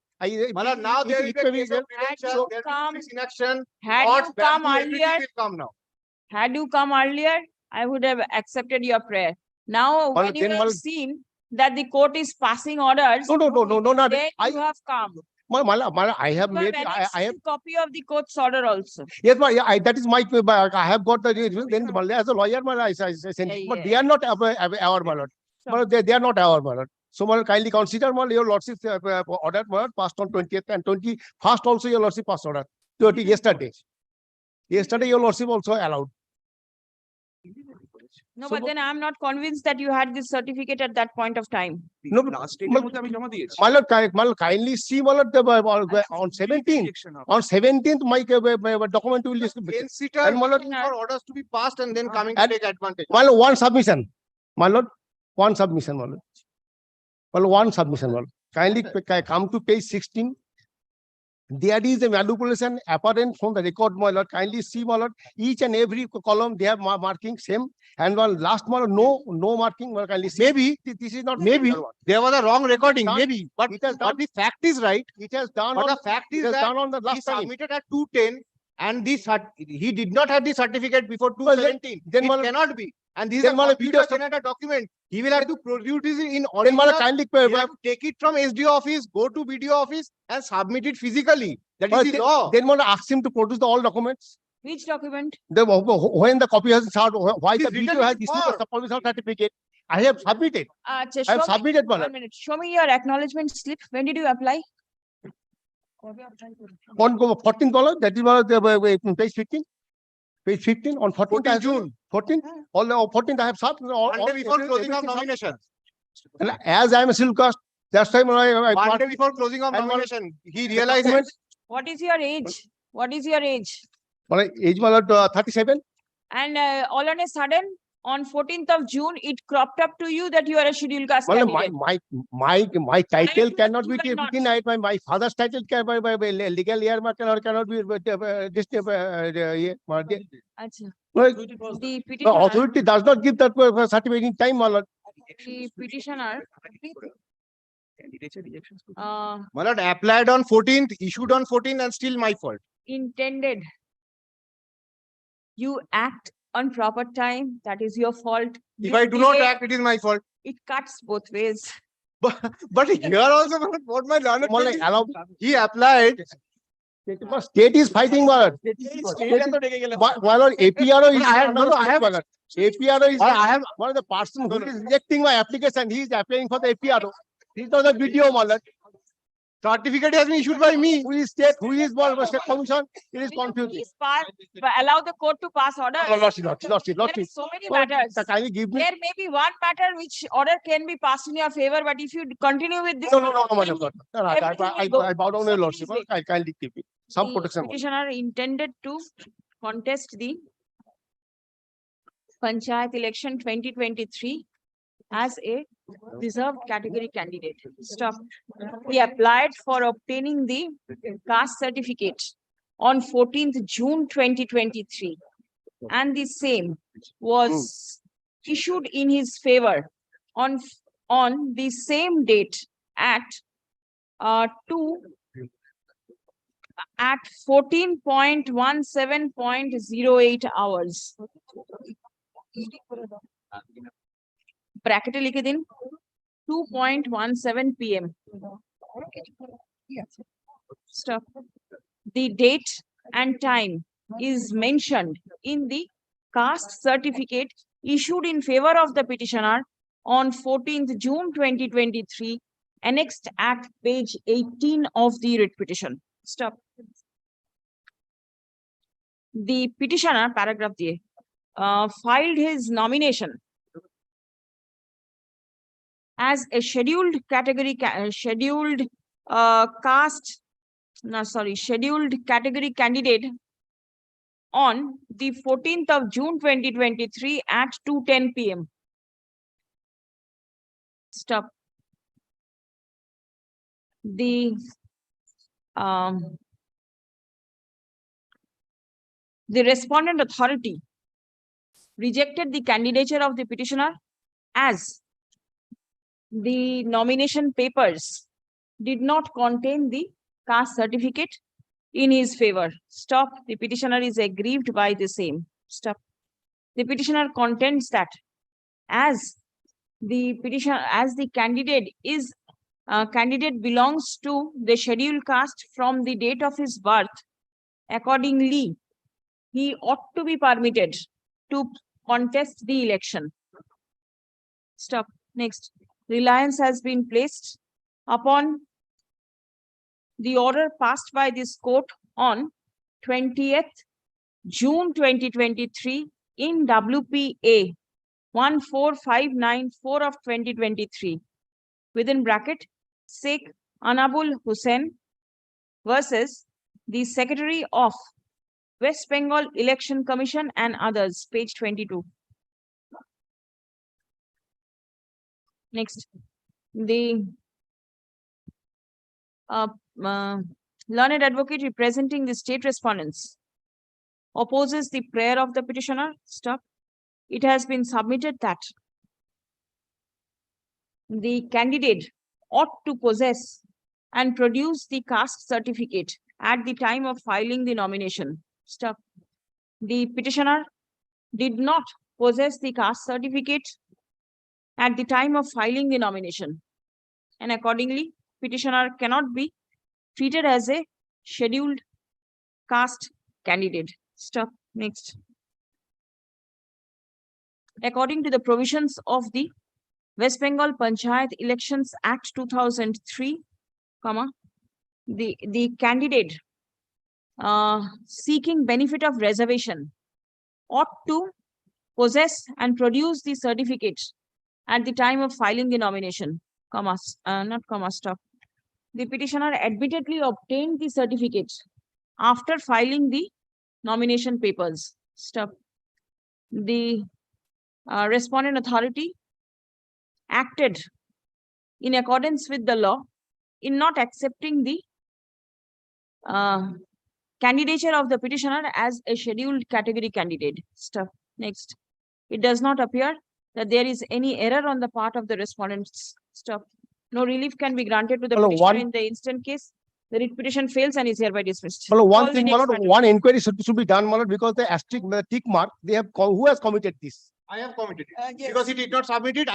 Now there is a case of prevention. So There come- is inaction. Had Odds you come value, earlier, everything will come now. had you come earlier, I would have accepted your prayer. Now, when you then, have well, seen that the court is passing orders. No, not. Then you have come. I have You made, annexed I have, the copy of the court's order also. yes, that is my, I have got the, then as a lawyer, I sent it, but they are not our, my lord. But they are not our, my lord. So, kindly consider, your lordship's order, passed on 20th and 21st also your lordship passed order. Yesterday. Yesterday, your lordship also allowed. No, So, but then I'm not convinced that you had this certificate at that point of time. No, my lord, kindly see, my lord, on 17th, my document will be. And my lord, For orders to be passed and then coming to And- take advantage. my lord, one submission, my lord, one submission, my lord. My lord, one submission, my lord. Kindly come to page 16. There is a manipulation apparent from the record, my lord. Kindly see, my lord, each and every column they have marking same, and one last, my lord, no marking. My lord, kindly see. Maybe This is not maybe there was a wrong recording, Done. maybe, but It has done. the fact is right. It has done. But on- the fact it is has that done on the he last time. submitted at 210 and he did not have the certificate before Well, 217. then It Mal- cannot be. And this is then a Mal- computer video- generated document. He will have to produce it in Then, my original. lord, kindly, He have to take it from SDO office, go to BDO office and submit it physically. That is the law. Then, my lord, ask him to produce all documents. Which document? When the copy has started, why It the is written video has in issued form. the provisional certificate. I have submitted. I have Show me, submitted, my one lord. minute. Show me your acknowledgement slip. When did you apply? On $14, that is page 15. Page 15 on 14th 14th June. 14th, all 14th I have submitted. One day before closing of nomination. And as I am a civil cost, that's time One day before closing of and nomination, he the realizes. document- What is your age? What is your age? my age, my lord, 37. And all on a sudden, on 14th of June, it cropped up to you that you are a scheduled caste Well, candidate. my title you- cannot you be are not. denied. My father's title by legal year cannot be Acha. Well, The the petitioner, authority does not give that certificate in time, my lord. the petitioner, My lord, applied on 14th, issued on 14th and still my fault. intended. You act on proper time, that is your fault. If This I do not delay, act, it is my fault. it cuts both ways. But here also, my lord, what my learned My lord, friend- allow- he applied. State is fighting, my lord. My lord, APRO is. I have- no, I have- APRO is. I have- one of the person who is rejecting my application. He is applying for the APRO. This was a video, my lord. Certificate has been issued by me. Who is state? Who is state commission? It is confusing. Please allow the court to pass orders. There are so many matters. Kindly give me. There may be one matter which order can be passed in your favor, but if you continue with this. No, my lord. No, Everything will go. I bow down your lordship. Please I kindly keep it. Some The protection. petitioner intended to contest the Panchayat election 2023 as a reserved category candidate. Stop. He applied for obtaining the caste certificate on 14th June 2023, and the same was issued in his favor on the same date at 14.17.08 hours. Bracket लिखे दिन 2:17 PM. Stop. The date and time is mentioned in the caste certificate issued in favor of the petitioner on 14th June 2023, annexed at page 18 of the writ petition. Stop. The petitioner, paragraph diye, filed his nomination as a scheduled category, scheduled category candidate on the 14th of June 2023 at 2:10 PM. Stop. The respondent authority rejected the candidature of the petitioner as the nomination papers did not contain the caste certificate in his favor. Stop. The petitioner is aggrieved by the same. Stop. The petitioner contends that as the petition, as the candidate is, candidate belongs to the scheduled caste from the date of his birth. Accordingly, he ought to be permitted to contest the election. Stop. Next. Reliance has been placed upon the order passed by this court on 20th June 2023 in WPA 14594 of 2023, within bracket, Sheikh Anabul Hussain versus the Secretary of West Bengal Election Commission and others, page 22. Next, the learned advocate representing the state respondents opposes the prayer of the petitioner. Stop. It has been submitted that the candidate ought to possess and produce the caste certificate at the time of filing the nomination. Stop. The petitioner did not possess the caste certificate at the time of filing the nomination, and accordingly, petitioner cannot be treated as a scheduled caste candidate. Stop. Next. According to the provisions of the West Bengal Panchayat Elections Act 2003, the candidate seeking benefit of reservation ought to possess and produce the certificate at the time of filing the nomination, stop. The petitioner admittedly obtained the certificate after filing the nomination papers. Stop. The respondent authority acted in accordance with the law in not accepting the candidature of the petitioner as a scheduled category candidate. Stop. Next. It does not appear that there is any error on the part of the respondents. Stop. No relief can be granted to the petitioner in the instant case. The writ petition fails and is hereby dismissed. One thing, one inquiry should be done, because the asterisk, the tick mark, they have, who has committed this? I have committed it. Because he did not submit it.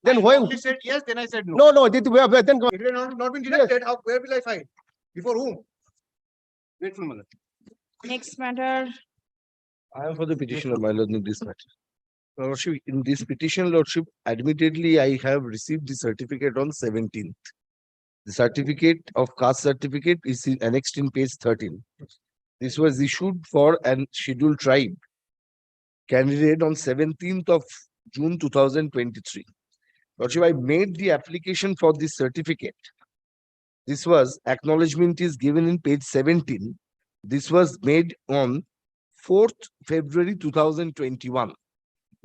Then why? He said yes, then I said no. No, then It has not been deducted. Where will I find? Before whom? Grateful, Malad. Next matter. I am for the petitioner, my lord, in this matter. Lordship, in this petition, Lordship, admittedly, I have received the certificate on 17th. The certificate of caste certificate is annexed in page 13. This was issued for an scheduled tribe candidate on 17th of June 2023. Lordship, I made the application for this certificate. This was, acknowledgement is given in page 17. This was made on 4th February 2021.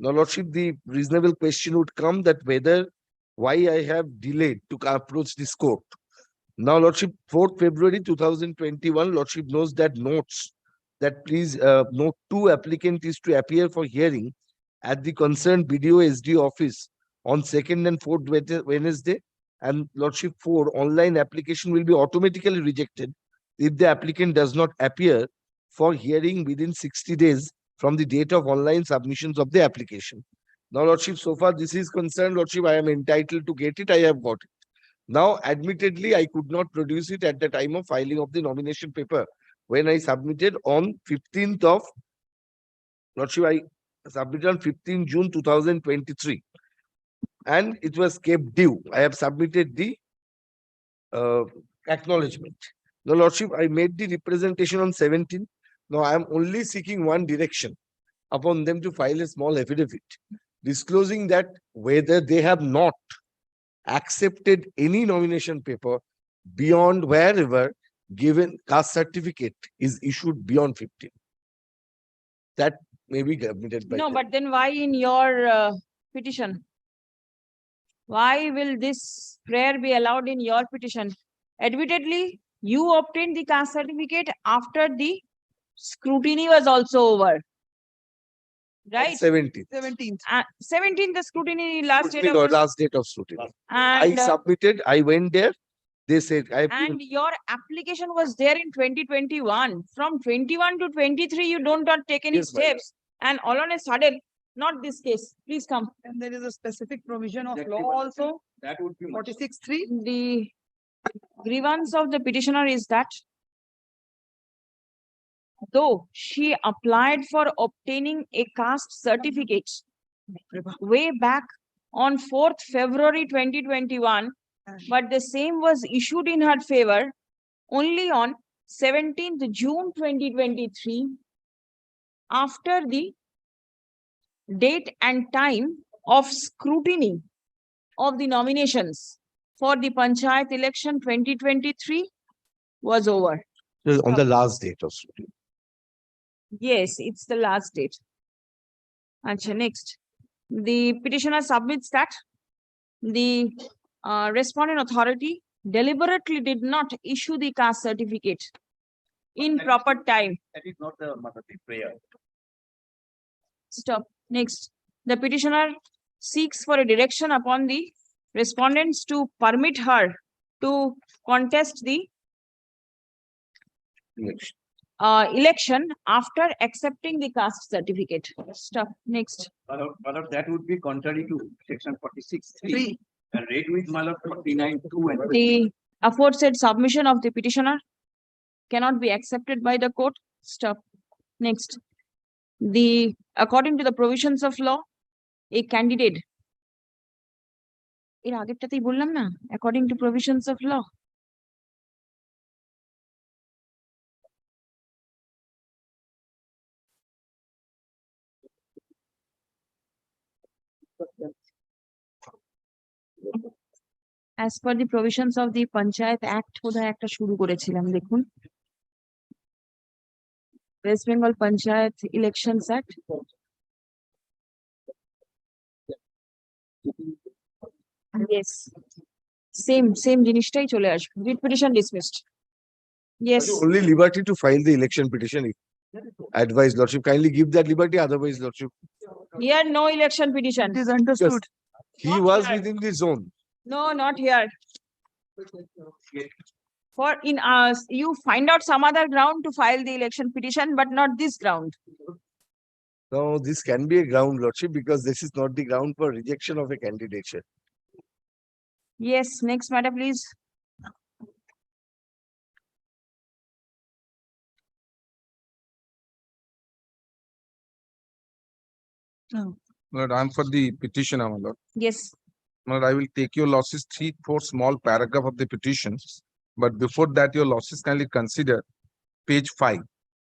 Now, Lordship, the reasonable question would come that why I have delayed to approach this court. Now, Lordship, 4th February 2021, Lordship knows that notes that please note 2 applicant is to appear for hearing at the concerned BDO SD office on 2nd and 4th Wednesday. And Lordship 4, online application will be automatically rejected if the applicant does not appear for hearing within 60 days from the date of online submissions of the application. Now, Lordship, so far this is concerned, Lordship, I am entitled to get it. I have got it. Now, admittedly, I could not produce it at the time of filing of the nomination paper when I submitted on 15th of, Lordship, I submitted on 15 June 2023. And it was kept due. I have submitted the acknowledgement. Now, Lordship, I made the representation on 17th. Now, I am only seeking one direction upon them to file a small affidavit disclosing that whether they have not accepted any nomination paper beyond wherever given caste certificate is issued beyond 15. That may be submitted by No, them. but then why in your petition? Why will this prayer be allowed in your petition? Admittedly, you obtained the caste certificate after the scrutiny was also over. Right? 17th. 17th, the scrutiny last date Or of last date of scrutiny. I and, submitted, I went there. They said, I have and your application was there in 2021. From 21 to 23, you don't take any Yes, my lord. steps. And all on a sudden, not this case. Please come. And there is a specific provision of law also, That would be much. 46(3). The grievance of the petitioner is that though she applied for obtaining a caste certificate way back on 4th February 2021, but the same was issued in her favor only on 17th June 2023, after the date and time of scrutiny of the nominations for the Panchayat election 2023 was over. On the last date of scrutiny. Yes, it's the last date. Acha, next. The petitioner submits that the respondent authority deliberately did not issue the caste certificate in proper time. That is not the matter of prayer. Stop. Next. The petitioner seeks for a direction upon the respondents to permit her to contest the election after accepting the caste certificate. Stop. Next. That would be contrary to section 46(3). And read with my lord 49(2) and The aforesaid submission of the petitioner cannot be accepted by the court. Stop. Next. According to the provisions of law, a candidate. এর আগেরটাতেই বললাম না, according to provisions of law. As per the provisions of the Panchayat Act, বোধহয় একটা শুরু করেছিলাম, দেখুন। West Bengal Panchayat Elections Act. Yes. Same জিনিসটাই চলে আসবে. Writ petition dismissed. Yes. Only liberty to file the election petition. If advised lordship, kindly give that liberty, otherwise lordship. Here, no election petition. It is understood. He was within the zone. No, not here. For in us, you find out some other ground to file the election petition, but not this ground. No, this can be a ground, lordship, because this is not the ground for rejection of a candidature. Yes, next matter, please. Lord, I'm for the petitioner, my lord. Yes. Lord, I will take your losses 3-4 small paragraph of the petitions. But before that, your losses kindly consider page 5.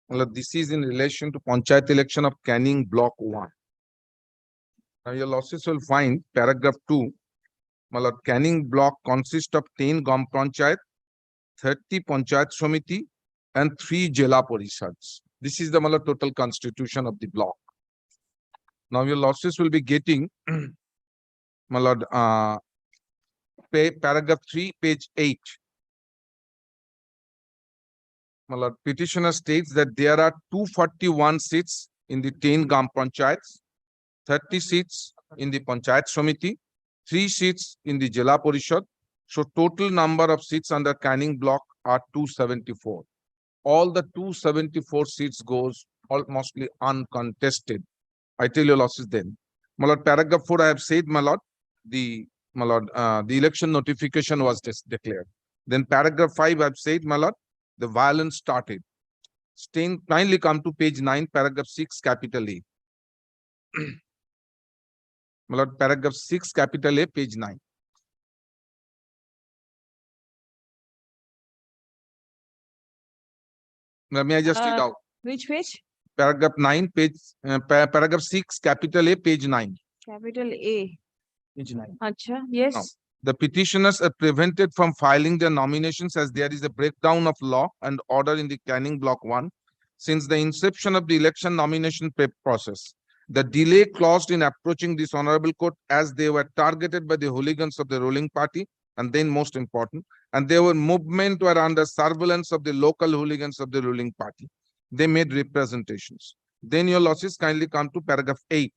My lord, this is in relation to Panchayat election of Canning Block 1. Now your losses will find paragraph 2. My lord, Canning Block consists of 10 Gam Panchayat, 30 Panchayat Samiti, and 3 Jela Parishads. This is the my lord, total constitution of the block. Now your losses will be getting, my lord, paragraph 3, page 8. My lord, petitioner states that there are 241 seats in the 10 Gam Panchayats, 30 seats in the Panchayat Samiti, 3 seats in the Jela Parishad. So total number of seats under Canning Block are 274. All the 274 seats goes almostly uncontested. I tell you losses then. My lord, paragraph 4, I have said, my lord, the election notification was declared. Then paragraph 5, I have said, my lord, the violence started. Kindly come to page 9, paragraph 6, capital A. My lord, paragraph 6, capital A, page 9. May I just read out? Which page? Paragraph 9, paragraph 6, capital A, page 9. Capital A. Page 9. Acha, yes. Now, the petitioners are prevented from filing their nominations as there is a breakdown of law and order in the Canning Block 1 since the inception of the election nomination process. The delay caused in approaching this honorable court as they were targeted by the hooligans of the ruling party, and then most important, and their movement were under surveillance of the local hooligans of the ruling party. They made representations. Then your losses kindly come to paragraph 8.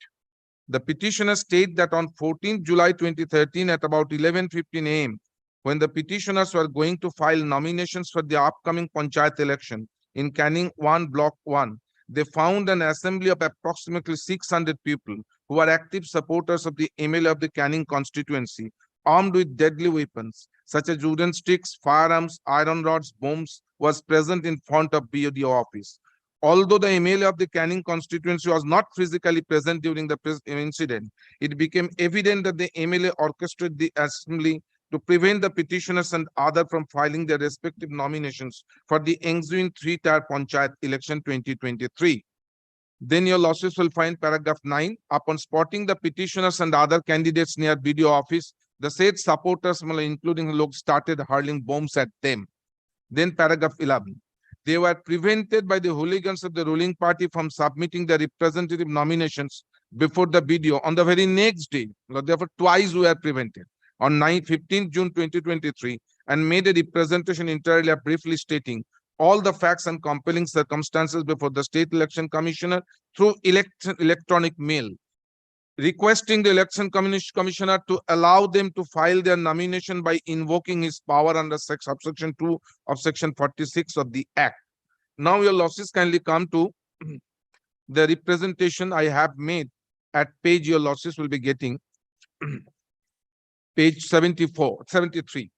The petitioners state that on 14th July 2013 at about 11:15 AM, when the petitioners were going to file nominations for the upcoming Panchayat election in Canning 1 Block 1, they found an assembly of approximately 600 people who are active supporters of the MLA of the Canning constituency, armed with deadly weapons such as wooden sticks, firearms, iron rods, bombs, was present in front of BODO office. Although the MLA of the Canning constituency was not physically present during the incident, it became evident that the MLA orchestrated the assembly to prevent the petitioners and others from filing their respective nominations for the ensuing three-tier Panchayat election 2023. Then your losses will find paragraph 9. Upon spotting the petitioners and other candidates near BDO office, the said supporters, including Lok, started hurling bombs at them. Then paragraph 11. They were prevented by the hooligans of the ruling party from submitting their representative nominations before the BDO on the very next day. Therefore, twice we were prevented. On 15th June 2023, and made a representation entirely briefly stating all the facts and compelling circumstances before the State Election Commissioner through electronic mail, requesting the Election Commissioner to allow them to file their nomination by invoking his power under subsection 2 of section 46 of the Act. Now your losses kindly come to the representation I have made at page your losses will be getting page 73.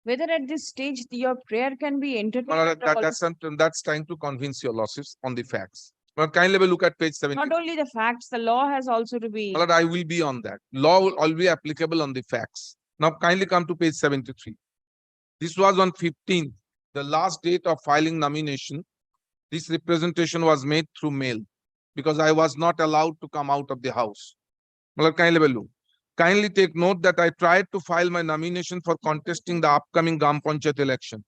Whether at this stage your prayer can be entertained. That's trying to convince your losses on the facts. But kindly have a look at page 70. Not only the facts, the law has also to be. I will be on that. Law will all be applicable on the facts. Now kindly come to page 73. This was on 15th, the last date of filing nomination. This representation was made through mail because I was not allowed to come out of the house. Kindly have a look. Kindly take note that I tried to file my nomination for contesting the upcoming Gram Panchayat election.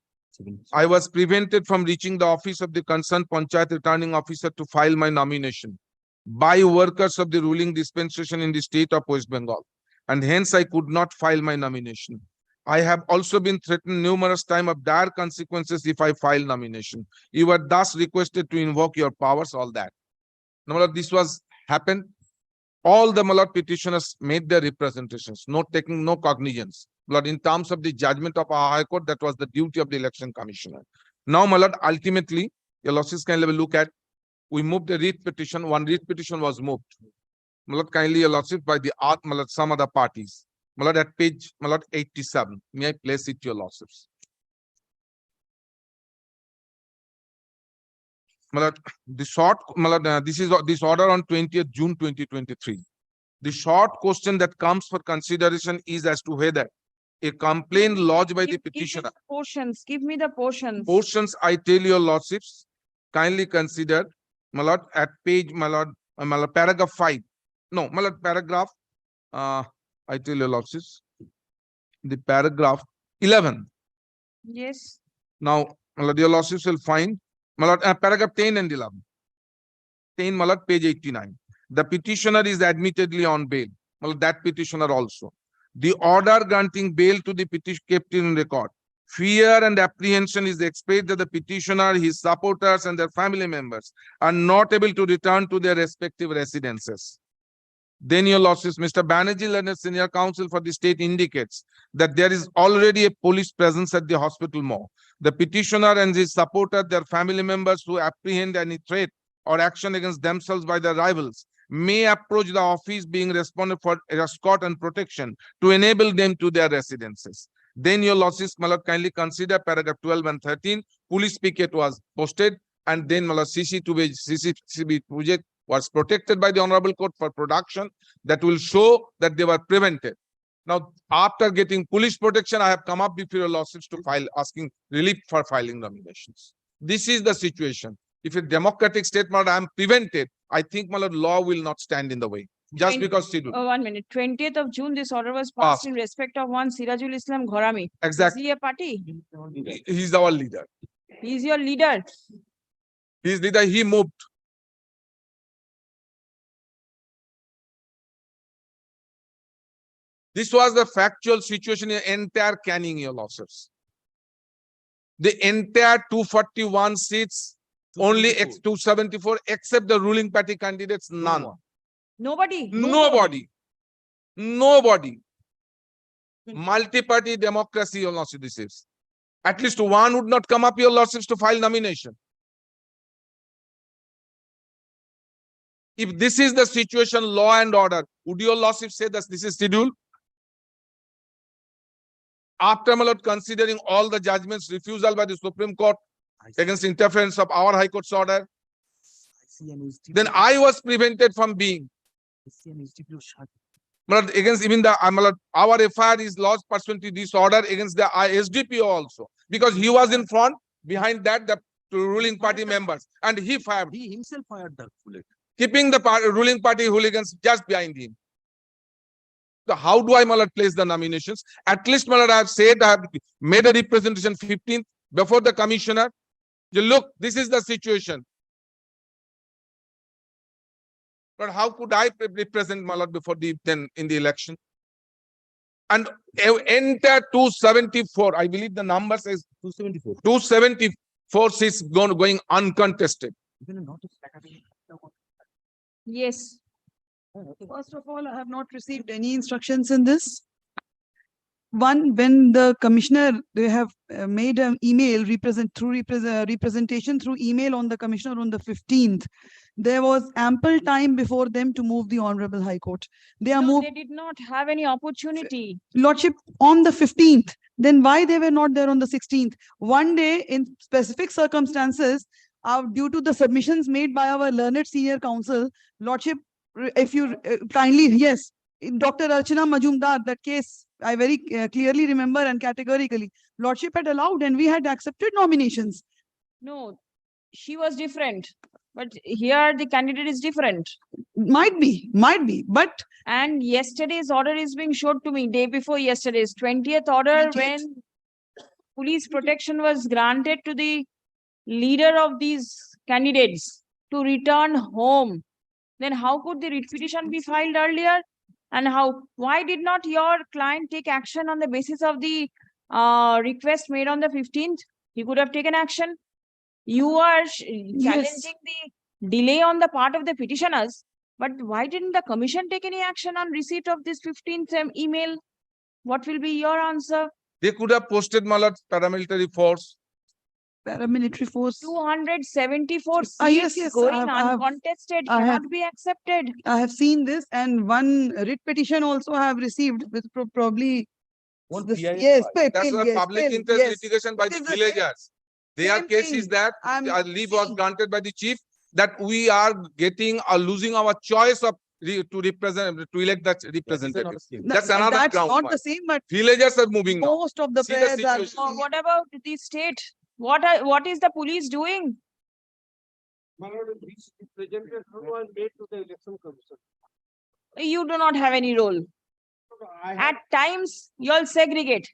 I was prevented from reaching the office of the concerned Panchayat returning officer to file my nomination by workers of the ruling dispensation in the state of West Bengal, and hence I could not file my nomination. I have also been threatened numerous times of dire consequences if I file nomination. You were thus requested to invoke your powers, all that. Now, this was happened. All the petitioners made their representations, taking no cognizance. But in terms of the judgment of our High Court, that was the duty of the Election Commissioner. Now, ultimately, your losses can have a look at. We moved a writ petition. One writ petition was moved. Kindly your losses by the some other parties. At page 87. May I place it to your losses? The short, this order on 20th June 2023. The short question that comes for consideration is as to whether a complaint lodged by the petitioner. Give me the portions. Portions, I tell your lordships, kindly consider at page paragraph 5. No, paragraph, I tell your lordships, the paragraph 11. Yes. Now, your lordships will find paragraph 10 and 11. 10 page 89. The petitioner is admittedly on bail. That petitioner also. The order granting bail to the petitioner kept in record. Fear and apprehension is expressed that the petitioner, his supporters, and their family members are not able to return to their respective residences. Then your losses, Mr. Banerjee, Learned Senior Counsel for the state, indicates that there is already a police presence at the hospital more. The petitioner and his supporter, their family members who apprehend any threat or action against themselves by their rivals may approach the office being responded for escort and protection to enable them to their residences. Then your losses, kindly consider paragraph 12 and 13. Police picket was posted, and then CCTV project was protected by the Honorable Court for production that will show that they were prevented. Now, after getting police protection, I have come up before your lawsuits to file asking relief for filing nominations. This is the situation. If a democratic state, I am prevented, I think law will not stand in the way. Just because she do. 1 minute. 20th of June, this order was passed in respect of one Sirajul Islam Ghorami. Exactly. Is he a party? He is our leader. He is your leader. He is leader. He moved. This was the factual situation in entire Canning, your losses. The entire 241 seats, only 274, except the ruling party candidates, none. Nobody. Nobody. Nobody. Multi-party democracy, your lordship, this is. At least one would not come up, your lordships, to file nomination. If this is the situation, law and order, would your lordship say that this is scheduled? After, my lord, considering all the judgments, refusal by the Supreme Court against interference of our High Court's order, then I was prevented from being. My lord, against even the my lord, our FIR is lodged pursuant to this order against the SDPO also, because he was in front, behind that the ruling party members, and he fired. He himself fired the bullet. Keeping the ruling party hooligans just behind him. So how do I, my lord, place the nominations? At least, my lord, I have said, I have made a representation 15th before the commissioner. You look, this is the situation. But how could I represent, my lord, before then in the election? And enter 274, I believe the number says 274. 274 seats going uncontested. Yes. First of all, I have not received any instructions in this. One, when the commissioner, they have made an email representation through email on the commissioner on the 15th. There was ample time before them to move the Honorable High Court. They are No, moved, they did not have any opportunity. Lordship, on the 15th. Then why they were not there on the 16th? One day in specific circumstances, due to the submissions made by our learned senior counsel, Lordship, if you kindly, yes, Dr. Archana Majumdar, that case, I very clearly remember and categorically, Lordship had allowed and we had accepted nominations. No, she was different. But here the candidate is different. Might be, but. And yesterday's order is being showed to me, day before yesterday's 20th order, 20th. when police protection was granted to the leader of these candidates to return home. Then how could the writ petition be filed earlier? And why did not your client take action on the basis of the request made on the 15th? He could have taken action. You are challenging the delay on the part of the petitioners, but why didn't the commission take any action on receipt of this 15th email? What will be your answer? They could have posted, my lord, paramilitary force. Paramilitary force. 274 seats Yes, going I have- uncontested I have- cannot be accepted. I have seen this, and one writ petition also I have received with probably. Yes, That's a public interest litigation by the villagers. Their same case thing. is that I'm leave was granted by the chief, that we are getting or losing our choice of to elect that representative. That's another That's ground. not the same, but Villagers are moving now. most of the See the prayers are. situation. What about the state? What is the police doing? You do not have any role. At times, you'll segregate,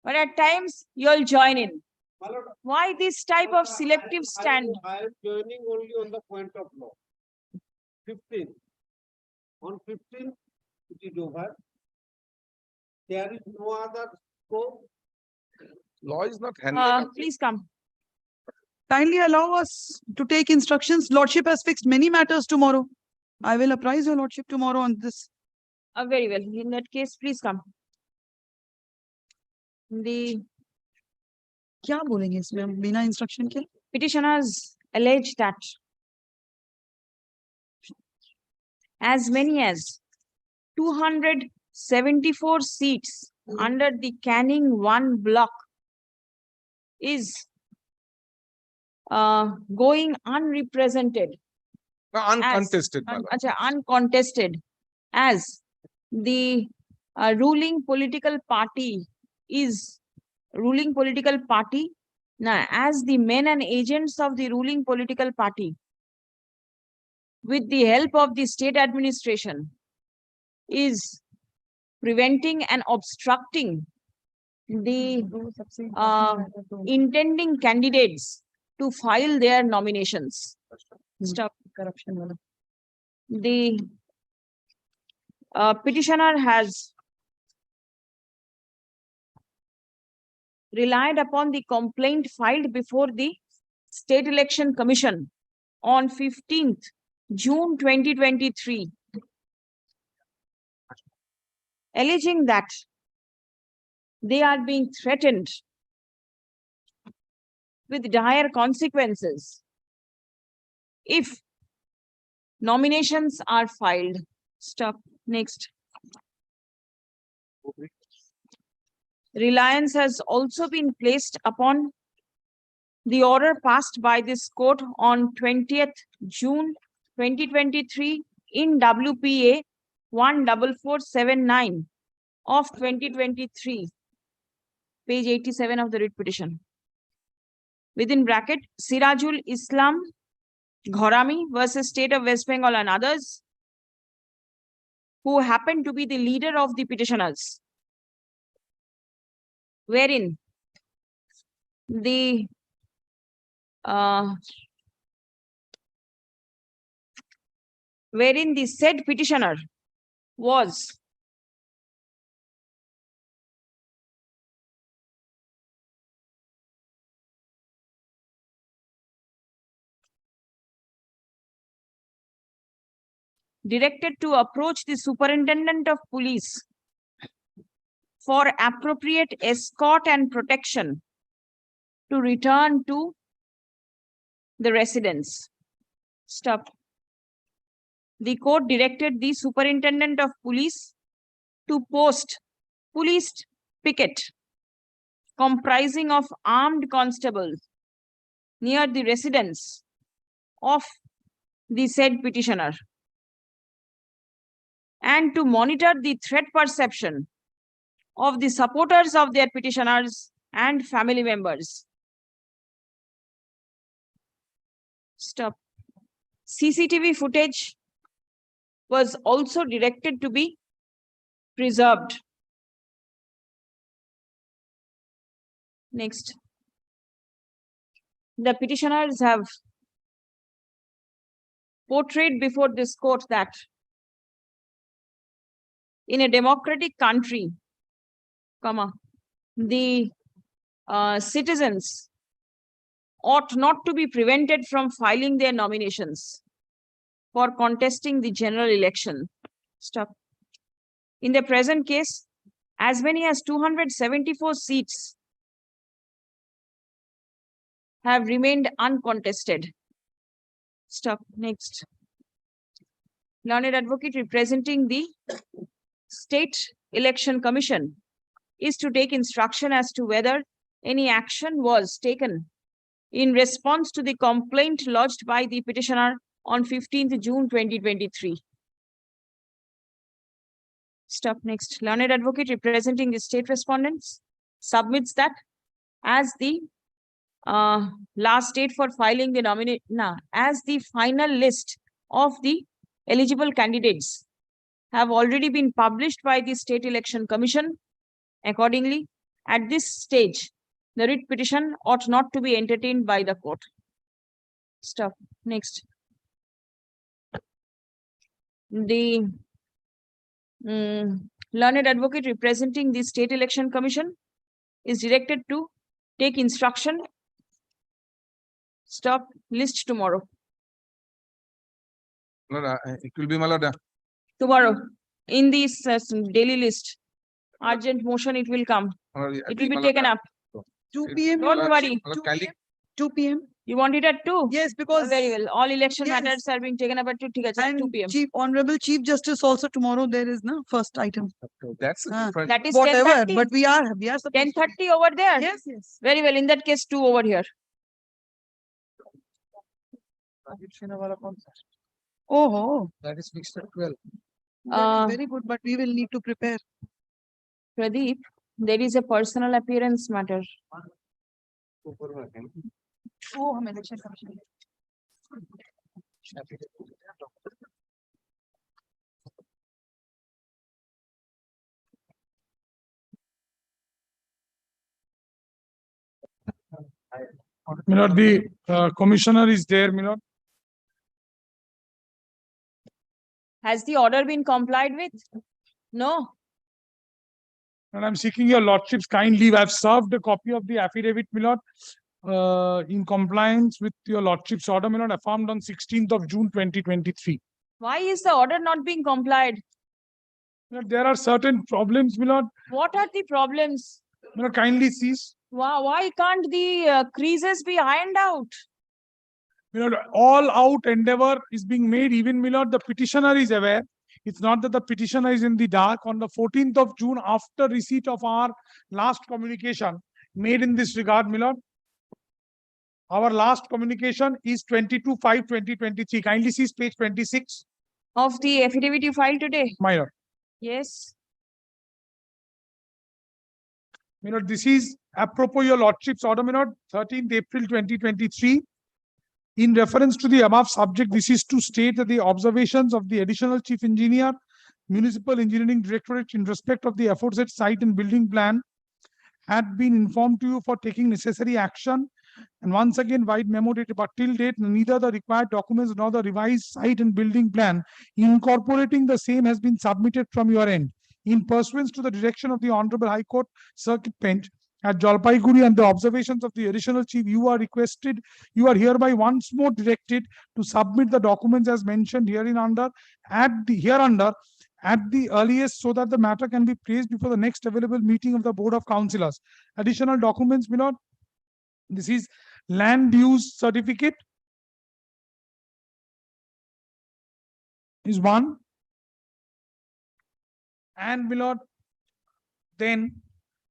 but at times, you'll join in. Why this type of selective stand? I am joining only on the point of law. 15. On 15, it is over. There is no other scope. Law is not handled. Please come. Kindly allow us to take instructions. Lordship has fixed many matters tomorrow. I will apprise your Lordship tomorrow on this. Very well. In that case, please come. The क्या बोलेंगे इसमें हम बिना instruction के? petitioners allege that as many as 274 seats under the Canning 1 block is going unrepresented. Uncontested. my lord. Uncontested, as the ruling political party as the men and agents of the ruling political party, with the help of the state administration, is preventing and obstructing the intending candidates to file their nominations. Stop corruption. The petitioner has relied upon the complaint filed before the State Election Commission on 15th June 2023 alleging that they are being threatened with dire consequences if nominations are filed. Stop. Next. Reliance has also been placed upon the order passed by this court on 20th June 2023 in WPA 14479 of 2023, page 87 of the writ petition. Within bracket, Sirajul Islam Ghorami versus State of West Bengal and others, who happened to be the leader of the petitioners, wherein the said petitioner was directed to approach the superintendent of police for appropriate escort and protection to return to the residence. Stop. The court directed the superintendent of police to post police picket comprising of armed constables near the residence of the said petitioner, and to monitor the threat perception of the supporters of their petitioners and family members. Stop. CCTV footage was also directed to be preserved. Next. The petitioners have portrayed before this court that in a democratic country, the citizens ought not to be prevented from filing their nominations for contesting the general election. Stop. In the present case, as many as 274 seats have remained uncontested. Stop. Next. Learned advocate representing the State Election Commission is to take instruction as to whether any action was taken in response to the complaint lodged by the petitioner on 15th June 2023. Stop. Next. Learned advocate representing the state respondents submits that as the last date for filing the as the final list of the eligible candidates have already been published by the State Election Commission. Accordingly, at this stage, the writ petition ought not to be entertained by the court. Stop. Next. The learned advocate representing the State Election Commission is directed to take instruction. Stop. List tomorrow. It will be Malada. Tomorrow. In this daily list, urgent motion, it will come. It will be taken up. 2 p.m. Don't worry. 2 p.m. You want it at 2? Yes, because very well. All election yes. matters are being taken up at 2. And 2 p.m. Honorable Chief Justice also tomorrow there is no first item. That's different. That is Whatever, 10:30. but we are 10:30 over there. Yes, yes. Very well. In that case, 2 over here. Oh, That is fixed at 12. that is very good, but we will need to prepare. Pradeep, there is a personal appearance matter. Oh, हम election commission. Milord, the commissioner is there, Milord. Has the order been complied with? No. And I'm seeking your lordship's kind leave. I've served a copy of the affidavit, Milord, in compliance with your lordship's order, Milord, affirmed on 16th of June 2023. Why is the order not being complied? There are certain problems, my lord. What are the problems? My lord, kindly cease. Why can't the creases be ironed out? My lord, all out endeavor is being made. Even, my lord, the petitioner is aware. It's not that the petitioner is in the dark. On the 14th of June, after receipt of our last communication made in this regard, my lord, our last communication is 22/5/2023. Kindly see page 26. Of the affidavit you filed today? My lord. Yes. My lord, this is apropos your lordship's order, my lord, 13th April 2023. In reference to the above subject, this is to state that the observations of the additional chief engineer, municipal engineering directorate in respect of the aforesaid site and building plan had been informed to you for taking necessary action. And once again, wide memo dated, but till date, neither the required documents nor the revised site and building plan incorporating the same has been submitted from your end. In pursuance to the direction of the Honorable High Court Circuit Bench at Jalpaiguri and the observations of the additional chief, you are hereby once more directed to submit the documents as mentioned hereunder at the earliest, so that the matter can be placed before the next available meeting of the Board of Councillors. Additional documents, my lord. This is land use certificate is one. And, my lord, then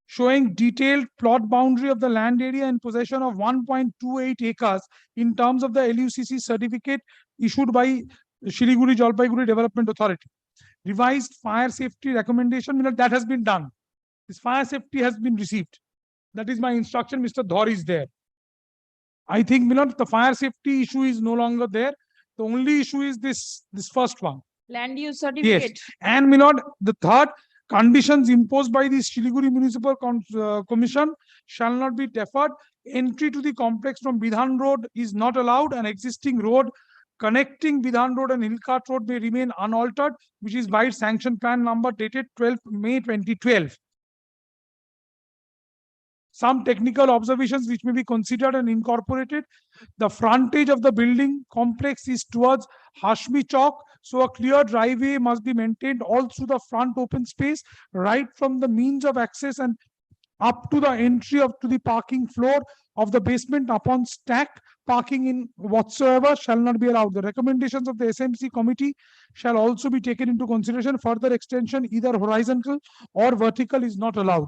showing detailed plot boundary of the land area in possession of 1.28 acres in terms of the LUCC certificate issued by Siliguri Jalpaiguri Development Authority. Revised fire safety recommendation, my lord, that has been done. This fire safety has been received. That is my instruction. Mr. Dhar is there. I think, my lord, the fire safety issue is no longer there. The only issue is this first one. Land use certificate. Yes. And, my lord, the third, conditions imposed by the Siliguri Municipal Commission shall not be deferred. Entry to the complex from Bidhan Road is not allowed. An existing road connecting Bidhan Road and Hillcart Road may remain unaltered, which is by sanction plan number dated 12th May 2012. Some technical observations which may be considered and incorporated. The frontage of the building complex is towards Hashmi Chowk, so a clear driveway must be maintained all through the front open space, right from the means of access and up to the entry to the parking floor of the basement. Upon stack, parking in whatsoever shall not be allowed. The recommendations of the SMC committee shall also be taken into consideration. Further extension, either horizontal or vertical, is not allowed.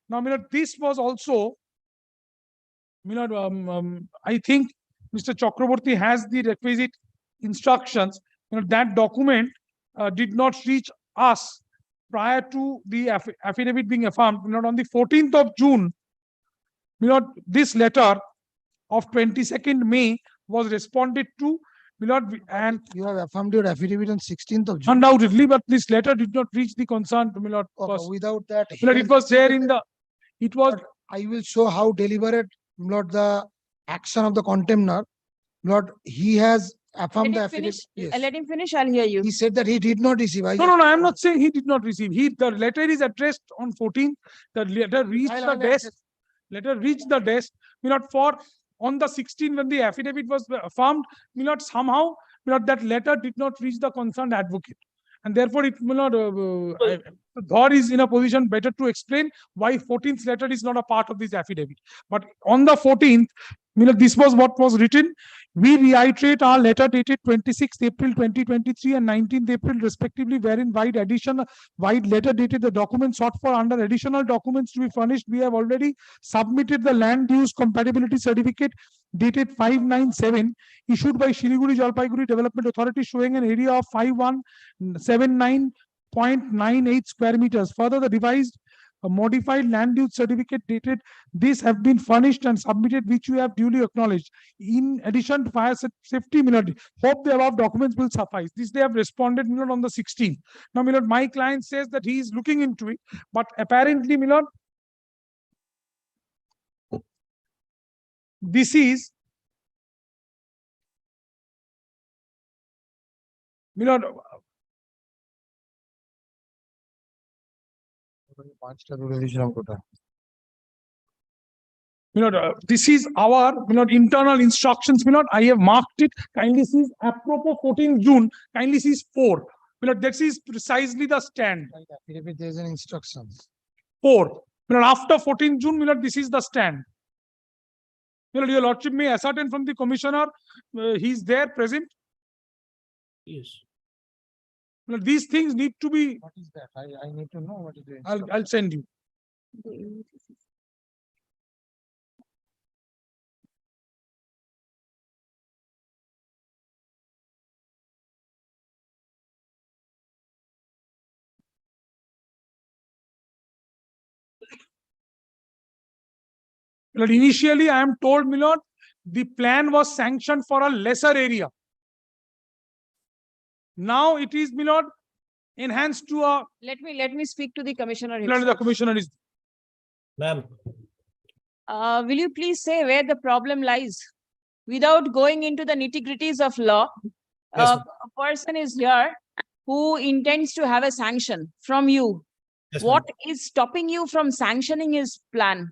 Now, my lord, this was also, my lord, I think Mr. Chakraborty has the requisite instructions. That document did not reach us prior to the affidavit being affirmed. On the 14th of June, this letter of 22nd May was responded to. And you have affirmed your affidavit on 16th of June. Undoubtedly, but this letter did not reach the concerned. Without that, It was there in the. It was. I will show how deliberate, Lord, the action of the contemner. Lord, he has affirmed the affidavit. Yes. Let him finish. I'll hear you. He said that he did not receive. No, I am not saying he did not receive. The letter is addressed on 14th. The letter reached the desk. Letter reached the desk. For on the 16th, when the affidavit was affirmed, somehow, that letter did not reach the concerned advocate. And therefore, it will not. Dhar is in a position better to explain why 14th letter is not a part of this affidavit. But on the 14th, this was what was written. We reiterate our letter dated 26th April 2023 and 19th April respectively, wherein wide letter dated the documents sought for under additional documents to be furnished. We have already submitted the land use compatibility certificate dated 597 issued by Siliguri Jalpaiguri Development Authority, showing an area of 5179.98 square meters. Further, the revised modified land use certificate dated this have been furnished and submitted, which you have duly acknowledged. In addition to fire safety, hope the above documents will suffice. This they have responded, on the 16th. Now, my client says that he is looking into it, but apparently, this is, this is our internal instructions. I have marked it. Kindly see apropos 14 June. Kindly see 4. My lord, this is precisely the stand. There is an instruction. 4. My lord, after 14 June, my lord, this is the stand. My lord, your lordship may ascertain from the commissioner, he is there present. Yes. My lord, these things need to be, What is that? I need to know what is the I'll send you. My lord, initially, I am told, my lord, the plan was sanctioned for a lesser area. Now it is, my lord, enhanced to a, Let me speak to the commissioner my lord, the himself. commissioner is. Ma'am. Will you please say where the problem lies? Without going into the nitty-gritties of law, Yes, a person is here who intends to have a sanction from you. Yes, What is stopping you from sanctioning his plan?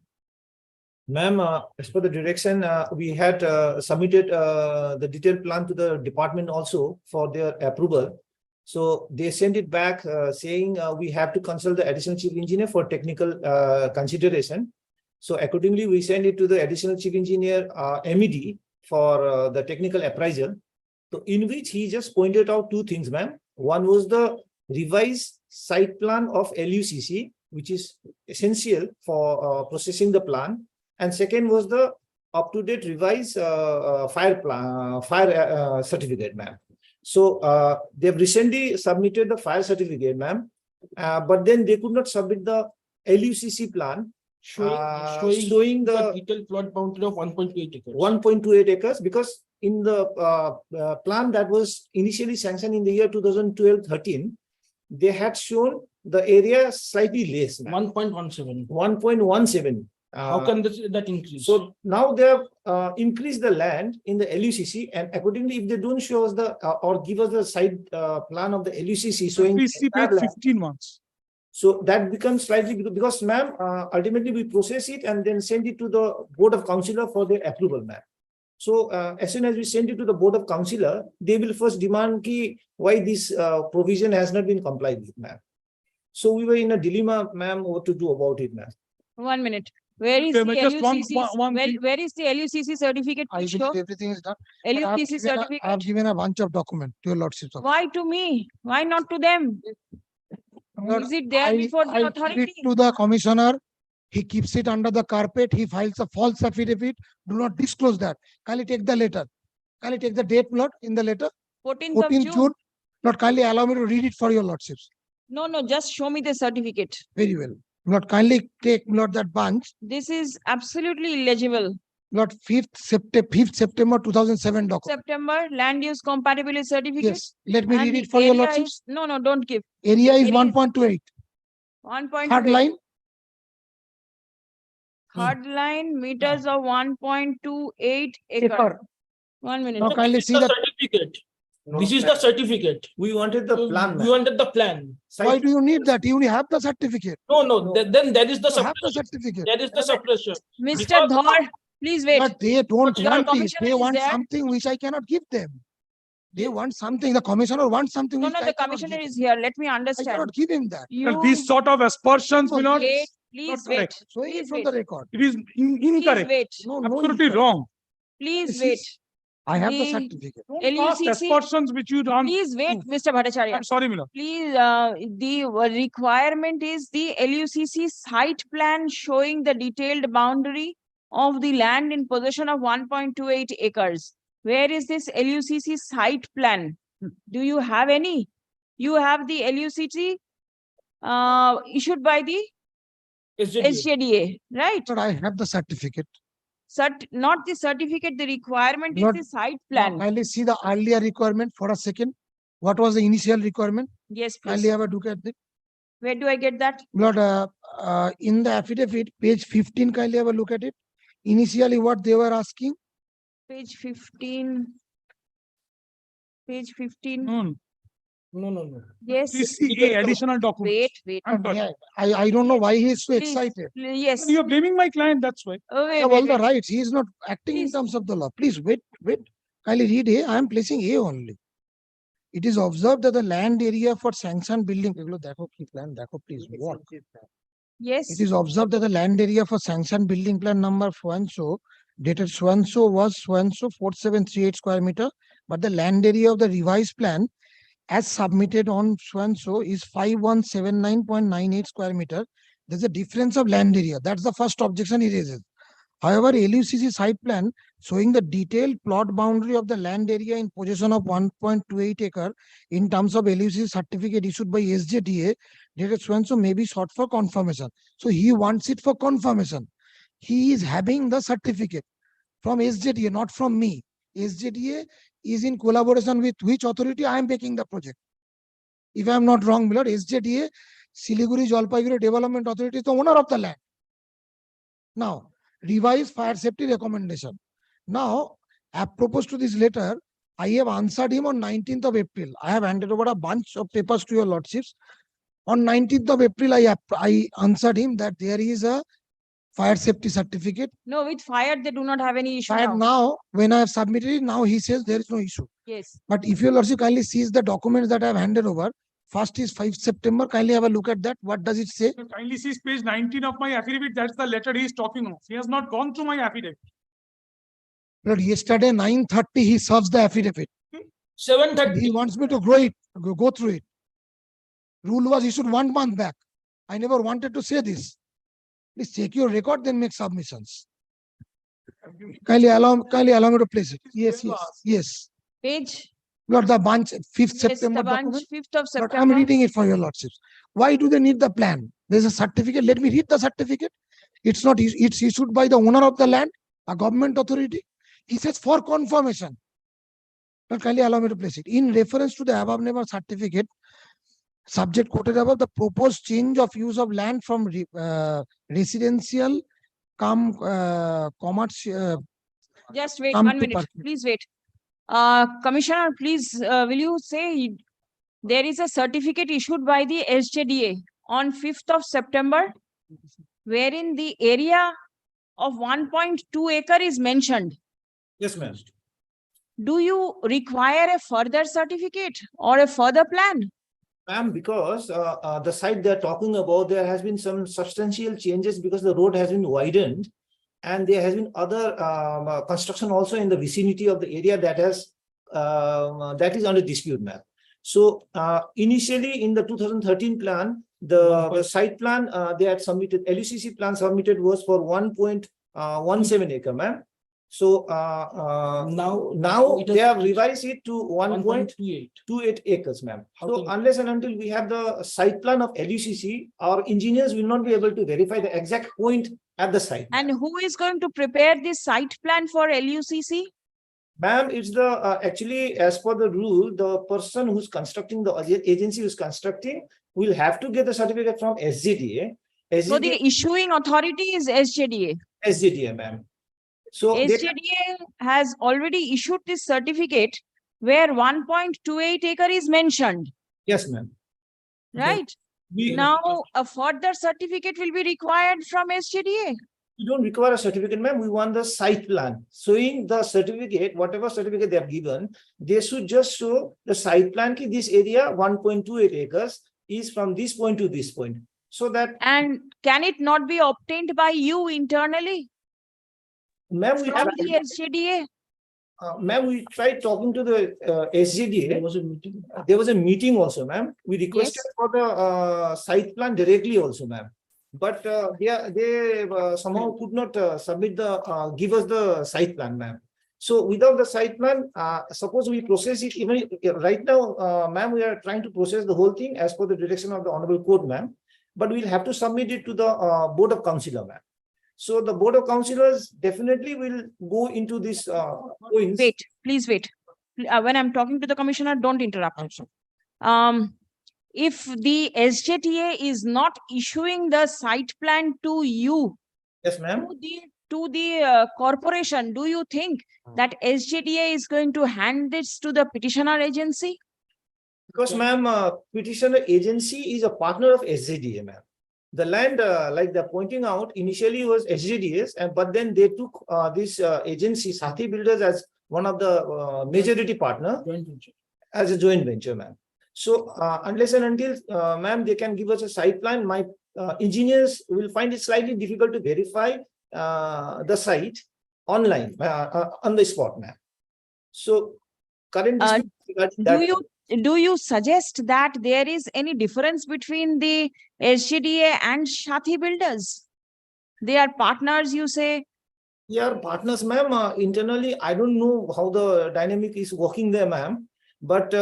Ma'am, as per the direction, we had submitted the detailed plan to the department also for their approval. So they sent it back saying we have to consult the additional chief engineer for technical consideration. So accordingly, we sent it to the additional chief engineer MED for the technical appraisal. So in which he just pointed out two things, ma'am. One was the revised site plan of LUCC, which is essential for processing the plan. And second was the up-to-date revised fire certificate, ma'am. So they've recently submitted the fire certificate, ma'am. But then they could not submit the LUCC plan showing the detailed plot boundary of 1.8 acres. 1.28 acres, because in the plan that was initially sanctioned in the year 2012-13, they had shown the area slightly less. 1.17. 1.17. How can that increase? So now they have increased the land in the LUCC, and accordingly, if they don't show us the or give us the site plan of the LUCC showing Please see page 15 once. so that becomes slightly because, ma'am, ultimately we process it and then send it to the Board of Councillor for their approval, ma'am. So as soon as we send it to the Board of Councillor, they will first demand why this provision has not been complied with, ma'am. So we were in a dilemma, ma'am, what to do about it, ma'am. 1 minute. Where is Okay, the just LUCC? Where is the LUCC certificate? I Please believe show. everything is done. LUCC certificate. I have given a bunch of documents to your lordship. Why to me? Why not to them? Is it there before the I give authority? it to the commissioner. He keeps it under the carpet. He files a false affidavit. Do not disclose that. Kindly take the letter. Kindly take the date, Lord, in the letter. 14th of June. Lord, kindly allow me to read it for your lordships. No, just show me the certificate. Very well. Lord, kindly take, Lord, that bunch. This is absolutely illegible. Lord, 5th September 2007 document. September land use compatibility certificate. Yes. Let me And read the it for your area lordships. is- No, don't give. Area is Area 1.28. 1.28. Third line. Third line meters of 1.28 acre. 1 minute. Now kindly see the certificate. This is the certificate. We wanted the plan. We wanted the plan. Why do you need that? You only have the certificate. No. Then that is the You have the suppression. certificate. That is the suppression. Mr. Dhar, please wait. But they don't Your want it. commissioner They is want there. something which I cannot give them. They want something. The commissioner wants something No, which I the cannot commissioner give. is here. Let me I understand. cannot give him that. You These sort of aspersions, my lord, wait, please not wait. correct. Showing it Please from wait. the record. It is incorrect. Please wait. No, Absolutely incorrect. wrong. Please This wait. is- I have the The certificate. Don't cast LUCC. aspersions which you don't. Please wait, Mr. Bhattacharya. I'm sorry, my lord. Please, the requirement is the LUCC site plan showing the detailed boundary of the land in possession of 1.28 acres. Where is this LUCC site plan? Do you have any? You have the LUCC issued by the SJDA, right? But I have the certificate. Not the certificate, the requirement is Not- the site Now plan. kindly see the earlier requirement for a second. What was the initial requirement? Yes, Kindly please. have a look at it. Where do I get that? Lord, in the affidavit, page 15, kindly have a look at it. Initially, what they were asking. Page 15. Page 15. No. Yes. Please see a additional document. Wait. I don't know why he is so Please, excited. Yes. You're blaming my client, that's why. Oh, I wait, have all wait, the wait. rights. He is not acting in Please. terms of the law. Please wait. Kindly read A. I am placing A only. it is observed that the land area for sanctioned building, please, what? Yes. It is observed that the land area for sanctioned building plan number so dated so was so 4738 square meter, but the land area of the revised plan as submitted on so is 5179.98 square meter. There's a difference of land area. That's the first objection he raises. However, LUCC site plan showing the detailed plot boundary of the land area in possession of 1.28 acre in terms of LUCC certificate issued by SJDA dated so may be sought for confirmation. So he wants it for confirmation. He is having the certificate from SJDA, not from me. SJDA is in collaboration with which authority I am making the project. If I am not wrong, my lord, SJDA, Siliguri Jalpaiguri Development Authority is the owner of the land. Now, revised fire safety recommendation. Now, apropos to this letter, I have answered him on 19th of April. I have handed over a bunch of papers to your lordships. On 19th of April, I answered him that there is a fire safety certificate. No, with fire, they do not have any issue Fire now, when I have submitted it, now he says there is no issue. Yes. But if your lordship kindly sees the documents that I have handed over, first is 5 September, kindly have a look at that. What does it say? So kindly see page 19 of my affidavit. That's the letter he is talking of. He has not gone through my affidavit. But yesterday, 9:30, he serves the affidavit. 7:30. He wants me to go through it. Rule was issued 1 month back. I never wanted to say this. Please check your record, then make submissions. Kindly allow me to place it. Yes. Page. Lord, the bunch, 5th Yes, September the bunch, document. 5th of But I'm September. reading it for your lordships. Why do they need the plan? There's a certificate. Let me read the certificate. It's not, it's issued by the owner of the land, a government authority. He says for confirmation. But kindly allow me to place it. In reference to the above named certificate, subject quoted above, the proposed change of use of land from residential commercial. Just wait Come 1 to minute. parking. Please wait. Commissioner, please, will you say there is a certificate issued by the SJDA on 5th of September, wherein the area of 1.2 acre is mentioned. Yes, ma'am. Do you require a further certificate or a further plan? Ma'am, because the site they're talking about, there has been some substantial changes because the road has been widened. And there has been other construction also in the vicinity of the area that has that is under dispute, ma'am. So initially in the 2013 plan, the site plan they had submitted, LUCC plan submitted was for 1.17 acre, ma'am. So now they have revised it to 1.28 acres, ma'am. So unless and until we have the site plan of LUCC, our engineers will not be able to verify the exact point at the site. And who is going to prepare this site plan for LUCC? Ma'am, it's the actually, as per the rule, the person who's constructing, the agency who's constructing will have to get the certificate from SJDA. So the issuing authority is SJDA. SJDA, ma'am. So SJDA has already issued this certificate where 1.28 acre is mentioned. Yes, ma'am. Right? Now a further certificate will be required from SJDA. You don't require a certificate, ma'am. We want the site plan. Showing the certificate, whatever certificate they have given, they should just show the site plan. This area, 1.28 acres, is from this point to this point. So that. And can it not be obtained by you internally? Ma'am, from the SJDA? Ma'am, we tried talking to the SJDA. There was a meeting. There was a meeting also, ma'am. We requested for the site plan directly also, ma'am. But they somehow could not submit the give us the site plan, ma'am. So without the site plan, suppose we process it even right now, ma'am, we are trying to process the whole thing as per the direction of the Honorable Court, ma'am. But we'll have to submit it to the Board of Councillor, ma'am. So the Board of Councillors definitely will go into this. Wait, please wait. When I'm talking to the Commissioner, don't interrupt. If the SJTA is not issuing the site plan to you, yes, ma'am, to the corporation, do you think that SJTA is going to hand this to the petitioner agency? Because, ma'am, petitioner agency is a partner of SJDA, ma'am. The land, like they're pointing out, initially was SJDA's, but then they took this agency, Sathi Builders, as one of the majority partner. as a joint venture, ma'am. So unless and until, ma'am, they can give us a site plan, my engineers will find it slightly difficult to verify the site online on the spot, ma'am. So current dispute regarding that- Do you suggest that there is any difference between the SGDA and Shathi builders? They are partners, you say? Yeah, partners, ma'am. Internally, I don't know how the dynamic is working there, ma'am. But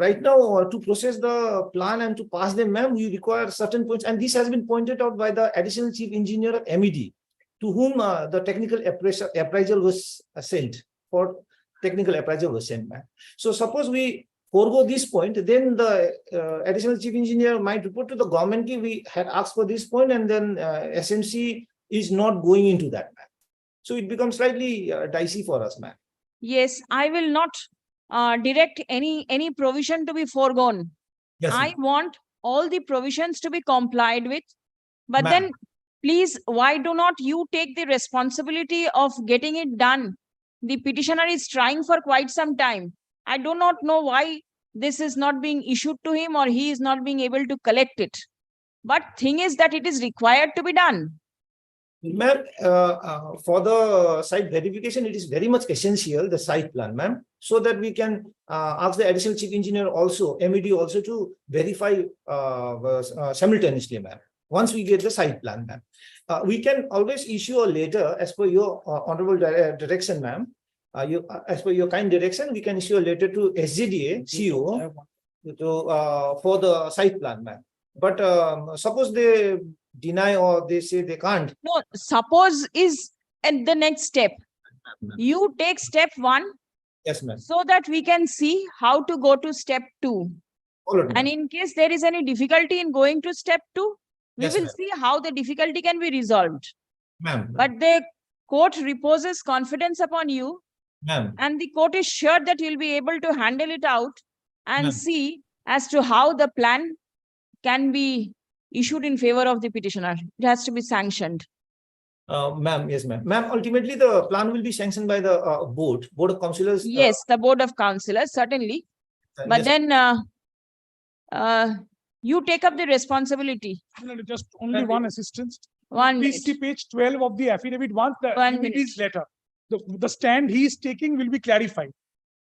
right now, to process the plan and to pass them, ma'am, we require certain points. And this has been pointed out by the additional chief engineer of MED, to whom the technical appraisal was sent for technical appraisal was sent, ma'am. So suppose we forego this point, then the additional chief engineer might report to the government that we had asked for this point, and then SMC is not going into that, ma'am. So it becomes slightly dicey for us, ma'am. Yes, I will not direct any provision to be foregone. Yes, I want all the provisions to be complied with. But Ma'am. then, please, why do not you take the responsibility of getting it done? The petitioner is trying for quite some time. I do not know why this is not being issued to him, or he is not being able to collect it. But thing is that it is required to be done. Ma'am, for the site verification, it is very much essential, the site plan, ma'am, so that we can ask the additional chief engineer also, MED also, to verify simultaneously, ma'am. Once we get the site plan, ma'am, we can always issue a letter as per your honorable direction, ma'am. As per your kind direction, we can issue a letter to SGDA CO for the site plan, ma'am. But suppose they deny or they say they can't. No, suppose is at the next step. You take step 1. Yes, ma'am. So that we can see how to go to step 2. Followed, And in case there is any difficulty in going to step 2, we Yes, will ma'am. see how the difficulty can be resolved. Ma'am. But the court reposes confidence upon you, Ma'am. and the court is sure that you'll be able to handle it out and Ma'am. see as to how the plan can be issued in favor of the petitioner. It has to be sanctioned. Ma'am, yes, ma'am. Ma'am, ultimately the plan will be sanctioned by the board of councillors. Yes, the board of councillors, certainly. But yes, then you take up the responsibility. Just only one assistance. One Please see page 12 of the affidavit. Once the 1 MED's letter, the stand he is taking will be clarified.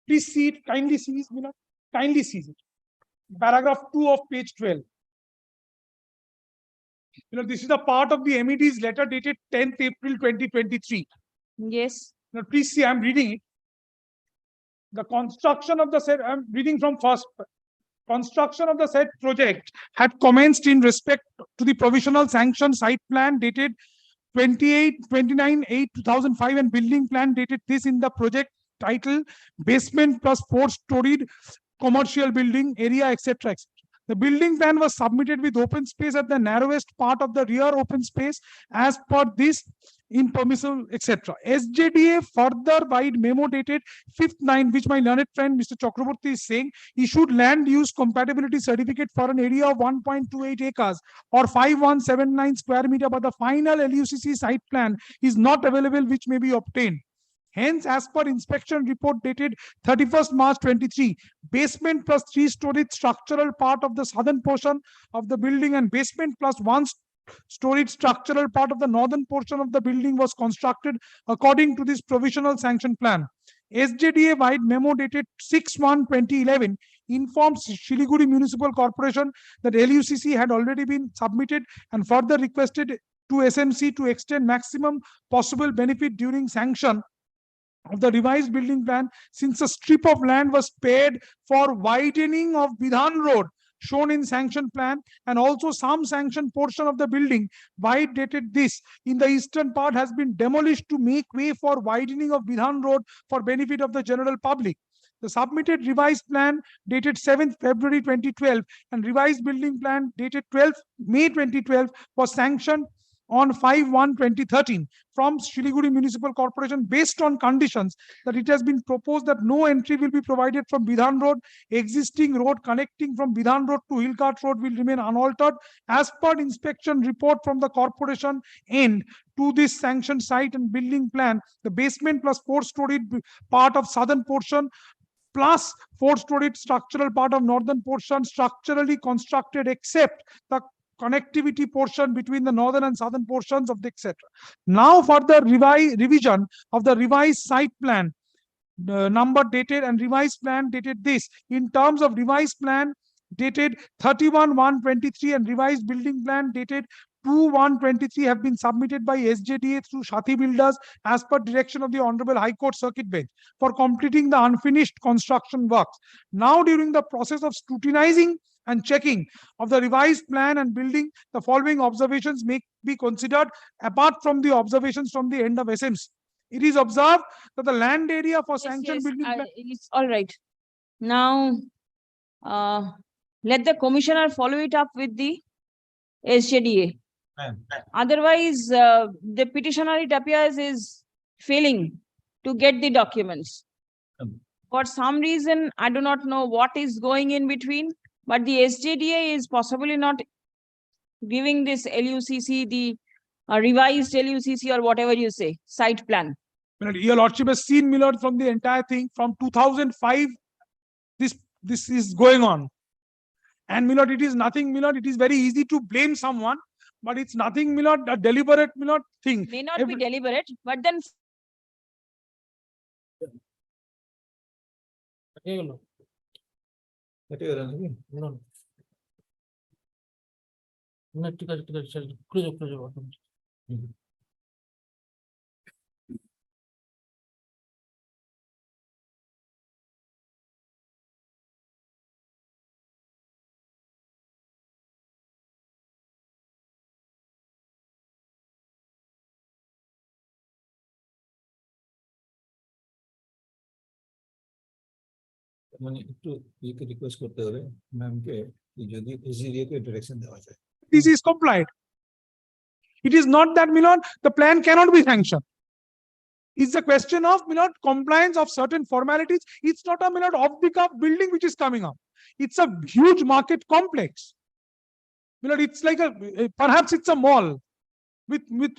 Please see it, kindly see it, kindly see it. Paragraph 2 of page 12. This is a part of the MED's letter dated 10th April 2023. Yes. Now, please see, I'm reading it. The construction of the said, I'm reading from first. Construction of the said project had commenced in respect to the provisional sanction site plan dated 29/8/2005 and building plan dated this in the project title basement plus 4-storied commercial building area, etc. The building plan was submitted with open space at the narrowest part of the rear open space as per this in permissible, etc. SJDA further by memo dated 5/9, which my learned friend Mr. Chakraborty is saying, issued land use compatibility certificate for an area of 1.28 acres or 5179 square meter, but the final LUCC site plan is not available, which may be obtained. Hence, as per inspection report dated 31st March 23, basement plus 3-storied structural part of the southern portion of the building and basement plus 1-storied structural part of the northern portion of the building was constructed according to this provisional sanction plan. SJDA wide memo dated 6/1/2011 informs Siliguri Municipal Corporation that LUCC had already been submitted and further requested to SMC to extend maximum possible benefit during sanction of the revised building plan, since a strip of land was spared for widening of Bidhan Road shown in sanction plan, and also some sanction portion of the building wide dated this in the eastern part has been demolished to make way for widening of Bidhan Road for benefit of the general public. The submitted revised plan dated 7th February 2012 and revised building plan dated 12th May 2012 was sanctioned on 5/1/2013 from Siliguri Municipal Corporation based on conditions that it has been proposed that no entry will be provided from Bidhan Road. Existing road connecting from Bidhan Road to Hillcart Road will remain unaltered. As per inspection report from the corporation end to this sanctioned site and building plan, the basement plus 4-storied part of southern portion plus 4-storied structural part of northern portion structurally constructed except the connectivity portion between the northern and southern portions of the etc. Now for the revision of the revised site plan, number dated and revised plan dated this. In terms of revised plan dated 31/1/23 and revised building plan dated 2/1/23 have been submitted by SJDA through Shathi Builders as per direction of the Honorable High Court Circuit Bench for completing the unfinished construction works. Now during the process of scrutinizing and checking of the revised plan and building, the following observations may be considered apart from the observations from the end of SMC. It is observed that the land area for sanctioned building plan. It's all right. Now, let the commissioner follow it up with the SJDA. Otherwise, the petitioner, it appears, is failing to get the documents. For some reason, I do not know what is going in between, but the SJDA is possibly not giving this LUCC, the revised LUCC or whatever you say, site plan. Your Lordship has seen, my lord, from the entire thing from 2005, this is going on. And my lord, it is nothing, my lord, it is very easy to blame someone, but it's nothing, my lord, a deliberate, my lord, thing. May not be deliberate, but then মানে একটু ইকে request করতে হবে ম্যামকে যদি এসজিডিএ কে direction দেওয়া যায়। This is complied. It is not that, my lord, the plan cannot be sanctioned. It's a question of, my lord, compliance of certain formalities. It's not a, my lord, off-the-cuff building which is coming up. It's a huge market complex. My lord, it's like perhaps it's a mall with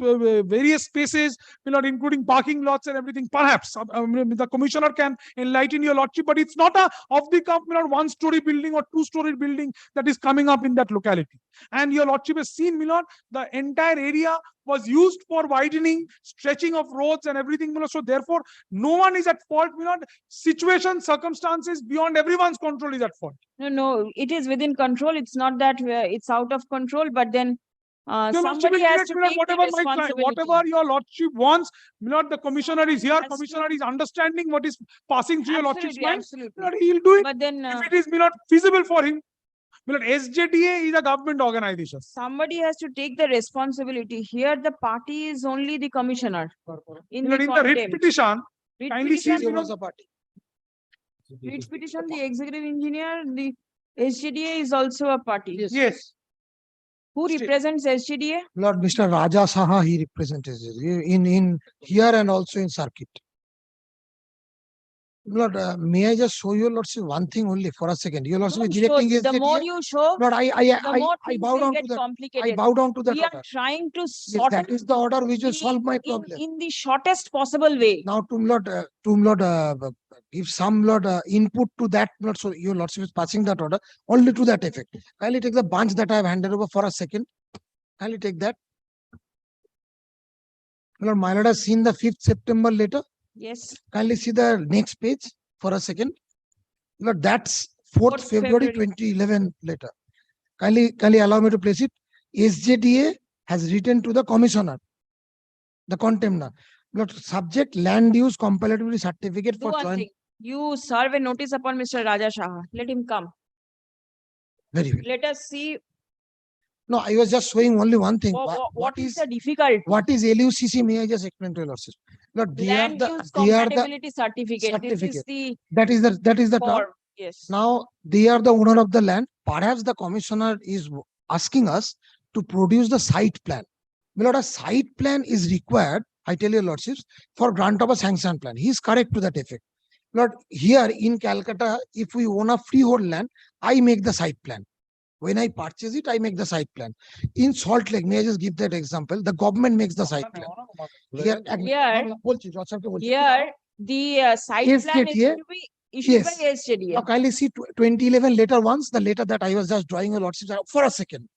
various spaces, my lord, including parking lots and everything. Perhaps the commissioner can enlighten your lordship, but it's not a off-the-cuff, my lord, 1-story building or 2-story building that is coming up in that locality. And your lordship has seen, my lord, the entire area was used for widening, stretching of roads and everything, my lord. So therefore, no one is at fault, my lord. Situation, circumstances beyond everyone's control is at fault. no, it is within control. It's not that it's out of control, but then somebody has to take the responsibility. Whatever your lordship wants, my lord, the commissioner is here. Commissioner is understanding what is passing through your lordship's mind. Absolutely. My lord, he'll do it. But then If it is, my lord, feasible for him. My lord, SJDA is a government organization. somebody has to take the responsibility. Here, the party is only the commissioner. In My lord, the in the writ contempt. petition, Writ kindly see, petition, my lord, writ petition, the executive engineer, the SGDA is also a party. yes. Who represents SGDA? Lord, Mr. Raja Saha, he represents in here and also in circuit. Lord, may I just show you, Lord, see one thing only for a second. Your Lordship is Don't show. directing The SJDA. more you show, Lord, the more I things bow will down get to that. I complicated. bow down to that We are order. trying to Yes, sort that is the order which will solve my problem. in the shortest possible way. Now to Lord, give some Lord input to that, Lord, so your Lordship is passing that order only to that effect. Kindly take the bunch that I have handed over for a second. Kindly take that. Lord, my Lord has seen the 5th September letter. Yes. Kindly see the next page for a second. Lord, that's 4th February 2011 letter. Kindly allow me to place it. SJDA has written to the commissioner, the contemner. Lord, subject land use compatibility certificate Do for one joint. thing. You serve a notice upon Mr. Raja Saha. Let him come. Very well. Let us see No, I was just showing only one thing. what is the difficulty. What is LUCC? May I just explain to you, Lordship? Lord, Land use compatibility certificate. This is the that is the term. form. Yes. Now they are the owner of the land. Perhaps the commissioner is asking us to produce the site plan. My lord, a site plan is required, I tell your lordships, for grant of a sanction plan. He is correct to that effect. Lord, here in Calcutta, if we own a freehold land, I make the site plan. When I purchase it, I make the site plan. In Salt Lake, may I just give that example? The government makes the site plan. Here, the site plan is SJDA to be issued by Yes. SJDA. Now kindly see 2011 letter once, the letter that I was just drawing your lordship for a second.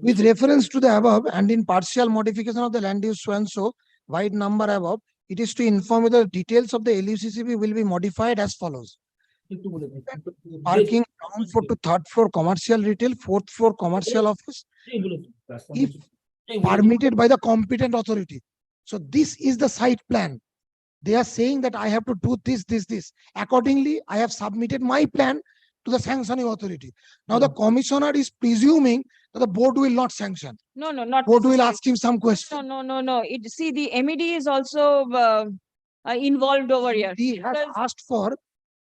With reference to the above and in partial modification of the land use so and so, wide number above, it is to inform you the details of the LUCCB will be modified as follows. Parking ground floor to third floor commercial retail, fourth floor commercial office, if permitted by the competent authority. So this is the site plan. They are saying that I have to do this. Accordingly, I have submitted my plan to the sanctioning authority. Now the commissioner is presuming that the board will not sanction. No, not. Board will necessarily. ask him some question. No. See, the MED is also involved over here. He has Because- asked for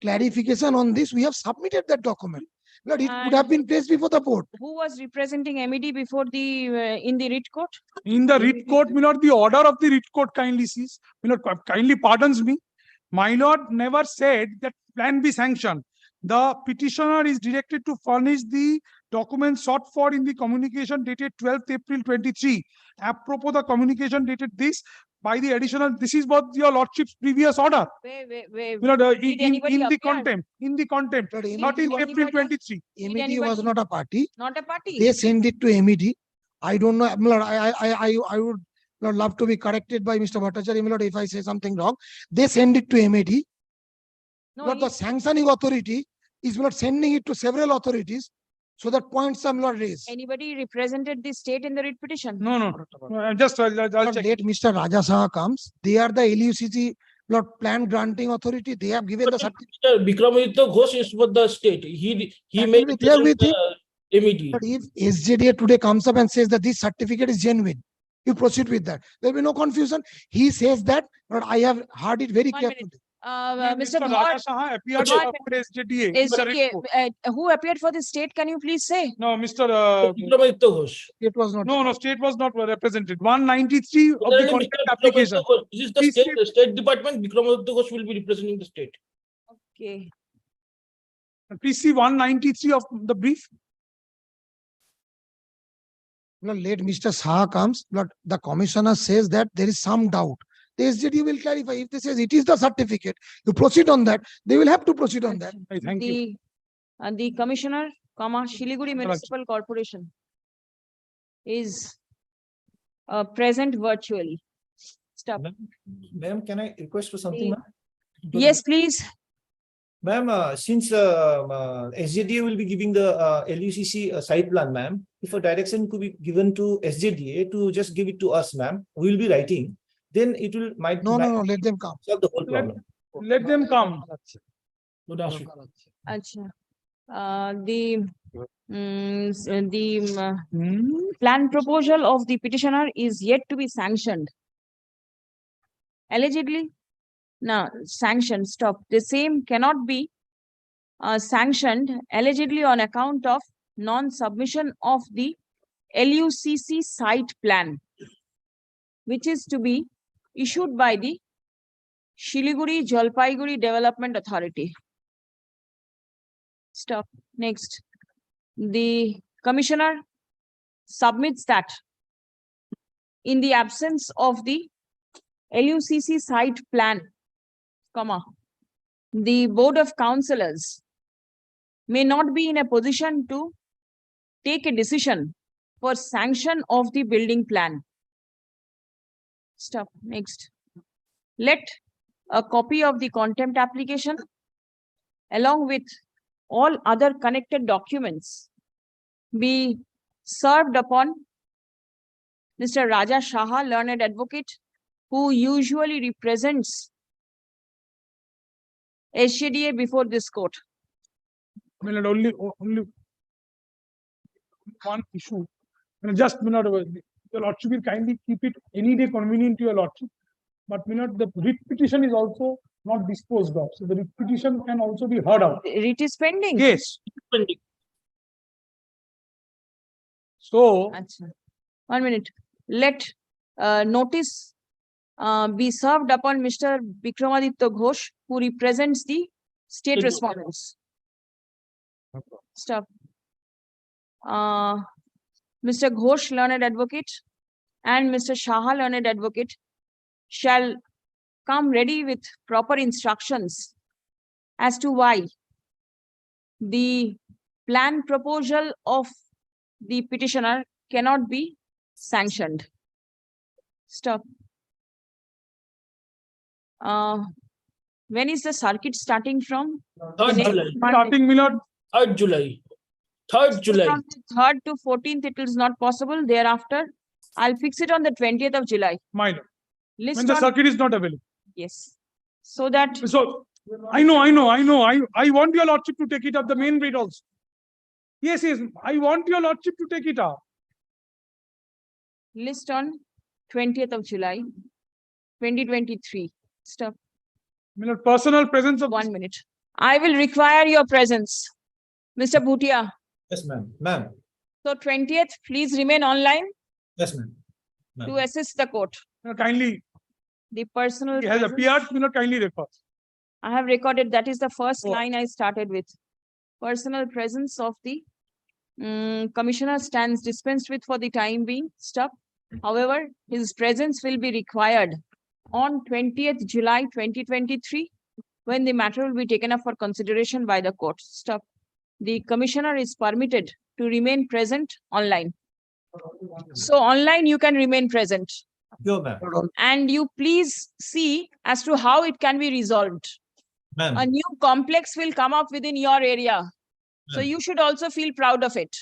clarification on this. We have submitted that document. But it would And- have been placed before the board. Who was representing MED before the, in the writ court? In the writ court, my lord, the order of the writ court kindly sees, my lord, kindly pardons me. My lord never said that plan be sanctioned. The petitioner is directed to furnish the documents sought for in the communication dated 12th April 23. Apropos the communication dated this by the additional, this is what your lordship's previous order. Wait. My lord, Did anybody in the appear? contempt, But 13th April 23. Did MED was not a party. Not a party? They send it to MED. I don't know. My lord, I would not love to be corrected by Mr. Bhattacharya, my lord, if I say something wrong. They send it to MED. No, But the sanctioning authority is not sending it to several authorities. So that points are not raised. Anybody represented the state in the writ petition? No. Just, I'll Lord, check. let Mr. Raja Saha comes. They are the LUCC Lord plan granting authority. They have given the certificate. Mr. Vikramaditya Ghosh is with the state. He That may will be there with him. MED. But if SJDA today comes up and says that this certificate is genuine, you proceed with that. There will be no confusion. He says that, but I have heard it very 1 carefully. minute. Mr. Raja Saha appeared Ghosh- before SJDA. in the writ court. Who appeared for the state? Can you please say? No, Mr. Vikramaditya Ghosh. It was not. No, state was not represented. 193 of the Similarly, content Mr. application. Vikramaditya Ghosh, this is the Please state department. Vikramaditya Ghosh will be representing the state. Okay. Please see 193 of the brief. No, let Mr. Saha comes, but the commissioner says that there is some doubt. The SJD will clarify. If they says it is the certificate, you proceed on that. They will have to proceed on that. Thank you. The commissioner, Shiliguri Municipal Corporation is present virtually. Stop. Ma'am, can I request for something? The- ma'am? Yes, please. Ma'am, since SJDA will be giving the LUCC site plan, ma'am, if a direction could be given to SJDA to just give it to us, ma'am, we will be writing, then it will No, let them come. solve the whole problem. Let them come. Acha. The plan proposal of the petitioner is yet to be sanctioned. Allegedly, no, sanctioned, stop. The same cannot be sanctioned allegedly on account of non-submission of the LUCC site plan, which is to be issued by the Shiliguri Jalpaiguri Development Authority. Stop. Next. The commissioner submits that in the absence of the LUCC site plan, the Board of Councillors may not be in a position to take a decision for sanction of the building plan. Stop. Next. Let a copy of the contempt application along with all other connected documents be served upon Mr. Raja Saha, learned advocate, who usually represents SJDA before this court. I mean, only one issue. Just, your lordship will kindly keep it any day convenient to your lordship. But, the writ petition is also not disposed of. So the writ petition can also be heard out. Writ is pending. Yes. So, Achha. 1 minute. Let notice be served upon Mr. Vikramaditya Ghosh, who represents the state respondents. Stop. Mr. Ghosh, learned advocate, and Mr. Saha, learned advocate, shall come ready with proper instructions as to why the plan proposal of the petitioner cannot be sanctioned. Stop. When is the circuit starting from? 3rd Next July. Monday. Starting, my lord. 3rd July. 3rd July. From the 3rd to 14th, it is not possible. Thereafter, I'll fix it on the 20th of July. My lord. List When the on- circuit is not available. Yes. So that So, I want your lordship to take it up the main bid also. Yes, I want your lordship to take it up. list on 20th of July, 2023. Stop. My lord, personal presence of. 1 minute. I will require your presence. Mr. Bhutia. Yes, ma'am. Ma'am. So 20th, please remain online Yes, ma'am. to assist the court. Kindly, The personal. he has presence- appeared, my lord, kindly refer. I have recorded, that is the first Oh. line I started with. Personal presence of the commissioner stands dispensed with for the time being. Stop. However, his presence will be required on 20th July 2023, when the matter will be taken up for consideration by the court. Stop. The commissioner is permitted to remain present online. So online you can remain present. Sure, ma'am. And you please see as to how it can be resolved. Ma'am. A new complex will come up within your area. So Ma'am. you should also feel proud of it.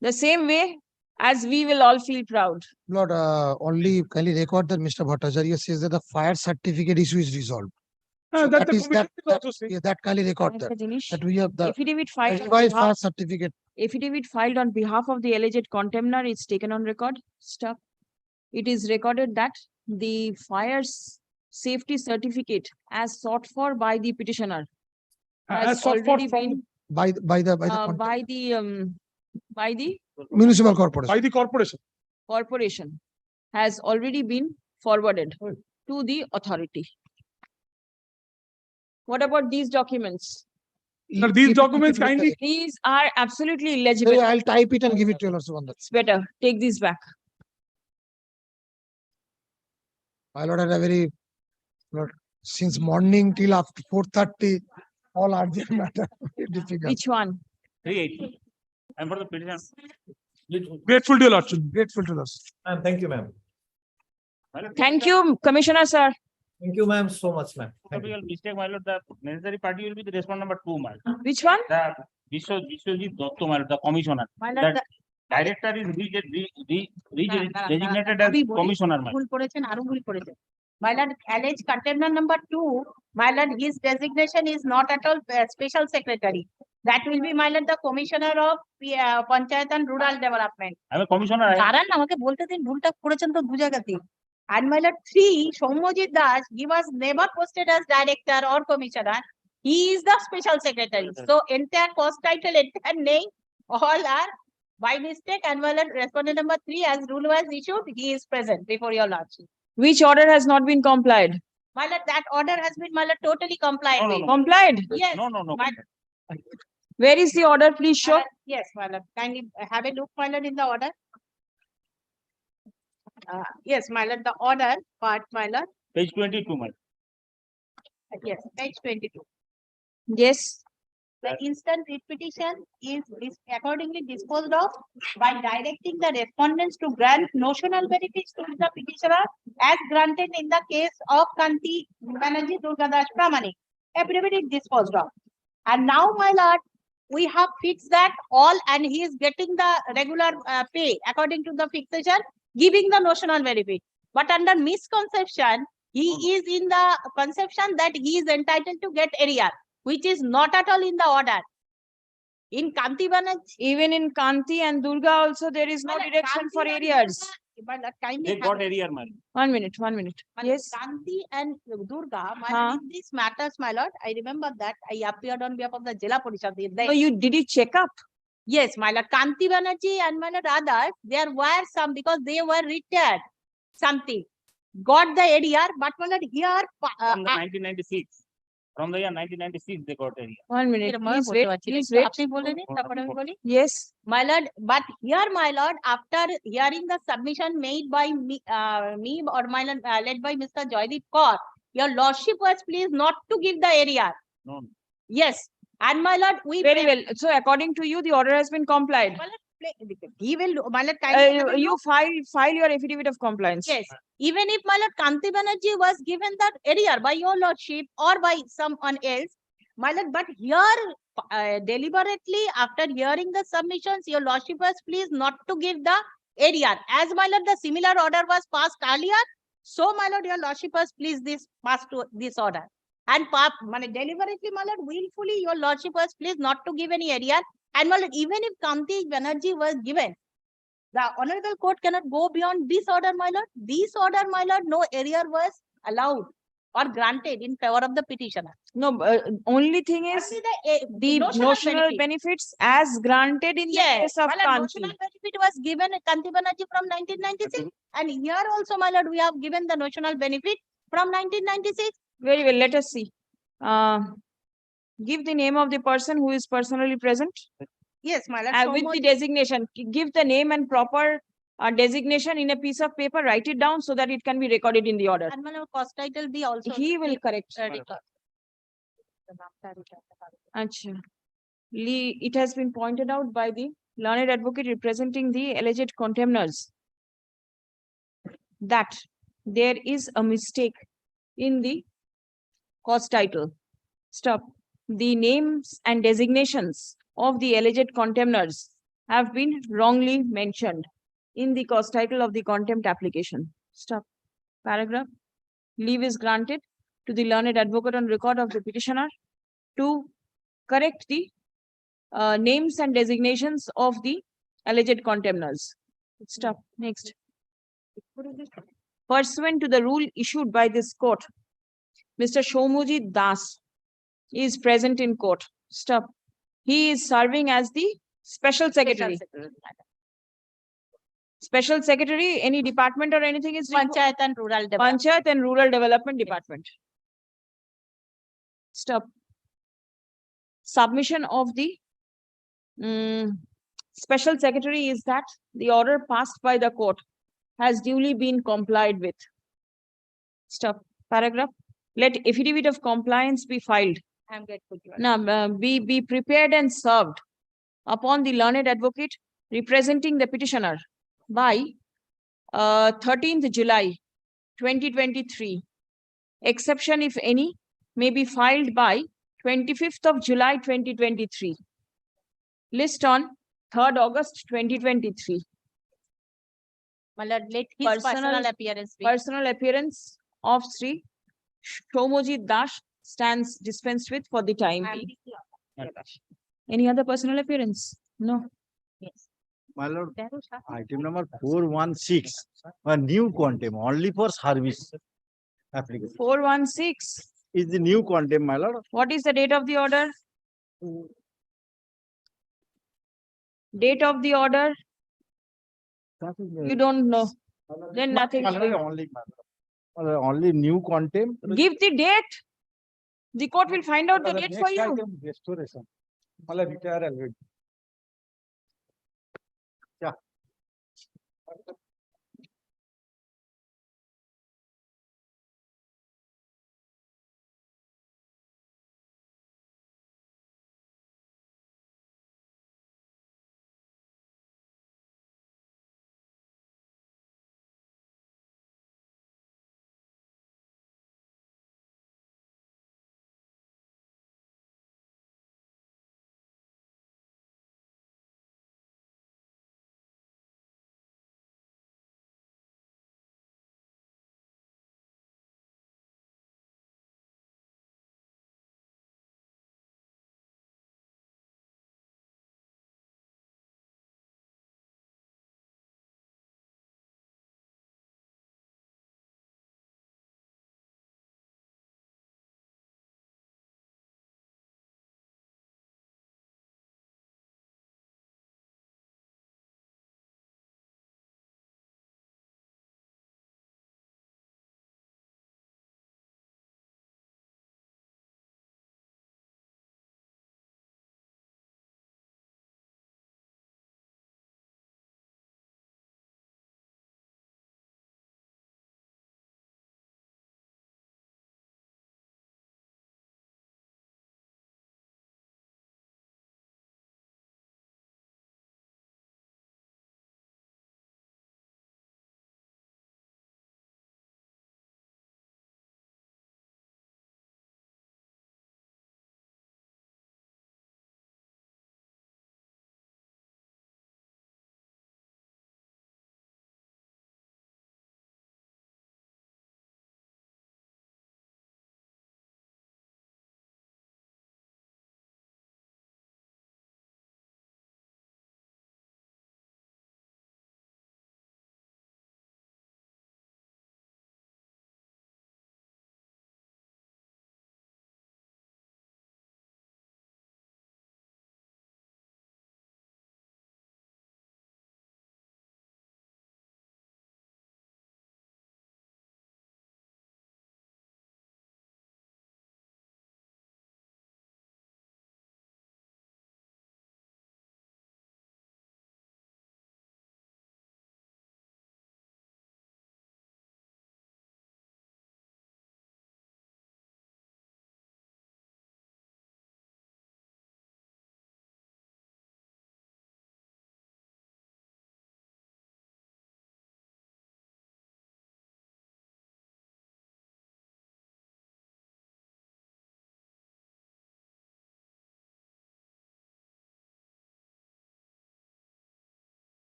The same way as we will all feel proud. Lord, only kindly record that Mr. Bhattacharya says that the fire certificate issue is resolved. So That that the is commission that, will also say. yeah, that kindly record Arekta that, Jinish, that we have the affidavit filed on revised fire behalf- certificate. affidavit filed on behalf of the alleged contemner is taken on record. Stop. It is recorded that the fire's safety certificate as sought for by the petitioner As has sought for already from been By the by the municipal corporation. by the corporation. corporation has already been forwarded to the authority. What about these documents? Sir, these documents If- kindly, These are absolutely Sorry, illegible. I'll type it and give it to you also on that. It's better. Take these back. My lord had a very, Lord, since morning till after 4:30, all urgent matter, very difficult. Which one? 380. And for the petition. grateful to your lordship. Grateful to us. Ma'am, thank you, ma'am. Thank you, Commissioner, sir. Thank you, ma'am, so much, ma'am. Thank you. Mistake, my lord, the necessary party will be the respondent number 2, my lord. Which one? The Vishwajit Dotto, my lord, the commissioner. My lord, The director is designated as commissioner, my lord. ভুল করেছেন আরো ভুল করেছেন my lord alleged contender number 2 my lord his designation is not at all special secretary that will be my lord the commissioner of panchayat and rural development I'm a commissioner. দাঁড়ান আমাকে বলতে দিন ভুলটা করেছেন তো দু জায়গাতে and my lord 3 Soumyajit Das he was never posted as director or commissioner he is the special secretary so entire post title entire name all are by mistake and my lord respondent number 3 as rule was issued he is present before your lordship. Which order has not been complied? My lord, that order has been, my lord, totally complied No, no, with. no. Complied? Yes. No, no, no. My- Where is the order? Please my show. lord, yes, my lord, kindly have a look, my lord, in the order. Yes, my lord, the order part, my lord, Page 22, my lord. yes, page 22. Yes. The instant writ petition is accordingly disposed of by directing the respondents to grant notional benefits to the petitioner as granted in the case of Kanti Banerjee Durgadas Pramanik. Affidavit is disposed of. And now, my lord, we have fixed that all and he is getting the regular pay according to the fixation, giving the notional benefit. But under misconception, he is in the conception that he is entitled to get area, which is not at all in the order. In Kanti Banerjee, Even in Kanti and Durga also, there is no my lord, direction Kanti for and areas. Durga, my lord, kindly They have got a- area, my lord. 1 minute, 1 minute. my lord, Yes. Kanti and Durga, my Huh? lord, in these matters, my lord, I remember that I appeared on behalf of the Jila Parishad. No, did you check up? Yes, my lord, Kanti Banerjee and my lord others, there were some because they were retired, something. Got the area, but my lord here, From the 1996. From the year 1996, they got area. 1 minute. এরম ভাবে Please বলতে wait. পারছি না। Please একটু wait. আপনি বলে নিন, তারপরে আমি বলি। Yes. My lord, but here, my lord, after hearing the submission made by me or my lord, led by Mr. Joydeep Kaur, your lordship was pleased not to give the area. No. Yes, and my lord, we. Very well. So according to you, the order has been complied. He will, my lord, kindly have a You look. file your affidavit of compliance. Yes, even if my lord Kanti Banerjee was given that area by your lordship or by someone else, my lord, but here deliberately after hearing the submissions, your lordship was pleased not to give the area. As my lord, the similar order was passed earlier, so my lord, your lordship was pleased this passed to this order. And deliberately, my lord, willfully, your lordship was pleased not to give any area. And my lord, even if Kanti Banerjee was given, the honorable court cannot go beyond this order, my lord. This order, my lord, no area was allowed or granted in favor of the petitioner. No, only thing is the notional benefits as granted in the case of my lord, Kanti. notional benefit was given Kanti Banerjee from 1996, and here also, my lord, we have given the notional benefit from 1996. Very well. Let us see. Give the name of the person who is personally present. Yes, my lord. With the designation, give the name and proper designation in a piece of paper. Write it down so that it can be recorded in the order. And my lord, cost title be also. He will correct. record. Achha. It has been pointed out by the learned advocate representing the alleged contemners that there is a mistake in the cause title. Stop. The names and designations of the alleged contemners have been wrongly mentioned in the cause title of the contempt application. Stop. Paragraph. Leave is granted to the learned advocate on record of the petitioner to correct the names and designations of the alleged contemners. Stop. Next. Pursuant to the rule issued by this court, Mr. Shomuji Das is present in court. Stop. He is serving as the special secretary. Special secretary, any department or anything is Panchayat and Rural Development. Panchayat and Rural Development Department. Stop. Submission of the special secretary is that the order passed by the court has duly been complied with. Stop. Paragraph. Let affidavit of compliance be filed. I'm grateful. Now, be prepared and served upon the learned advocate representing the petitioner by 13th July 2023. Exception, if any, may be filed by 25th of July 2023. List on 3rd August 2023. My lord, let his personal appearance be. Personal appearance of Sri Shomoji Das stands dispensed with for the time being. Any other personal appearance? No. Yes. My lord, item number 416, a new contempt only for service application. 416 Is the new contempt, my lord. What is the date of the order? Date of the order? You don't know. Then nothing. Only new contempt. Give the date. The court will find out the date for you. Restoration. Retire already.